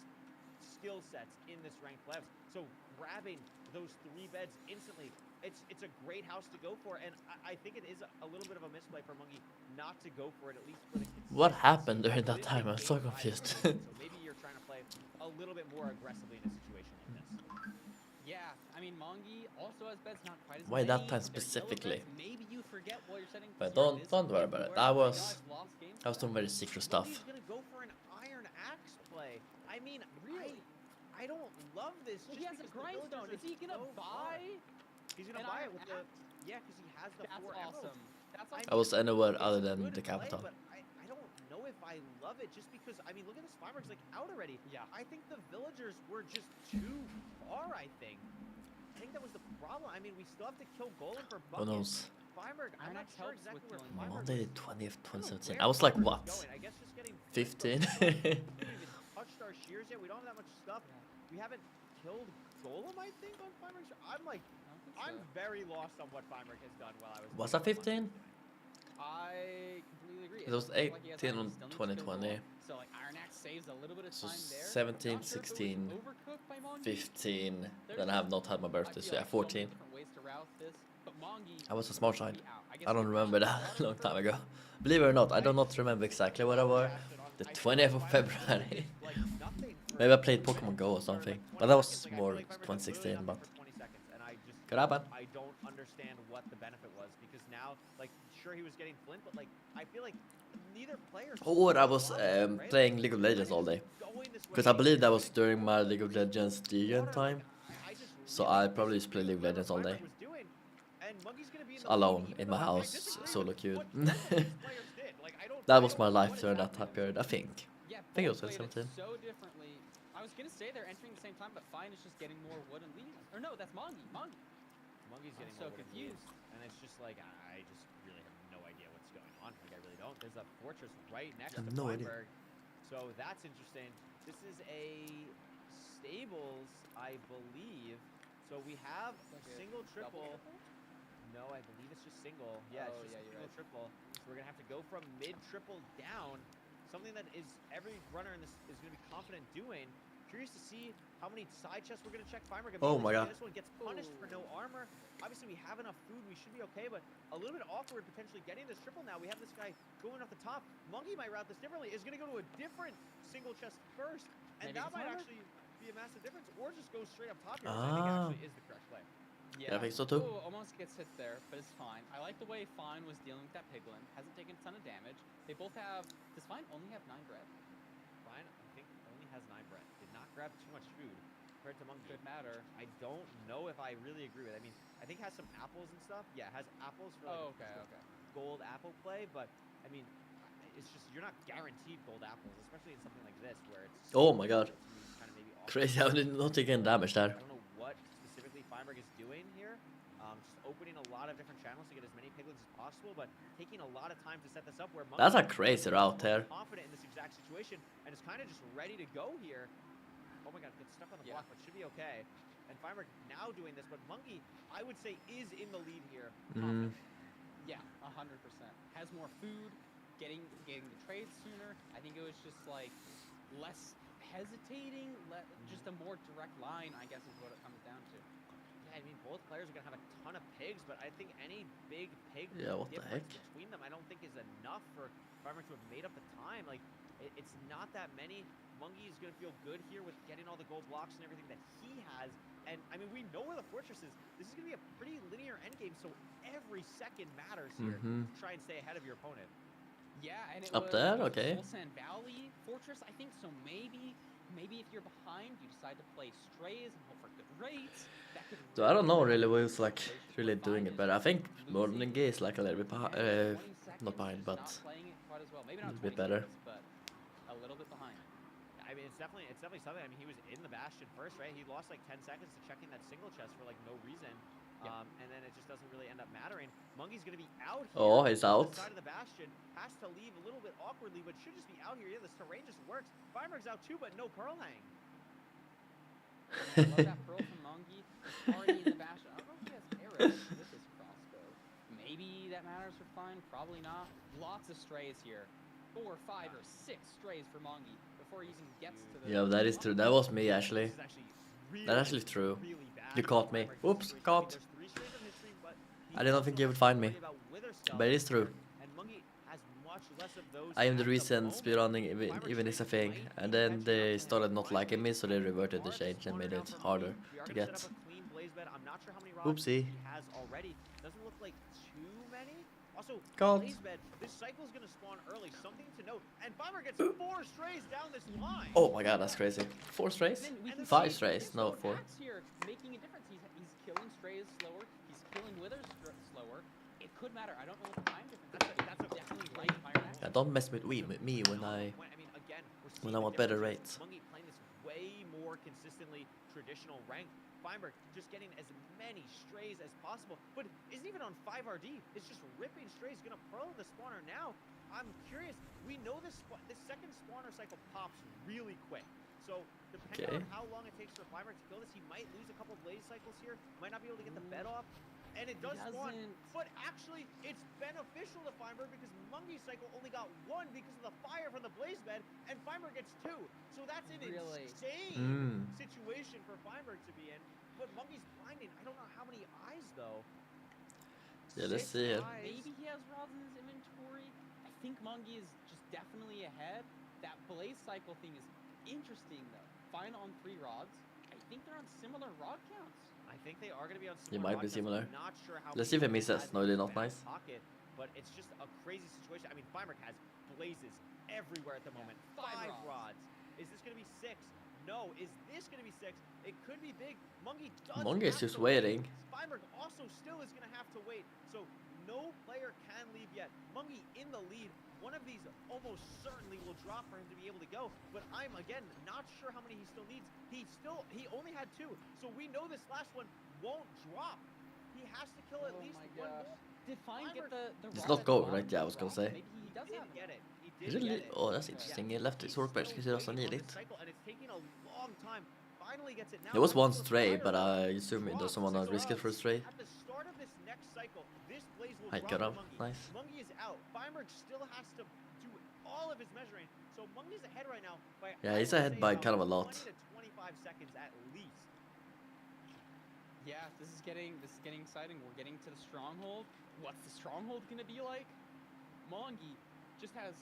skill sets in this ranked playoffs. So grabbing those 3 beds instantly, it's a great house to go for, and I think it is a little bit of a misplay for Mungy not to go for it, at least for the What consistency. happened during It that is time? a I'm so game 5 confused. so maybe you're trying to play a little bit more aggressively in a situation like this. Yeah, I mean, Mongi also has beds not quite as Why that many. time They're yellow specifically? beds. Maybe you forget while you're setting. But zero don't worry about it. I was doing very Mungy's secret stuff. gonna go for an iron axe play. I mean, Really? I don't love this. Well, just he has a because the grindstone. villagers Is he are gonna so far. buy? He's gonna an buy it iron with the axe? because he has the That's 4 emeralds. awesome. That's I awesome. I was anywhere It's other a than good the play, capital. but I don't know if I love it just because I mean look at this Feinberg's like out already. Yeah. I think the villagers were just too far. I think that was the problem. I mean we still have to kill Golem for Who buckets. knows? Feinberg, I'm Iron not Axe sure helps exactly with where killing Feinberg Monday was. the 20th, I don't know 2017. where I was like, Feinberg what? going. I guess just getting 15? we haven't even touched our shears yet. We don't have that much stuff. We haven't killed Golem, I think, on Feinberg's. I'm very lost on what Feinberg has done while I was. Was that 15? I completely agree. It was doesn't look like he has 18 iron. on He still needs to kill 2020. Golem. So like Iron Axe saves a little bit of So time there. 17, Not sure if it was 16, overcooked by Mongi. 15. There's Then I have not had my birthday, I so feel yeah, like so many 14. different ways to route this, but Mongi I was a small would child. be out. guess I don't he remember ran that the a long time router. ago. Believe it or not, I do not remember exactly what I were. The 20th of February. Maybe I played Pokemon Go or something. But that was more 2016, but could happen. I don't understand what the benefit was because now, like, sure he was getting Flint, but like, I feel like neither player. Or I was playing League of Legends all day. Because I believe that was during my League of Legends DN time. So I probably just play League of Legends all day. Alone in my house, solo queued. That was my life during that time period, I think. Yeah, I think it was both played 2017. so differently. I was gonna say they're entering at the same time, but Fine is just getting more wood and leaves. Or no, that's Mongi. Mungy's getting so more wood and confused. leaves, and it's just like I just really have no idea what's going on. Like I really don't. There's a fortress right next I have to no idea. Feinberg, so that's interesting. This is a stables, I believe. So we have Like a single, triple. double? No, I believe it's just single. Yeah, Oh, it's just yeah, you're single, right. triple. So we're gonna have to go from mid, triple down. Something that is every runner in this is gonna be confident doing. Curious to see how many side chests we're gonna check. Feinberg, Oh my God. this one gets punished for no armor. Obviously, we have enough food. We should be okay, but a little bit awkward potentially getting this triple now. We have this guy going off the top. Monkey might route this differently. Is gonna go to a different single chest first, and Maybe that it's might armor? actually be a massive difference, or just go straight up top here, which I think actually is the correct play. Yeah, I think so too. Ooh, almost gets hit there, but it's fine. I like the way Fine was dealing with that piglin. Hasn't taken a ton of damage. They both have. Does Fine only have 9 bread? Fine, I think only has 9 bread. Did not grab too much food compared to Monkey. Could matter. I don't know if I really agree with it. I mean, I think it has some apples and stuff. Yeah, it has apples for like Oh, a okay, potential okay. gold apple play, but I mean, it's just you're not guaranteed gold apples, especially in something like this where it's. Oh my God. Kind of maybe Crazy, I did not take any damage there. I don't know what specifically Feinberg is doing here. Just opening a lot of different channels to get as many piglins as possible, but taking a lot of time to set this up. Where That's a Monkey crazy is route here. confident in this exact situation and is kind of just ready to go here. Oh my God, gets stuck on the block, but should be okay. And Feinberg now doing this, but Monkey, I would say, is in the lead here. Mm. Yeah, 100%. Has more food, getting the trade sooner. I think it was just like less hesitating, just a more direct line, I guess, is what it comes down to. Yeah, I mean, both players are going to have a ton of pigs, but I think any big pig Yeah, what the difference heck? between them, I don't think is enough for Feinberg to have made up the time. Like, it's not that many. Monkey is going to feel good here with getting all the gold blocks and everything that he has. And, I mean, we know where the fortress is. This is going to be a pretty linear endgame, so every second matters here to try and stay ahead of your opponent. Yeah, and it Up was there? Okay. Full Sand Valley Fortress, I think. So maybe if you're behind, you decide to play strays and hope for good rates. That could So I don't know really really who's like really doing it better. I think Morning is like a little bit behind, not behind, but playing it quite as well. Maybe a not little bit 20 better. seconds, but a little bit behind. I mean, it's definitely something. I mean, he was in the Bastion first, right? He lost like 10 seconds to checking that single chest for like no reason. And then it just doesn't really end up mattering. Monkey's going to be out here. Oh, he's on out. the side of the Bastion. Has to leave a little bit awkwardly, but should just be out here. Yeah, this terrain just works. Feinberg's out too, but no Pearl Hang. I love that pearl from Monkey. He's already in the Bastion. I don't know if he has arrows with his crossbow. Maybe that matters for Fine. Probably not. Lots of strays here. 4, 5, or 6 strays for Monkey before he even gets to the... Yeah, that is true. That was me actually. This is actually That's actually true. really bad. You caught me. Feinberg Oops, is three- caught. there's 3 strays on his stream, but he I did not also think you has would to find me. worry about wither stuff, But it is true. and Monkey has much less of those I am the at reason moment. speedrunning Feinberg's even is a streak thing. might And be then catching up they to him. started not liking me, so they Feinberg reverted the guards change and spawner made now it from harder Monkey. We are to gonna get. set up a clean blaze bed. I'm not sure how many rods Oopsie. he has already. Doesn't look like too many. Also, God. blaze bed. This cycle is gonna spawn early. Something to note. And Feinberg gets 4 strays down this line. Oh my God, that's crazy. 4 strays? Then we can 5 see strays, his no own 4. axe here making a difference. He's killing strays slower. He's killing withers slower. It could matter. I don't know what the time difference is. That's a Definitely great light iron axe. Yeah, don't mess with me when I mean, again, we're when seeing I the want better differences. rates. Monkey playing this way more consistently traditional rank. Feinberg just getting as many strays as possible, but isn't even on 5RD. It's just ripping strays. Gonna pearl the spawner now. I'm curious. We know this second spawner cycle pops really quick. So depending on how long it takes for Feinberg to kill this, he might lose a couple blaze cycles here. Might not be able to get the bed off. And it does spawn, but actually it's beneficial to Feinberg because Monkey's cycle only got 1 because of the fire from the blaze bed, and Feinberg gets 2. So that's an insane situation for Feinberg to be in. But Monkey's blinding. I don't know how many eyes though. Yeah, let's 6 see it. eyes. Maybe he has rods in his inventory. I think Monkey is just definitely ahead. That blaze cycle thing is interesting though. Fine on 3 rods. I think they're on similar rod counts. I think they are going to be on They similar might be rock counts. similar. I'm not sure how Let's see if many it misses. has No, in they're his not back nice. pocket, but it's just a crazy situation. I mean, Feinberg has blazes everywhere at the moment. 5 5 rods. rods. Is this going to be 6? No. Is this going to be 6? It could be big. Monkey does Monkey is have just to wait. waiting. Feinberg also still is going to have to wait. So no player can leave yet. Monkey in the lead. One of these almost certainly will drop for him to be able to go. But I'm, again, not sure how many he still needs. He only had 2. So we know this last one won't drop. He has to kill at least 1 more. Did Fine get the It's rod not at go, the bottom right? Yeah, I of was the gonna rock? say. Maybe he does He have didn't get it. He Is didn't it get it. Oh, that's interesting. He left his workbench because he doesn't need it. And it's taking a long time. Finally gets it now. There was one Until the stray, fire but rod I assume he drops doesn't want to single risk it for a rods. stray. At the start of this next cycle, this blaze will I drop cut for off. Monkey. Nice. Monkey is out. Feinberg still has to do all of his measuring. So Mungy's ahead right now by Yeah, I he's would ahead say by about kind of a lot. 20 to 25 seconds at least. Yeah, this is getting exciting. We're getting to the stronghold. What's the stronghold gonna be like? Mongi just has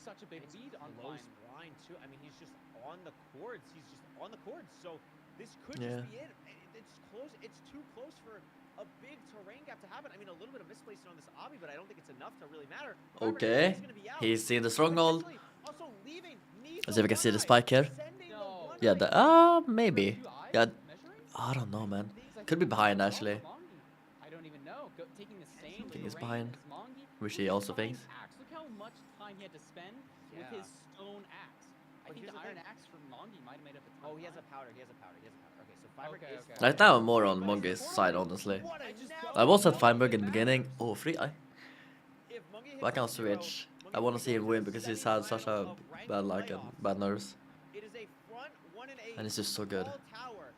such a big And lead on close Klein. line too. I mean, he's just on the cords. He's just on the cords. So this could Yeah. just be it. It's close. It's too close for a big terrain gap to happen. I mean, a little bit of misplacement on this obby, but I don't think it's enough to really matter. Okay. He's gonna be out. He's in the stronghold. Potentially also leaving. Let's see if we can see the spike here. No. Yeah, the maybe. Two eyes Yeah, measuring? I don't know, man. Things I Could be think behind are actually. wrong with Mongi. I don't even know. Taking the same think he's terrain behind, as Mongi, which he he's also behind thinks. Axe. Look how much time he had to spend with Yeah. his stone axe. I But think here's the the iron thing. axe from Mongi might have made up a ton Oh, of he has a time. powder. He has a powder. He has a powder. Okay, so Fiber Okay, is okay. Right now I'm more on Mungi's side, honestly. What a I was at Feinberg in the beginning. Oh, free eye. If Mungy hits But I can't a zero, switch. Mungy I want will to see go him to win the because he's had such a semifinals of ranked bad luck and playoffs. bad nerves. It is a front 1-8 And it's just so good. wall tower.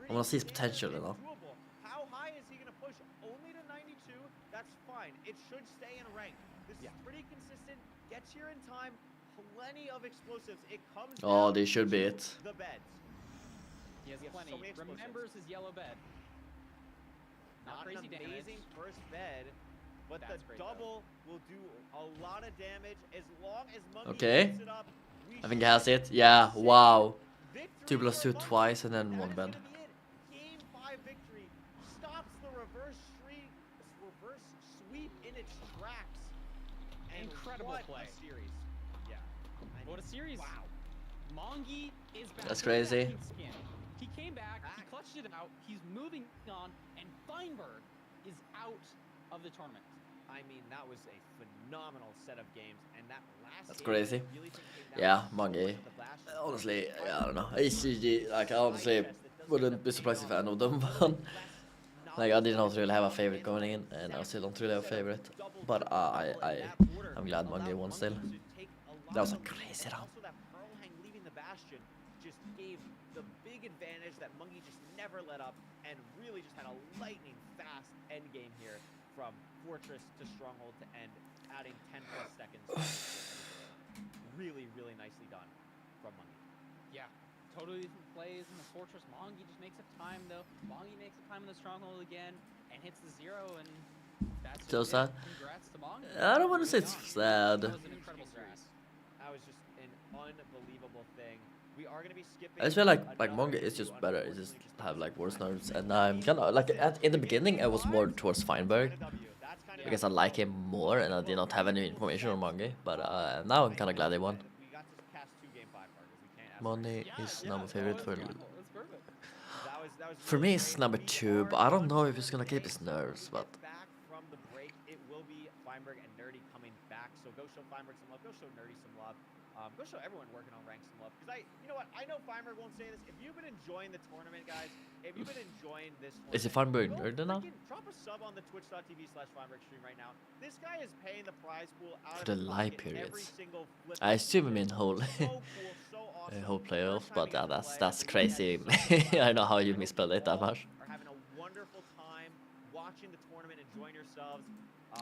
I wanna see his Pretty potential, you standard know. and doable. How high is he gonna push? Only to 92. That's fine. It should stay in rank. This is pretty consistent. Gets here in time. Plenty of explosives. It comes Oh, down they should be to it. The beds. He has We have so plenty. many explosives. Remembers his yellow bed. Not Not crazy an damage. amazing first bed, but That's the great, though. double will do a lot of damage as long as Mungy Okay. keeps it up. We I think he should has it. Yeah, see wow. victory 2 plus for 2 Mungy. twice and then That 1 is bed. gonna be it. Game 5 victory stops the reverse sweep in its tracks. And Incredible what play. a series. Yeah. I What a mean, series. Wow. Mongi is back. That's Look at that crazy. pink skin. He came back, he Back. clutched it out, he's moving on, and Feinberg is out of the tournament. I mean, that was a phenomenal set of games, and that last That's game crazy. really came down Yeah, to so Mungy. much of the Bash. Honestly, yeah, I don't know. HCG, like, I honestly wouldn't be surprised if any of them won. Like, I did not really have a favorite going in, and I still don't really have a favorite. But I'm glad Mungy won still. That was a crazy round. Also, that Pearl Hang leaving the Bastion just gave the big advantage that Mungy just never let up, and really just had a lightning fast end game here from Fortress to Stronghold to end, adding 10 plus seconds. Really, really nicely done from Mungy. Yeah, totally different plays in the Fortress. Mongi just makes up time, though. Mongi makes up time in the Stronghold again and hits the 0, and that's So just sad. it. Congrats to Mongi. I don't want to say it's sad. That was an incredible series. That was just an unbelievable thing. We are going to be skipping. I just feel like another Mungy is two, just better. It just unfortunately, have like worse because nerves, and I'm kind of like in the beginning I was more towards Feinberg That's kind of because I like him more, and I did not have any information on Mungy. But now I'm kind of glad they won. We got to cast 2 game 5 partners. We can't ask Money Yeah, is yeah, number that favorite was for beautiful. That's perfect. That was for really me. It's great. number We 2, are but I don't know if once he's gonna keep again his nerves. But back from the break, it will be Feinberg and Nerdy coming back. So go show Feinberg some love. Go show Nerdy some love. Go show everyone working on rank some love. Because you know what? I know Feinberg won't say this. If you've been enjoying the tournament, guys, if you've been enjoying this is it tournament, Feinberg go Nerd now? freaking drop a sub on the twitch.tv/Feinberg stream right now. This guy is paying the prize pool out For of the his live pocket every periods. single flip I of the assume him season. in whole So cool, so awesome. whole First playoffs, time but he got to that's play. that's We had crazy. so much fun. I know how you I hope misspelled it that all much. are having a wonderful time watching the tournament, enjoying yourselves.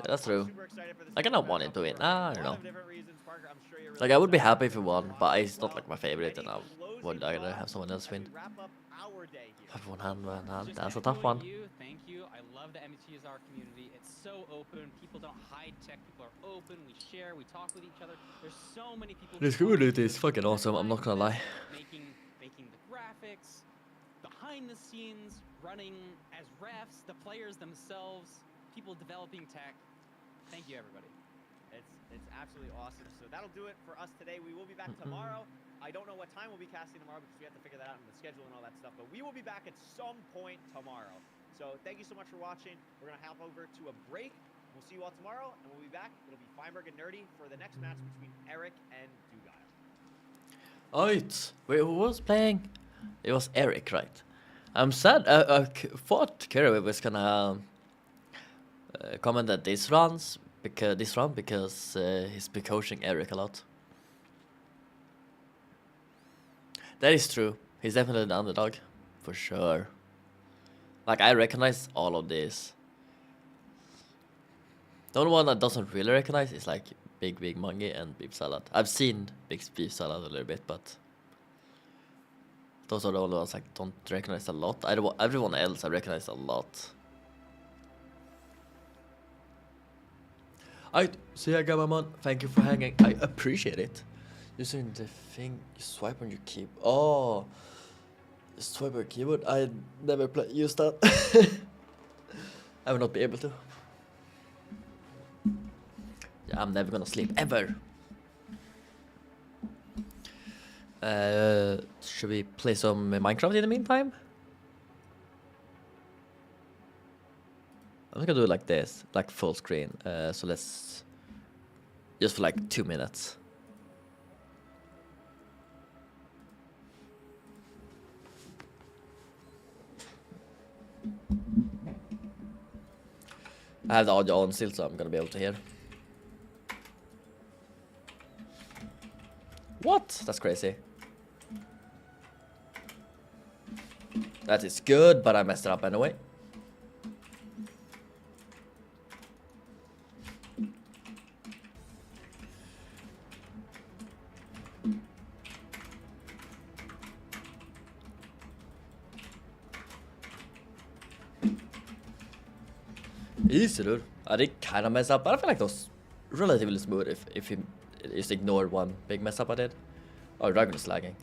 That's I'm true. super excited for this I kinda matchup wanted to for win. a I lot don't know. of different reasons. Parker, I'm sure you're really Like I would be excited happy if for he this won, matchup but as it's not well. like my favorite, and I Any closing would rather have thoughts someone else as win. we wrap up our day here? Have one hand, one hand. Just That's a tough echoing one. You, thank you. I love the MTSR community. It's so open. People don't hide tech. People are open. We share. We talk with each other. There's so many people. This who want community to is fucking awesome. I'm not gonna lie. Making the graphics, behind the scenes, running as refs, the players themselves, people developing tech. Thank you, everybody. It's absolutely awesome. So that'll do it for us today. We will be back tomorrow. I don't know what time we'll be casting tomorrow because we have to figure that out in the schedule and all that stuff. But we will be back at some point tomorrow. So thank you so much for watching. We're gonna hop over to a break. We'll see you all tomorrow, and we'll be back. It'll be Feinberg and Nerdy for the next match between Eric and Dugile. Right. Wait, who was playing? It was Eric, right? I'm sad. Thought Kerry was gonna comment that this run because he's been coaching Eric a lot. That is true. He's definitely the underdog, for sure. Like I recognize all of this. The only one that doesn't really recognize is like big monkey and beef salad. I've seen big beef salad a little bit, but those are the only ones I don't recognize a lot. Everyone else I recognize a lot. Alright, see ya, Gamamon. Thank you for hanging. I appreciate it. Using the thing you swipe on your keyboard. Oh, you swipe on your keyboard. I never used that. I will not be able to. Yeah, I'm never gonna sleep ever. Should we play some Minecraft in the meantime? I'm just gonna do it like this, like full screen. So let's just for like 2 minutes. I have the audio on still, so I'm gonna be able to hear. What? That's crazy. That is good, but I messed it up anyway. Easy, dude. I did kind of mess up, but I feel like those relatively smooth if you just ignore one big mess up I did. Oh, Dragon is lagging.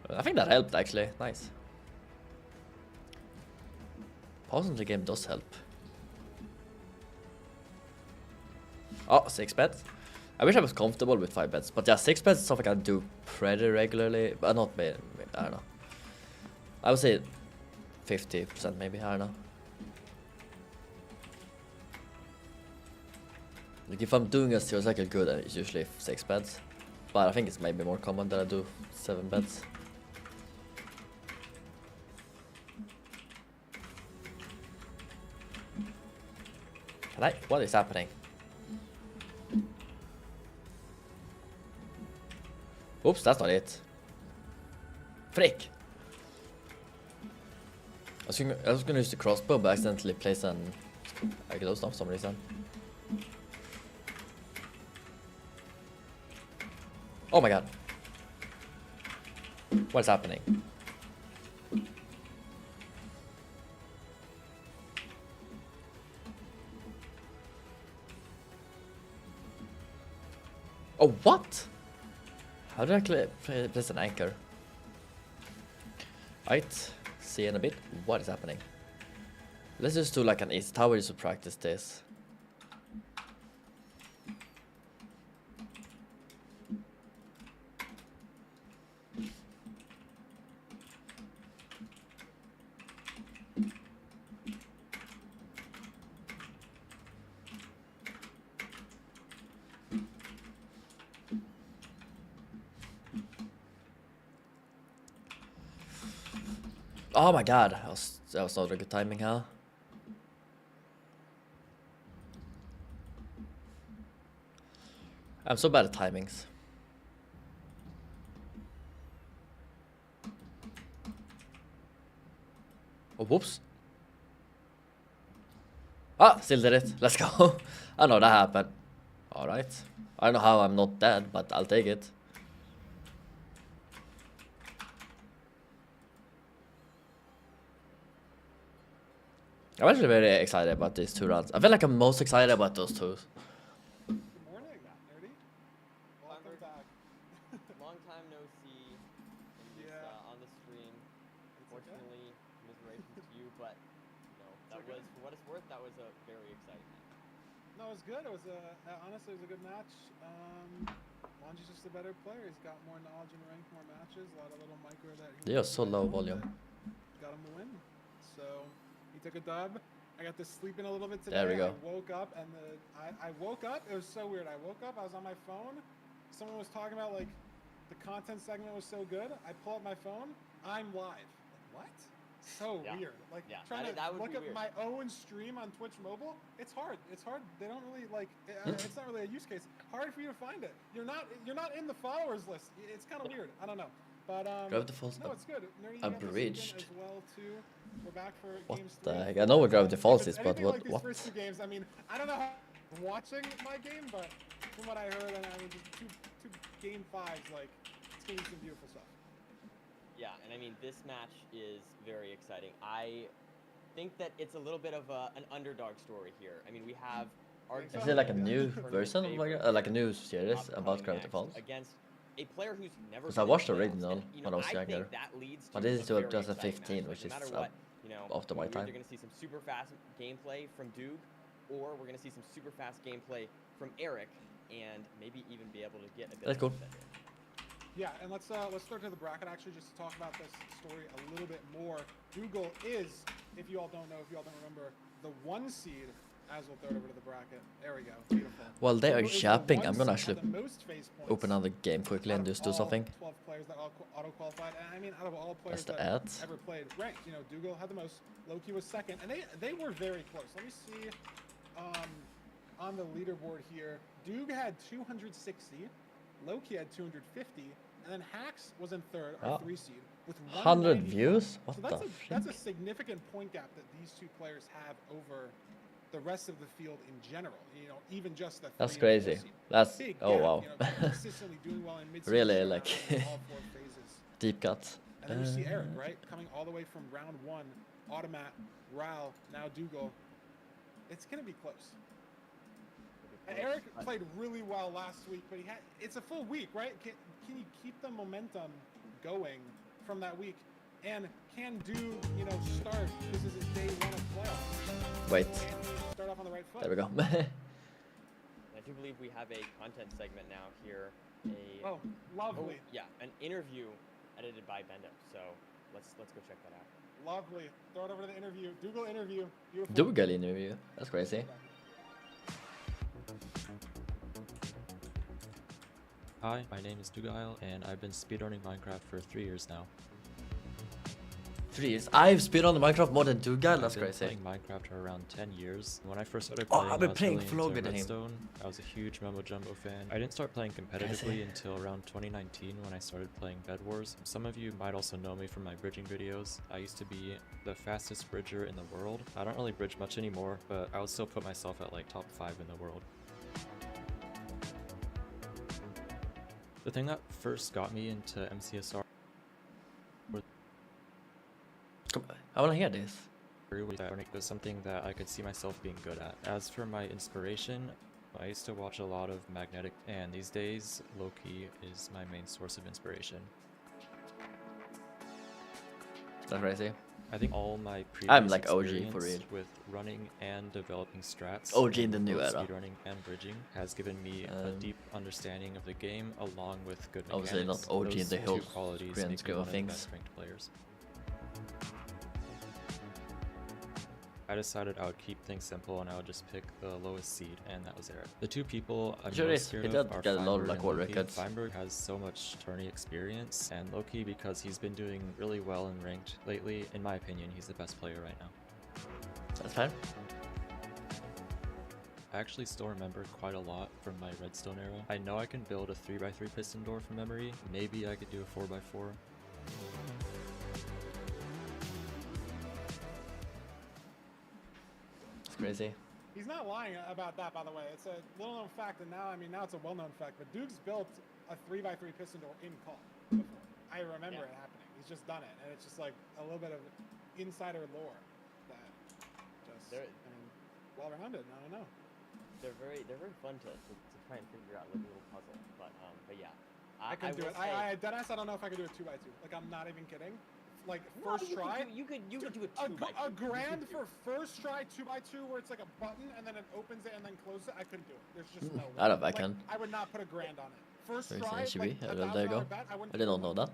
I think that helped actually. Nice. Pausing the game does help. Oh, 6 bets. I wish I was comfortable with 5 bets, but yeah, 6 bets is something I do pretty regularly, but not maybe, I don't know. I would say 50% maybe, I don't know. Like if I'm doing a serious cycle good, it's usually 6 bets. But I think it's maybe more common that I do 7 bets. Can I? What is happening? Oops, that's not it. Frick! I was gonna use the crossbow, but accidentally placed an... I closed off for some reason. Oh my god. What is happening? Oh, what? How did I place an anchor? Right, see in a bit what is happening. Let's just do like an easy tower just to practice this. Oh my god, that was not a good timing, huh? I'm so bad at timings. Oh, whoops. Ah, still did it. Let's go. I know that happened. Alright. I don't know how I'm not dead, but I'll take it. I'm actually very excited about these 2 rounds. I feel like I'm most excited about those 2. Good morning, Nerdy. Welcome back. Long time no see in this, Yeah. on the stream. It's Unfortunately, commiserations to you, but you know that okay. was, for what it's worth, that was a very exciting match. No, it was good. It was honestly, it was a good match. Wanji's just a better player. He's got more knowledge and ranked more matches. A lot of little micro that he They are was so low doing, volume. but got him the win. So he took a dub. I got to sleep in a little bit today. There we go. I woke up and I woke up. It was so weird. I woke up. I was on my phone. Someone was talking about like the content segment was so good. I pull up my phone. I'm live. Like, what? So Yeah. weird. Like Yeah, trying that to would look be up weird. my own stream on Twitch Mobile. It's hard. It's hard. They don't really like. It's not really a use case. Hard for you to find it. You're not in the followers list. It's kind of weird. I don't know. But Grab the full no, stop. it's good. Nerdy, you got to sleep in Abridged. as well too. We're back for What games the 3 and heck? 4. I know where Gravity If Falls it's is, but anything what? like these What? first 2 games, I mean, I don't know how I'm watching my game, but from what I heard, and I mean, just two game 5s, like, it's gonna be some beautiful stuff. Yeah, and I mean, this match is very exciting. I think that it's a little bit of an underdog story here. I mean, we have Is it like a new Tournament version of like a new series about upcoming Gravity next Falls? against a player who's never. 'Cause I been in watched the playoffs, original and, you know, when I was think younger. that leads But to this a is very 2015, exciting match. which No matter is what, you know, after my we're time. either going to see some super fast gameplay from Duke, or we're going to see some super fast gameplay from Eric, and maybe even be able to get a bit. That's of cool. upset here. Yeah, and let's start to the bracket actually, just to talk about this story a little bit more. Dougal is, if you all don't know, if you all don't remember, the 1 seed. As we'll throw it over to the bracket. There we go. Beautiful. While they are Dougal is the shopping, 1 I'm gonna seed, actually had the most phase points open another game quickly out and of just do all something. 12 players that auto qualified, and I mean, out of all players the that ads. ever played ranked, you know, Dougal had the most. Loki was second, and they were very close. Let me see, on the leaderboard here, Doog had 260, Loki had 250, and then Hax was in third, our Oh. 3 seed, with 100 195. views? What So the that's a frick? significant point gap that these 2 players have over the rest of the field in general. You know, even just the 3 That's and 4 crazy. seed. That's Big oh gap, wow. you know, consistently doing well in mid Really, like all 4 phases. deep cut. And then you see Eric, right, coming all the way from round 1, Automat, Ral, now Dougal. It's gonna be close. And Eric played really well last week, but it's a full week, right? Can you keep the momentum going from that week? And can you know, start, this is his day 1 of playoffs. Wait, Can he start off on the right foot? there we go. I do believe we have a content segment now here. Oh, lovely. Yeah, an interview edited by Bendo. So let's go check that out. Lovely. Throw it over to the interview. Dougal interview. Beautiful. Dougal interview. That's crazy. Hi, my name is Dougal, and I've been speedrunning Minecraft for 3 years now. 3 years. I've speedrun Minecraft more than Dougal. That's I've been crazy. playing Minecraft for around 10 years. When I first started Oh, playing, I've been I was playing really for into longer than him. Redstone. I was a huge Mumbo Jumbo fan. I didn't start playing competitively until around 2019 when I started playing Bed Wars. Some of you might also know me from my bridging videos. I used to be the fastest bridger in the world. I don't really bridge much anymore, but I would still put myself at like top 5 in the world. The thing that first got me into MCSR Come, I wanna hear this. was something that I could see myself being good at. As for my inspiration, I used to watch a lot of Magnetic, and these days, Loki is my main source of inspiration. That's crazy. I think all my previous I'm like OG for experience real. with running and developing strats, OG in the new both era. speedrunning and bridging, has given me a deep understanding of the game along with good mechanics. Obviously not OG in Those the two whole qualities grand make me scheme one of of the things. best ranked players. I decided I would keep things simple and I would just pick the lowest seed, and that was Eric. The 2 people I'm Sure most is. scared He of did are get a lot of, Feinberg like, and world Loki. records. Feinberg has so much tourney experience, and Loki, because he's been doing really well in ranked lately, in my opinion, he's the best player right now. That's fine. I actually still remember quite a lot from my Redstone era. I know I can build a 3x3 piston door from memory. Maybe I could do a 4x4. It's crazy. He's not lying about that, by the way. It's a little-known fact, and now it's a well-known fact. But Duke's built a 3x3 piston door in call before. I remember it happening. He's just done it, and it's just like a little bit of insider lore that just, I mean, well-rounded. I don't know. They're very fun to try and figure out, like a little puzzle. But yeah. I can do it. I deadass, I don't know if I can do a 2x2. Like, I'm not even kidding. Like, first try. You could do a 2x2. A grand for first try 2x2 where it's like a button and then it opens it and then closes it. I couldn't do it. There's just no way. I don't know if I Like, can. I would not put a grand on it. First There's try, an HGB. like, There you go. $1,000 bet, I wouldn't I did not do know it. that.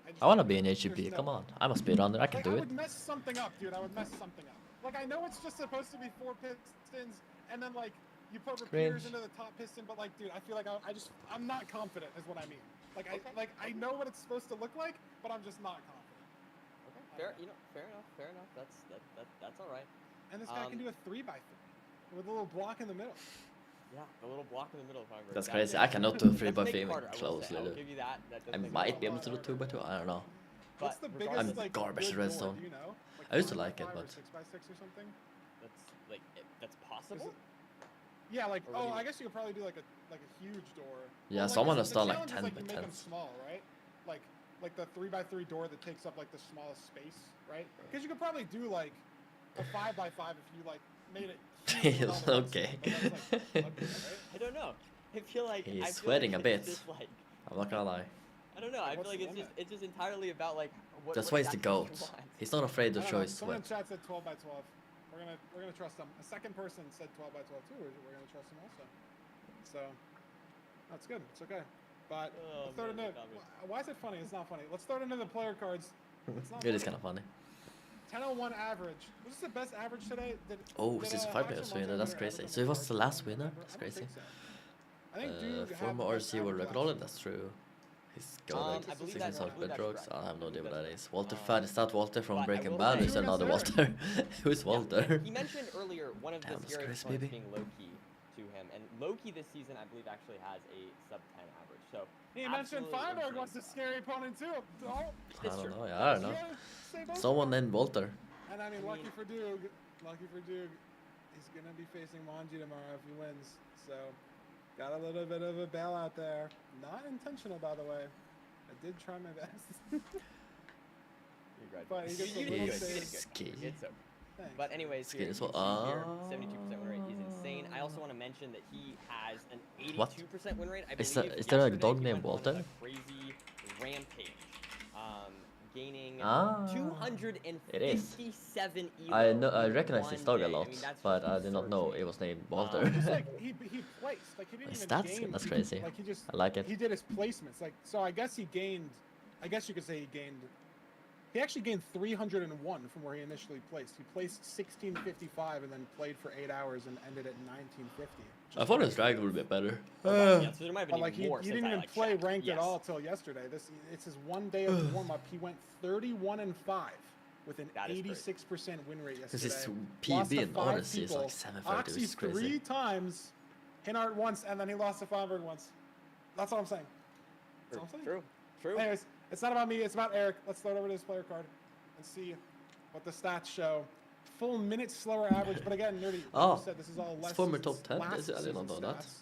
just I wanna be couldn't an do it. HGB. There's Come no on. way. I'm a speedrunner. I can Like, do I it. would mess something up, dude. I would mess something up. Like, I know it's just supposed to be 4 pistons, and then, like, you put repeaters Cringe. into the top piston, but, like, dude, I feel like I'm not confident is what I mean. Like, I know what it's supposed to look like, but I'm just not confident. Okay, fair enough. That's all right. And this guy can do a 3x3 with a little block in the middle. Yeah, the little block in the middle of Feinberg. That's That crazy. makes- I cannot do a that's 3x3 making it even harder, I will say. closely, I will dude. give you that. That does I make it might be harder. able to do 2x2. I don't know. What's But the regardless- biggest, I'm like, garbage good at door, redstone. do you know? Like, I used to 5 by like it, 5 or but 6 by 6 or something. That's like that's possible. Yeah, like Or what do you I mean? guess you could probably do like a huge door. Yeah, Well, someone the has done like challenge is, 10 like by you make them 10s. small, right? Like the 3 by 3 door that takes up like the smallest space, right? Because you could probably do like a 5 by 5 if you like made it. huge with all the rest of Okay. it, but that's, like, ugly, right? I don't know. I feel like He's I feel sweating like a it's bit. just like I'm not gonna lie. I don't know. I feel What's like the it's limit? just entirely about like what. That's what why he's the exactly you GOAT. want. He's not afraid to I don't show know. his Someone sweat. in chat said 12 by 12. We're gonna trust them. A second person said 12 by 12 too. We're gonna trust them also. So that's good. It's okay. But Oh, let's throw it man, into. the comments. Why is it funny? It's not funny. Let's throw it into the player cards. It's not It is funny. kind of funny. 10:01 average. Was this the best average today? Oh, did, this is Axel 5 minutes Monte winner. That's win crazy. average So on he the was the cards last in winner. November? That's I don't crazy. think so. I think Duke had Former the best RC were average last Rollin. season. That's true. He's I goated. believe 16 that's- solid I believe that's bedrocks. correct. I have no I idea believe what that that's is. Walter correct. Fan. Is that Walter from but I Breaking will Bad? say- Or is there another Against Walter? Who's Yeah, Walter? He mentioned earlier one of Damn, the that's scary crazy, opponents baby. being low-key to him, and low-key this season I believe actually has a sub-10 average. So He mentioned absolutely Feinberg insane was a stuff. scary opponent too. Oh, I It's don't true. know. Yeah, I don't know. yeah, say both Someone of them. named Walter. And I mean, I lucky mean- for Duke, he's gonna be facing Manji tomorrow if he wins. So, got a little bit of a bailout there. Not intentional, by the way. I did try my best. You're good. But he gets a You little did good. save. You did good. Ski. It's okay. Thanks. But anyways, Ski here, is you what- can see here, 72% win rate. He's insane. I also want to mention that he has an 82% win rate. I Is believe that- is there a yesterday dog he named went on Walter? a crazy rampage, gaining Ah, 257 elo. I know. I in recognize this one dog a day. lot, I mean, that's but just I did not know absurd. it was named Walter. Just like he placed, like he didn't His even stats? gain. That's crazy. Like he just I like it. he did his placements. Like so, I guess he gained. I guess you could say he gained. He actually gained 301 from where he initially placed. He placed 1655 and then played for 8 hours and ended at 1950. I thought his drag would be better. Yeah, so there might have been But like even he more didn't since I, even like, play checked. ranked at Yes. all till yesterday. It's his one day of warm up. He went 31-5 with an That is crazy. 86% win rate Because yesterday. his Lost PB to in 5 Odyssey is people. like 730, which Oxy is crazy. 3 times, Hinart once, and then he lost to Feinberg once. That's all I'm saying. That's all I'm saying. True. True. Anyways, it's not about me. It's about Eric. Let's throw it over to his player card and see what the stats show. Full minute slower average, but again, Nerdy, like Oh, you said, this is all it's less former season's- top 10? last Is it? I did not season's know that. stats.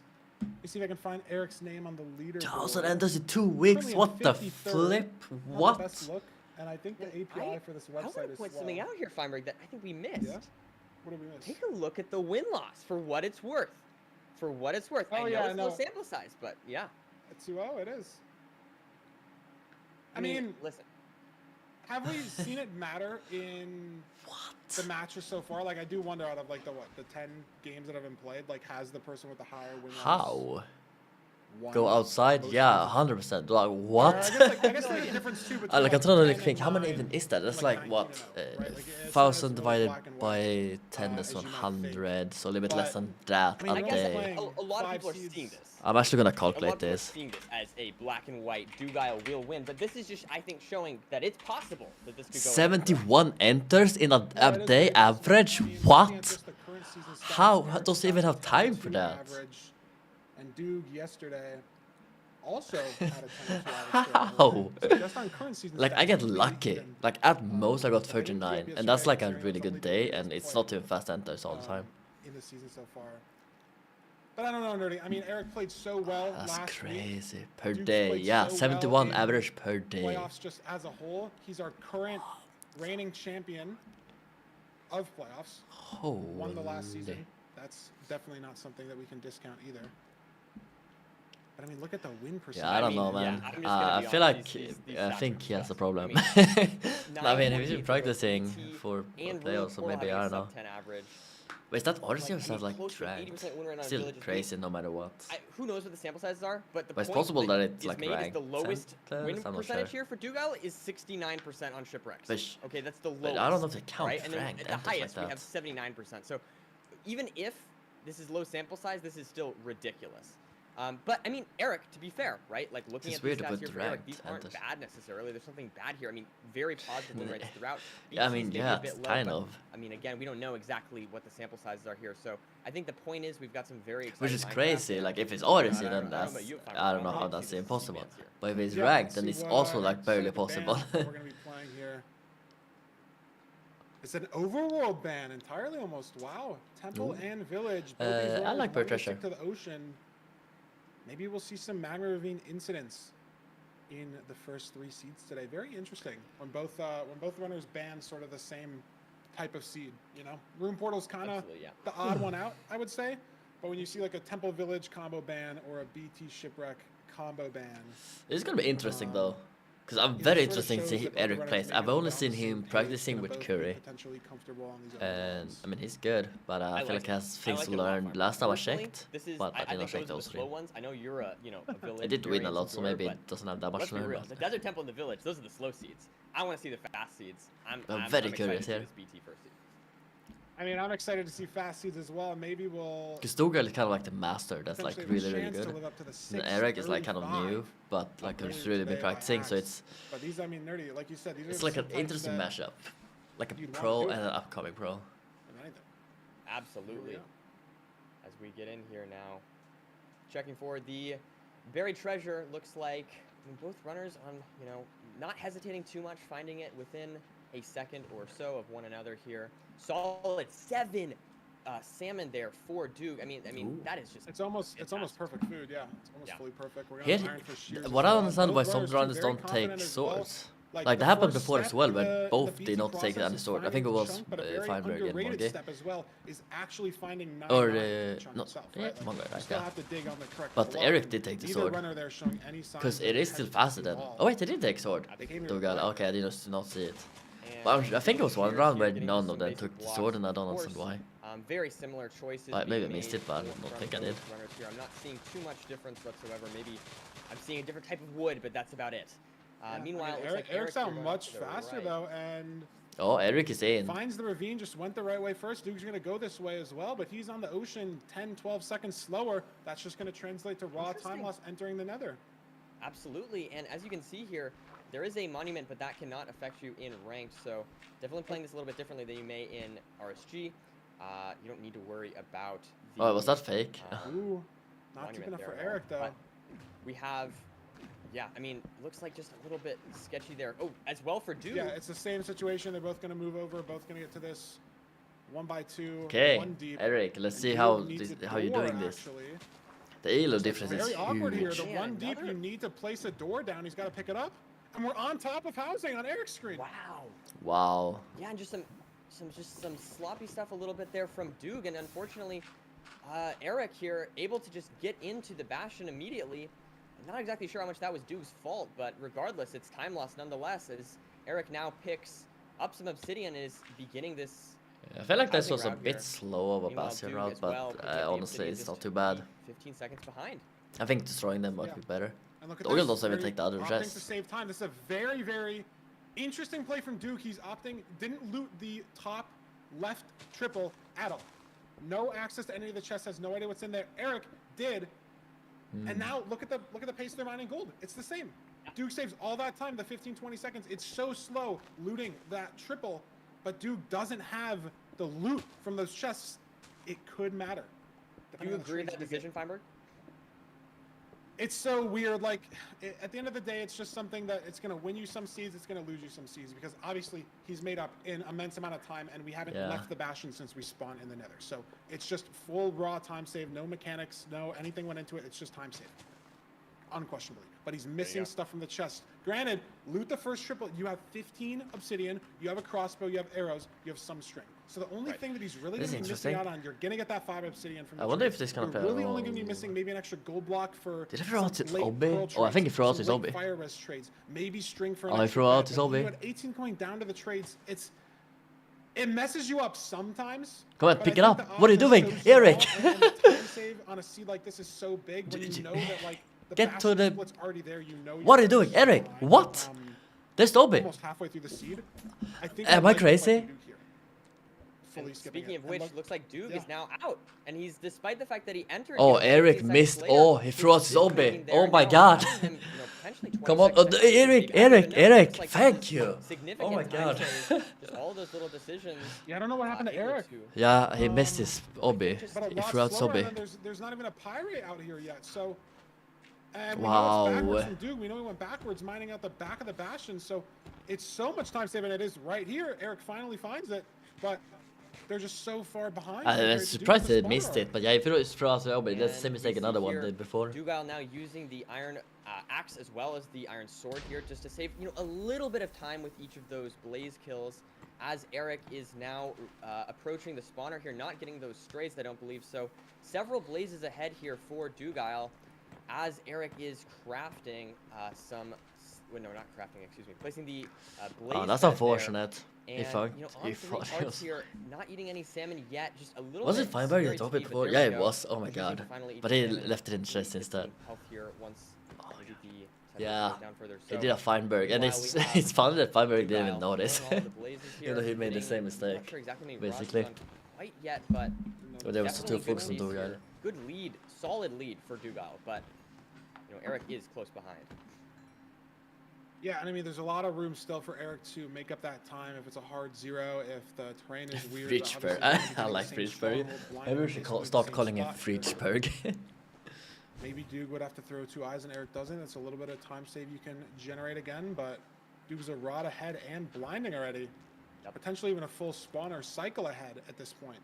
Let me see if I can find Eric's name on the leaderboard. 1,000 enters in 2 weeks. Currently in What the 53rd. flip? Not the What? best look, and I think the API for this I want website to is point slow. something out here, Feinberg, that I think we missed. Yeah? What did we miss? Take a look at the win-loss for what it's worth. For what it's worth. Oh, I know yeah, I it's low know. sample size, but yeah. At 2-0, it is. I mean, mean, listen. have we seen it matter in the matches so far? Like, I do wonder, out of like the 10 games that have been played, like, has the person with the higher win loss How? won Go outside? most Yeah, seasons? 100%. Like, Or what? I guess there's a difference too between Like, I'm like, trying to 10 think, and how many 9 even is that? That's and, like, 19 what? and 0, right? Like, it's not as 1,000 full divided black and white, by 10 is as you might 100, so a little bit But, less than that I mean, a I guess day. playing a lot of 5 people are seeds- seeing this. I'm actually gonna A lot of calculate people are this. seeing this as a black and white Dugile will win, but this is just, I think, showing that it's possible that this could go. 71 enters in a No, it is day very possible. average? I mean, looking at What? just the current season stats, How? Eric's Does he even have got time 10 for -2 that? average, and Doog yesterday also had a 10-2 average. How? So just on current season Like, stats, I get maybe lucky. even, Like, at most I got I think 39, GP and that's like a yesterday really was good only day, the and biggest it's not player, even fast enters all the time. in the season so far. But I don't know, Nerdy. I mean, Eric played so well That's last week. crazy. Per Duke's day, played yeah, so well 71 in average per day. Playoffs just as a whole. He's our current reigning champion of playoffs. Won the last Holy. season. That's definitely not something that we can discount either. But I mean, look at the win percentage. Yeah, I don't mean, know, yeah, man. I'm just gonna I be feel honest, like these I stats think are he has a impressive. problem. I mean, I mean, if 9.8 you for practicing OT for and playoffs, so Royal maybe having I a don't know. sub-10 average. But is that Odyssey or is I mean, that like close to ranked? 80% win rate on Still Village is crazy no matter what. Who knows what the sample sizes are, but the But it's point possible that it's is like made is ranked the lowest centers, win I'm not percentage sure. here for Dugile is 69% on shipwrecks. Fish. Okay, that's the lowest. But I don't know if they count right? And then ranked at the enters like highest we that. have 79%. So even if this is low sample size, this is still ridiculous. But I mean, Eric, to be fair, right? Like looking It's at these weird to stats put here for Eric, ranked these aren't enters. bad necessarily. There's something bad here. I mean, very positive win rates throughout. Yeah, I BC's mean, maybe yeah, a bit it's low, kind but, of. I mean, again, we don't know exactly what the sample sizes are here. So I think the point is we've got some very exciting Which is Minecraft crazy. here. Like if it's Odyssey, I then don't know that's about you, Feinberg, I don't know but how don't that's see the impossible. C-bands here. But if it's Yeah, ranked, let's then see it's what also like Eric's barely the bands possible. that we're gonna be playing here. It's an overworld ban entirely almost. Wow. Temple Ooh. and village. Both these I runners like wanted to Patricia. stick to the ocean. Maybe we'll see some magma ravine incidents in the first 3 seeds today. Very interesting when both runners ban sort of the same type of seed. You know, Rune Portal's kind of Absolutely, yeah. the odd one out, I would say. But when you see like a Temple Village combo ban or a BT Shipwreck combo ban, It's gonna be interesting though, because I'm it very sort of interesting to shows see that both Eric runners plays. may I've get only around seen the same him page, practicing gonna with both be Curry, potentially comfortable on these and overworlds. I mean he's good, but I feel like like he it. has things like to it a lot, learn. Farmer. Last time I Personally, checked, this is, but I I did not think check those are those the three. slow ones. I know you're a village. I did win a lot, so enjoyer, maybe but it doesn't have that much let's to be learn. real. But The Desert Temple and the village, those are the slow seeds. I want to see the fast seeds. I'm very excited curious to see here. this BT first seed. I mean, I'm excited to see fast seeds as well. Maybe we'll Because Dougal is kind of like the master, that's like potentially really have a really chance to good. live up to the And Eric is like kind of 6:35 new, but like earlier he's really been today by practicing, so Axe. it's But these, I mean, nerdy, like you said, these are it's the like an subtypes interesting that mashup, like a you'd wanna pro do and it. an upcoming pro. and anything. Absolutely. go. As we get in here now, checking for the buried treasure. Looks like both runners on, not hesitating too much, finding it within a second or so of one another here. Solid 7 salmon there for Duke. I mean, Ooh. that is just. It's almost perfect food. Yeah, it's almost Yeah. fully perfect. We're Here, gonna iron for shears as what I well. understand why Both some runners, runners too, very don't take confident as well. swords. Like the that happened first before as step well, in when the both BT did not take process any is sword. I finding think it the was chunk, but a very Feinberg and underrated Monge. step as well is actually finding 9 Or chunk no, itself, yeah, right? Like, Monge, you right, still yeah. have to dig on the correct But block, Eric and did take the neither sword. runner there showing any signs Because of it is still hesitancy faster at than. all. Oh wait, they did take sword. They came here Dougal, blind. okay, I did not see it. And But I think it was one shears round here where getting none some of them basic took the blocks. sword, and I don't Of understand why. course, very similar choices. Maybe being I missed made it, but I from don't think I both did. runners here. I'm not seeing too much difference whatsoever. Maybe I'm seeing a different type of wood, but that's about it. Yeah, I mean, Meanwhile, it looks Eric, like Eric's here out going much to the faster right. though, and Oh, Eric is in. finds the ravine, just went the right way first. Duke's going to go this way as well, but he's on the ocean 10, 12 seconds slower. That's just going to translate to raw time Interesting. loss entering the nether. Absolutely, and as you can see here, there is a monument, but that cannot affect you in ranked. So definitely playing this a little bit differently than you may in RSG. You don't need to worry about the. Oh, was that fake? Ooh, not monument deep enough there for at all. Eric though. But we have, yeah, I mean, looks like just a little bit sketchy there. Oh, as well for Duke. Yeah, it's the same situation. They're both going to move over, both going to get to this 1x2, Okay, 1 deep. Eric, let's And see Duke how needs this, a how you're door, doing this. actually. The elo It's difference is very awkward here. huge. The Man, 1 deep, another- you need to place a door down. He's got to pick it up. And we're on top of housing on Eric's screen. Wow. Wow. Yeah, and just some sloppy stuff a little bit there from Duke, and unfortunately, Eric here able to just get into the Bastion immediately. I'm not exactly sure how much that was Duke's fault, but regardless, it's time loss nonetheless, as Eric now picks up some obsidian and is beginning this. I feel like this housing was a route bit here. slow of a Meanwhile, bastion Duke route, as but well picks up the honestly, obsidian, it's just not too bad. 15 seconds behind. I think destroying them might Yeah. be better. And look at Dougal this. doesn't even Very take the other opting chest. to save time. This is a very, very interesting play from Duke. He's opting, didn't loot the top left triple at all. No access to any of the chests, has no idea what's in there. Eric did. And now look at the pace they're mining gold. It's the same. Duke saves all that time, the 15, 20 seconds. It's so slow looting that triple, but Duke doesn't have the loot from those chests. It could matter. Do you depending on the agree with trades that you get. decision, Feinberg? It's so weird. Like, at the end of the day, it's just something that it's going to win you some seeds, it's going to lose you some seeds, because obviously he's made up an immense amount of time, and we haven't Yeah. left the Bastion since we spawned in the nether. So it's just full raw time save, no mechanics, no anything went into it. It's just time save, unquestionably. But he's missing stuff from the chest. Granted, loot the first triple. You have 15 obsidian, you have a crossbow, you have arrows, you have some string. So the only thing that he's really This going is to be missing interesting. out on, you're going to get that 5 obsidian from the I wonder trade. if this gonna You're play really a only going to be role. missing maybe an extra gold block for Did he throw some out his late Obi? pearl Oh, I think he trades, threw out some his late Obi. fire res trades, maybe string for an Oh, he extra threw out credit, his but Obi. you had 18 going down to the trades. It messes you up sometimes. Come on, but I pick it think up. the What are you odds doing, so small, Eric? and the time save on a seed like this is so big when you J- know that like the get to bastion the- split's already there. You know. What are you you're doing, Eric? behind, What? There's the Obi. Almost halfway through the seed. I think. Am I crazy? Fully And skipping speaking it. of And which, look- looks like Duke yeah. is now out, and he's despite the fact that he entered. Oh, 15 Eric seconds missed. later, Oh, he he's threw out his still Obi. waiting there, Oh my now God. allowing him, potentially 20 Come on, seconds oh, extra to Eric, save. I don't Eric, even know. It Eric, looks like thank this is you. significant Oh my time God. save. Just all those little decisions. Yeah, I don't know what happened to able Eric. to- Yeah, he missed his Obi. But a He lot threw out his slower, Obi. and then there's not even a pirate out here yet. So, and we Wow. know it's backwards from Duke. We know he went backwards, mining out the back of the Bastion. So, it's so much time saving. It is right here. Eric finally finds it. but they're just so far behind. I compared was to Duke surprised with they the missed spawner. it, but yeah, if it was Frost, but that's the And same we mistake see another one here did before. Dugile now using the iron axe as well as the iron sword here just to save, a little bit of time with each of those blaze kills as Eric is now approaching the spawner here, not getting those strays, I don't believe. So several blazes ahead here for Dugile as Eric is crafting well, no, not crafting, excuse me, placing the blaze Oh, that's bed there. unfortunate. And, He fucked. on He 3 fucked. hearts here, not eating any salmon yet, just a little Was bit it Feinberg scary that dropped to it see, but before? there Yeah, we it go. was. Oh my Choosing god. to finally eat But the he salmon. left it in chest 15 instead. health here once MVP Yeah. down further. He So, did a Feinberg, and meanwhile, it's we have it's funny that Feinberg didn't even Dugile notice. throwing all the blazes You know, here, he made the getting- same I'm mistake. Not sure exactly how many basically. rods he's done quite yet, but But there was definitely two good focus on leads Dugile. here. Good lead, solid lead for Dugile, but Eric is close behind. Yeah, and I mean, there's a lot of room still for Eric to make up that time if it's a hard 0, if the terrain is weird. but Fridgeberg. obviously they're gonna be I getting like the same Fridgeberg. stronghold blind Maybe we in should basically the start same calling him spot here. Fridgeberg. Maybe Duke would have to throw 2 eyes and Eric doesn't. It's a little bit of time save you can generate again, but Duke's a rod ahead and blinding already. Yep. Potentially even a full spawner cycle ahead at this point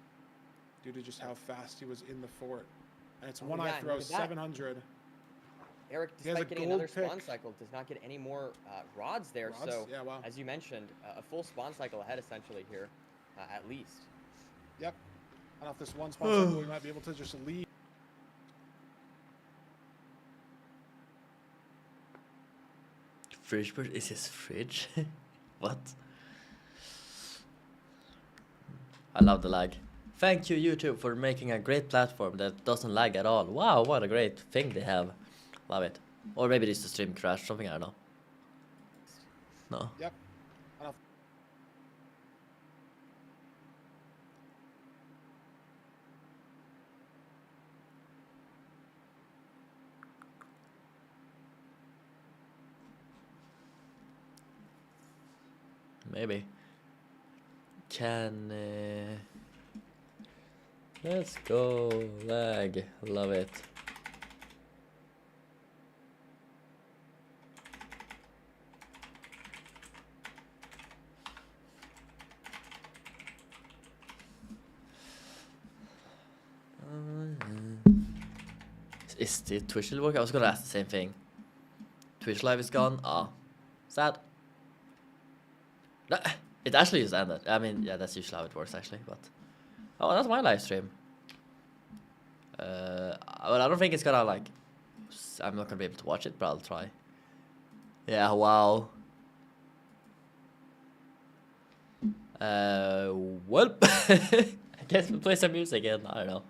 due to just how fast he was in the fort. And it's Oh, one yeah, eye and throw, look at that. 700. Eric, He has a despite getting gold another spawn pick. cycle, does not get any more rods there. Rods? So, Yeah, wow. as you mentioned, a full spawn cycle ahead essentially here, at least. Yep. And off this one spawn cycle, we might be able to just leave. Fridgeberg is his fridge? What? I love the lag. Thank you, YouTube, for making a great platform that doesn't lag at all. Wow, what a great thing they have. Love it. Or maybe it's the stream crash, something, I don't know. No. Yep. And off Maybe. Let's go, lag. Love it. Is the Twitch still working? I was gonna ask the same thing. Twitch live is gone. Ah, sad. No, it actually just ended. I mean, yeah, that's usually how it works actually. But oh, that's my live stream. Well, I don't think it's gonna like. I'm not gonna be able to watch it, but I'll try. Yeah. Wow. Well, I guess we'll play some music again. I don't know.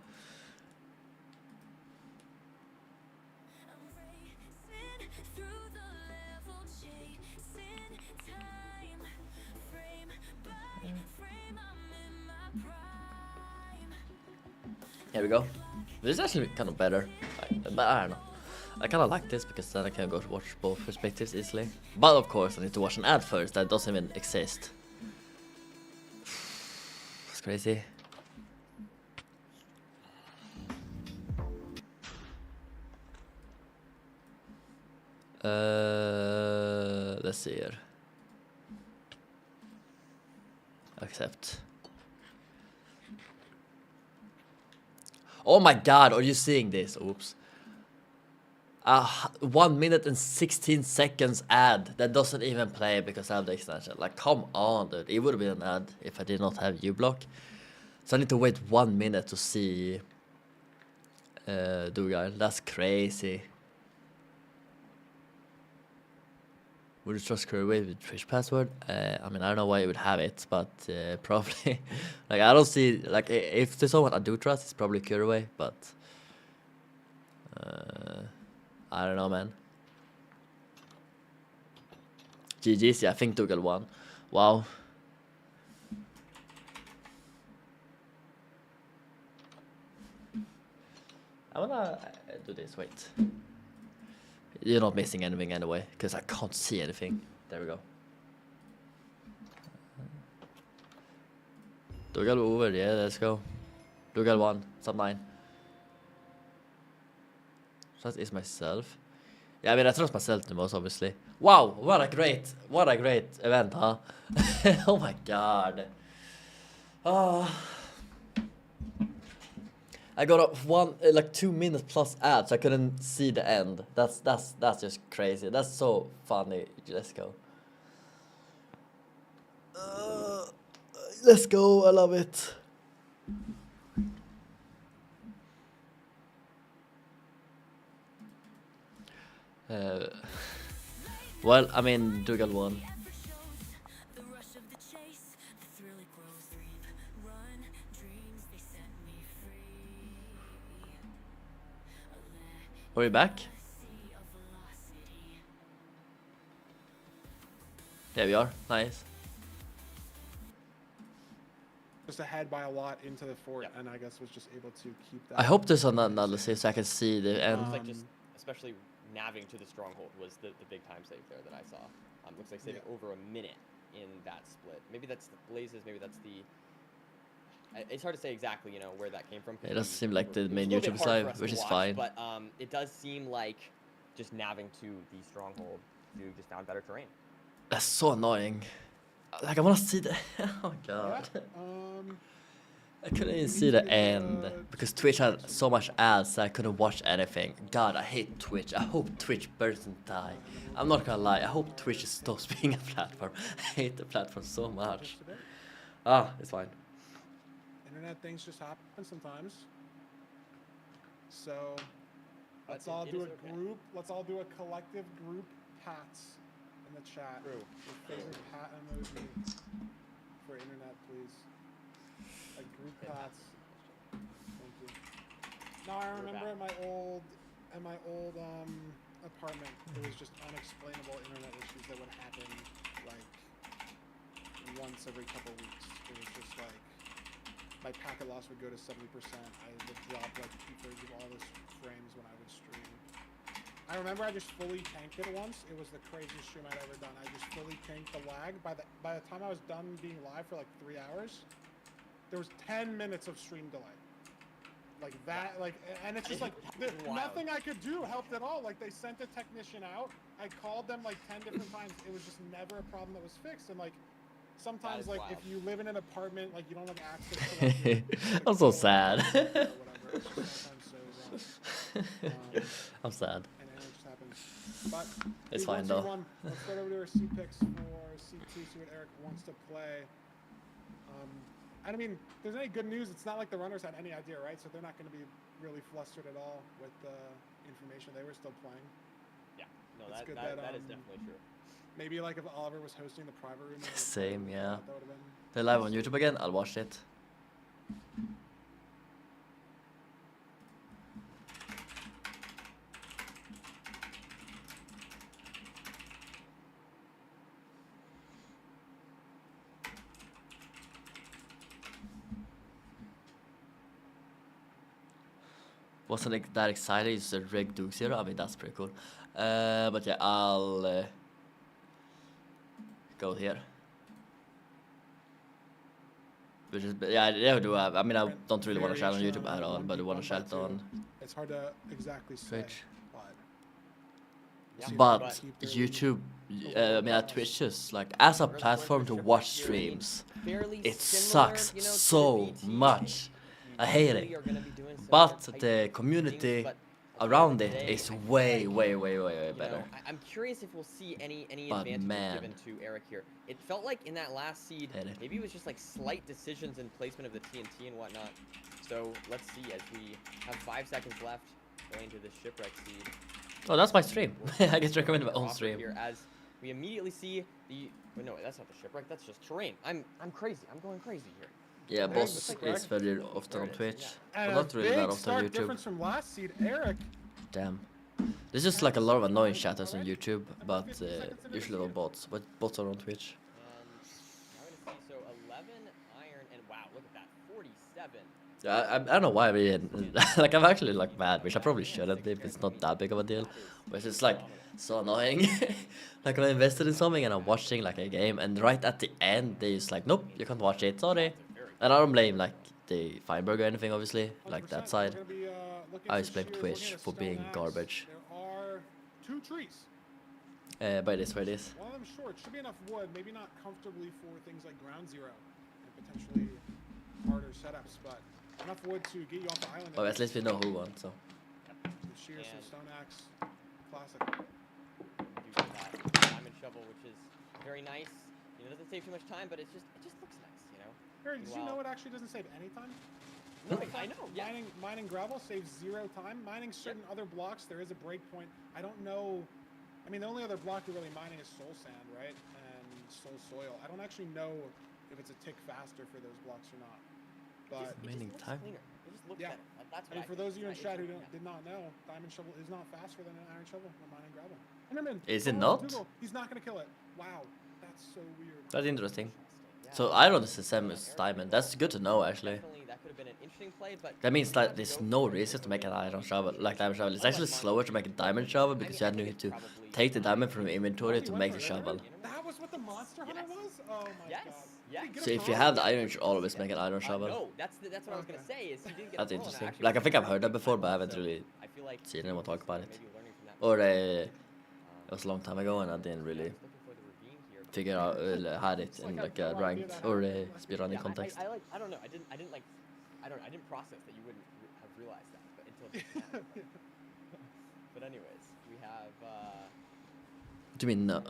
Here we go. This is actually kind of better, but I don't know. I kind of like this because then I can go to watch both perspectives easily. But of course, I need to watch an ad first that doesn't even exist. It's crazy. Let's see here. Accept. Oh my god, are you seeing this? Oops. 1 minute and 16 seconds ad that doesn't even play because I have the extension. Like, come on, dude. It would have been an ad if I did not have uBlock. So I need to wait 1 minute to see Dugile. That's crazy. Would you trust Curry with Twitch password? I mean, I don't know why you would have it, but probably. Like, I don't see, like, if there's someone I do trust, it's probably Curry, but I don't know, man. GG's, yeah, I think Dougal won. Wow. I wanna do this, wait. You're not missing anything anyway, because I can't see anything. There we go. Dougal over, yeah, let's go. Dougal 1, sub 9. That is myself. Yeah, I mean, I trust myself the most, obviously. Wow, what a great event, huh? Oh my god. I got a like 2 minutes plus ads. I couldn't see the end. That's just crazy. That's so funny. Let's go. Let's go. I love it. Well, I mean, Dougal won. Are we back? Yeah, we are. Nice. Just ahead by a lot into the fort, and I guess was just able to keep that. I hope there's an analysis so I can see the end. Looks like just, especially navving to the stronghold was the big time save there that I saw. Looks like saving over a minute in that split. Maybe that's the blazes. Maybe that's the. It's hard to say exactly, you know, where that came from. It doesn't seem like the main YouTube side, which is fine. But it does seem like just navving to the stronghold, you just found better terrain. That's so annoying. Like I want to see the. Oh god. I couldn't even see the end because Twitch had so much ads that I couldn't watch anything. God, I hate Twitch. I hope Twitch burns and die. I'm not gonna lie. I hope Twitch stops being a platform. I hate the platform so much. It's fine. Internet things just happen sometimes. So let's all do a group. Let's all do a collective group pats in the chat. Your favorite pat emoji for internet, please. Like group pats. Thank you. Now I remember at my old apartment, there was just unexplainable internet issues that would happen like once every couple weeks. It was just like my packet loss would go to 70%. I would drop like 2/3 of all the frames when I would stream. I remember I just fully tanked it once. It was the craziest stream I'd ever done. I just fully tanked the lag. By the time I was done being live for like 3 hours, there was 10 minutes of stream delay. Like that, like, and it's just like nothing I could do helped at all. Like they sent a technician out. I called them like 10 different times. It was just never a problem that was fixed. And like sometimes, like if you live in an apartment, like you don't have access to. Like, I'm so sad. I'm sad. And it just happens. But it's fine though. Let's go over to our C picks for C2. See what Eric wants to play. And I mean, if there's any good news, it's not like the runners had any idea, right? So they're not going to be really flustered at all with the information. They were still playing. Yeah, no, that is definitely true. Maybe like if Oliver was hosting the private room. Same, yeah. They're live on YouTube again. I'll watch it. Wasn't that excited. It's a rigged Duke Zero. I mean, that's pretty cool. But yeah, I'll go here. Which is, yeah, do. I mean, I don't really want to chat on YouTube at all, but I want to chat on. It's hard to exactly say. Twitch. But YouTube, I mean, Twitch is like as a platform to watch streams, it sucks so much. I hate it. But the community around it is way better. I'm curious if we'll see any advantages given to Eric here. It felt like in that last seed, maybe it was just like slight decisions in placement of the TNT and whatnot. So let's see as we have 5 seconds left going to the shipwreck seed. Oh, that's my stream. I get to recommend my own stream. Here as we immediately see the. Well, no, that's not the shipwreck. That's just terrain. I'm crazy. I'm going crazy here. Yeah, boss is very often on Twitch. But not really that often on YouTube. Difference from last seed, Eric. Damn. There's just like a lot of annoying chatters on YouTube, but usually not bots. But bots are on Twitch. Now we're gonna see, so 11 iron and wow, look at that, 47. Yeah, I don't know why we didn't. Like I'm actually like mad, which I probably shouldn't be. It's not that big of a deal, but it's just like so annoying. Like when I invested in something and I'm watching like a game, and right at the end they just like, nope, you can't watch it. Sorry. And I don't blame like the Feinberg or anything, obviously, like that side. I just blame Twitch for being garbage. There are 2 trees. But it is what it is. One of them short, should be enough wood, maybe not comfortably for things like ground zero, and potentially harder setups, but enough wood to get you off the island. Well, at least we know who won, so. The shears and And- stone axe, classic. Do get that diamond shovel, which is very nice. You know, doesn't save too much time, but it just looks nice, you know. Harry, did you Wow. know it actually doesn't save any time? No, I know. Yeah. Mining gravel saves 0 time. Mining certain other blocks, there is a break point. I don't know. I mean, the only other block you're really mining is soul sand, right? And soul soil. I don't actually know if it's a tick faster for those blocks or not. But Remaining looks time. cleaner. It just looks Yeah. better. That's I mean, what for think. those of you in It's chat who not- did not know, diamond shovel is not faster than an iron shovel when mining gravel. Enderman. Is it Oh, not? Dougal, he's not gonna kill it. Wow, that's so weird. That's interesting. Yeah. So iron is the same as diamond. That's good to know, actually. Definitely, that could have been an interesting play, but That means that have there's go no for it. reason to make an iron shovel, like diamond shovel. It's Unless actually mining- slower to make a diamond shovel because you I had think need it's to probably take the diamond from your inventory Oh, to he make went the for it, shovel. Enderman? That was what the monster hunter Yes. was? Oh my Yes, god. yes. Did he get So a if you pearl? have the iron, you should always make an iron shovel. No, that's what I was gonna say. Is he didn't get That's a pearl, and interesting. actually Like I was think I've surprised heard that by before, but I haven't so really I feel like seen anyone talk about it. maybe learning from that Or mistake. it was a long time ago and I didn't really Just looking for the ravine here, but figure out had it in like a ranked or a speedrunning context. I don't know. I didn't like. I don't know. I didn't process that you wouldn't have realized that, but until just now. But anyways, we have. Do you mean no?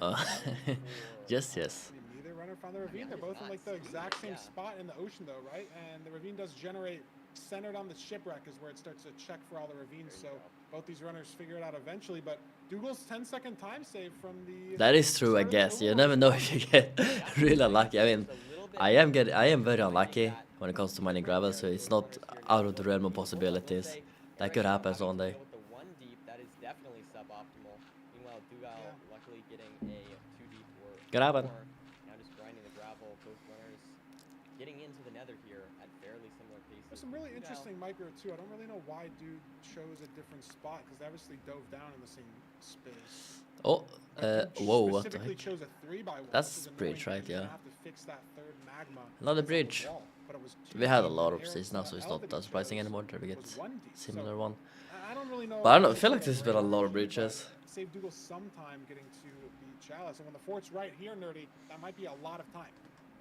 Yes, yes. I mean, neither runner found the ravine. They're it's both in not like the sweet, exact same yeah. spot in the ocean, though, right? And the ravine does generate centered on the shipwreck is where it starts to check for all the ravines. So There you both these runners figure it out eventually. But Dougal's 10-second time save from the. That is true, I start of the guess. You overall never know score. if you get really unlucky. I mean, just a little bit I am very finding unlucky that when it comes to mining right gravel, there, so those it's not runners here out of need the to realm of go. I will possibilities. say, That Eric could now happen having to someday. deal with the 1 deep, that is definitely suboptimal. Meanwhile, Dugal Yeah. luckily getting a 2 deep or Could happen. more. Now just grinding the gravel. Both runners getting into the nether here at fairly similar paces. There's some really Dugal- interesting micro too. I don't really know why Dude chose a different spot because they obviously dove down in the same space. Oh, Dude whoa, what the specifically heck? chose a 3x1. That's which is bridge, annoying right, because you're yeah. gonna have to fix that third magma Another that's on the bridge. wall, but it was We had a 2 lot deep, of and seasons now, so it's Eric's not L that surprising chose anymore that we get was 1 deep. So similar one. I don't really know. But I don't if feel they like did there's been a right lot of on the bridges. but Save Dougal some time getting to beat Chalice, and when the fort's right here, Nerdy, that might be a lot of time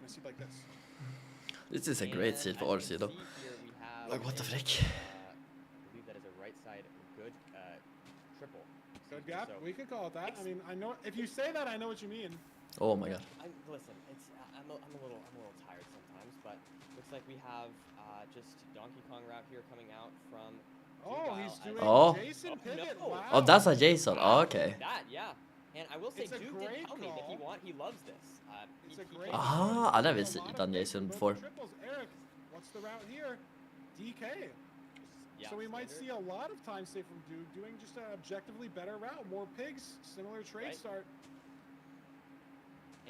in a seed like this. This is a great And seed for as you Orsi can though. see here, we have Like, what the a, frick? I believe that is a right side good triple. Good Excuse me, gap, so- we could call it that. I mean, I know if you say that, I know what you mean. Oh my god. Listen, I'm a little tired sometimes, but looks like we have just Donkey Kong route here coming out from. Oh, Dugal he's as- doing Oh. Jason Oh, Pivot. no. Wow. Oh, that's a Jason. Oh, okay. That, yeah. And I will say, It's a Duke great did tell me that call. he loves this. It's He a great. came- Ah, I never There's a lot of done picks Jason in both before. Triples. Eric, what's the route here? DK. Yeah, So we might see standard. a lot of time save from Dude doing just an objectively better route. More pigs, similar trade Right. start.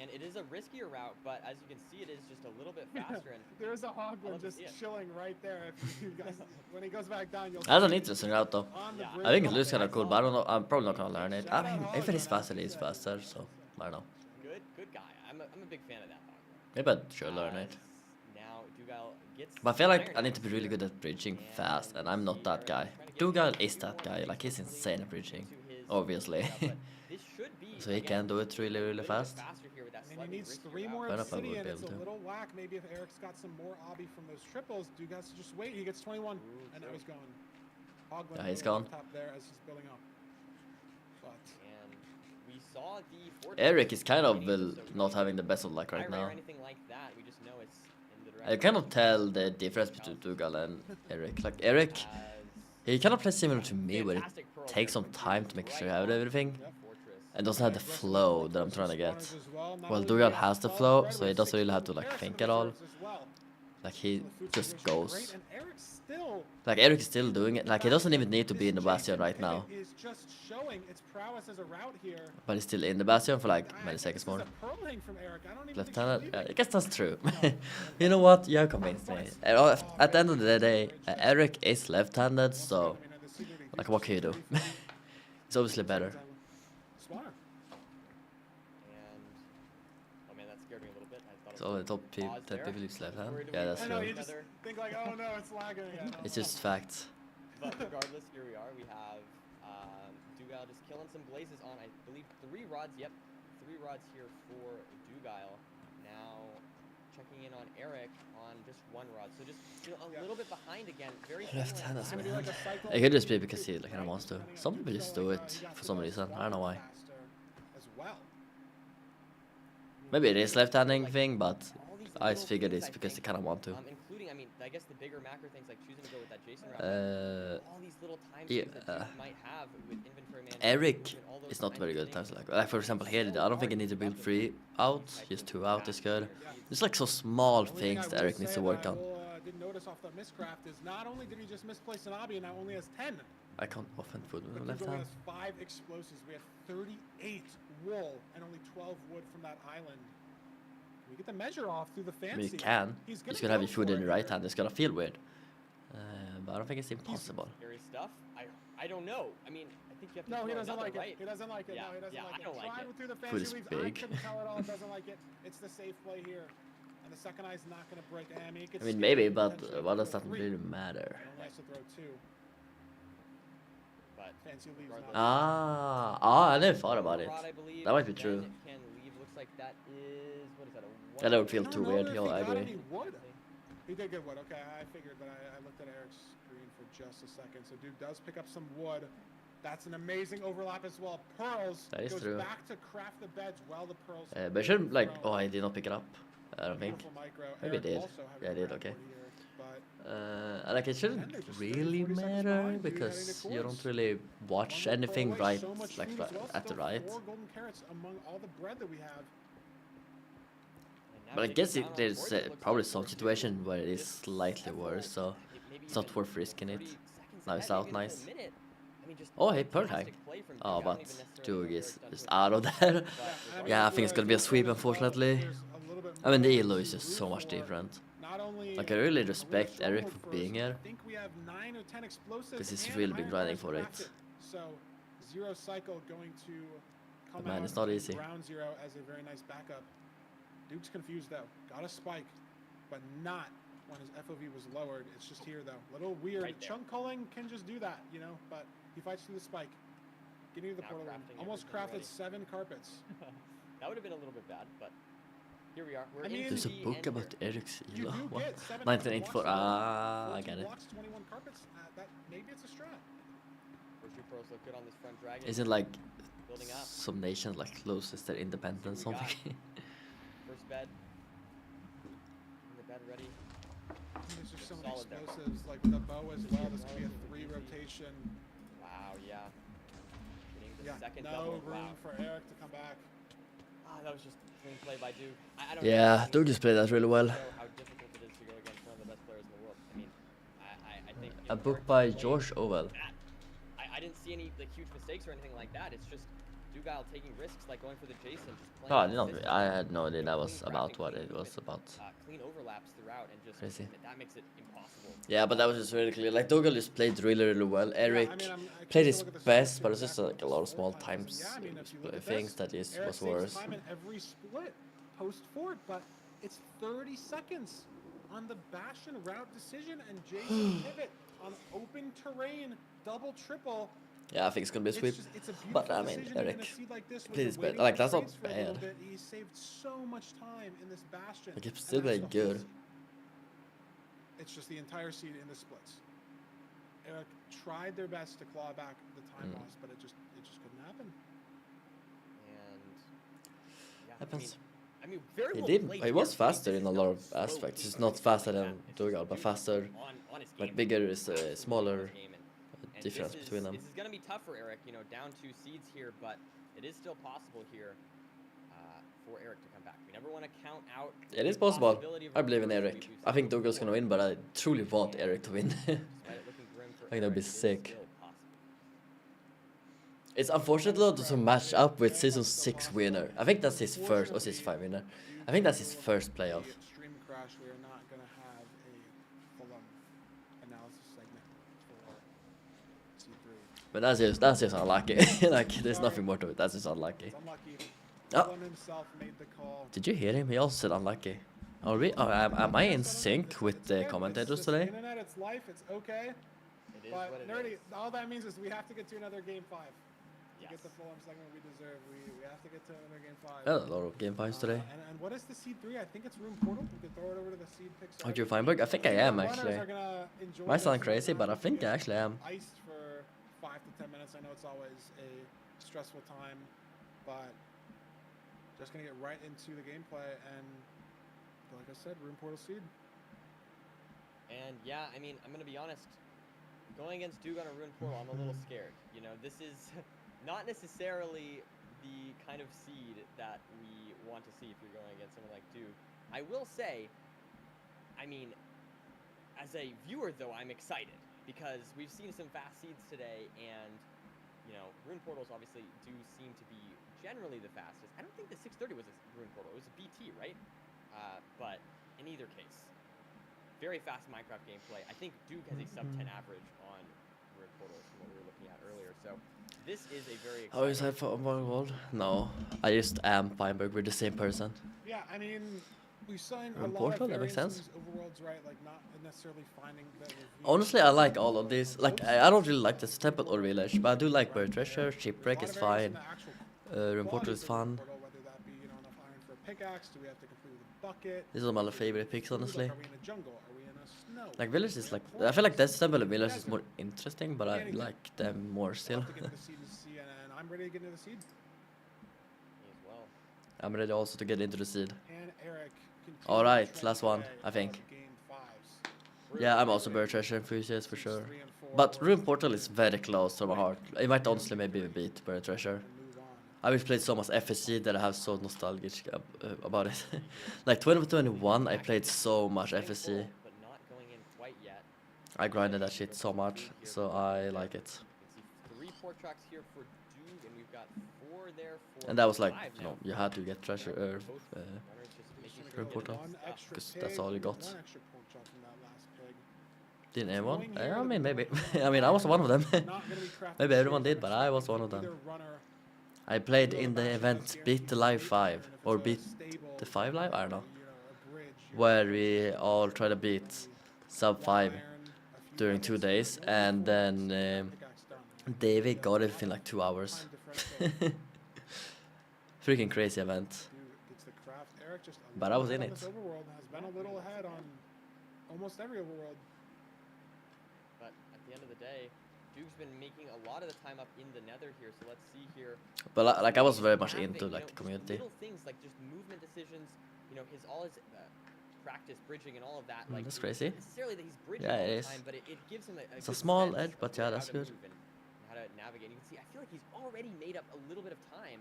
And it is a riskier route, but as you can see, it is just a little bit faster. And There's a I Hoglin love to just see it. chilling right there. If you guys, when he goes back down, you'll That's an see interesting route though. on the Yeah. bridge. I think it Oh, looks kind of that's cool, all. but I don't know. I'm probably not gonna learn it. I Shout mean, out if it is Hoglin, faster, it as is he faster. said. So I don't know. good guy. I'm a big fan of that dog. Maybe I should learn it. Now Dugal gets. But I feel like iron I need to now. be really good at bridging And fast, and I'm see not that Eric guy. trying to get Dugal a is few that more guy. picks Like he's quickly insane at bridging. into his Obviously. setup, but this should be, So he again, can do it really, a really little bit fast. faster here with that I mean, slightly he needs riskier 3 more Fair enough, I would obsidian. be It's able a to. little whack. Maybe if Eric's got some more obby from those triples, Duke has to just wait. He gets 21, Ooh, and now true. he's gone. Hoglin Yeah, he's going gone. up top there as he's building up. But And we saw the fortress Eric is kind of beginning, so not we having the best of luck right fire rate or now. anything like that. We just know it's in the I direction cannot of tell the difference between Dugal and Eric. Like Eric, he kind of plays similar to me, where it fantastic pearl takes there some from time Duke to make right sure you have on everything, the fortress. and doesn't have the aggressive flow approach that I'm from trying to get. spawners as well. Not Well, only Dugal do has the Paul flow, Red so he with doesn't 6 really have to from like Eric think in at the all. reserves as well. Like he The food just situation is goes. great, and Eric still Like Eric is still doing it. Like he doesn't even need to be in the bastion right now, Is just showing its prowess as a route here. but he's still in the bastion for like many This seconds is more. a pearling from Eric. I don't even think she's Left-handed? leaving. I guess that's true. You know what? You have convinced me. At the end of the day, Eric is left-handed, so like, what can you do? It's obviously better. Spawner. And oh man, that scared me a little bit. I thought it So was only top pause 10 there. people use left hand. Worried Yeah, we that's I know, true. you just think like, oh no, it's lagging again. It's just facts. But regardless, here we are. We have Dugal just killing some blazes on, I believe, 3 rods. Yep, 3 rods here for Dugal. Now checking in on Eric on just one rod. So just a Yeah. little bit behind again. Very Left similar. hand It's as gonna be well. like a cycle It could just be of because he kind of right? wants to. Depending on Some each. people just So, do like, it you have for to some go reason. I don't know why. faster as well. Maybe it is left-handing Like, thing, but all these I little figured things, it's I because they think, kind of want to. including, I mean, I guess the bigger macro things like choosing to go with that Jason route. but all these little time yeah, swings that Duke might have with inventory management, Eric and all those is not kinds very of good at things. times like for example here. I don't think he needs to build 3 out. Just 2 out is good. It's like so small Only thing I things that will Eric needs say to that work I on. did notice off the miscraft is not only did he just misplace an obby and now only has 10, I can't offend food with but my left Duke only hand. has 5 explosives. We have 38 wool and only 12 wood from that island. We get the measure off through the I fancy. mean, you can. He's You gonna should have go your food for in it the right here. hand. It's gonna feel weird. But I don't think it's impossible. Scary stuff. I don't know. I mean, I think you have to No, he throw doesn't another, like right? it. He doesn't like it. Yeah, No, he doesn't yeah, like I it. don't like Tried it. through the Food fancy is leaves. big. I couldn't tell at all. It doesn't like it. It's the safe play here. And the second eye's not going to break. I mean, it gets I mean, scary maybe, but potentially what if does you that throw 3. really matter? It only has to throw 2. But Fancy leaves regardless- not. I never thought about it. Rod, I believe, That might be then true. Can leave. Looks like that is what is that? Yeah, that would feel I too don't know weird. if Yo, he I got agree. any wood. He did get wood. Okay, I figured, but I looked at Eric's screen for just a second. So Duke does pick up some wood. That's an amazing overlap as well. Pearls That is goes true. back to craft the beds while the pearls. But I shouldn't like. thrown. Oh, I did not pick it up. I don't think. Beautiful micro. Maybe Eric it did. also having Yeah, I a did, ground okay. board here, but Like it shouldn't they're just 30, really 40 seconds matter behind, Duke because heading to you don't course. really watch one more pearl anything away, right, so much like food as well, at the still right. 4 golden carrots among all the bread that we have. And now But I taking guess down on there's board, it looks probably like some for Duke, situation where it is just slightly several- worse, so maybe it's not even worth risking it. 30 seconds Now it's ahead, out, maybe a nice. full minute. I mean, just Oh, hey, pearl fantastic tank. play from Duke. Oh, I don't but even necessarily Duke know is Eric done just too out of much. there. But Yeah, I if think it's we're gonna be a at sweep, as well, unfortunately. there's a little bit I mean, the more elo to is just root so much for. different. Not only Like, I really a respect stronghold Eric for being us, here. I think we have 9 or 10 explosives 'Cause he's and really been iron grinding bars for it. crafted. So, Zero Cycle going to come man, out it's not and easy. Ground Zero as a very nice backup. Duke's confused though. Got a spike, but not when his FOV was lowered. It's just here though. Little weird. Right there. Chunk culling can just do that, you know, but he fights through the spike. Getting to the Now portal room. crafting Almost everything crafted ready. 7 carpets. That would have been a little bit bad, but here we are. We're I mean, There's a into the book end about here. Eric's You elo. do What? get 7 1984. blocks, Ah, I 14 get it. blocks, 21 carpets. That maybe it's a strat. First 2 pros look good on this front dragon. Isn't like Building up. some nations like loses their independence or We got- something? First bed. And the bed ready. There's just so many Solid there. explosives, like with a bow as well. This could be a 3 rotation. Wow, yeah. Getting the Yeah, second no double. room Wow. for Eric to come back. Ah, that was just clean play by Duke. I don't Yeah, know. Duke just played that really well. Show how difficult it is to go against one of the best players in the world. I mean, I think A book by George Orwell. I didn't see any like huge mistakes or anything like that. It's just Dugal taking risks, like going for the Jason, just playing. No, I did not. consistent, I had no idea that was clean about crafting, what clean it was movement, about. Clean overlaps throughout, and just Crazy. that makes it impossible. Yeah, but that was just really clear. Like Dougal just played really, really well. Eric I can played still his look at the best, stats but too, it's just exactly like a what lot the of small split time is. times Yeah, I mean, if you look at things this, that is Eric was saves worse. time in every split post fort, but it's 30 seconds on the Bastion route decision and Jason pivot on open terrain, double, triple. Yeah, I think it's gonna be a It's sweep. just, it's a But, beautiful I mean, decision, and in Eric a seed like this, played with his the best. waiting Like, for that's not trades for a little bad. bit, he saved so much time in this Bastion. Like, he's and still that's playing the whole good. seed. It's just the entire seed in the splits. Eric tried their best to claw back the time loss, but it just couldn't happen. And yeah, Happens. I mean, very He well did. played He here. was I mean, faster this in a is lot not of slow aspects. pace He's or not anything faster like than that. It's just Dougal, but Duke faster. on his But game, bigger is on a his smaller game, and difference this is, between them. This is going to be tough for Eric, you know, down 2 seeds here, but it is still possible here for Eric to come back. We never want to count out. It is the possible. possibility of I a believe in reverse Eric. sweep. We've I seen think it Dougal's gonna before. win, but I truly want And Eric to win. despite it looking grim for I think that'd be Eric, it is sick. still possible. It's unfortunate though to match up with season 6 winner. I think that's his first, or season 5 winner. I think that's his first playoff. The stream crash, we are not going to have a full-on analysis segment for C3. But that's just unlucky. Like there's nothing more to it. That's just unlucky. It's unlucky. Oh. Fulham himself made the call. Did you hear him? He also said unlucky. Are we? Oh, am I in sync with the commentators It's today? the internet, it's life, it's okay. It is But what it Nerdy, is. all that means is we have to get to another game 5. to get the Yes. full segment we deserve. We have to get to another game 5. A lot of game finds today. And what is the seed 3? I think it's Room Portal. We can throw it over to the seed picks. Aren't you Feinberg? I think I am actually. Might sound crazy, but I think I actually am. Iced for 5 to 10 minutes. I know it's always a stressful time, but just gonna get right into the gameplay and, like I said, Room Portal seed. And yeah, I mean, I'm gonna be honest. Going against Duke on a Ruined Portal, I'm a little scared. You know, this is not necessarily the kind of seed that we want to see if you're going against someone like Duke. I will say, I mean, as a viewer though, I'm excited because we've seen some fast seeds today, and you know, Ruined Portals obviously do seem to be generally the fastest. I don't think the 630 was a Ruined Portal; it was a BT, right? But in either case, very fast Minecraft gameplay. I think Duke has a sub 10 average on Ruined Portals from what we were looking at earlier. So this is a very How is that for one world? No, I just am Feinberg with the same person. Yeah, I mean, we've seen a Room lot Portal, of that makes variants in sense. these overworlds, right? Like not necessarily finding the Honestly, I like all of these. Like, I don't really like this temple or village, but I do like Bird Treasure. Shipwreck is fine. Room Portal is fun. Whether that be, you know, enough iron for a pickaxe, do we have to complete with a bucket? These are my favorite picks, honestly. Are we in a jungle? Are we in a snow? Like village is like, I feel like this temple and village is more interesting, but I like them more still. We'll have to get to the seed and see, and I'm ready to get into the seed. Me as well. I'm ready also to get into the seed. And Eric. All right, last one, I think. Game 5s. Yeah, I'm also Bird Treasure enthusiast for sure. 3 and 4 But Room Portal is very close to my heart. It might honestly maybe beat Bird Treasure. move on. I will play so much FSC that I have so nostalgic about it. Like 2021, I played so much FSC. But not going in quite yet. I grinded that shit so much, so I like it. You can see 3 port tracks here for Duke, and we've got 4 there for And that was like, 5 you now. know, you had to get treasure, Runners just making sure Room they Portal. get One stuff. extra 'Cause that's pig, all you got. One extra pork chop from that last pig. Didn't anyone? Going here I to mean, the maybe. pork I mean, I was one of them. Not gonna be crafted Maybe everyone shit. did, but I was one of them. Either runner I played in the event Beat the Live 5, or Beat the 5 Live, I don't know, where we all try to beat sub 5 during 2 days, and then David got it in like 2 hours. Freaking crazy event. But I was in it. Overworld has been a little ahead on almost every overworld. But at the end of the day, Duke's been making a lot of the time up in the nether here, so let's see here. But like I was very much Having, into you like know, the community. Little things like just movement decisions, you know, all his practice bridging and all of that. Like That's it's crazy. not necessarily that he's bridging Yeah, all it the is. time, but it gives him a It's a good small sense edge, of, but you yeah, know, that's how to good. move and how to navigate. You can see, I feel like he's already made up a little bit of time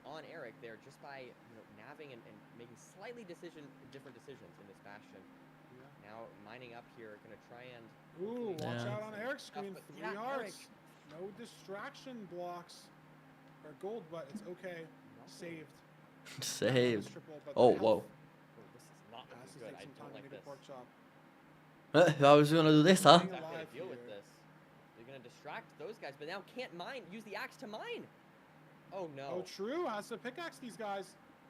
on Eric there just by, you know, navigating and making slightly different decisions in this bastion. Now mining up here, gonna try and Ooh, watch Yeah. out on Eric's screen. But 3 yeah, hearts. No distraction blocks. Or gold, but it's okay. Saved. Saved. Triple, but Oh, the whoa. health this is not has looking to good. take I some time don't to like get a this. pork chop. How was you gonna do this, huh? Not gonna deal with this. They're gonna distract those guys, but now can't mine. Use the axe to mine. Oh no. Oh, true. Has to pickaxe these guys.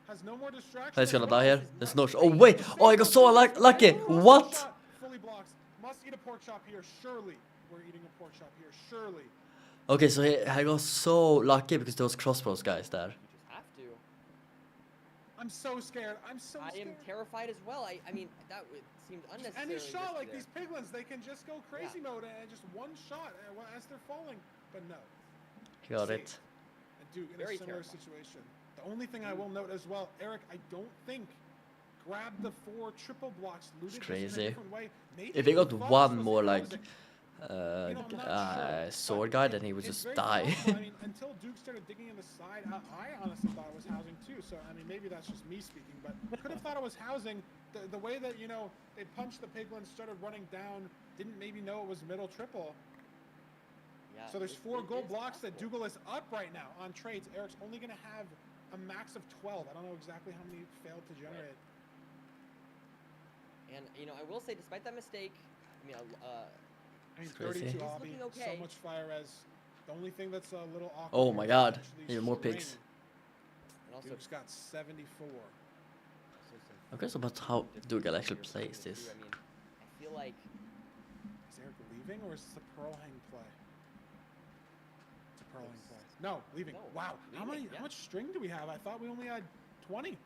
Has no more distraction. He's gonna as well. die here. There's no. Oh wait! Oh, I got so lucky. What? Fully blocks. Must eat a pork chop here. Surely. We're eating a pork chop here. Surely. Okay, so I got so lucky because there was crossbows guys there. You just have to. I'm so scared. I'm so I scared. am terrified as well. I mean, that seemed unnecessary. Any shot like there. these piglins, they can just go crazy mode and just one shot as they're falling. But no. Got Saved. it. And Duke in Very a similar terrifying. situation. The only thing I will note as well, Eric, I don't think grabbed the 4 triple blocks, looted this in a crazy. different way. Maybe If he got Fox one was more like housing. I'm not sure, sword but guy, then he would it's just very die. possible. I mean, until Duke started digging in the side, I honestly thought it was housing too. So I mean, maybe that's just me speaking, but could have thought it was housing. The way that, you know, they punched the piglins, started running down, didn't maybe know it was middle triple. Yeah, So there's it 4 gold is blocks that possible. Dougal is up right now on trades. Eric's only going to have a max of 12. I don't know exactly how many failed to generate. And you know, I will say, despite that mistake, I mean, I mean, crazy. 32 He's obby, looking okay. so much fire as the only thing that's a little awkward. Oh here my is God, actually even more string. pigs. and also Duke's got 74. I'm curious about how Dougal actually plays this. I mean, I feel like Is Eric leaving or is this a Pearl Hang play? It's a purling play. No, leaving. No, Wow. leaving, yeah. How much string do we have? I thought we only had 20.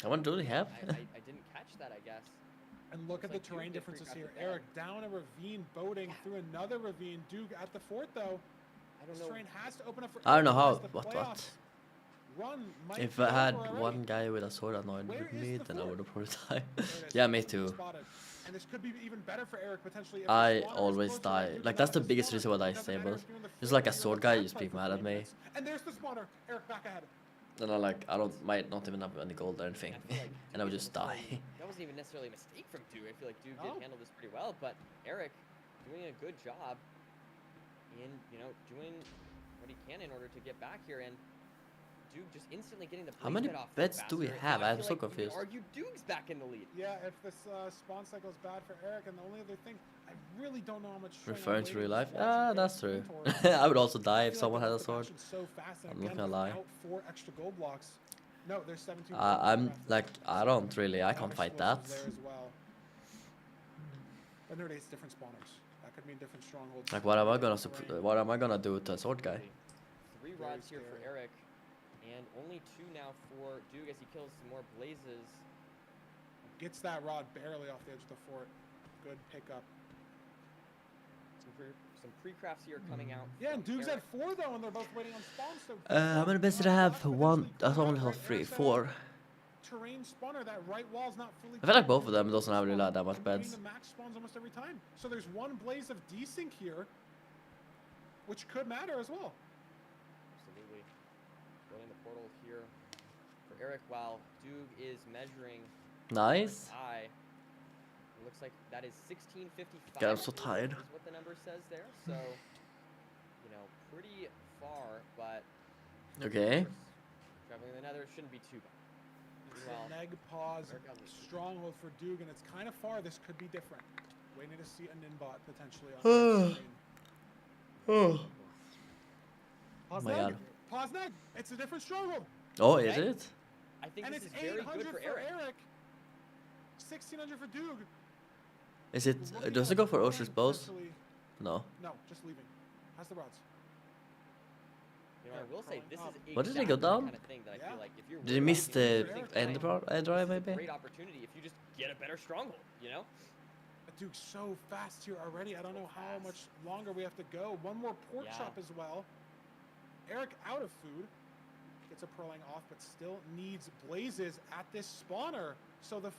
How much do they have? I didn't catch that, I guess. And look Looks at the like Duke terrain did differences free here. grab the Eric down a ravine, boating through another ravine. Duke at the fort though. I don't This know. terrain has to open up for I don't know Eric how. as the What? playoffs run might If be I had over already. one guy with a sword annoyed Where with is me, the then I fort? would have probably died. There it is. Yeah, me too. Spotted. And this could be even better for Eric potentially. If the I spawner is always closer, die. Duke Like cannot that's the hit biggest spawner. reason why I It doesn't matter disable. if you're in the Just fort like or a you're sword on the guy, back just side be for mad 3 at me. minutes. And there's the spawner. Eric back ahead. Then I like I don't might not even have any gold or anything, I feel like and I would Duke just isn't die. necessarily- That wasn't even necessarily a mistake from Duke. I feel like Duke No. did handle this pretty well, but Eric doing a good job in, doing what he can in order to get back here, and Duke just instantly getting the How blaze many bed off beds do we faster. have? Now I I'm feel so like you could confused. argue Duke's back in the lead. Yeah, if this spawn cycle is bad for Eric, and the only other thing, I really don't know how much. strain I'm Referring to real waiting life? to watch Ah, Eric that's true. inventory. I would also die I if feel someone like had a the sword. faction's So fast, and I'm not again, gonna lie. without 4 extra gold blocks. No, there's 17. I'm like I don't really. I Without can't fight that. explosives there as well. But nowadays, different spawners. That could mean different strongholds. Like what am I gonna different terrain. what am I gonna do to a sword guy? 3 Very rods here for scary. Eric, and only 2 now for Duke as he kills some more blazes. Gets that rod barely off the edge of the fort. Good pickup. Some pre-crafts here coming out. Yeah, and from Duke's Eric. at 4 though, and they're both waiting on spawn. So How many beds did I have? One. I only have 3, 4. Terrain spawner, that right wall's not fully. I feel like both of them doesn't have really that much And getting beds. The max spawns almost every time. So there's one blaze of desync here, which could matter as well. Absolutely. Going in the portal here for Eric while Duke is measuring. Nice. Eye. It looks like that is 1655. God, I'm so tired. Is what the number says there. So, pretty far, but Okay. of course, traveling the nether shouldn't be too bad. It's Well, a neg pause Eric got the- stronghold for Duke, and it's kind of far. This could be different. Waiting to see a Ninbot potentially on the screen. Oh. Pause my neg. God. Pause neg. It's a different stronghold. Oh, is Okay. it? I think And this it's is very 800 good for Eric. 1600 for Duke. Is it? Looking Does at it go for scoring Ocean's bows? potentially- No. No, just leaving. How's the rods? I will say this is What, did they exactly go the down? kind of thing that I Yeah. feel like if you're Did he working miss on the everything end tonight, drive this is a maybe? great opportunity if you just get a better stronghold, Duke's so fast here already. I don't So know how fast. much longer we have to go. One more pork Yeah. chop as well. Eric out of food. Gets a purling off, but still needs blazes at this spawner. So the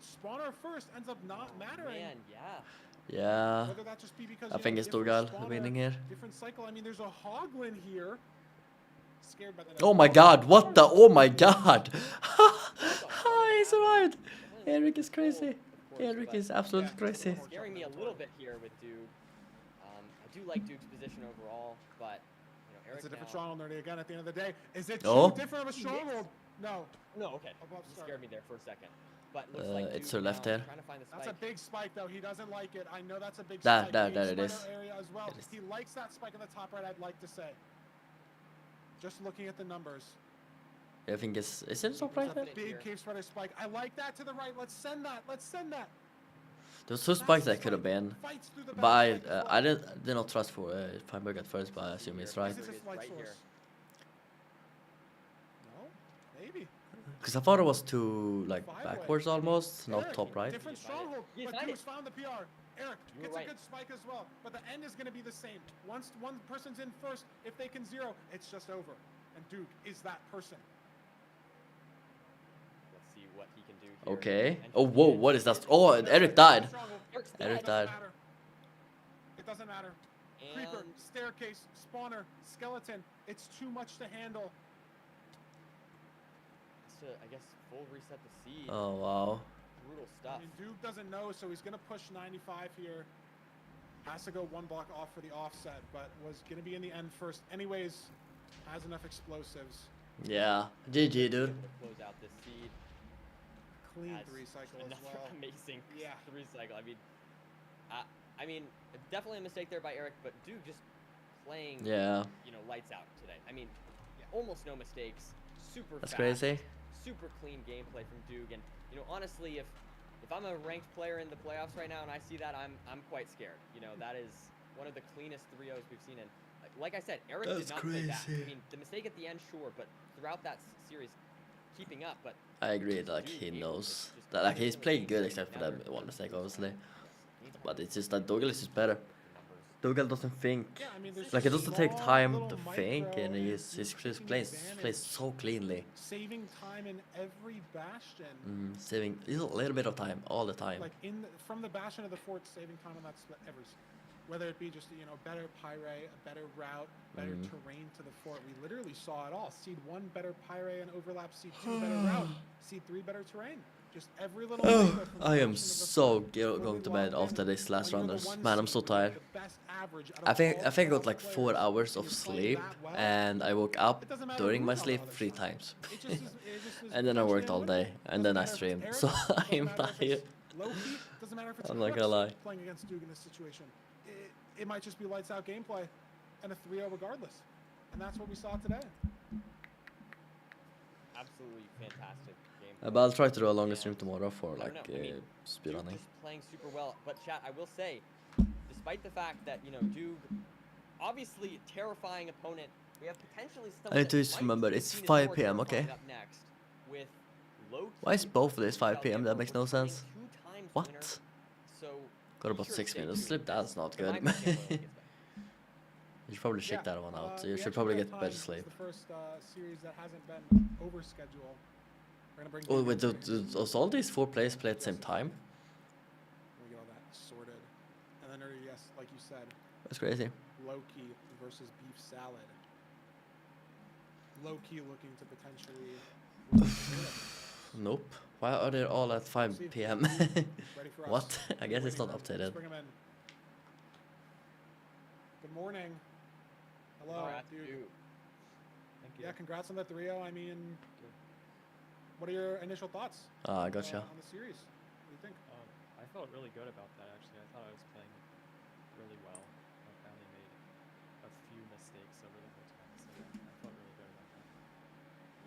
spawner first ends up not mattering. Man, yeah. Yeah. Whether that just be because I think it's different Dogal spawner, winning here. different cycle. I mean, there's a Hoglin here. Scared by the. Oh my God! What the? Oh my God! He survived. Eric is crazy. Eric is absolutely crazy. Scaring me a little bit here with Duke. I do like Duke's position overall, but Eric It's a different now. stronghold nerdy again. At the end of the day, is it Oh. too different of a stronghold? No. No, okay. Above You start. scared me there for a second. But looks like It's Duke her left now there. trying to find the That's a spike. big spike, though. He doesn't like it. I know that's a big That- spike. that- Big that it spider is. Area as well. It is. He likes that spike in the top right, I'd like to say. Just looking at the numbers. I think it's is it top right It's a there? big Here. cave spider spike. I like that to the right. Let's send that. Let's send that. There's two spikes that could have been, Fights through the but back spike as I well. did not trust for Feinberg at first, but I assume he's right. Is it It just is light right source? here. No? Maybe. Because I thought it was too like Five-way. backwards almost, not Eric, top right. Different You find it. stronghold, You but find Duke's it. found the PR. Eric You were gets right. a good spike as well, but the end is going to be the same. Once one person's in first, if they can zero, it's just over. And Duke is that person. Let's see what he can do here. Okay. And Oh he whoa! did. What is that? Oh, and Eric died. Stronghold. Eric's It Eric doesn't died. matter. It doesn't matter. Creeper, And staircase, spawner, skeleton. It's too much to handle. has to, I guess, full reset the seed. Oh wow. Brutal I stuff. mean, Duke doesn't know, so he's going to push 95 here. Has to go one block off for the offset, but was going to be in the end first. Anyways, has enough explosives. Yeah. GG, dude. Able to close out this seed. Clean Has 3 cycle as another well. amazing Yeah. 3 cycle. I mean, definitely a mistake there by Eric, but Duke just playing, Yeah. lights out today. I mean, Yeah. almost no mistakes. Super That's fast, crazy. super clean gameplay from Duke. And honestly, if I'm a ranked player in the playoffs right now and I see that, I'm quite scared. That is one of the cleanest 3-0s we've seen in like I said, Eric That's did not play bad. crazy. I mean, the mistake at the end, sure, but throughout that series, keeping up. But I agree, like Dude, he able to knows just that, like he's consistently played make good those except for that never one mistake obviously. anytime But you it's just that Dougal is just better. Dougal doesn't think. Yeah, I mean, there's Like it just doesn't take small time little to think, micro and and he's taking plays advantage, so cleanly. saving time in every bastion. Saving a little bit of time all the time. Like from the bastion of the fort, saving time on that split every seed. Whether it be just better pyre, a better route, better terrain to the fort. We literally saw it all. Seed 1 better pyre and overlap. Seed 2 better route. Seed 3 better terrain. Just every little. Oh, micro from the I am bastion of the so fort, fully going to bed locked after in. this last When you're the rounders. one Man, I'm seed, so when you have tired. the best average out I of think all I 12 got like 4 players, hours and of you're playing sleep, that well, and I woke up it doesn't matter during who's my on the sleep other 3 side. times. It just is And then I worked all potentially day, unwinnable. and then I Doesn't matter if streamed, it's so Eric, doesn't I'm matter if tired. it's Loki, doesn't matter if it's I'm not gonna Crux lie. playing against Duke in this situation. It might just be lights out gameplay and a 3-0 regardless. And that's what we saw today. Absolutely fantastic game. But I'll try to do a longer stream tomorrow for I don't like know, I mean, speedrunning. Duke just playing super well. But chat, I will say, despite the fact that Duke, obviously terrifying opponent, we have potentially I need to just remember it's 5 p.m. Okay. Up next with low Why is both of these 5 p.m.? That makes no returning sense. 2 times What? winner. So Got be about sure to 6 stay minutes tuned sleep. That's not to my good. match gameplay when it gets back. You should probably check Yeah, that one out. we You should actually probably have get time. better This is sleep. the first series that hasn't been over schedule. We're gonna bring. Oh, Duke wait, in here. does all these 4 players play at the same time? We get all that sorted. And then, yes, like you said, That's crazy. Loki versus beef salad. Loki looking to potentially. win the game. Nope. Why are they all at 5 See, p.m.? ready for us. What? I guess it's not Waiting room. updated. Let's bring 'em in. Good morning. Hello, dude. Thank you. Yeah, congrats on the 3-0. I mean, what are your initial thoughts Ah, gotcha. on the series? What do you think? I felt really good about that actually. I thought I was playing really well. I only made a few mistakes over the whole time, so yeah, I felt really good about that.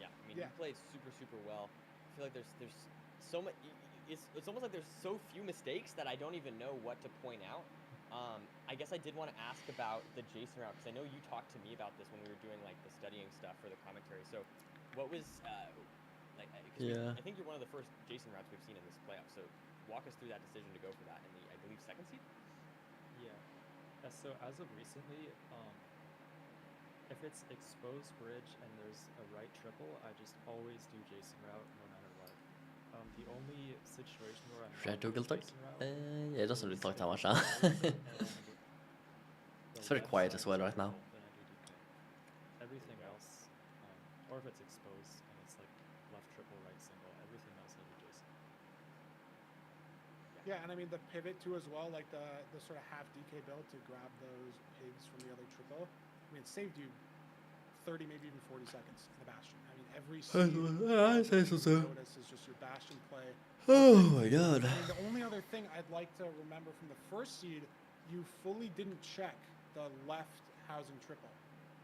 Yeah, I mean, Yeah. you played super well. I feel like there's so much. It's almost like there's so few mistakes that I don't even know what to point out. I guess I did want to ask about the Jason route because I know you talked to me about this when we were doing like the studying stuff for the commentary. So, what was like? 'Cause Yeah. I think you're one of the first Jason routes we've seen in this playoff. So, walk us through that decision to go for that in the, I believe, 2nd seed. Yeah. So as of recently, if it's exposed bridge and there's a right triple, I just always do Jason route no matter what. The only situation where I'm Should I not do doing Giltalk? Jason route Yeah, it doesn't really talk that much, is huh? the It's very left quiet side as well is right now. triple, then I do DK. Everything else, or if it's exposed and it's like left triple, right single, everything else I do Jason. Yeah, and I mean the pivot too as well, like the sort of half DK build to grab those pigs from the other triple. I mean, it saved you 30, maybe even 40 seconds in the bastion. I mean, every I say so too. notice is just your bastion play. Oh my god. I mean, the only other thing I'd like to remember from the first seed, you fully didn't check the left housing triple.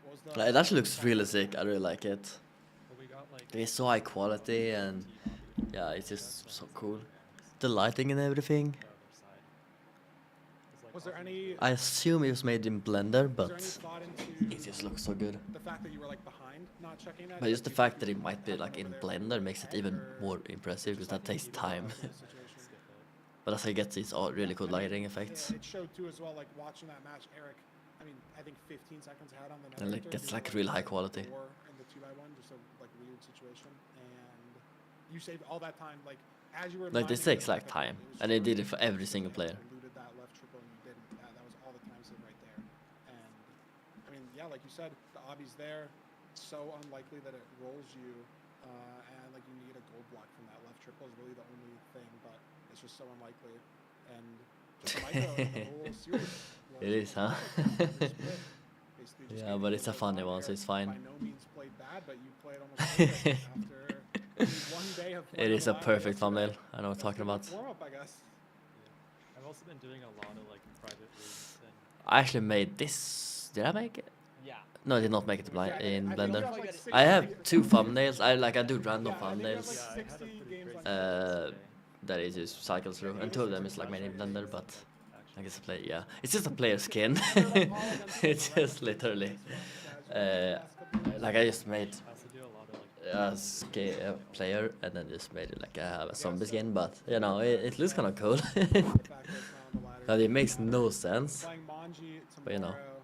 What was the? It actually looks really sick. I really like it. But we got like It's so high quality and yeah, it's just so cool. The lighting and everything. the other side. It's like Was there awesome. any? I assume it was made in Blender, Was there but any thought into it just looks so good. the fact that you were like behind, not checking that? But just the You fact think that you it might be had like them in over there Blender makes it even or more impressive because just that like takes you needed time. that in the situation? Skip it. But as I get these all really cool I mean, lighting effects. yeah, it showed too as well, like watching that match, Eric. I mean, I think 15 seconds ahead on the net. And it after, gets you like were, really high quality. 4 in the 2x1, just a like weird situation, and you saved all that time. Like as you were Like this lining takes it like up, time, it was and they just did really it for fast, every so single they player. eluded that left triple and you didn't. That was all the time save right there. And I mean, yeah, like you said, the obby's there. So unlikely that it rolls you, and like you need a gold block from that left triple is really the only thing, but it's just so unlikely. And just the micro in the whole series. It is, huh? Yeah, but it's a funny one, so it's fine. By no means played bad, but you played almost perfect after one day of It playing is a live perfect yesterday. thumbnail. I know what I'm That's talking a good about. warm-up, I guess. I've also been doing a lot of like private leagues and I actually made this. Did I make it? Yeah. No, I did not make it Yeah, in I think Blender. you have, like, 60 I have 2 thumbnails. I do random Yeah, I think you have, thumbnails. like, yeah, I had a 60 pretty games crazy on day Uh, yesterday. that is just cycle through, and 2 of them is like made in Blender, but I guess a play. Yeah, it's just a player skin. They're, like, all of them from It's the just Red literally. Bull as well, the last couple of years. Like I just made I also do a lot of like a player and then just made it like a zombie so- skin, but you know it looks kind of cool. The fact that it's not on the ladder But it doesn't makes matter. no sense. Playing Manji But, you know. tomorrow,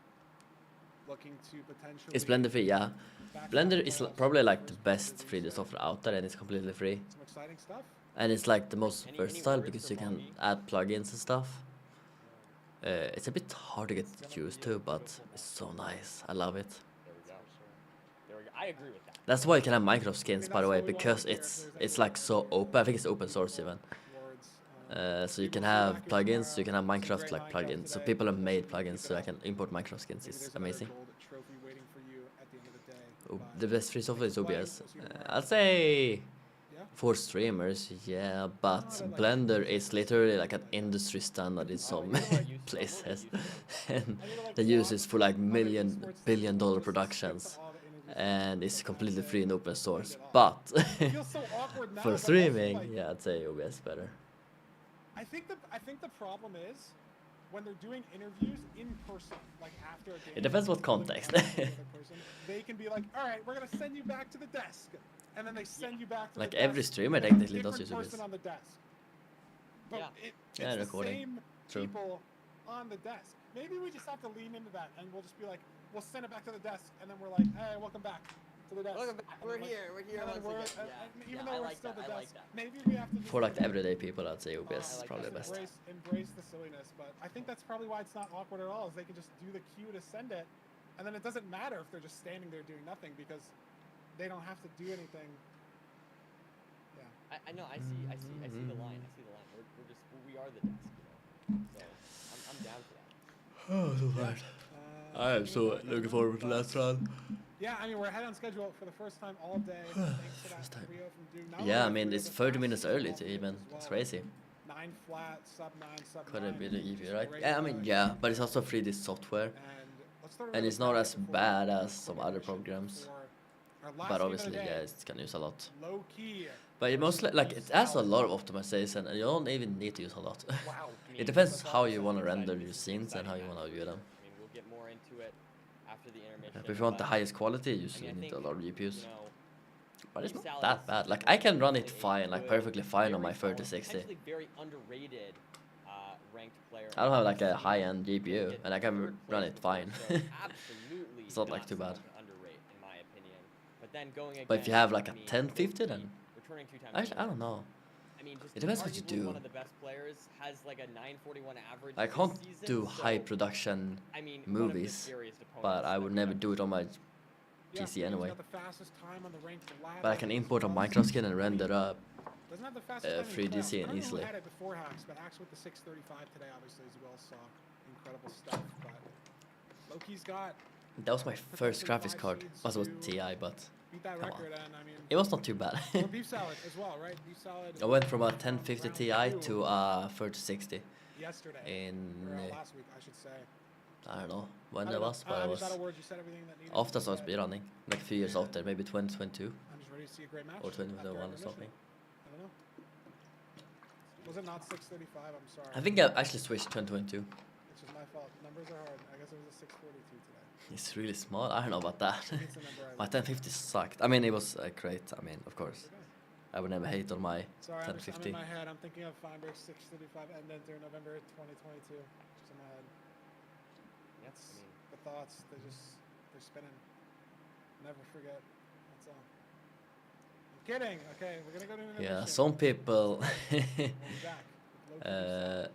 looking to potentially It's Blender free, yeah. back Blender up is playoffs probably for like the first best place 3D so software out there, and it's completely free. some exciting stuff. And it's like the most Any versatile words because for you can Bonnie? add plugins and stuff. It's a bit hard to get used to, but it's so nice. I love it. There we go. There we go. I agree with that. That's why you can have Minecraft skins, mean, by the that's way, what we want because here, if it's there's like so open. I think it's open source even. Towards, So you can people have feedback here plugins, tomorrow. you can have Some Minecraft great like Minecraft plugins. So today. people have made Keep plugins so I it can up. import Minecraft skins. Maybe It's there's another amazing. gold trophy waiting for you at the end of the day. Oh, but the best free software is thanks for playing. OBS. We'll see you tomorrow. I'll say Yeah? for streamers, yeah, but I like Blender it. is literally like an industry standard in some places, and they use it for like billion-dollar productions, and it's completely free and open source. But It feels so awkward now, but for also, streaming, like, yeah, I'd say OBS better. I think the problem is when they're doing interviews in person, like after a game. It depends what with another context. person, they can be like, all right, we're gonna send you back to the desk, and then they send you back to Like the every desk streamer with a technically does different use person OBS. on the desk. But Yeah. it's Yeah, the recording. same True. people on the desk. Maybe we just have to lean into that, and we'll just be like, we'll send it back to the desk, and then we're like, hey, welcome back to the desk. Welcome back. And We're then, here. We're here and then once again. even Yeah, though I we're like still that. the I like desk, that. maybe we have to just For like the like, everyday people, I'd say OBS I is like probably that. the best. embrace the silliness, but I think that's probably why it's not awkward at all. Is they can just do the cue to send it, and then it doesn't matter if they're just standing there doing nothing because they don't have to do anything. Yeah. I know. I see the line. I see the line. We are the desk. You know. So I'm down for that. Oh, so tired. I am so looking forward to the last round. Yeah, I mean we're ahead on schedule for the first time all day. Thanks for that First time. trio from Doom. Not Yeah, I only mean trio, it's but 30 minutes fast early as to well. even. It's crazy. 9 flat, sub 9, sub Could 9. have been easier, just right? great Yeah, I mean push. yeah, but it's also 3D software, And let's throw it and to it's the not crowd as before bad we as some quick other mission programs. for our last But game of obviously, the day. yeah, it can use a lot. Low key. But it versus mostly like Beast it has a Salad. lot of optimization, and you don't even need to use a lot. Wow. It depends how you want to render your scenes and how you want to view them. I mean, we'll get more into it after the intermission. But if you want the but, highest quality, you I usually mean, I need a think, lot of GPUs. You know, But it's Beast not Salad that is bad. Like I can run it a fine, like good, perfectly fine on very my solid, 3060. potentially very underrated ranked player. I don't have like a on high-end PC. GPU, Get and I can third run place it before, fine. so absolutely It's not, like, too someone bad. to underrate, in my opinion. But then going But if you against, have like a I mean, 1050, Loki, then returning two-time actually I champion, don't know. I mean, just It depends what you arguably do. One of the best players has like a 941 average. I this can't season, do so, high production I mean, one of the movies, scariest opponents but I that would we never have do it on my Yeah, PC he's anyway. got the fastest time on the ranked ladder. But I can import a Runs Minecraft skin and render up. Doesn't have the fastest time in 3D playoffs. scene I don't know easily. who had it before Hacks, but Hacks with the 635 today, obviously, as well, saw incredible stuff. But Loki's got That was my first graphics card. Also was to TI, but beat that Come on. record, and I mean, it was not too bad. or beef salad as well, right? Beef salad. I went from a round 1050 two Ti to a 3060 yesterday, in or last week, I should say. I don't know when I that don't know. was, but I it mean, was is that a word? You said everything that needed to after be I was said. speedrunning, like a few years after, maybe 2022 I'm just ready to see a great match. or after 2021 or intermission. something. I don't know. Was it not 635? I'm sorry. I think I actually switched 2022. It's just my fault. Numbers are hard. I guess it was a 642 today. It's really small. I don't know about that. It's a number I My like. 1050 sucked. I mean, it was great. I mean, of course, Okay. I would never hate on my Sorry, I'm, just, I'm 1050. in my head. I'm thinking of Feinberg 635 and then through November 2022. Just in my head. That's the thoughts. They're spinning. Never forget. That's all. I'm kidding. Okay, we're gonna go to an Yeah, intermission. some people We'll be back with Loki uh,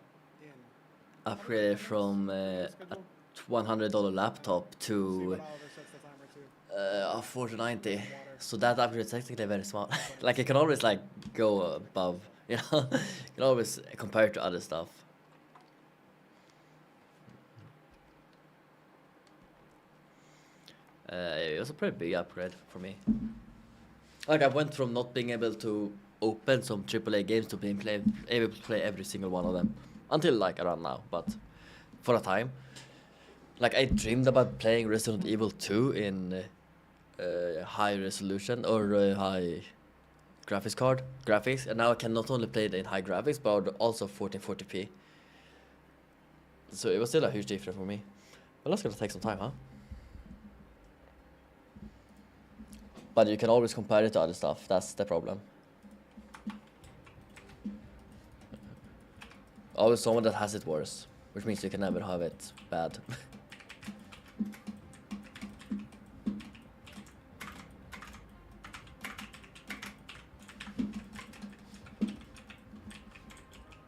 in. upgraded from a $100 laptop See to what Oliver sets the timer to. a 4090. So that upgrade is technically very small. Like you can always like go above, you know. You can always compare it to other stuff. It was a pretty big upgrade for me. Like I went from not being able to open some AAA games to being able to play every single one of them until like around now. But for a time, like I dreamed about playing Resident Evil 2 in high resolution or high graphics, and now I can not only play it in high graphics but also 1440p. So it was still a huge difference for me. But that's gonna take some time, huh? But you can always compare it to other stuff. That's the problem. Always someone that has it worse, which means you can never have it bad.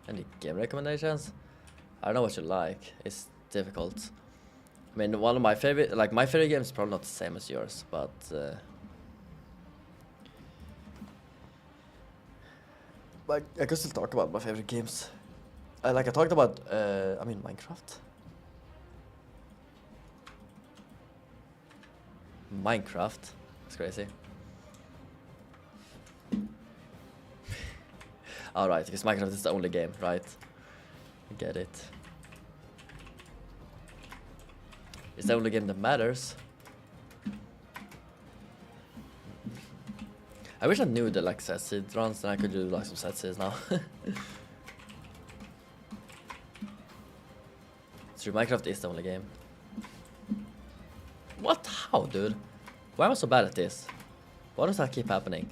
Any game recommendations? I don't know what you like. It's difficult. I mean, one of my favorite, like my favorite game is probably not the same as yours, but I could still talk about my favorite games. I talked about, I mean, Minecraft. Minecraft. It's crazy. Alright, because Minecraft is the only game, right? I get it. It's the only game that matters. I wish I knew the like set seed runs, then I could do like some set seeds now. So Minecraft is the only game. What? How, dude? Why am I so bad at this? Why does that keep happening?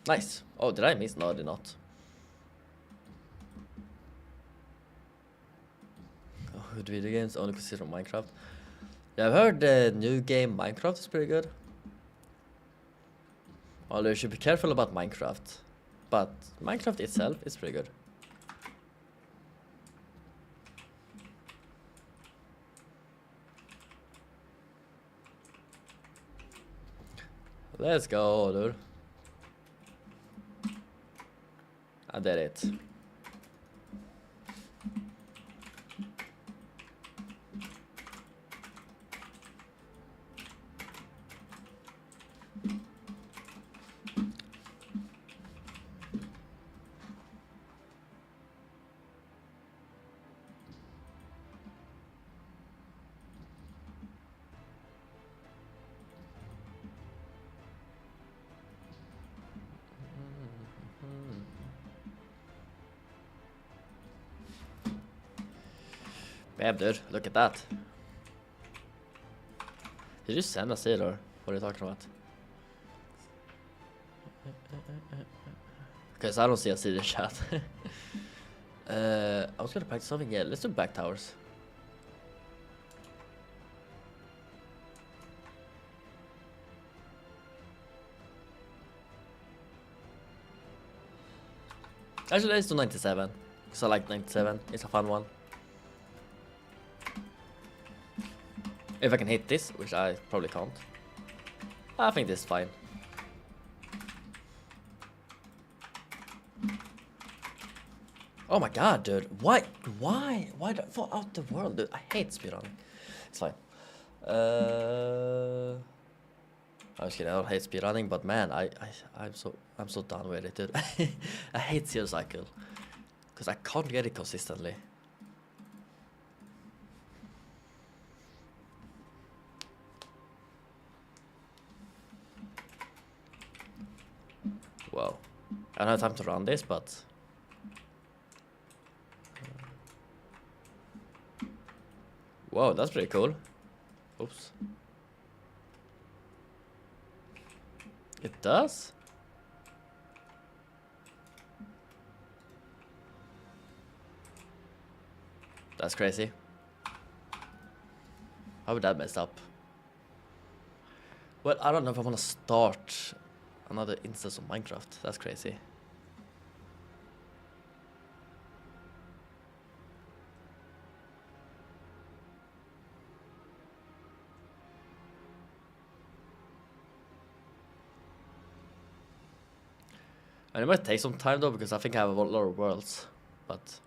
Nice. Oh, did I miss? No, I did not. Oh, good video games only consider Minecraft. Yeah, I've heard the new game Minecraft is pretty good. Although you should be careful about Minecraft. But Minecraft itself is pretty good. Let's go, dude. I did it. Damn, dude, look at that. Did you send us it, or what are you talking about? Because I don't see a seed in chat. I was gonna practice something. Yeah, let's do back towers. Actually, let's do 97. Because I like 97. It's a fun one. If I can hit this, which I probably can't. I think this is fine. Oh my god, dude. Why for out the world, dude? I hate speedrunning. It's fine. I was kidding, I don't hate speedrunning, but man, I'm so done with it, dude. I hate zero cycle. Because I can't get it consistently. Wow. I don't have time to run this, but... Whoa, that's pretty cool. Oops. It does? That's crazy. How would that mess up? Well, I don't know if I want to start another instance of Minecraft. That's crazy. And it might take some time though, because I think I have a lot of worlds, but...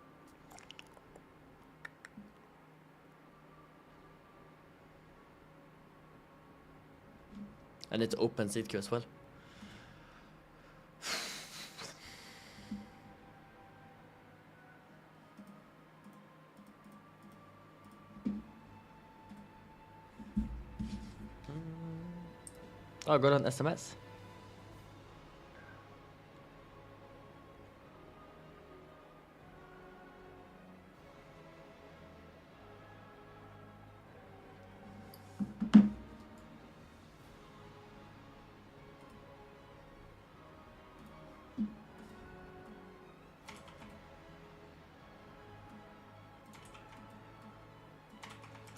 And it's open seed queue as well. Oh, got an SMS.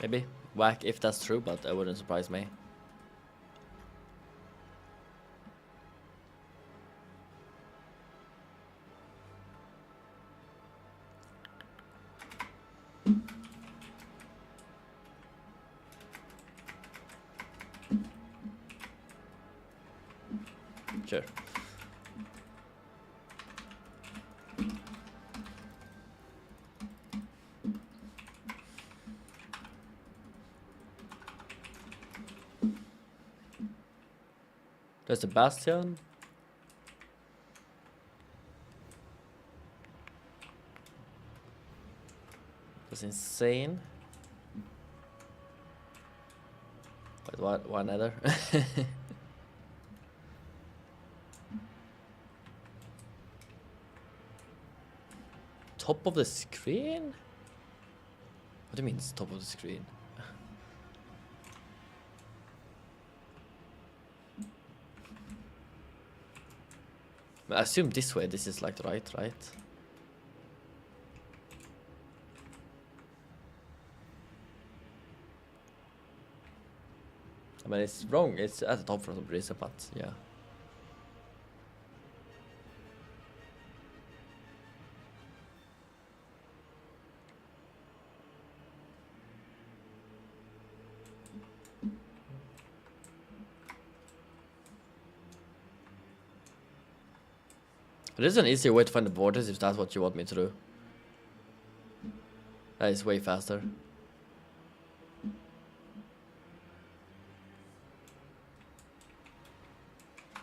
Maybe. Whack if that's true, but it wouldn't surprise me. Sure. There's a bastion. That's insane. Wait, what? One other? Top of the screen? What do you mean it's top of the screen? I assume this way, this is like right? I mean, it's wrong, it's at the top for some reason, but yeah. There's an easier way to find the borders if that's what you want me to do. That is way faster.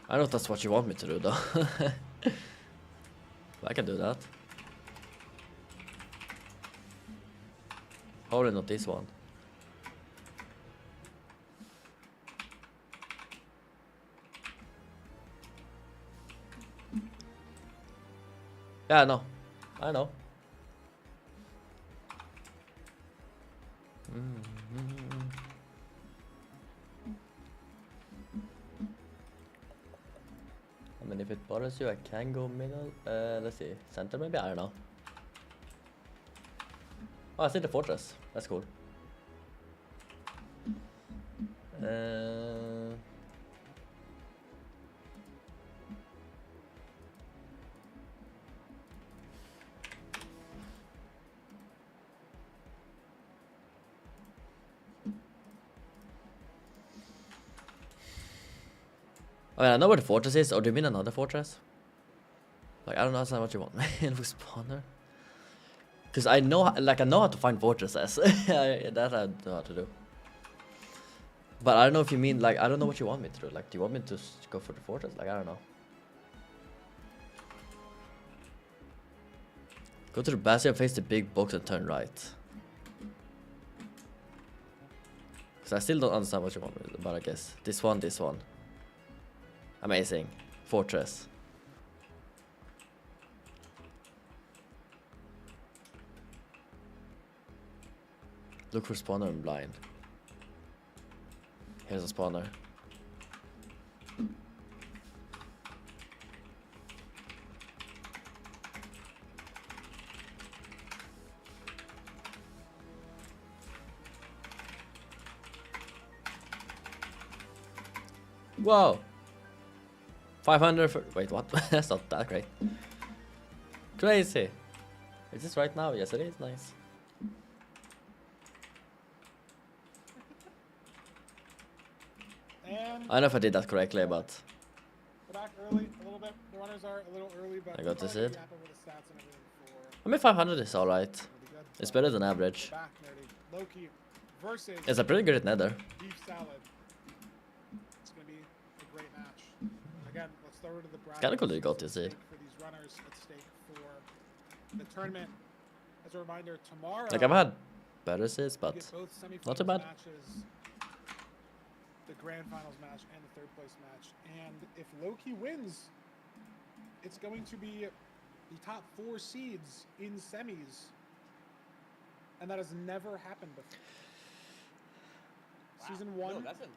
I don't know if that's what you want me to do though. I can do that. Probably not this one. Yeah, no. I know. I mean, if it bothers you, I can go middle. Let's see. Center maybe? I don't know. Oh, I see the fortress. That's cool. I mean, I know where the fortress is, or do you mean another fortress? Like, I don't know, that's not what you want. Man, with spawner. Because I know, like, I know how to find fortresses. That I know how to do. But I don't know if you mean, like, I don't know what you want me to do. Like, do you want me to go for the fortress? Like, I don't know. Go to the bastion, face the big box and turn right. Because I still don't understand what you want me to do, but I guess. This one. Amazing. Fortress. Look for spawner and blind. Here's a spawner. Whoa! 500 for... Wait, what? That's not that great. Crazy! Is this right now? Yes, it is. Nice. And I don't know if I did that correctly, but... we're back early a little bit. The runners are a little early, but I got this we're it. probably happy with the stats and everything for I mean, 500 is alright. it'll be good. It's So, better than average. back nerdy. Loki versus It's a pretty good nether. beef salad. It's gonna be a great match. Again, let's throw it to the bracket. Kinda cool that you got this seed. For these runners at stake for the tournament. As a reminder, tomorrow Like, I've had better seeds, we but... get both not too semifinals bad. matches. The grand finals match and the third place match. And if Loki wins, it's going to be the top 4 seeds in semis. And that has never happened before. Season 1. No, that's a I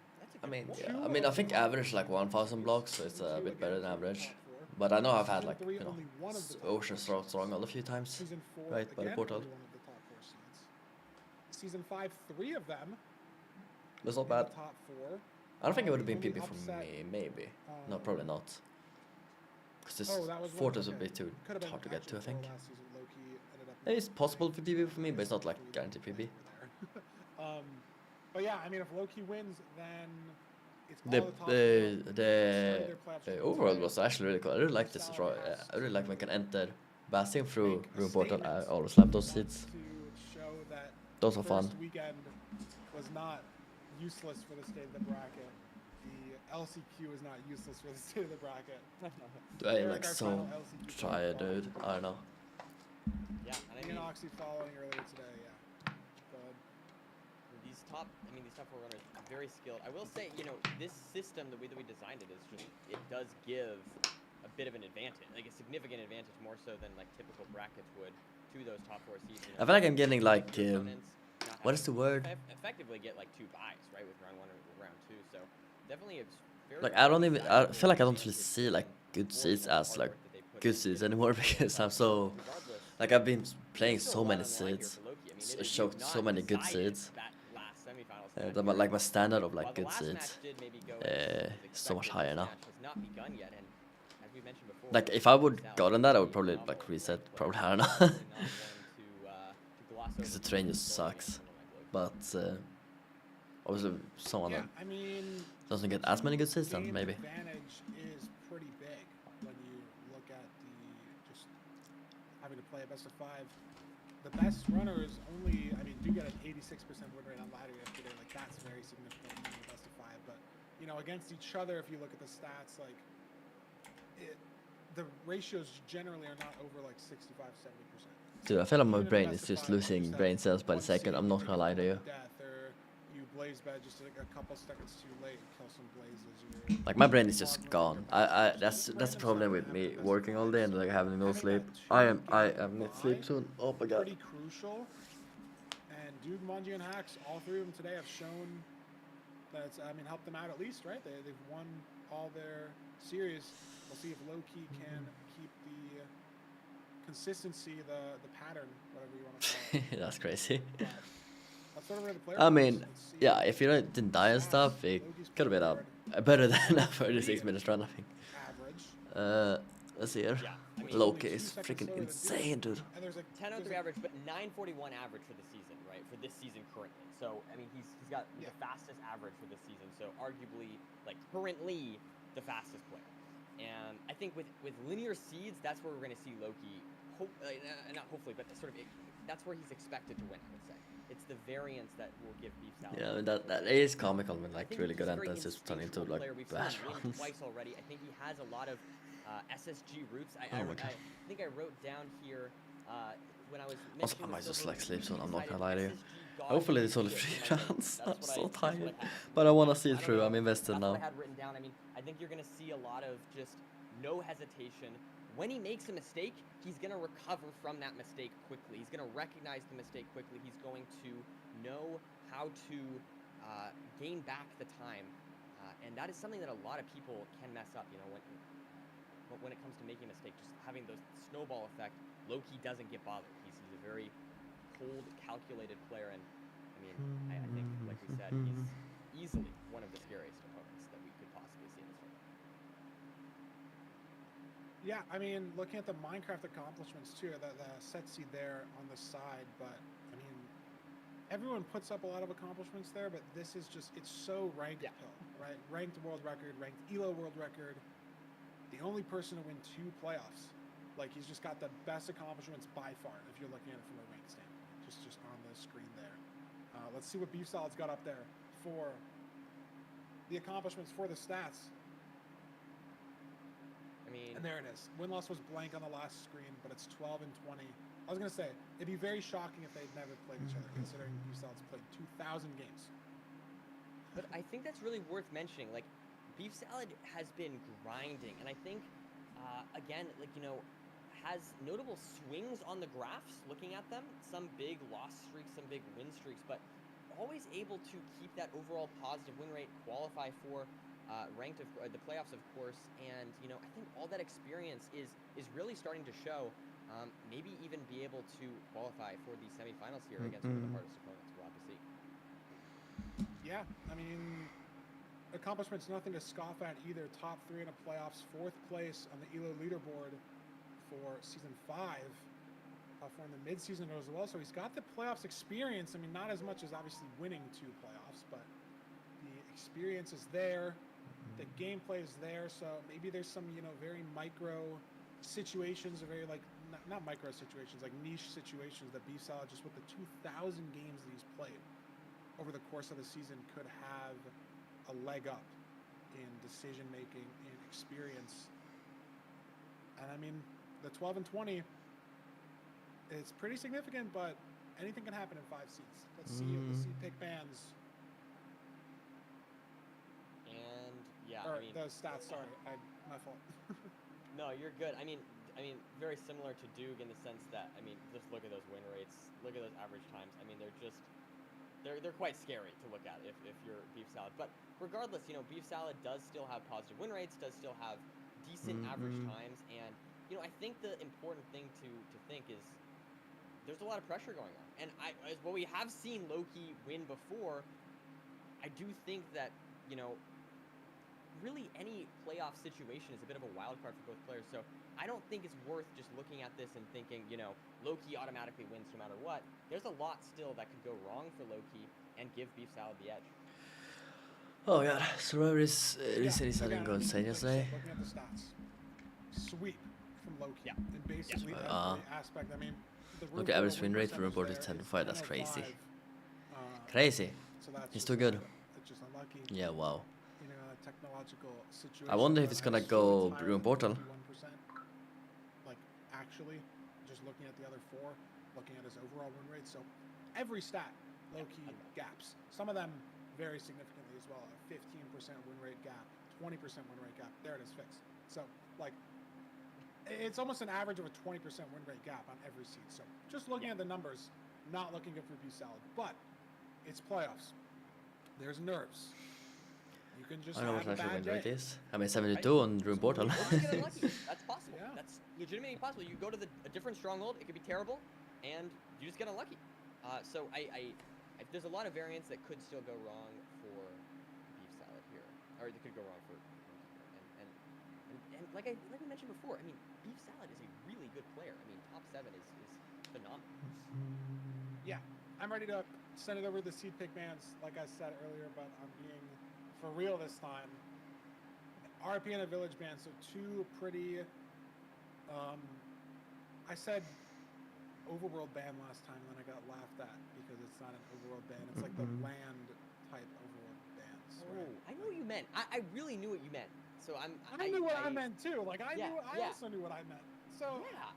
good mean, point. yeah, I mean, I think average like 1,000 blocks, so it's a bit better than average. But I know I've had like, you know, Ocean Stronghold a few times, Season 4, right, by the again, portal. only one of the top 4 seeds. Season 5, 3 of them That's not in the bad. top 4. I don't think it would have been The only PP for upset, me, maybe. No, probably not. Because this that was one- Fortress would okay. be too Could have been hard to get to, I actually think. last season, Loki ended up It's not possible playing. for PP for me, but it's not like Three guaranteed PP. were there. But yeah, I mean, if Loki wins, then it's all The the top 4. Starting their playoff the series overall today. was actually really cool. I really like this. Salad has I really like when we can to enter Basing through make a room portal. I statement. always love those Wants seats. to show that Those are fun. first weekend was not useless for the state of the bracket. The LCQ is not useless for the state of the bracket. I am Eric, like our so final LCQ tired, player, dude. I don't know. Yeah, and I Me mean, and Oxy following earlier today, yeah. But these top 4 runners are very skilled. I will say, you know, this system, the way that we designed it, is just, it does give a bit of an advantage, like a significant advantage, more so than like typical brackets would, to those top 4 seeds. You know, I feel like I'm getting like opponents not what is the having to word? Effectively get like 2 buys, right, with round 1 or round 2. So definitely it's very. Like I don't even. I valuable feel like I don't really advantage see like good more seats than the as hard like work that they put good into seats it. anymore because I'm so Regardless, like I've been playing there's so still a lot many on the line here seats. for Loki. I mean, s- it is choked not so many good decided seats. that last semifinals Yeah, match but here. like my standard of While like the good last seats. match did maybe go uh, as so much expected, higher this now. match has not begun yet, and as we mentioned before, Like if I would Sal gotten is that, I a would probably phenomenal like reset. player, Probably I don't know. definitely not one to gloss Because over the train going just against sucks. someone like Loki. But obviously someone yeah, that I mean, doesn't get as many good seats, then game maybe. advantage is pretty big when you look at the just having to play a best of 5. The best runners only, I mean, do get an 86% win rate on ladder yesterday. Like that's very significant in the best of 5. But you know, against each other, if you look at the stats, like the ratios generally are not over like 65, 70%. Dude, I feel like my Even in brain best is of just 5, you losing just have brain cells by the one second. seed, I'm you not take gonna a lie to you. death, or you blaze bed just like a couple seconds too late, kill some blazes. Like my brain is just gone. That's the problem with me working all day and like having no sleep. I am need sleep soon. Oh my god. Pretty crucial. And Dude, Monji, and Hacks, all 3 of them today have shown that it's, I mean, helped them out at least, right? They've won all their series. We'll see if Loki can keep the consistency, the pattern, whatever you want to call it. That's crazy. But that's sort of where the player I goes. mean, Let's see. yeah, if you didn't die and stuff, it could have been a better than a 36 minutes run, I think. Average. Let's see here. Yeah, I mean, Loki is freaking insane, dude. And there's like 10:03 average, but 9:41 average for the season, right? For this season currently. So I mean, he's got Yeah. the fastest average for this season. So arguably, like currently, the fastest player. And I think with linear seeds, that's where we're going to see Loki. Not hopefully, but sort of that's where he's expected to win. I would say it's the variance that will give Beef Salad. Yeah, I mean, that is comical when I like think really he's good a very antennas just turn into instinctual like player. We've bad seen him win runs. twice already. I think he has a lot of SSG roots. I Oh my God. think I wrote down here when I was. Also, I mentioning might the just silver like sleep roots, soon. he I'm not gonna lie decided to you. SSG God Hopefully it's gives only it 3 to my rounds. That's I'm what so that's what tired. happened. But I wanna see I it don't through. know. I'm invested That's now. what I had written down. I mean, I think you're going to see a lot of just no hesitation. When he makes a mistake, he's going to recover from that mistake quickly. He's going to recognize the mistake quickly. He's going to know how to gain back the time. And that is something that a lot of people can mess up, you know, when it comes to making a mistake, just having those snowball effect. Loki doesn't get bothered. He's a very cold, calculated player. And I mean, I think, like we said, he's easily one of the scariest opponents that we could possibly see in this tournament. Yeah, I mean, looking at the Minecraft accomplishments too, the set seed there on the side, but I mean, everyone puts up a lot of accomplishments there, but this is just, it's so ranked, right? Ranked world record, ranked ELO world record, the only person to win 2 playoffs. Like, he's just got the best accomplishments by far, if you're looking at it from a ranked standpoint, just on the screen there. Let's see what Beef Salad's got up there for the accomplishments, for the stats. I mean, And there it is. Win-loss was blank on the last screen, but it's 12 and 20. I was going to say, it'd be very shocking if they'd never played each other, considering Beef Salad's played 2,000 games. But I think that's really worth mentioning. Like, Beef Salad has been grinding, and I think, again, like, you know, has notable swings on the graphs looking at them. Some big loss streaks, some big win streaks, but always able to keep that overall positive win rate, qualify for ranked of the playoffs, of course. And, you know, I think all that experience is really starting to show. Maybe even be able to qualify for the semifinals here against one of the hardest opponents. We'll have to see. Yeah, I mean, accomplishments nothing to scoff at either. Top 3 in the playoffs, 4th place on the ELO leaderboard for season 5. For in the mid-season as well, so he's got the playoffs experience. I mean, not as much as obviously winning 2 playoffs, but the experience is there. The gameplay is there. So maybe there's some, you know, very micro situations, or very like not micro situations, like niche situations that Beef Salad, just with the 2,000 games that he's played over the course of the season, could have a leg up in decision making, in experience. And I mean, the 12 and 20. It's pretty significant, but anything can happen in 5 seats. Let's see the seat pick bands. And yeah, Or I mean, the stats. Sorry, my fault. no, you're good. I mean, very similar to Doog in the sense that, I mean, just look at those win rates, look at those average times. I mean, they're quite scary to look at if you're Beef Salad. But regardless, you know, Beef Salad does still have positive win rates, does still have decent average times, and you know, I think the important thing to think is, there's a lot of pressure going on. And what we have seen Loki win before, I do think that, you know, really any playoff situation is a bit of a wild card for both players. So I don't think it's worth just looking at this and thinking, you know, Loki automatically wins no matter what. There's a lot still that could go wrong for Loki and give Beef Salad the edge. Oh god, Survivor is didn't go insane yesterday. Looking at the stats, sweep from Loki. Yeah. And basically every aspect. I mean, Look at average win rate for Report is 10 to 5. That's crazy. Crazy. So that's He's too good. Just unlucky. Yeah, wow. In a technological situation. I wonder if it's gonna go Room Portal. 51%. Like, actually, just looking at the other 4, looking at his overall win rate. So every stat, low-key gaps. Some of them very significantly as well. A 15% win rate gap, 20% win rate gap. There it is, fixed. So, like, it's almost an average of a 20% win rate gap on every seed. So just looking at the numbers, not looking good for Beef Salad. But it's playoffs. There's nerves. You can just I don't know have what a actual bad win rate day. is. I mean, 72 on Room Portal. Or you get unlucky. That's possible. Yeah. That's legitimately possible. You go to a different stronghold, it could be terrible, and you just get unlucky. So there's a lot of variants that could still go wrong for Beef Salad here, or that could go wrong for. And like we mentioned before, I mean, Beef Salad is a really good player. I mean, top 7 is phenomenal. Yeah, I'm ready to send it over to the seed pick bands, like I said earlier, but I'm being for real this time. RP and a village band, so 2 pretty. I said overworld band last time, and then I got laughed at because it's not an overworld band. It's like the land type overworld bands. Right? Oh, I know what you meant. I really knew what you meant. So I knew what I meant too. Like I yeah. also knew what I meant. So Yeah.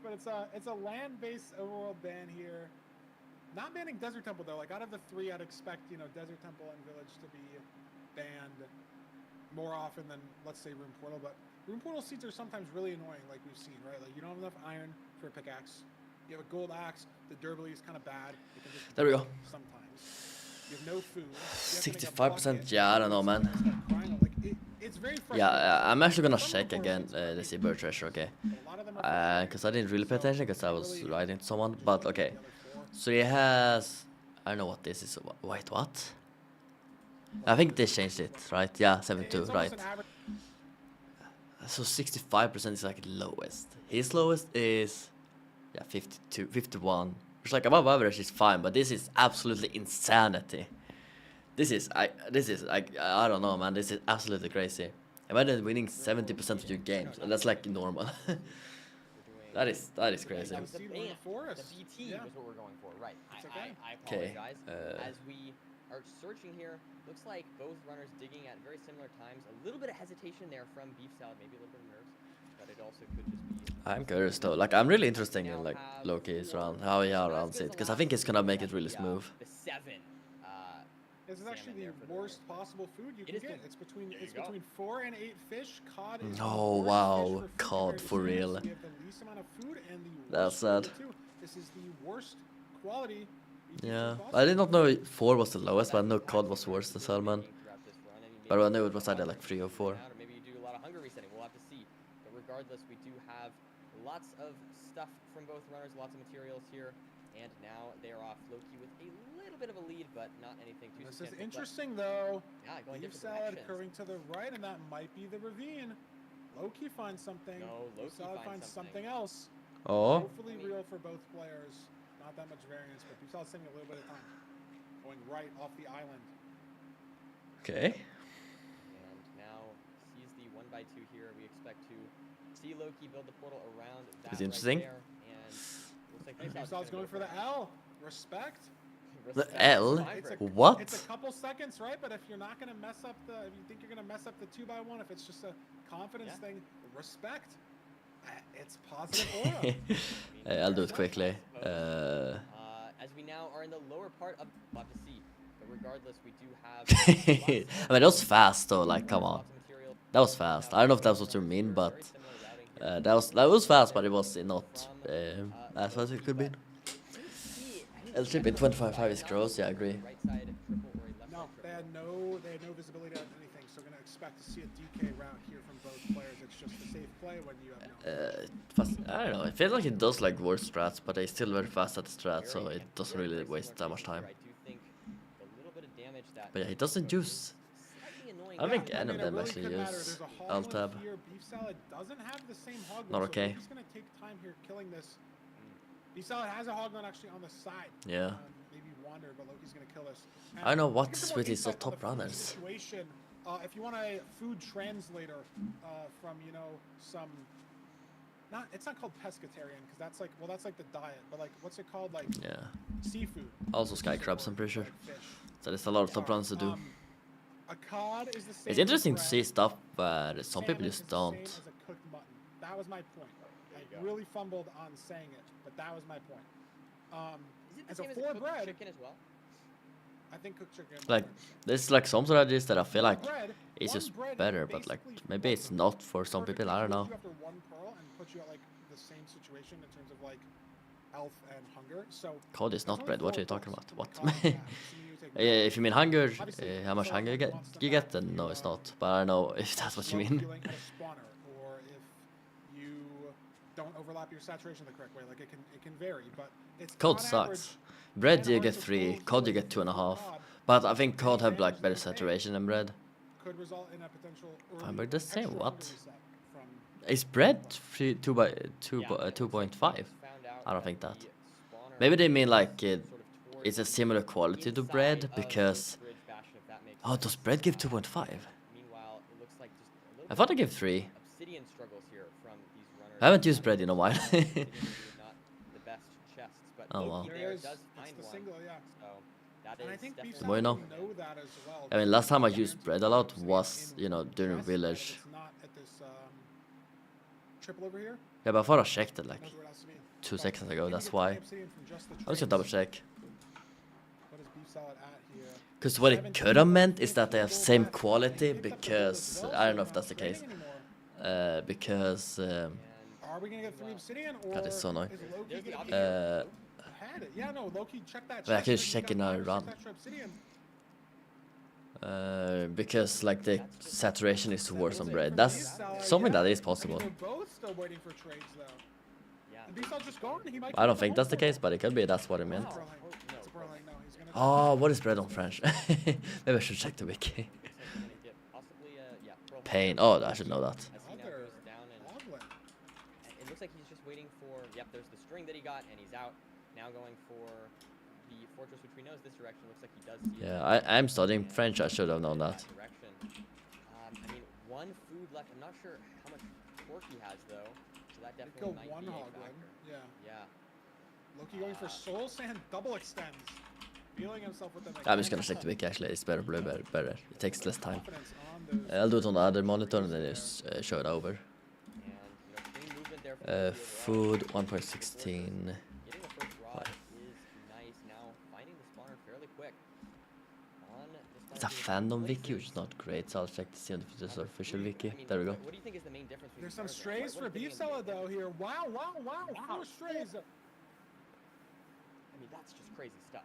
but it's a land-based overworld ban here. Not banning Desert Temple though. Like out of the 3, I'd expect, you know, Desert Temple and Village to be banned more often than, let's say, Room Portal. But Room Portal seeds are sometimes really annoying, like we've seen, right? Like you don't have enough iron for a pickaxe. You have a gold axe. The Derby is kind of bad. It can just There we go. sometimes. You have no food. 65%. Yeah, I don't know, man. It's very Yeah, I'm actually gonna check again the Seabird treasure, okay? Because I didn't really pay attention because I was writing to someone. But okay, so he has. I don't know what this is. Wait, what? I think they changed it, right? Yeah, 72, right? So 65% is like lowest. His lowest is, yeah, 52, 51. Which like above average is fine, but this is absolutely insanity. This is I don't know, man. This is absolutely crazy. Imagine winning 70% of your games, and that's like normal. that is crazy. The BT was what we're going for, right? I apologize. As we are searching here, looks like both runners digging at very similar times. A little bit of hesitation there from Beef Salad, maybe a little bit of nerves. but it also could just be. I'm curious though. Like, I'm really interested in like Loki's round, how he rounds it, because I think it's gonna make it really smooth. The 7. This is actually salmon there the for the worst win. possible food you It can is get. good. It's between There you go. 4 and 8 fish. Cod is the Oh, worst wow. fish for food Cod compared to for salmon, real. so we have the least amount of food and the That's worst sad. quality too. This is the worst quality. beef Yeah, possible. I did not know 4 was the lowest, but I know cod was worse than salmon. But I knew it was either like 3 or 4. Or maybe you do a lot of hunger resetting. We'll have to see. But regardless, we do have lots of stuff from both runners, lots of materials here. And now they are off Loki with a little bit of a lead, but not anything too This is substantial. interesting though. Yeah, going Beef different salad directions. curving to the right, and that might be the ravine. Loki finds something. No, Beef Loki salad finds finds something else. Oh, Hopefully real for both players. Not that much variance, but Beef salad's taking a little bit of time. Going right off the island. okay. And now sees the 1x2 here. We expect to see Loki build the portal around that It's interesting. right there. And looks like Beef salad's going for the L. Respect. The L? It's a, What? It's a couple seconds, right? But if you're not gonna mess up if you think you're gonna mess up the 2x1, if it's just a confidence Yeah. thing, respect. It's positive aura. Hey, I'll do it quickly. As we now are in the lower part of, we'll have to see. But regardless, we do have. I mean, that was fast though, like, come on. That was fast. I don't know if that's what you mean, but that was fast, but it was not as fast as it could be. El chip in 25.5 is gross, yeah, I agree. No, they had no visibility on anything, so we're gonna expect to see a DK route here from both players. It's just a safe play when you have no. Fast, I don't know, it feels like it does like worse strats, but they're still very fast at the strat, so it doesn't really waste that much time. But yeah, he doesn't use. I don't think any of them actually use alt tab. Beef salad doesn't have the same hog. Not okay. He's gonna take time here killing this. Beef salad has a hog gun actually on the side. Yeah. Maybe wander, but Loki's gonna kill this. I don't know And what's to get some more with these insight on top the food runners. Situation, if you want a food translator from some. It's not called pescatarian because that's like the diet, but like what's it called, like Yeah. seafood. Also sky crabs, I'm pretty sure. Fish. So there's a lot of top runs to do. A cod is the same It's interesting to as see bread. stuff where some people Salmon just is the same don't. as a cooked mutton. That was my point. There you I go. really fumbled on saying it, but that was my point. Is it the and so same as for a cooked bread, chicken as well? I think cooked chicken. Like, there's like some strategies that I feel like bread, it's one just bread better, but like basically maybe it's not for some people. I don't know. After one pearl and put you at like the same situation in terms of like health and hunger. So Cod is there's not only bread. What 4 are you talking pearls. about? What? Cod, yeah, assuming you take Yeah, if you mean hunger, Obviously, how much so hunger wants the you get, fact then that no, you, it's not. But I don't know if that's what you slow mean. healing at a spawner, or if you don't overlap your saturation the correct way. Like it can vary, but it's Cod on sucks. average, Bread 10 you get hours of 3, full cod you healing get 2.5. cod But I think cod have advantage like better that they take saturation than bread. could result in a potential Fine, early but the same, extra what? hunger reset from Is bread 2.5? I don't think that. Maybe they mean like it's a similar quality to bread because. Oh, does bread give 2.5? Meanwhile, it looks like just a little I thought I gave 3. obsidian struggles here from these runners. I haven't used bread in a while. Obsidian is not the best chests, but Oh, Loki wow. There there is, does it's find the one. single, yeah. So that And I is think beef definitely Bueno. salad know that as well. I mean, last time I Because used it's bread a lot obsidian was, in you know, during West, village. It's not at this triple over here. Yeah, but I thought I checked it like Knows where it has to be. 2 But seconds can ago, you that's get why. 20 obsidian from just the I was gonna traits? double check. What is beef salad at here? Because what it 17 could have meant is 50 that they have gold same left. quality They picked up the gold as because well, I so don't know they're if that's the not case. trading anymore. Because Are we gonna get 3 obsidian, or God, it's so annoying. is Loki There's the gonna be option. had it? Yeah, no, Loki, check that. But I chest, can right? He's check got in our 5 or 6 run. extra obsidian. because like the saturation is That worse was on it bread. from That's beef salad, something yeah. that is I mean, possible. they're both still waiting for trades, though. Yeah. The beef salad's just gone. He might I get don't the think that's the whole case, but it could be. That's what it portal. meant. It's a Berlin. It's a Berlin. No, he's gonna. Oh, what is bread on French? Maybe I should check the wiki. Looks like we're gonna get possibly, yeah, Pearl Pain. Hunter. Oh, I should know that. As he now Other goes down and Oddly. it looks like he's just waiting for. Yep, there's the string that he got, and he's out. Now going for the fortress, which we know is this direction. Looks like he does see. Yeah, I'm studying French. I should have known that. Direction. I mean, 1 food left. I'm not sure how much pork he has though. So that They definitely go might one be a hog then. factor. Yeah. Yeah. Loki going for soul sand double extends. Feeling himself with the. I'm just gonna check the wiki actually. It's better, better. It takes less time. Confidence on those. I'll do it on the other monitor and then just show it over. And you know, Food 1.16. Getting the first rod is nice. Now finding the spawner fairly quick. On the It's a spawner fandom being wiki, places. which is not great, so I'll check to see if there's an official I wiki. mean, There we go. What do you think is the main difference? There's between some stars, right? strays for What's beef getting salad in the though here. Wow, wow, wow, 4 strays. I mean, that's just crazy stuff.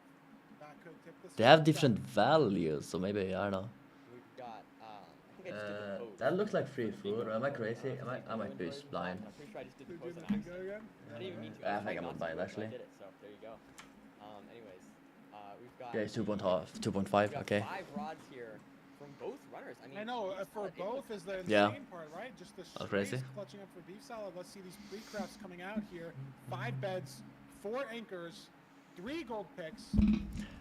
That could tip the They have scales different up. values, so maybe, I don't know. We've got, I think I just did the pose. That looks like free For the food, bingo or am I code. crazy? If I might be inventory was blind. I'm pretty sure I just did the Did pose you on do the bingo accident. again? I didn't even mean to. I was think trying I'm not blind, to, but actually. I did it, so there you go. Anyways, we've got. Yeah, it's 2.5, we've 2.5, got okay. 5 rods here from both runners. I mean, I know, Beef for Salad able both to is the insane Yeah. part, right? Just the That's strays crazy. clutching up for beef salad. Let's see these pre-crafts coming out here. 5 beds, 4 anchors, 3 gold picks,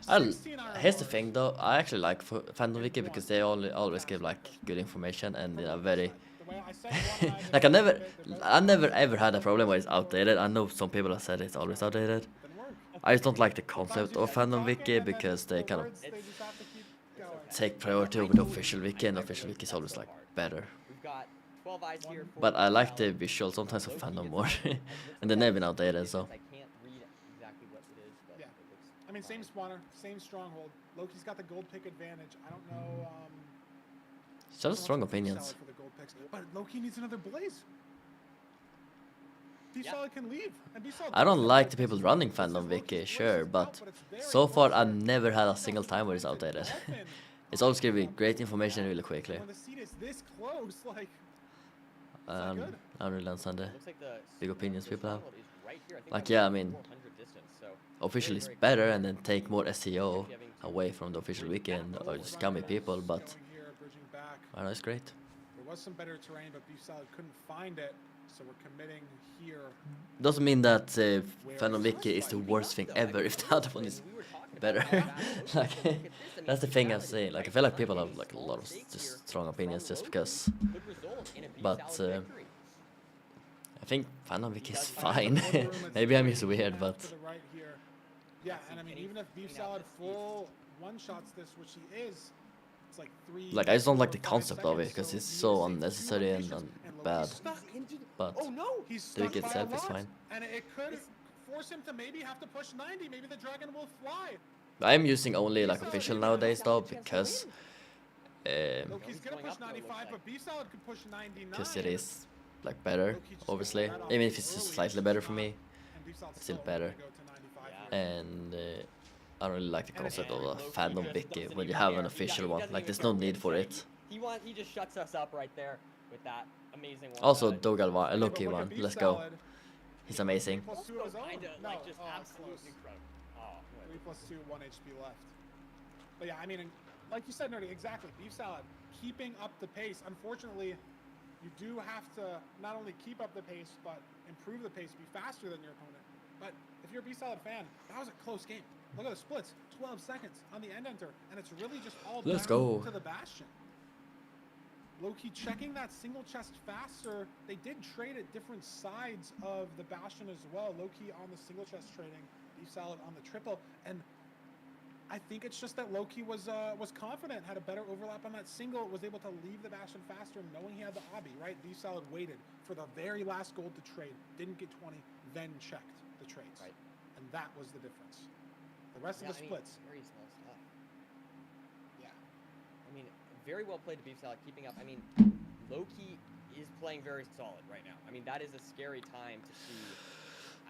16 iron Here's the bars. thing though, I actually like Fandom Wiki because they always give like good information and they are very The way I said one line, like they're both I never ever had a problem where it's outdated. I know some people have said it's always outdated. didn't work. I just don't like the Sometimes concept you of keep Fandom talking Wiki and then because the they kind of words, they just have to keep going. take priority over the official wiki, and the official wiki is always like better. We've got 12 eyes here. For But I Beef like the Salad. visual sometimes of Loki Fandom is more, as written and they've as never been outdated. it So is. I can't read exactly what it is, but Yeah. it looks I mean, same fine. spawner, same stronghold. Loki's got the gold pick advantage. I don't know. just so much strong for Beef opinions. Salad for the gold picks, but Loki needs another blaze. Beef Yeah. Salad can leave, and Beef Salad I don't does have like gold the picks. people running This is Fandom Wiki, Loki's sure, blaze but out, it's very so far close I've here. never had a Beef single Salad time where it's planted outdated. dolphin It's on always giving the great gold information pick. really quickly. And when the seed is this close, like I don't really understand the Looks like the big opinions the people have. stronghold is right here. I think Like, that's yeah, I about mean, 400 distance, so official very, is very better close. and then take more SEO Actually having to away from the official wiki and or Gold just scammy runners people, but going here, bridging back. I don't know, it's great. There was some better terrain, but Beef Salad couldn't find it, so we're committing here. Doesn't mean that Fandom Wiki is the worst thing ever if the other one is better. Like, that's the thing I'm saying. Like, I feel like people have like a lot of just strong opinions just because. But I think Fandom Wiki is fine. Maybe I'm just weird, but To the right here. Yeah, and I mean, even if Beef Salad full one-shots this, which he is, it's like 3. like I just don't like the 4, 5 concept of it seconds, because so it's he so needs to save 2 unnecessary and locations, bad. Loki's stuck. But Oh no! He's the stuck wiki by a itself is lot, fine. and it could force him to maybe have to push 90. Maybe the dragon will fly. I'm using only like official nowadays though because Loki's gonna push 95, but Beef Salad could push 99. it is like better, obviously. Even if it's just slightly better for me, And Beef Salad's still only better. gonna go to 95 here. and I don't really like the concept of a Fandom Wiki when you have an official one. Like, there's no need for it. He just shuts us up right there with that amazing one. Also, Dogal one, a Okay, Loki but look at one. Beef Let's go. Salad, He's amazing. 3 + 2 of his own. Kinda, No, like, just oh, absolute close. incredible. Oh, 3 + 2, 1 HP left. But yeah, I mean, like you said, Nerdy, exactly. Beef Salad, keeping up the pace. Unfortunately, you do have to not only keep up the pace, but improve the pace, be faster than your opponent. But if you're a Beef Salad fan, that was a close game. Look at the splits, 12 seconds on the end enter, and it's really just all Let's down go. to the Bastion. Loki checking that single chest faster. They did trade at different sides of the Bastion as well. Loki on the single chest trading, Beef Salad on the triple, and I think it's just that Loki was confident, had a better overlap on that single, was able to leave the Bastion faster, knowing he had the obby, right? Beef Salad waited for the very last gold to trade, didn't get 20, then checked the trades, Right. and that was the difference. The rest Yeah, of the splits, very small stuff. yeah. I mean, very well played to Beef Salad, keeping up. I mean, Loki is playing very solid right now. I mean, that is a scary time to see.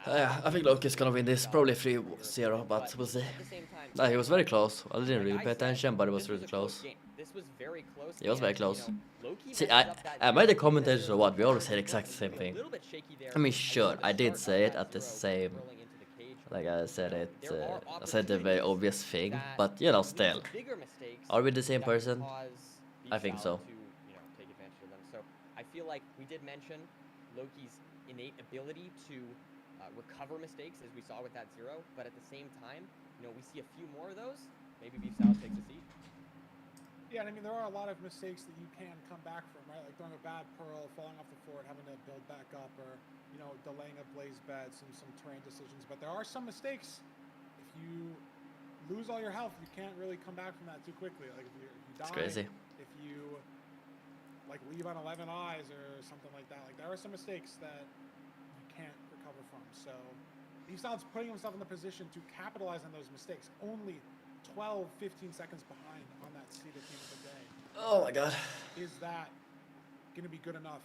Yeah, I think Loki's gonna win this, probably 3-0, but we'll see. At the same time, He was very close. I didn't like really I pay said, attention, but it was this really a close. game. This was very close. It was very and, you close. know, Loki See, messed up that am I the zero commentators zero or what? We zero always say zero exactly the same a thing. little bit shaky there. I mean, think sure, the I did start say of it that at the zero same, rolling into the cage, like I said it, there are I said the very opportunities obvious thing, that but you know, lead to still. bigger mistakes Are we the same that could person? cause I Beef think Salad so. to, you know, take advantage of them. So I feel like we did mention Loki's innate ability to recover mistakes, as we saw with that zero, but at the same time, you know, we see a few more of those. Maybe Beef Salad takes a seat. Yeah, and I mean, there are a lot of mistakes that you can come back from, right? Like throwing a bad pearl, falling off the fort, having to build back up, or, you know, delaying a blaze bed, some terrain decisions. But there are some mistakes. If you lose all your health, you can't really come back from that too quickly. Like if you die, It's crazy. if you like leave on 11 eyes or something like that. Like there are some mistakes that you from. So Beef Salad's putting himself in the position to capitalize on those mistakes. Only 12, 15 seconds behind on that seed at the end of the day. Oh my god. Is that going to be good enough?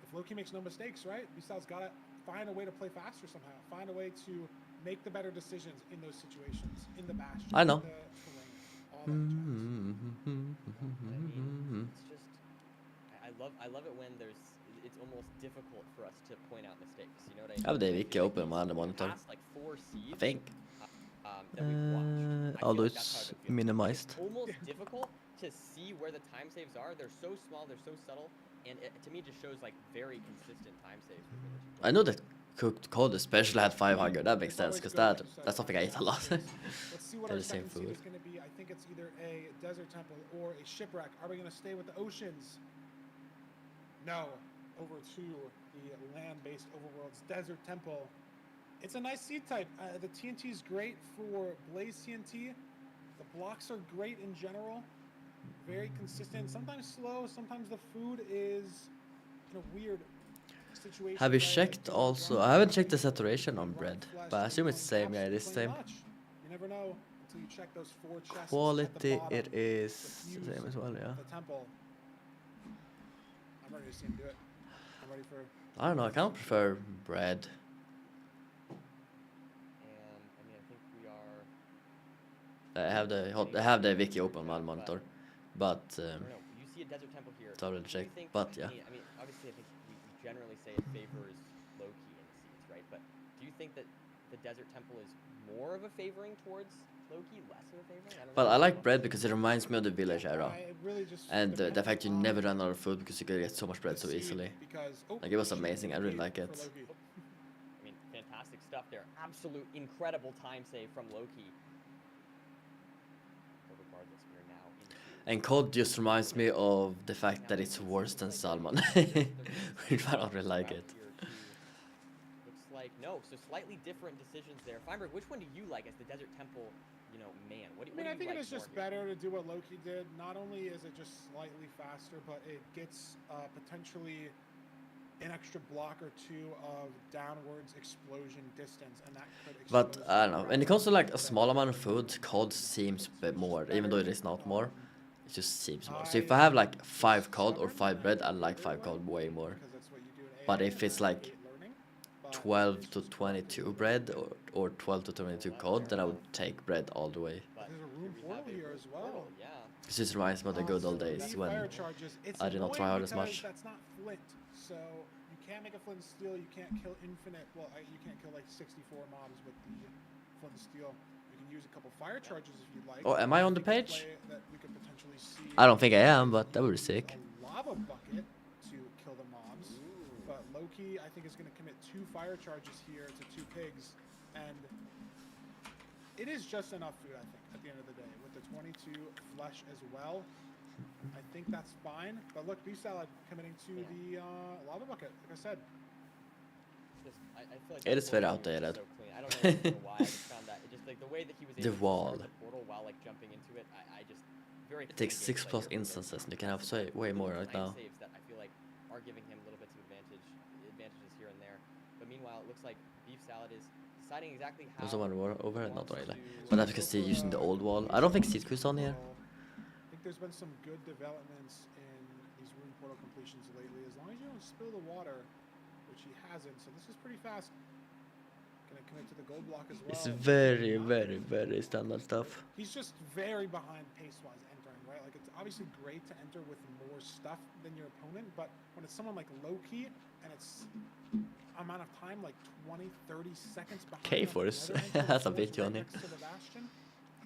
If Loki makes no mistakes, right? Beef Salad's got to find a way to play faster somehow. Find a way to make the better decisions in those situations, in the bastion, I know. in the terrain, all that jazz. I mean, it's just I love it when it's almost difficult for us to point out mistakes. You know what I mean? Ja, det är I Vicky feel like open on the monitor. past, like 4 seeds, I think. that we've watched, I feel Although like that's how it's it feels. minimized. It's almost difficult to see where the time saves are. They're so small, they're so subtle, and to me it just shows like very consistent time saves between the two. I know that cooked cod especially had 5 hunger. That makes sense because that's something I eat a lot. Let's see what They're our the same second seed food. is going to be. I think it's either a desert temple or a shipwreck. Are we going to stay with the oceans? No. Over to the land-based overworld's desert temple. It's a nice seed type. The TNT is great for Blaze TNT. The blocks are great in general. Very consistent. Sometimes slow. Sometimes the food is in a weird situation. Have you where checked it's also? run I haven't flesh, checked the saturation on run bread, flesh, but I assume and it's the same. Yeah, it is absolutely same. much. You never know until you check those 4 chests at the Quality bottom, it is the the same fuse as well, yeah. of the temple. I'm ready to see him do it. I'm ready for. I don't know, I kind of prefer bread. And I mean, I think we are. I have the Wiki open on monitor, but I don't know. You see a desert temple here. it's already Do you checked. think- But yeah, I mean, obviously, I think we generally say it favors Loki in the seeds, right? But do you think that the desert temple is more of a favoring towards Loki, less of a favoring? I don't but know. I like bread because it reminds me of the village era, It really just and the depends fact you on never run out of food because you can get so much bread the so seed, easily. because- oh, Like, it was should be amazing. I really great like it. for Loki. I mean, fantastic stuff there. Absolute incredible time save from Loki. But regardless, we are now into And cod just reminds me of the fact that it's worse than salmon, which I don't really like it. Looks like no, so slightly different decisions there. Feinberg, which one do you like as the Desert Temple, man? What do I mean, I you think like it is just more here? better to do what Loki did. Not only is it just slightly faster, but it gets potentially an extra block or 2 of downwards explosion distance, and that could But expose I don't know. you When it right comes to like a so small amount of food, cod seems a bit more, even though it is not more. It just seems more. So if I have like 5 cod or 5 bread, I like 5 cod way more. because that's what you do in But AI, if it's and I like hate learning, but 12 it's to just what 22 it is. bread or 12 to 22 cod, then I would take bread all the way. But There's a here room we portal have a here room as well. portal, yeah. It just reminds me of the good old days Three when fire charges. It's I did not try annoying hard as because much. That's not flint, so you can't make a flint and steel. You can't kill infinite. Well, you can't kill like 64 mobs with the flint and steel. You can use a couple fire charges if you'd like. Oh, am I on the I think page? play that we could potentially see I don't think I am, but that would be sick. a lava bucket to kill the mobs. But Loki, I think, is going to commit 2 fire charges here to 2 pigs, and it is just enough food, I think, at the end of the day, with the 22 flesh as well. I think that's fine. But look, beef salad committing to the lava bucket, like I said. I feel like It the is very portal here outdated. so clean. I don't know why I just found that. It just like the way that he was The able to wall. start the portal while like jumping into it. I just very. It takes clean 6 gameplay plus here from instances, Loki. and you can have Just way more little right time now. Saves that I feel like are giving him little bits of advantages here and there. But meanwhile, it looks like beef salad is deciding exactly how. There's one overhead, not wants really. to But that's because they're using the old wall. I don't think Seedku's on here. I think there's been some good developments in these rune portal completions lately. As long as you don't spill the water, which he hasn't, so this is pretty fast. Gonna commit to the gold block as well. It's very, very, very standard stuff. He's just very behind pace-wise entering, right? Like, it's obviously great to enter with more stuff than your opponent, but when it's someone like Loki and it's amount of time, like 20, 30 seconds behind. K-Force. on the other end, Has a so video right on it. next to the bastion.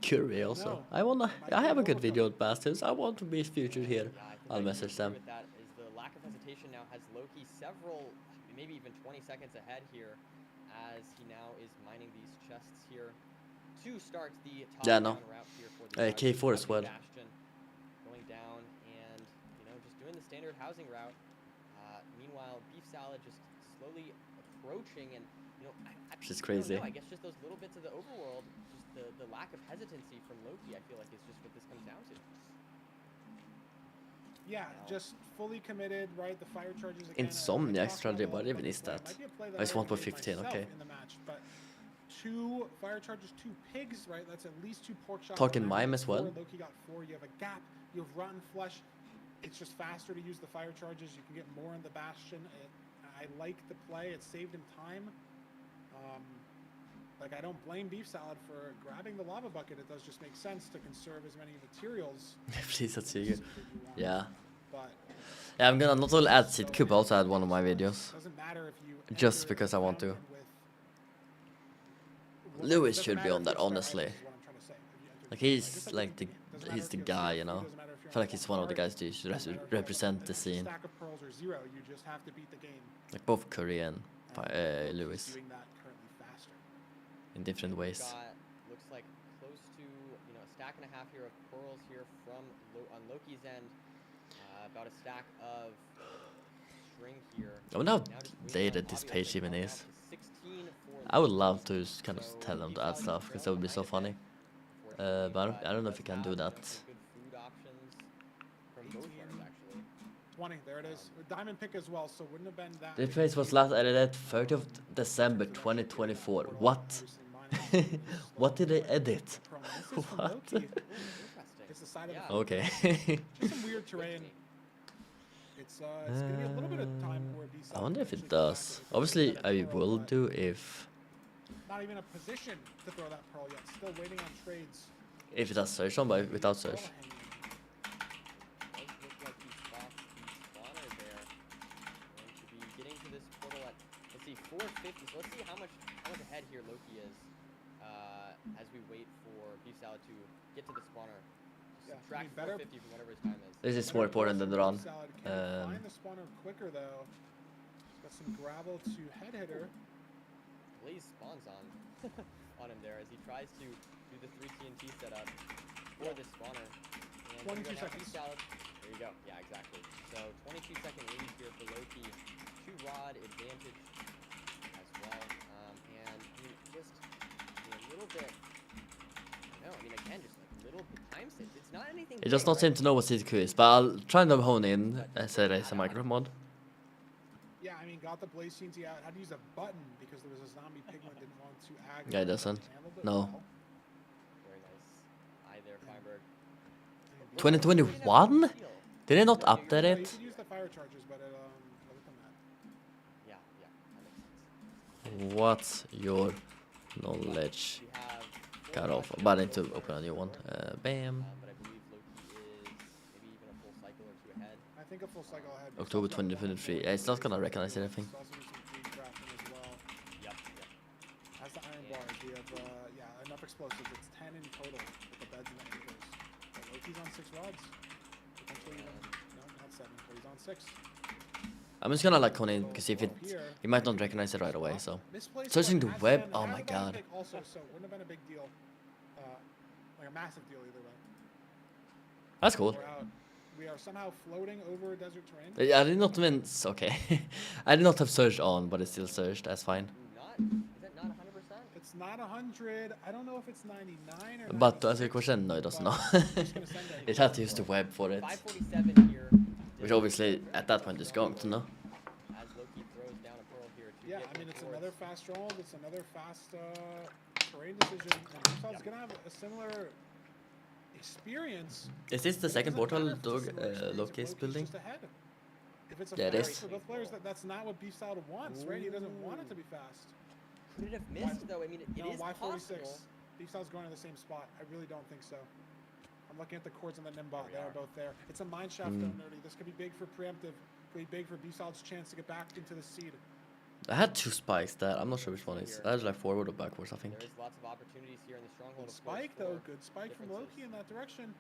Curie also. I have a good video with Bastards. I want to be featured here. Yeah, I think I'll I message agree them. with that is the lack of hesitation now has Loki several, maybe even 20 seconds ahead here, as he now is mining these chests here to start the top Yeah, down no. route here for the K4 as well. Bastion, going down and just doing the standard housing route. Meanwhile, beef salad just slowly approaching, and Which is I don't crazy. know, I guess just those little bits of the overworld, just the lack of hesitancy from Loki, I feel like is just what this comes down to. Yeah, just fully committed, right? The fire charges again. Insomniac strategy, what even is that? Oh, it's 1.15, okay. In the match, but 2 fire charges, 2 pigs, right? That's at least 2 pork chops. Talking Max mime got as well. 4, Loki got 4. You have a gap. You have rotten flesh. It's just faster to use the fire charges. You can get more in the bastion. I like the play. It saved him time. Like, I don't blame Beef Salad for grabbing the lava bucket. It does just make sense to conserve as many materials. Please, that's you. Yeah. But Yeah, I'm gonna not only add Seed Cube, also add one of my videos. doesn't matter if you Just enter because I want to. with- Lewis doesn't should be matter on if that, you start, honestly. is what I'm trying to say. If you enter Like, the- he's just like the, doesn't he's matter the if you're guy, you CFP, know. doesn't matter if I you're feel on like he's one of the start, guys who should doesn't matter if you're represent the a scene. stack of pearls or 0, you just have to beat the game. Like both Curry and He's Lewis doing that currently faster. in different ways. Got, looks like close to, a stack and a half here of pearls here from on Loki's end. About a stack of string here. I wonder how Now just waiting on dated this Bobby page to even come is. up to 16 for I would Loki. love to kind of So tell them to Beef add Salad stuff, because that would be so funny. Unfortunately, But I don't know if you can do does have that. some good food options from both runners, actually. 20, there it is. Diamond pick as well, so wouldn't have been that. This big page of a was deal. last edited 30th December 2024. What? What did they edit? This is from What? Loki. Ooh, interesting. It's the side of Yeah. the Okay. just some weird terrain. It's gonna be a little bit of time where B I wonder if it actually does. cracks it. Obviously, It's a I pearl, will but do if Not even a position to throw that pearl yet. Still waiting on trades. it has search on, but without search. Does look like he spots the spawner there. Going to be getting to this portal at, let's see, 450. So let's see how much ahead here Loki is as we wait for Beef Salad to get to the spawner. Yeah, I Subtract mean, better- 450 from whatever his time is. This is more important than the run. Can find the spawner quicker though. He's got some gravel to head hitter. Blaze spawns on on him there as he tries to do the 3 TNT setup for this spawner. And 22 here we go now, seconds. Beef Salad. There you go. Yeah, exactly. So 22-second lead here for Loki. 2-rod advantage as well. And I mean, just a little bit. No, I mean again, just like little time save. It's not anything. It does big, not right? seem to know what CQ is, but I'll try and hone in as it is a micro mod. Yeah, I mean, got the Blaze TNT out. Had to use a button because there was a zombie pigman didn't want to aggro. Yeah, it doesn't. Handled it No. well. Very nice. Eye there, Feinberg. And 2021? Did they not Yeah, update you it? could use the fire charges, but other than that. Yeah, that makes sense. What's your knowledge? We have Cut 4 off. rods But I here need to for open a new one. Loki. Bam. But I believe Loki is maybe even a full cycle or 2 ahead. I think a full cycle ahead. October 2023. Yeah, it's not gonna recognize anything. It's also do some food crafting as well. Yep. Has the iron bars. We have yeah, enough explosives. It's 10 in total with the beds and the anchors. But Loki's on 6 rods. Potentially even no, not 7, but he's on 6. I'm just gonna like hone in because if it, Here, he might not recognize it right away. So misplaced searching one the has web. been- Oh has my the diamond god. pick Also, so wouldn't have been a big deal. Like a massive deal either way. That's cool. We're out. We are somehow floating over desert terrain. I did not mean. Okay. I did not have search on, but it still searched. That's fine. Not, is that not 100%? It's not 100. I don't know if it's 99 or. But to answer 96, your question, no, it doesn't but know. I'm just gonna send it. It had to use the web for it, 547 here. which obviously at that point is going to know. As Loki throws down a pearl here to Yeah, get I mean it's towards- another fast roll. It's another fast terrain decision. And Ubisoft's gonna have a similar experience. Is this the It second doesn't portal matter if it's a similar experience if Loki is Loki's building? just ahead. If it's a Yeah, it fast is. for both players, that's not what Beef Salad wants, right? He doesn't want it to be fast. Could it have missed though? I mean, it No, is Y46. possible. Beef Salad's going to the same spot. I really don't think so. I'm looking at the chords on the Nimbot. They are both there. It's a mine shaft though, Nerdy. This could be big for preemptive. Could be big for Beef Salad's chance to get back into the seed. I had 2 spikes there. I'm not sure which one is. That is like forward or backwards, I think. There is lots of opportunities here in the stronghold. Good of course, spike though. for Good spike from differences. Loki in that direction.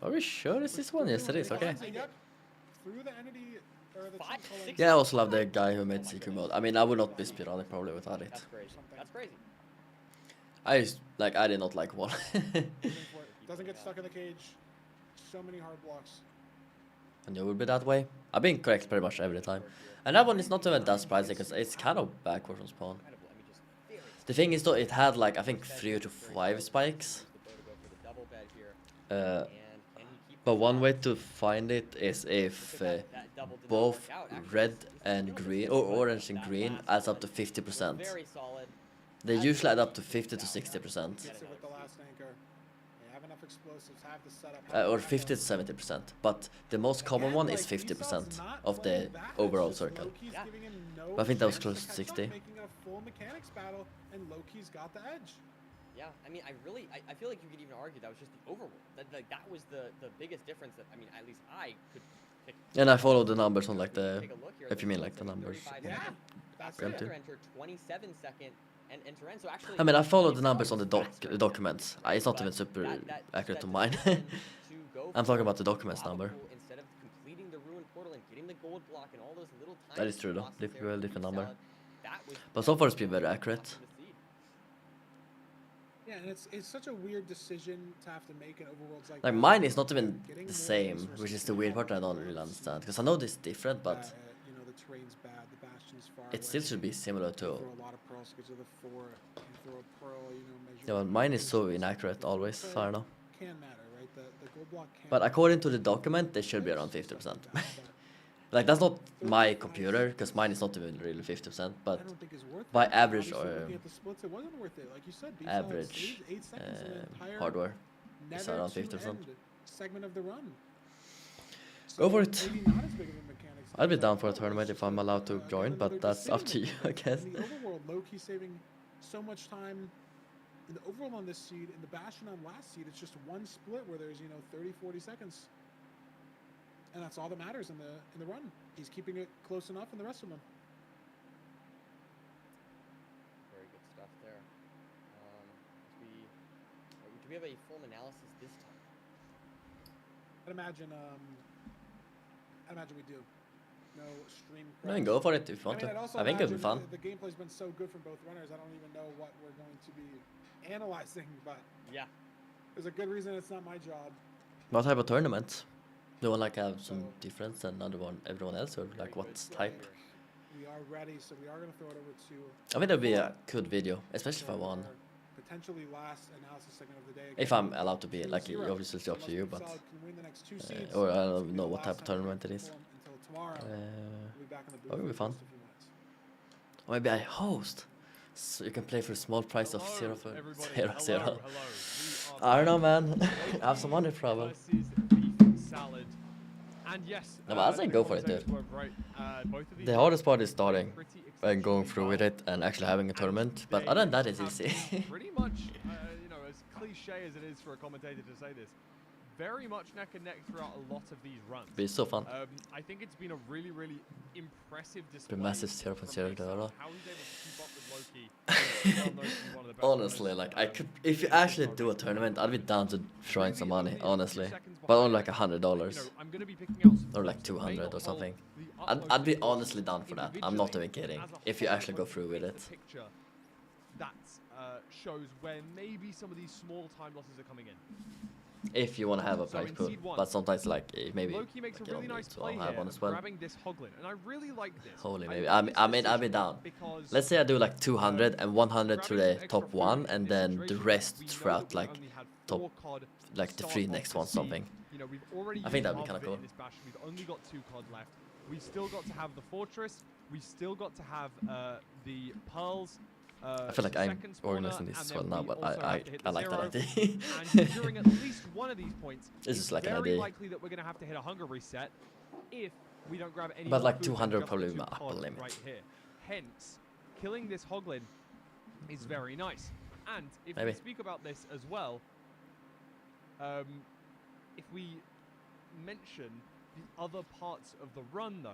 Are we sure it's this one? Yes, it is. Okay. Yep. Through the entity or the Five, cheat code. six- Yeah, I also love the guy who made CQ mode. I mean, I would not be speedrunning probably without it. That's crazy. That's crazy. I just, like, I did not like one. Doesn't get stuck in the cage. So many hard blocks. I knew it would be that way. I've been correct pretty much every time. And that one is not even that surprising because it's kind of backwards from spawn. Incredible. I mean, just very The thing is though, it had like, I think 3 to 5 spikes. the bow to go for the double bed here. Uh, And can he keep But one way to find it is if Because that double did not both work out. Actually, red this is and still green, just or one, orange but and that green, last adds up one to was 50%. very solid. They As usually add Zodi up to 50 to out. 60%. Gets it with the last anchor. They have enough explosives, have the setup. Or 50 to 70%. But the most common one is 50% of the overall circle. Yeah. But I think that was close to 60. Making it a full mechanics battle, and Loki's got the edge. Yeah, I mean, I feel like you could even argue that was just the overworld. That was the biggest difference that, I mean, at least I could pick. And I follow the numbers on like the, Take a look here. if you mean like Looks the numbers. 35 Yeah, seconds. that's After it. enter 27 second and enter end. So actually, I mean, I follow the Beef numbers Salad on the was faster. documents. It's not But even super that accurate that to mine. decision to go I'm for talking about the documents lava number. pool instead of completing the ruined portal and getting the gold block and all those little That tiny is true though. losses there Well, for different Beef number. Salad, that was But so far it's been really very tough accurate. to see. Yeah, and it's such a weird decision to have to make in overworlds like Like that. mine is not even Getting the more same, resources which is the from weird part I don't overworlds really and understand. Because I know this is different, but you know, the terrain's bad, the bastion's far it still away. should be similar You to. throw a lot of pearls because of the 4. You throw a pearl, you know, measure. Yeah, well, mine is so inaccurate always, so I don't know. Can matter, right? The gold block can But matter. according to the document, they should be around 50%. Like that's not my computer, because mine is not even really 50%, but I don't think it's worth by it. average Obviously, or looking at the splits, it wasn't worth it. Like you said, Beef Salad average stayed 8 seconds in the entire hardware is never around to 50%. end segment of the run. Go for So it. maybe not as big of a mechanics I'd be thing, down but for a it's tournament just if I'm allowed to again, join, another but that's up to you, decision I guess. In the overworld, Loki saving so much time in the overworld on this seed, in the Bastion on last seed, it's just one split where there's, you know, 30, 40 seconds. And that's all that matters in the run. He's keeping it close enough in the rest of them. Very good stuff there. Do we have a full analysis this time? I'd imagine we do. No stream. No, you can go for it if you want I'd to. also I think it'll be fun. imagine the gameplay's been so good from both runners. I don't even know what we're going to be analyzing, but Yeah. there's a good reason it's not my job. What type of tournament? Do one like have some So- difference than everyone else, or like what type? We are ready, so we are going to throw it over to. I think that'd be a good video, especially if I for won. our Potentially last analysis segment of the day. If Again, I'm allowed to be, like, 2-0. obviously it's up to Unless you, Beef but Salad can win the next 2 seeds, or I this will don't be know the what last type of time we tournament it is. perform Until tomorrow. We'll be back on the booth that would be for fun. just a few minutes. Or maybe I host, so you can play for a small price of Hello, zero for everybody. zero Hello, zero. hello. We are I don't know, back. man. I have some money problem. Versus Beef Salad. And yes, No, but I'll say the go for it, commentators dude. were right. Both of these The guys hardest part is played starting pretty and going exceptionally through with well. it and actually having a And tournament. But they other than that, it's have easy. been pretty much, you know, as cliche as it is for a commentator to say this, very much neck and neck throughout a lot of these runs. But it's so fun. I think it's been a really, really impressive display. massive from 0.0 Beef there, Salad, though. how he's able to keep up with Loki. well known to be one of the best Honestly, runners, like I could, if you in actually Pro do a recently. tournament, I'd be down to throwing some Really money, only a few honestly. seconds But only behind like it. $100 You know, I'm gonna be picking out some or like points that may 200 not or hold something. the I'd utmost be importance honestly down for that. I'm not individually, even kidding. but as a If you whole, actually when go you through with paint it. the picture, that shows where maybe some of these small time losses are coming in. If you want to have a So prize in pool, seed one, but sometimes like maybe Loki makes like, a you really don't nice need to play all have here, one as well. grabbing this Hoglin, and I really like this. Holy I maybe. like this I'd be decision down. because Let's say I do like 200 and 100 to grabbing the some extra top food one, in and this then the situation, rest we know throughout that we like only had top, 4 COD like the start 3 off next the ones, seed. something. You know, we've already I think used that'd be half kinda of it cool. in this bastion. We've only got 2 COD left. We still got to have the fortress. We still got to have the pearls. I feel like I'm second spawner, organizing this and as then well now, we but also I have to hit the like that zero. idea. And during at least one of these points, This it's is like an very idea. likely that we're going to have to hit a hunger reset if we don't grab any But more like food than 200 just the probably 2 my upper COD limit. right here. Hence, killing this Hoglin is very nice. And if Maybe. we speak about this as well, if we mention the other parts of the run though,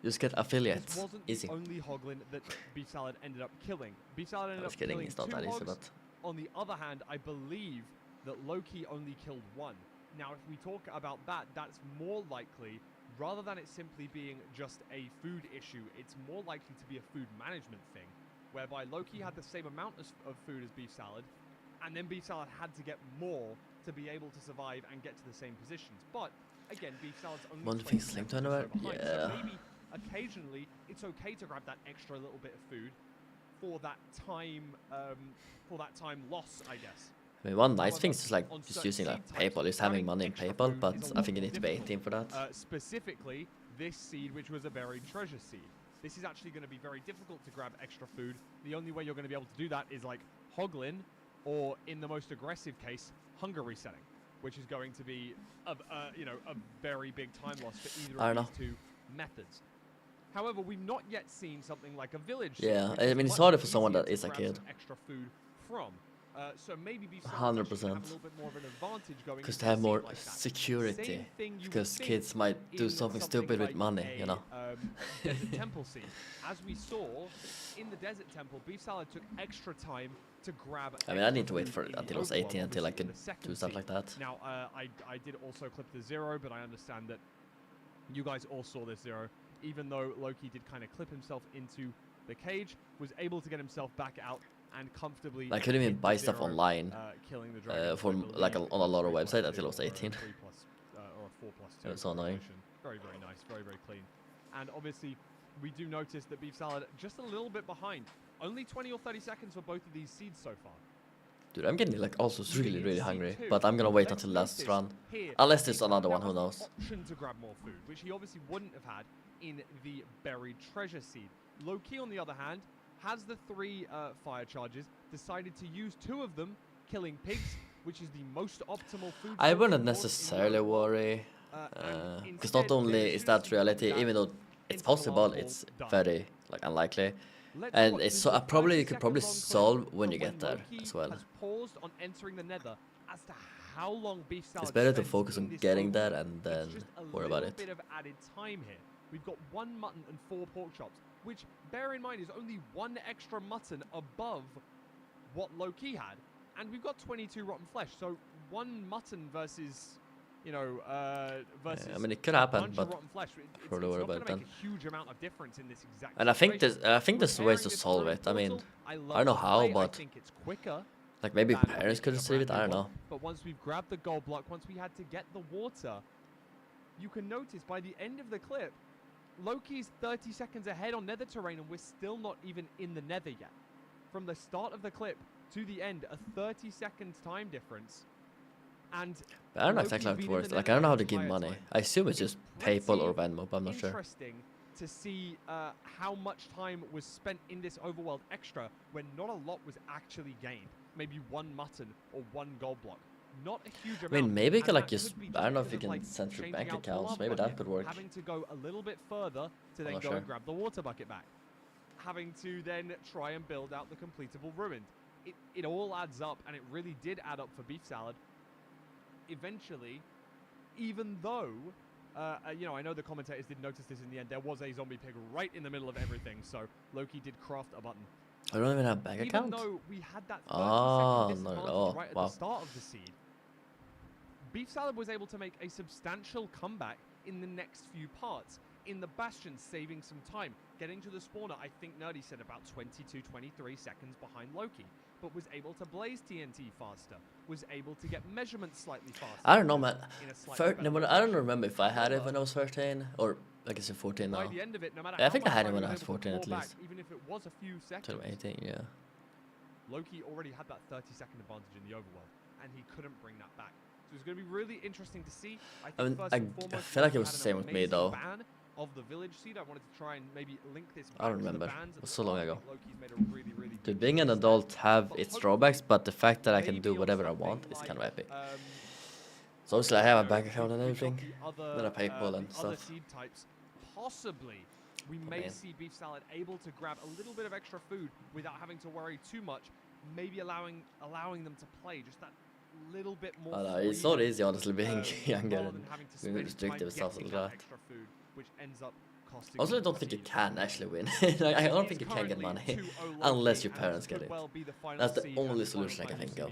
Just get this affiliates. wasn't Easy. the only Hoglin that Beef Salad ended up killing. Beef Salad ended I was up kidding. killing It's not 2 that easy, hogs. but On the other hand, I believe that Loki only killed 1. Now, if we talk about that, that's more likely, rather than it simply being just a food issue, it's more likely to be a food management thing, whereby Loki had the same amount of food as Beef Salad, and then Beef Salad had to get more to be able to survive and get to the same positions. But, again, Beef Salad's only One 20 thing Slim seconds or so Tournament? behind, Yeah. so maybe occasionally it's okay to grab that extra little bit of food for that time loss, I guess. I mean, one nice thing is However, just like on just certain using like seed types, PayPal, just having grabbing money in extra PayPal, food but is a I lot think you more need to be difficult. 18 for that. Specifically, this seed, which was a buried treasure seed. This is actually going to be very difficult to grab extra food. The only way you're going to be able to do that is like Hoglin, or in the most aggressive case, hunger resetting, which is going to be a very big time loss for either I of don't these two methods. However, we've not yet seen something like a village. Yeah, which I is mean, it's much harder for someone easier that to is a grab kid. some extra food from. So maybe be 100%. Because they have more security. Because kids might do something stupid with money, you know. Desert Temple scene. As we saw in the Desert Temple, Beef Salad took extra time to grab. I mean, I extra need to wait food for in until the I was overworld, 18 until I obviously, in could the second do stuff scene. like that. Now, I did also clip the zero, but I understand that you guys all saw this zero. Even though Loki did kind of clip himself into the cage, was able to get himself back out and comfortably. I couldn't even hit buy the stuff zero, online killing the dragon, from I like believe on a lot of it was websites 3+2 until I was or a 18. 3+, or a 4+2 It was so annoying. calculation. Very, very nice. Very, very clean. And obviously, we do notice that Beef Salad just a little bit behind. Only 20 or 30 seconds for both of these seeds so far. Dude, I'm getting like also Moving really, into really seed hungry. two, But I'm gonna wait let's until last notice run. here, Unless Beef there's Salad another now one, who has the knows. option to grab more food, which he obviously wouldn't have had in the buried treasure seed. Loki, on the other hand, has the 3 fire charges, decided to use 2 of them, killing pigs, which is the most optimal food. I source, wouldn't of course, in the necessarily overworld. worry. And Because not instead, only as is soon that as he got reality, back even though it's into the possible, lava it's hole, done. very like unlikely. Let's And watch. it's This so is a probably you 30 could probably second long clip solve when from you get there Loki as well. has paused on entering the Nether as to how long Beef Salad It's better to spent focus in on this getting overworld. there and It's then just a worry about little it. bit of added time here. We've got 1 mutton and 4 pork chops, which, bear in mind, is only 1 extra mutton above what Loki had. And we've got 22 rotten flesh, so 1 mutton versus, versus I mean, it could a happen, bunch of but rotten flesh. probably worry not going about to it make a huge amount of difference in this exact And I think situation. there's ways to Repairing this solve ruined it. I mean, portal, I love don't know the how, play. I but think it's quicker like maybe than parents could making a receive it. I brand don't new know. one. But once we've grabbed the gold block, once we had to get the water, you can notice by the end of the clip, Loki's 30 seconds ahead on nether terrain, and we're still not even in the nether yet. From the start of the clip to the end, a 30-second time difference. And But I don't know Loki's exactly how been it in works. the Like, nether I don't know how the to give entire money. time. I assume it's just Pretty PayPal or Venmo, but I'm not sure. Interesting to see how much time was spent in this overworld extra when not a lot was actually gained. Maybe 1 mutton or 1 gold block. Not a huge amount. I mean, maybe you and could like that just, could be I don't know if because you of, can like, send through changing bank out the accounts. lava Maybe that bucket, could work. Having to go a little bit further to then not go sure. and grab the water bucket back. Having to then try and build out the completable ruin. It all adds up, and it really did add up for Beef Salad. Eventually, even though, I know the commentators did notice this in the end, there was a zombie pig right in the middle of everything, so Loki did craft a button. I don't even have bank Even account. though we had that 30-second Oh, disadvantage no. right at Wow. the start of the seed, Beef Salad was able to make a substantial comeback in the next few parts. In the Bastion, saving some time. Getting to the spawner, I think Nerdy said about 22, 23 seconds behind Loki, but was able to blaze TNT faster, was able to get measurements slightly faster. I don't know, man. in a slightly better I don't position. remember if I had it when I was 13 or I guess 14 By now. the end of it, no matter Yeah, I how think I much had it time when he I was was able to 14 at claw back, least. even if it was a few seconds. Till 18, yeah. Loki already had that 30-second advantage in the overworld, and he couldn't bring that back. So it's going to be really interesting to see. I think mean, first I and foremost, feel like it Loki was had the same an with me, amazing though. ban of the village seed. I wanted to try and maybe link this I don't back to the remember. bans It at was the so long start. I ago. think Loki's made a really, really Dude, good being an choice adult there. have But its hopefully, drawbacks, but the fact that I can maybe do on whatever I something want is like, kind of epic. um, So obviously I have a you know, bank if account and we got everything. the other, Then a PayPal and the other stuff. seed types, possibly we may man. see Beef Salad able to grab a little bit of extra food without having to worry too much. Maybe allowing them to play just that little bit more. I know, it's freedom, not easy, honestly, being younger rather and than having to being spend restricted time and stuff getting like that that. extra food, which ends up costing. Also, I you don't the think you seed. can actually win. Like, I don't think you can get money unless your parents get it. That's the only solution I can think of.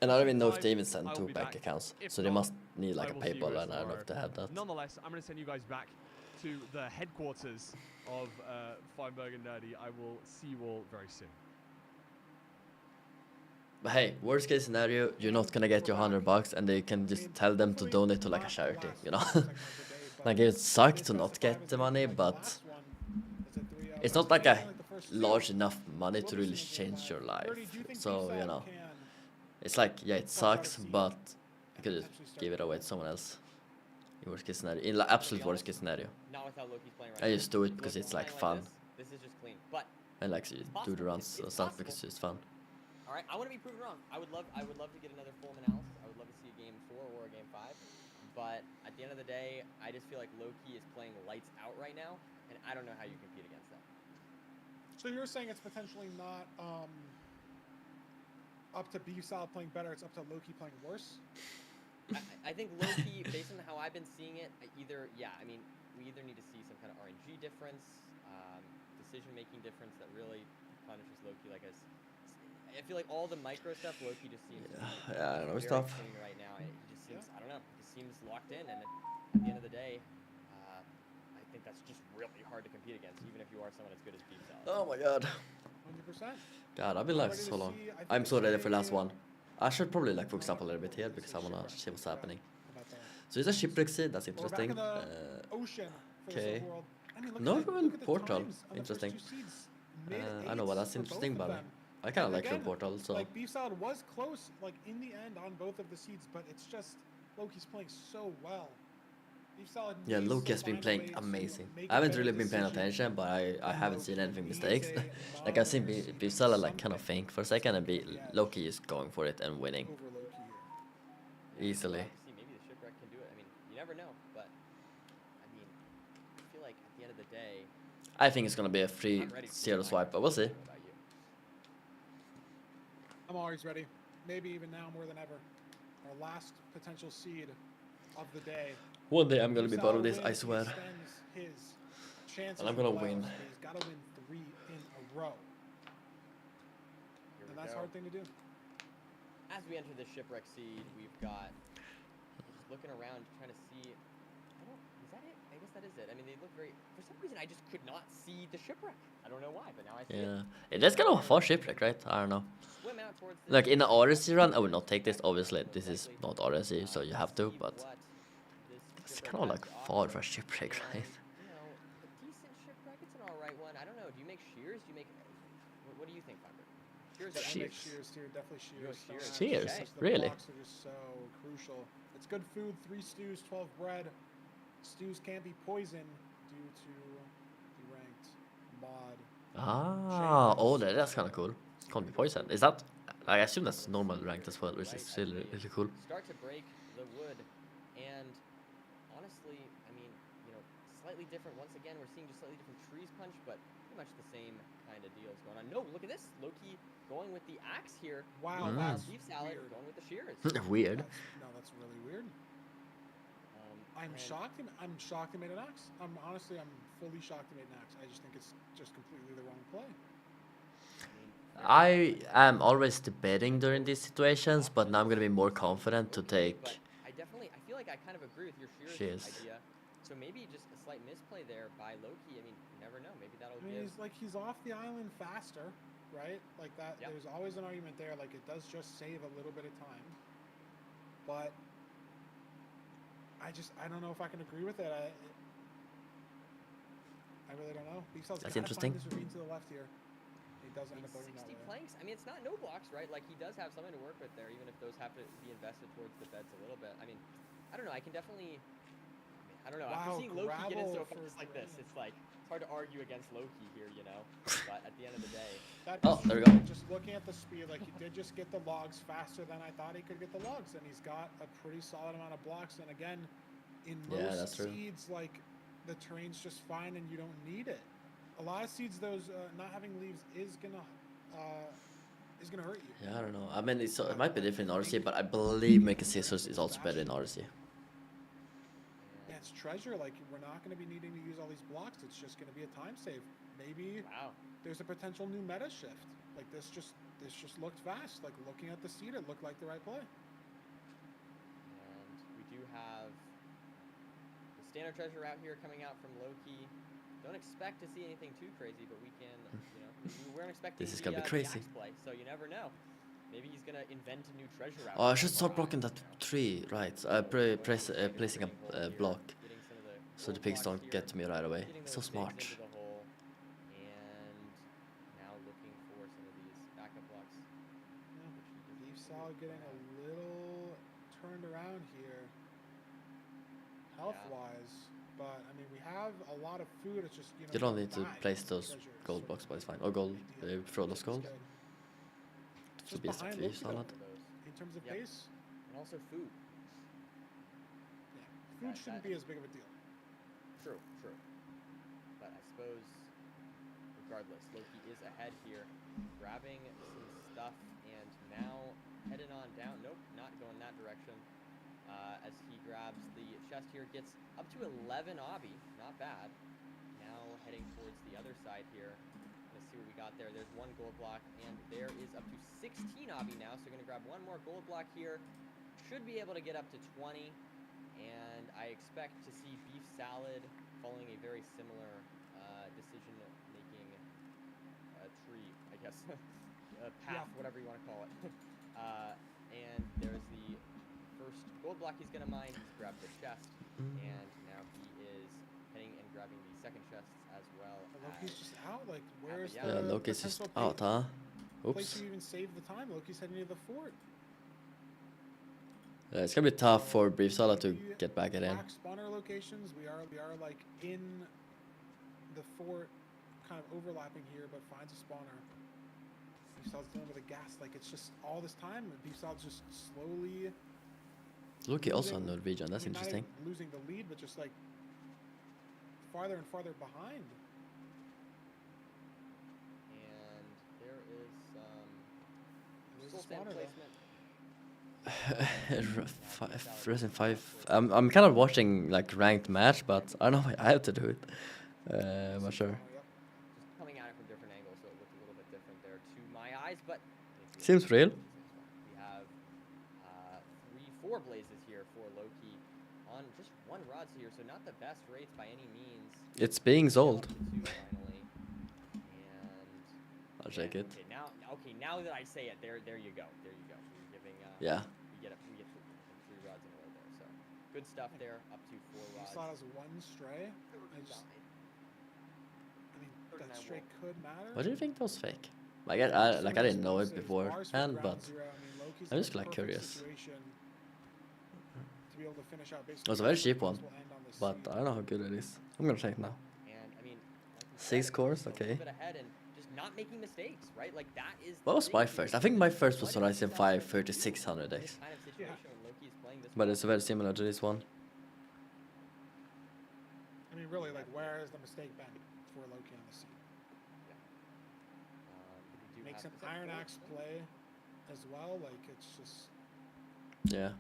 And I don't even know if they even send two bank accounts, so they must need like a PayPal, and I don't know if they have that. Nonetheless, I'm going to send you guys back to the headquarters of Feinberg and Nerdy. I will see you all very soon. But hey, worst case scenario, you're not gonna get your $100 and they can just tell them to donate to like a charity, you know? Like it sucks to not get the money, but it's not like a large enough money to really change your life. So, you know, It's like, yeah, it Plus, out of sucks, seed, but you could just potentially start give it to away go. to someone else. In worst case scenario, in like absolute worst case scenario. Not without Loki's playing right I now. just do it If because Loki's it's like playing fun. This is just clean. But I like to it's do possible. the runs It's and stuff possible. because it's fun. All right, I want to be proven wrong. I would love to get another full analysis. I would love to see a game 4 or a game 5. But at the end of the day, I just feel like Loki is playing lights out right now, and I don't know how you compete against that. So you're saying it's potentially not up to Beef Salad playing better, it's up to Loki playing worse? I think Loki, based on how I've been seeing it, we either need to see some kind of RNG difference, decision-making difference that really punishes Loki. Like I feel like all the micro stuff, Loki just seems to be Yeah, I don't know, it's very tough. clean right now. He just seems, I don't know, he just seems locked in, and at the end of the day, I think that's just really hard to compete against, even if you are someone as good as Beef Salad. Oh my god. 100%. God, I've been live so long. I'm so ready for last one. I should probably like focus up a little bit here because I wanna see what's happening. So it's a shipwreck seed, that's We're back in interesting. the ocean for this Okay. overworld. I mean, look Normal at the portal, times on the first interesting. two seeds. I know, but that's Mid-eights for both interesting, of but them. I kind of like your Again, portal, so Like, Beef Salad was close, like, in the end on both of the seeds, but it's just Loki's playing so well. Beef Salad yeah, needs Loki to has been find a playing way to amazing. make I a haven't better really been paying decision attention, but I than haven't seen Loki. anything Needs mistakes. a Like I've seen monster Beef Salad like kind of something think for a second and be to get the Loki is going for it and winning over Loki here. easily. We'll have to see, maybe the shipwreck can do it. I mean, you never know, but I mean, I feel like at the end of the day, I think it's gonna be a free I'm ready for zero my swipe, but we'll see. What about you? I'm always ready. Maybe even now more than ever. Our last potential seed of the day. One day I'm gonna Beef be part of Salad this, I wins, he swear. extends his chances And I'm for gonna playoffs, win. but he's got to win 3 in a row, Here and we that's a go. hard thing to do. As we enter the shipwreck seed, we've got just looking around, trying to see. Is that it? I guess that is it. I mean, they look very. For some reason, I just could not see the shipwreck. I don't know why, but now I see Yeah, it. that's kind of a fun shipwreck, right? I don't know. Swim out towards the Like in the shipwreck. RSC run, I would not take this. Obviously, Most this is likely, not RSC, so you have to. see But what this it's shipwreck kind of has like to far offer. for a shipwreck, right? And, you know, a decent shipwreck. It's an alright one. I don't know. Do you make shears? Do you make? What do you think, Fiber? Shears. I make Shears. shears too, definitely You go shears. shears. Cheers, Okay. The really? blocks are just so crucial. It's good food, 3 stews, 12 bread. Stews can be poisoned due to the ranked mod. Ah, oh, that's kind of cool. Can't be poisoned. Is that? I assume that's normal ranked as well, which is still really cool. Start to break the wood, and honestly, I mean, you know, slightly different. Once again, we're seeing just slightly different trees punch, but pretty much the same kind of deals going on. No, look at this. Loki going with the axe here. Wow, Meanwhile, that's Beef Salad weird. going with the shears. Weird. That's really weird. I'm And shocked. I'm shocked he made an axe. I'm fully shocked he made an axe. I just think it's just completely the wrong play. I am always debating during these situations, but now I'm gonna be more confident to take. But I feel like I kind of agree with your shears Shears. idea. So maybe just a slight misplay there by Loki. I mean, you never know. Maybe that'll I mean, give. he's off the island faster, right? Like that. Yep. There's always an argument there. Like it does just save a little bit of time, but I don't know if I can agree with it. I really don't know. Beef Salad's That's gotta interesting. Find this ravine to the left here. He does end up going that 60 way. planks. I mean, it's not no blocks, right? Like he does have something to work with there, even if those have to be invested towards the beds a little bit. I mean, I don't know. I can definitely. I don't know. Wow, After seeing Loki get into a gravel focus for like this, Graham. it's like it's hard to argue against Loki here, you know. But at the end of the day, That Oh, is there we true. go. Just looking at the speed, like he did just get the logs faster than I thought he could get the logs, and he's got a pretty solid amount of blocks. And again, in Yeah, most that's true. seeds, like the terrain's just fine, and you don't need it. A lot of seeds, those not having leaves is gonna hurt you. Yeah, I don't know. I mean, it might be different in RC, but I believe making scissors is also better in RC. Yeah, it's treasure. Like we're not gonna be needing to use all these blocks. It's just gonna be a time save. Maybe wow. there's a potential new meta shift. Like this just looked fast. Like looking at the seed, it looked like the right play. And we do have the standard treasure out here coming out from Loki. Don't expect to see anything too crazy, but we can, you know, we weren't expecting This is gonna be the crazy. axe play, so you never know. Maybe he's gonna invent a new treasure out. Oh, I there. should start blocking that tree, right? Placing a block Getting some of the so the gold pigs blocks don't here, get to me right away. getting So those pigs smart. into the hole, and now looking for some of these backup blocks. Yeah. Beef Solid getting a little turned around here, health-wise. But I mean, we have a lot of food. It's just You don't need to dying. place those Treasure is gold sort blocks, of but it's fine. Or gold, throw those It's gold. good. To Just be behind exactly Loki, though, solid. Those. in terms of Yep. pace. And also food. Yeah, food shouldn't be as big of a deal. True, true. But I suppose, regardless, Loki is ahead here, grabbing some stuff, and now headed on down. Nope, not going that direction. As he grabs the chest here, gets up to 11 obby, not bad. Now heading towards the other side here. Let's see what we got there. There's one gold block, and there is up to 16 obby now. So gonna grab one more gold block here. Should be able to get up to 20. And I expect to see beef salad following a very similar decision-making tree, I guess, path, whatever you want to call it. And there's the first gold block he's gonna mine. He's grabbed the chest, and now he is heading and grabbing the second chest as well. Loki's just out. Like, where's yeah. the Loki's just potential out, huh? place Oops. to even save the time? Loki's heading to the fort. It's gonna be tough for Brief Sala to We get back in. lack spawner locations. We are like in the fort, kind of overlapping here, but finds a spawner. Beefsal's dealing with a gas. Like, it's just all this time. Beefsal's just slowly. Loki also on losing- Norwegian, that's I mean, not interesting. even losing the lead, but just like farther and farther behind. And there is There's full a stand spawner, though. placement. Resident 5. I'm kind of watching like ranked match, but I don't know. I have to do it. I'm not sure. Yep. Just coming at it from different angles, so it looked a little bit different there to my eyes, but Seems real. We have 4 blazes here for Loki on just 1 rods here, so not the best rates by any means. It's being sold. Up to 2 finally. And I'll check it. Okay, now that I say it, there you go. There you go. We're giving Yeah. we get 3 rods in a row there. So good stuff there. Up to 4 rods. Beefsal has 1 stray. I mean, that stray could matter. What do you think that was fake? Like I didn't know it beforehand, but I'm just like curious. It was a very cheap one, but I don't know how good it is. I'm gonna check it now. And I mean, 6 cores, a okay. little bit ahead and just not making mistakes, right? Like that is. What the was thing my here. first? I think my first was What is Horizon Beefsal 5 trying to do 3600 in X. this kind of situation when Loki is playing this But well? it's very similar to this one. I mean, really, like, where has the mistake been for Loki on the scene? We do Makes have- an is that Iron four? Axe play as well. Like, it's just. Yeah.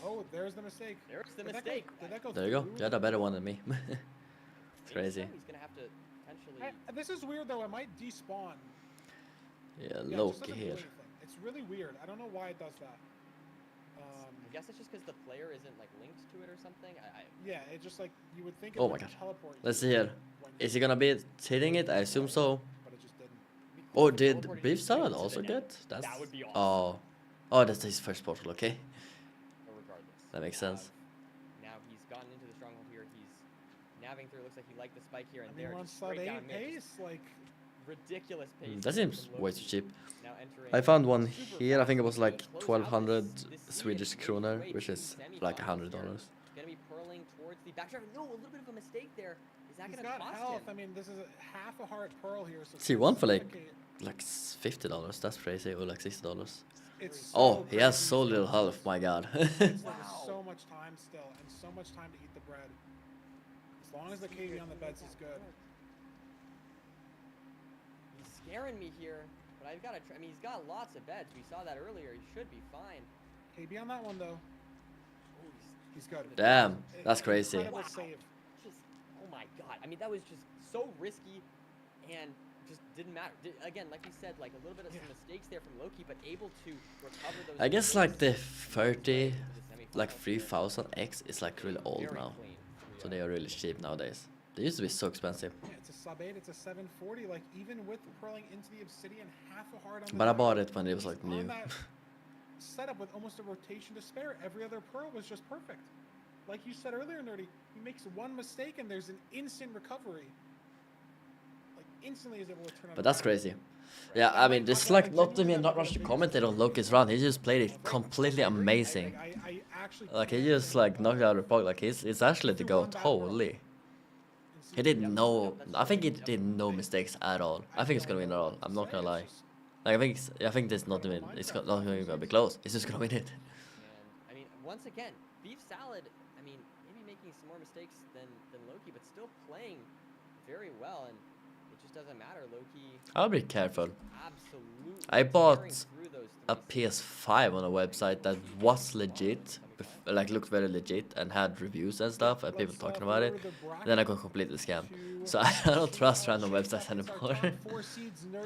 Oh, there's the mistake. There's the Did that mistake. Did that go There you go. through? You had a better one than me. It's Maybe crazy. so. He's gonna have to potentially. This is weird though. It might despawn. Yeah, Yeah, it just Loki doesn't do here. anything. It's really weird. I don't know why it does that. I guess it's just because the player isn't like linked to it or something. Yeah, it just like you would think. It Oh would my god. teleport Let's you see here. when Is you he gonna be hitting it? I assume so. But it just didn't. Or did Teleported Beef you Salad into the also net. get? That's That would be Oh. Oh, that's his first portal, okay. But regardless. That makes we sense. have- Now he's gotten into the stronghold here. He's navigating through. Looks like he liked the spike here, and I mean, there we're on just sub straight 8 down mid. pace. Like, Ridiculous pace. That seems from way too Loki. cheap. Now entering I found one super here, I think it fast was like to close out 1200 this seed Swedish and make his kroner, way which to is semifinals like here. $100. Gonna be purling towards the backdriver. No, a little bit of a mistake there. Is that he's gonna got cost health. him? I mean, this is half a heart pearl here. So See, one it's for like okay. $50. That's crazy, or like $60. It's Oh, so he has crazy so still. little health. My God. It's like Wow. so much time still, and so much time to eat the bread. As long as the KD on the beds is good. He's scaring me here, but I've got to try. I mean, he's got lots of beds. We saw that earlier. He should be fine. KB on that one though. Oh, He's good. Damn, that's crazy. Incredible Wow. save. Just, oh my god. I mean, that was just so risky and just didn't matter. Again, like you said, like a little bit of some mistakes there from Loki, but able to recover those. I guess like the mistakes 30, into the semifinals like here. 3000X is like really old Very now. clean. So they are really cheap nowadays. They used to be so expensive. Yeah, it's a sub 8. It's a 740. Like even with purling into the obsidian, half a heart on the But I die, bought it when it was he's like on new. that setup with almost a rotation to spare. Every other pearl was just perfect. Like you said earlier, Nerdy, he makes one mistake and there's an instant recovery. Like instantly is able to turn on. But that's crazy. Yeah, I mean, this like not even not much to commentate on Loki's run. He just played it completely amazing. I actually Like he just like knocked out the park. Like he's actually the goat. Holy. He did no. I think he did no mistakes at all. I think he's gonna win it all. I'm not gonna lie. Like I think this not even. It's not even gonna be close. He's just gonna win it. And I mean, once again, beef salad. I mean, maybe making some more mistakes than Loki, but still playing very well, and it just doesn't matter. Loki. I'll be careful. Absolutely. I bought tearing through those a three sets. PS5 on a website that was legit, like looked very legit and had reviews and stuff and people talking about it. Then I got completely scammed. So I don't trust random websites anymore.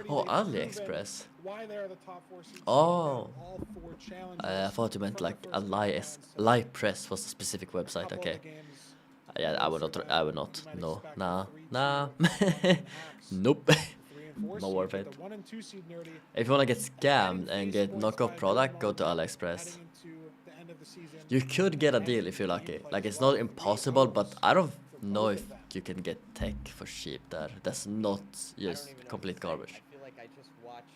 Oh, AliExpress. Why they are the top 4 seeds. Oh. All 4 challenges I thought you meant for like the a first lie press was a specific website. couple of Okay. the games. Yeah, I would not. I would not. You might No. expect Nah. a 3-2 Nah. hacks. Nope. 3 and 4 No seed worth with it. the 1 and 2 seed Nerdy. If you wanna get Adding scammed and get esports knockoff by product, go Nerdy to Market, AliExpress. heading into the end of the season. You could get a And deal if you're you lucky. play Like as it's well. not 3 impossible, but hours I don't for know both if of them. you can get tech for cheap there. That's not I just don't even know complete what to say. garbage. I feel like I just watched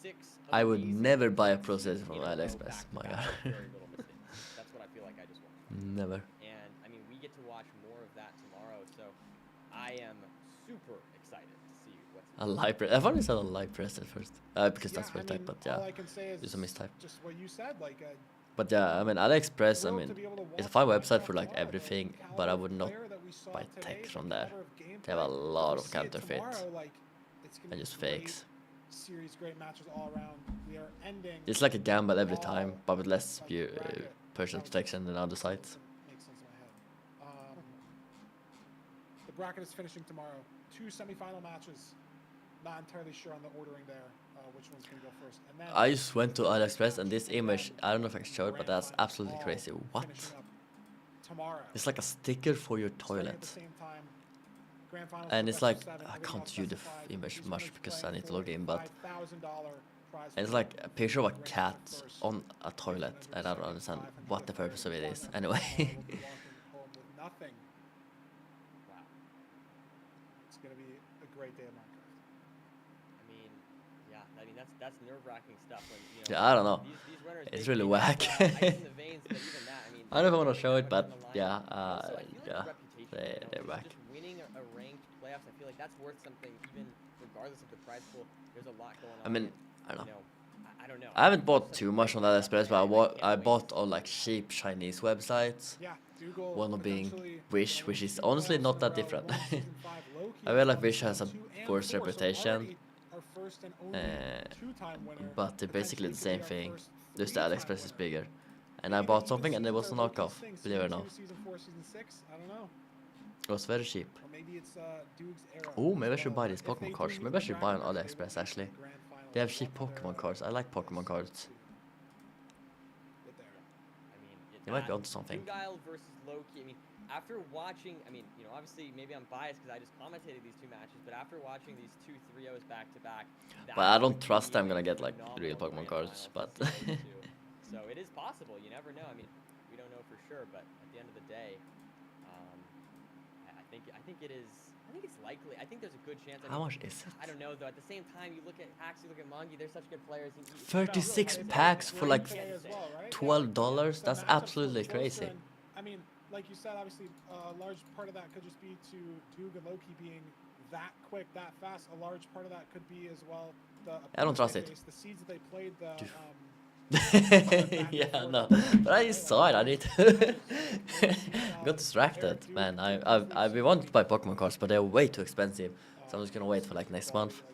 6. I would amazing never buy a games processor from in a row AliExpress. My back-to-back god. with very little mistakes. That's what I feel like I just watched. Never. And I mean, we get to watch more of that tomorrow, so I am super excited to see what's A live press. I thought you said a live press at first. Because that's what I typed, but all yeah. I can say is It's a mistype. just what you said, like But yeah, I mean AliExpress, I thrilled mean to be able to it's a watch fun website Minecraft for like tomorrow. everything, The but I caliber would of not player that we saw buy today, tech the from there. caliber of They have a gameplay lot we of see it counterfeit tomorrow, like, it's gonna and be just great fakes. series, great matches all around. We are ending. It's like a gamble every all time, but with less like the bracket. personal protection than other sites. Makes sense in my head. The bracket is finishing tomorrow. 2 semifinal matches. Not entirely sure on the ordering there. Which one's gonna go first? And then I just went to AliExpress and this image, I don't know if I can show it, but that's absolutely crazy. What? Tomorrow. It's like a sticker for your Starting at toilet. the same time. Grand finals And for it's best of like, 7, I everything can't else view the specified. image These much winners because I playing need to for log in, but $5,000 prize and it's pool. like a picture of a Winners cat first. on a toilet, and I don't understand what the purpose of it is. Will Anyway. be walking home with nothing. Wow. It's gonna be a great day of Minecraft. I mean, yeah, I mean that's nerve-wracking stuff. When, you know, Yeah, I don't know. These runners, It's they really have, whack. ice in the veins, but even that, I mean, I don't know if I want to so show it, much but on the line. yeah, Also, I feel like yeah, the reputation, they're just back. winning a ranked playoffs, I feel like that's worth something, even regardless of the prize pool. There's a lot going on. I mean, and, I don't know. I don't know. I haven't bought There's too some much on great AliExpress, but I can't bought wait. on like cheap Chinese websites. Yeah, Dougal One of being potentially Wish, gonna which win is 2 honestly playoffs not in a that row, different. won Season 5. Loki I feel like won Wish has a Season 2 and worse 4, so reputation, already our first and only two-time winner, but they're basically the potentially same could be our thing. first Just the 3-time AliExpress is winner. bigger. And I Maybe bought even something and it was a seasons are Loki's knockoff, thing, believe it or Season not. 2, Season 4, Season 6, I don't know. It was very cheap. Or maybe it's Duke's era. Oh, as maybe I should well. buy these If they Pokemon do cards. meet Maybe I the should buy on bracket, they will AliExpress be actually. in the grand finals. They have cheap One other, Pokemon cards. I like Pokemon cards. Get there. I mean, You might be onto something. Dugile versus Loki. I mean, after watching, I mean, you know, obviously maybe I'm biased because I just commentated these 2 matches, but after watching these 2 3-0s back to back, But I don't trust I'm gonna get like real Pokemon cards, but so it is possible. You never know. I mean, we don't know for sure, but at the end of the day, I think it is. I think it's likely. I think there's a good chance. I how mean, much is I it? don't know though. At the same time, you look at Axe, you look at Mongi. They're such good players. 36 packs for like $12? That's absolutely crazy. I mean, like you said, obviously, a large part of that could just be to Duke and Loki being that quick, that fast. A large part of that could be as well the. I don't trust it. base, the seeds that they played. The Yeah, no, but I just saw it. I need to got distracted, man. We wanted to buy Pokemon cards, but they're way too expensive. So I'm just gonna wait for like next month.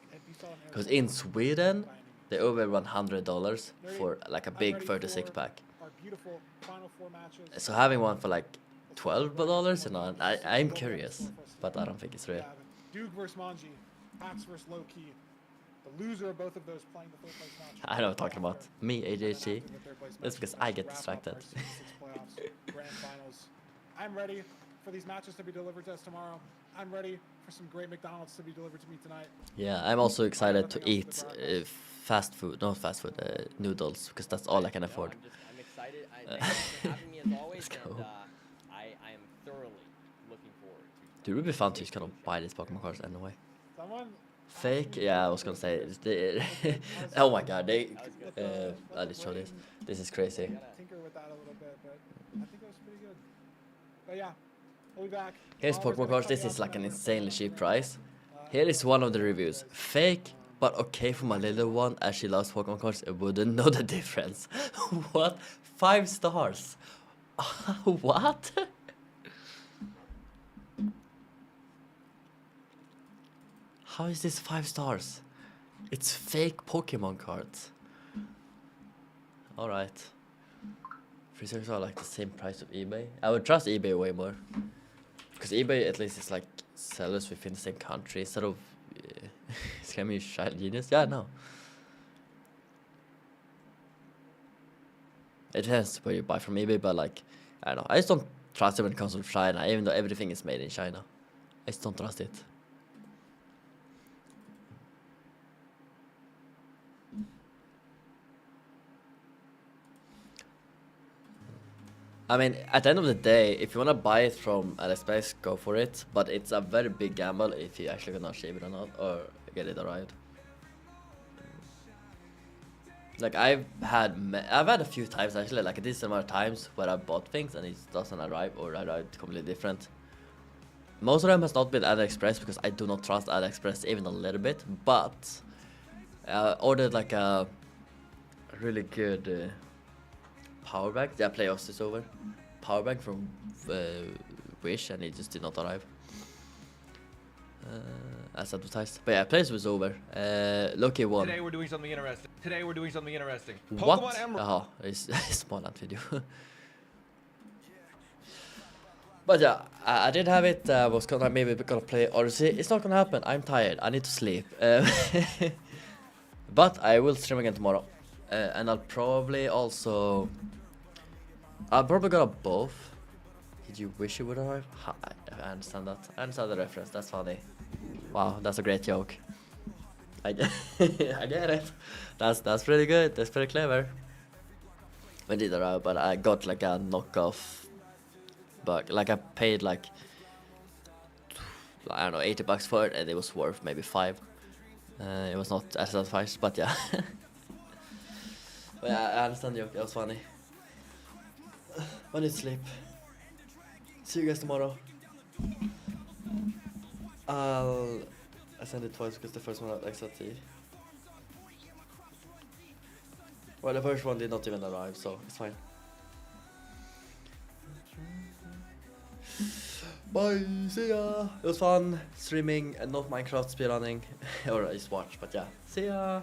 Because in Sweden, they're over $100 for like a big 36 pack. Our beautiful final 4 matches. So having one for like $12, you know, I'm curious, but I don't think it's real. Duke versus Manji, Axe versus Loki. The loser of both of those playing the third place match. I know what I'm talking about. Me, ADHD. That's because I get distracted. Grand finals. I'm ready for these matches to be delivered to us tomorrow. I'm ready for some great McDonald's to be delivered to me tonight. Yeah, I'm also excited to eat fast food, not fast food, noodles, because that's all I can afford. I'm excited. Thank you for having me as always, Let's go. and I am thoroughly looking forward to. Dude, it would be fun to just kind of buy these Pokemon cards anyway. Someone Fake? Yeah, I was gonna say. Oh my god, they. I'll just show this. This is crazy. Tinker with that a little bit, but I think it was pretty good. But yeah, we'll be back. Here's Oliver's Pokemon gonna cards. cut This you is off like an whenever. insanely cheap price. Here is one of the reviews. Fake, but okay for my little one as she loves Pokemon cards and wouldn't know the difference. What? 5 stars? What? How is this 5 stars? It's fake Pokemon cards. Alright. Free service are like the same price of eBay. I would trust eBay way more. Because eBay at least is like sellers within the same country instead of scam you child genius. Yeah, no. It depends where you buy from eBay, but like I don't know. I just don't trust it when it comes from China, even though everything is made in China. I just don't trust it. I mean, at the end of the day, if you wanna buy it from AliExpress, go for it. But it's a very big gamble if you actually gonna ship it or not, or get it arrived. Like I've had a few times actually, like a decent amount of times where I bought things and it doesn't arrive or arrived completely different. Most of them has not been AliExpress because I do not trust AliExpress even a little bit. But I ordered like a really good. Power bank. Yeah, playoffs is over. Power bank from Wish, and it just did not arrive. As advertised. But yeah, playoffs was over. Lucky won. Today we're doing something interesting. Today we're doing something interesting. What? Pokemon Emerald. Oh, it's small ant video. But yeah, I did have it. Was gonna maybe gonna play Odyssey. It's not gonna happen. I'm tired. I need to sleep. But I will stream again tomorrow. And I'll probably also. I'll probably go to both. Did you wish you would arrive? I understand that. I understand the reference. That's funny. Wow, that's a great joke. I get it. That's pretty good. That's pretty clever. I did arrive, but I got like a knockoff bug. Like I paid like I don't know, $80 for it, and it was worth maybe 5. It was not as advised, but yeah. But yeah, I understand the joke. That was funny. I need to sleep. See you guys tomorrow. I sent it twice because the first one had extra T. Well, the first one did not even arrive, so it's fine. Bye, see ya! It was fun streaming and not Minecraft speedrunning. Or I just watched, but yeah. See ya!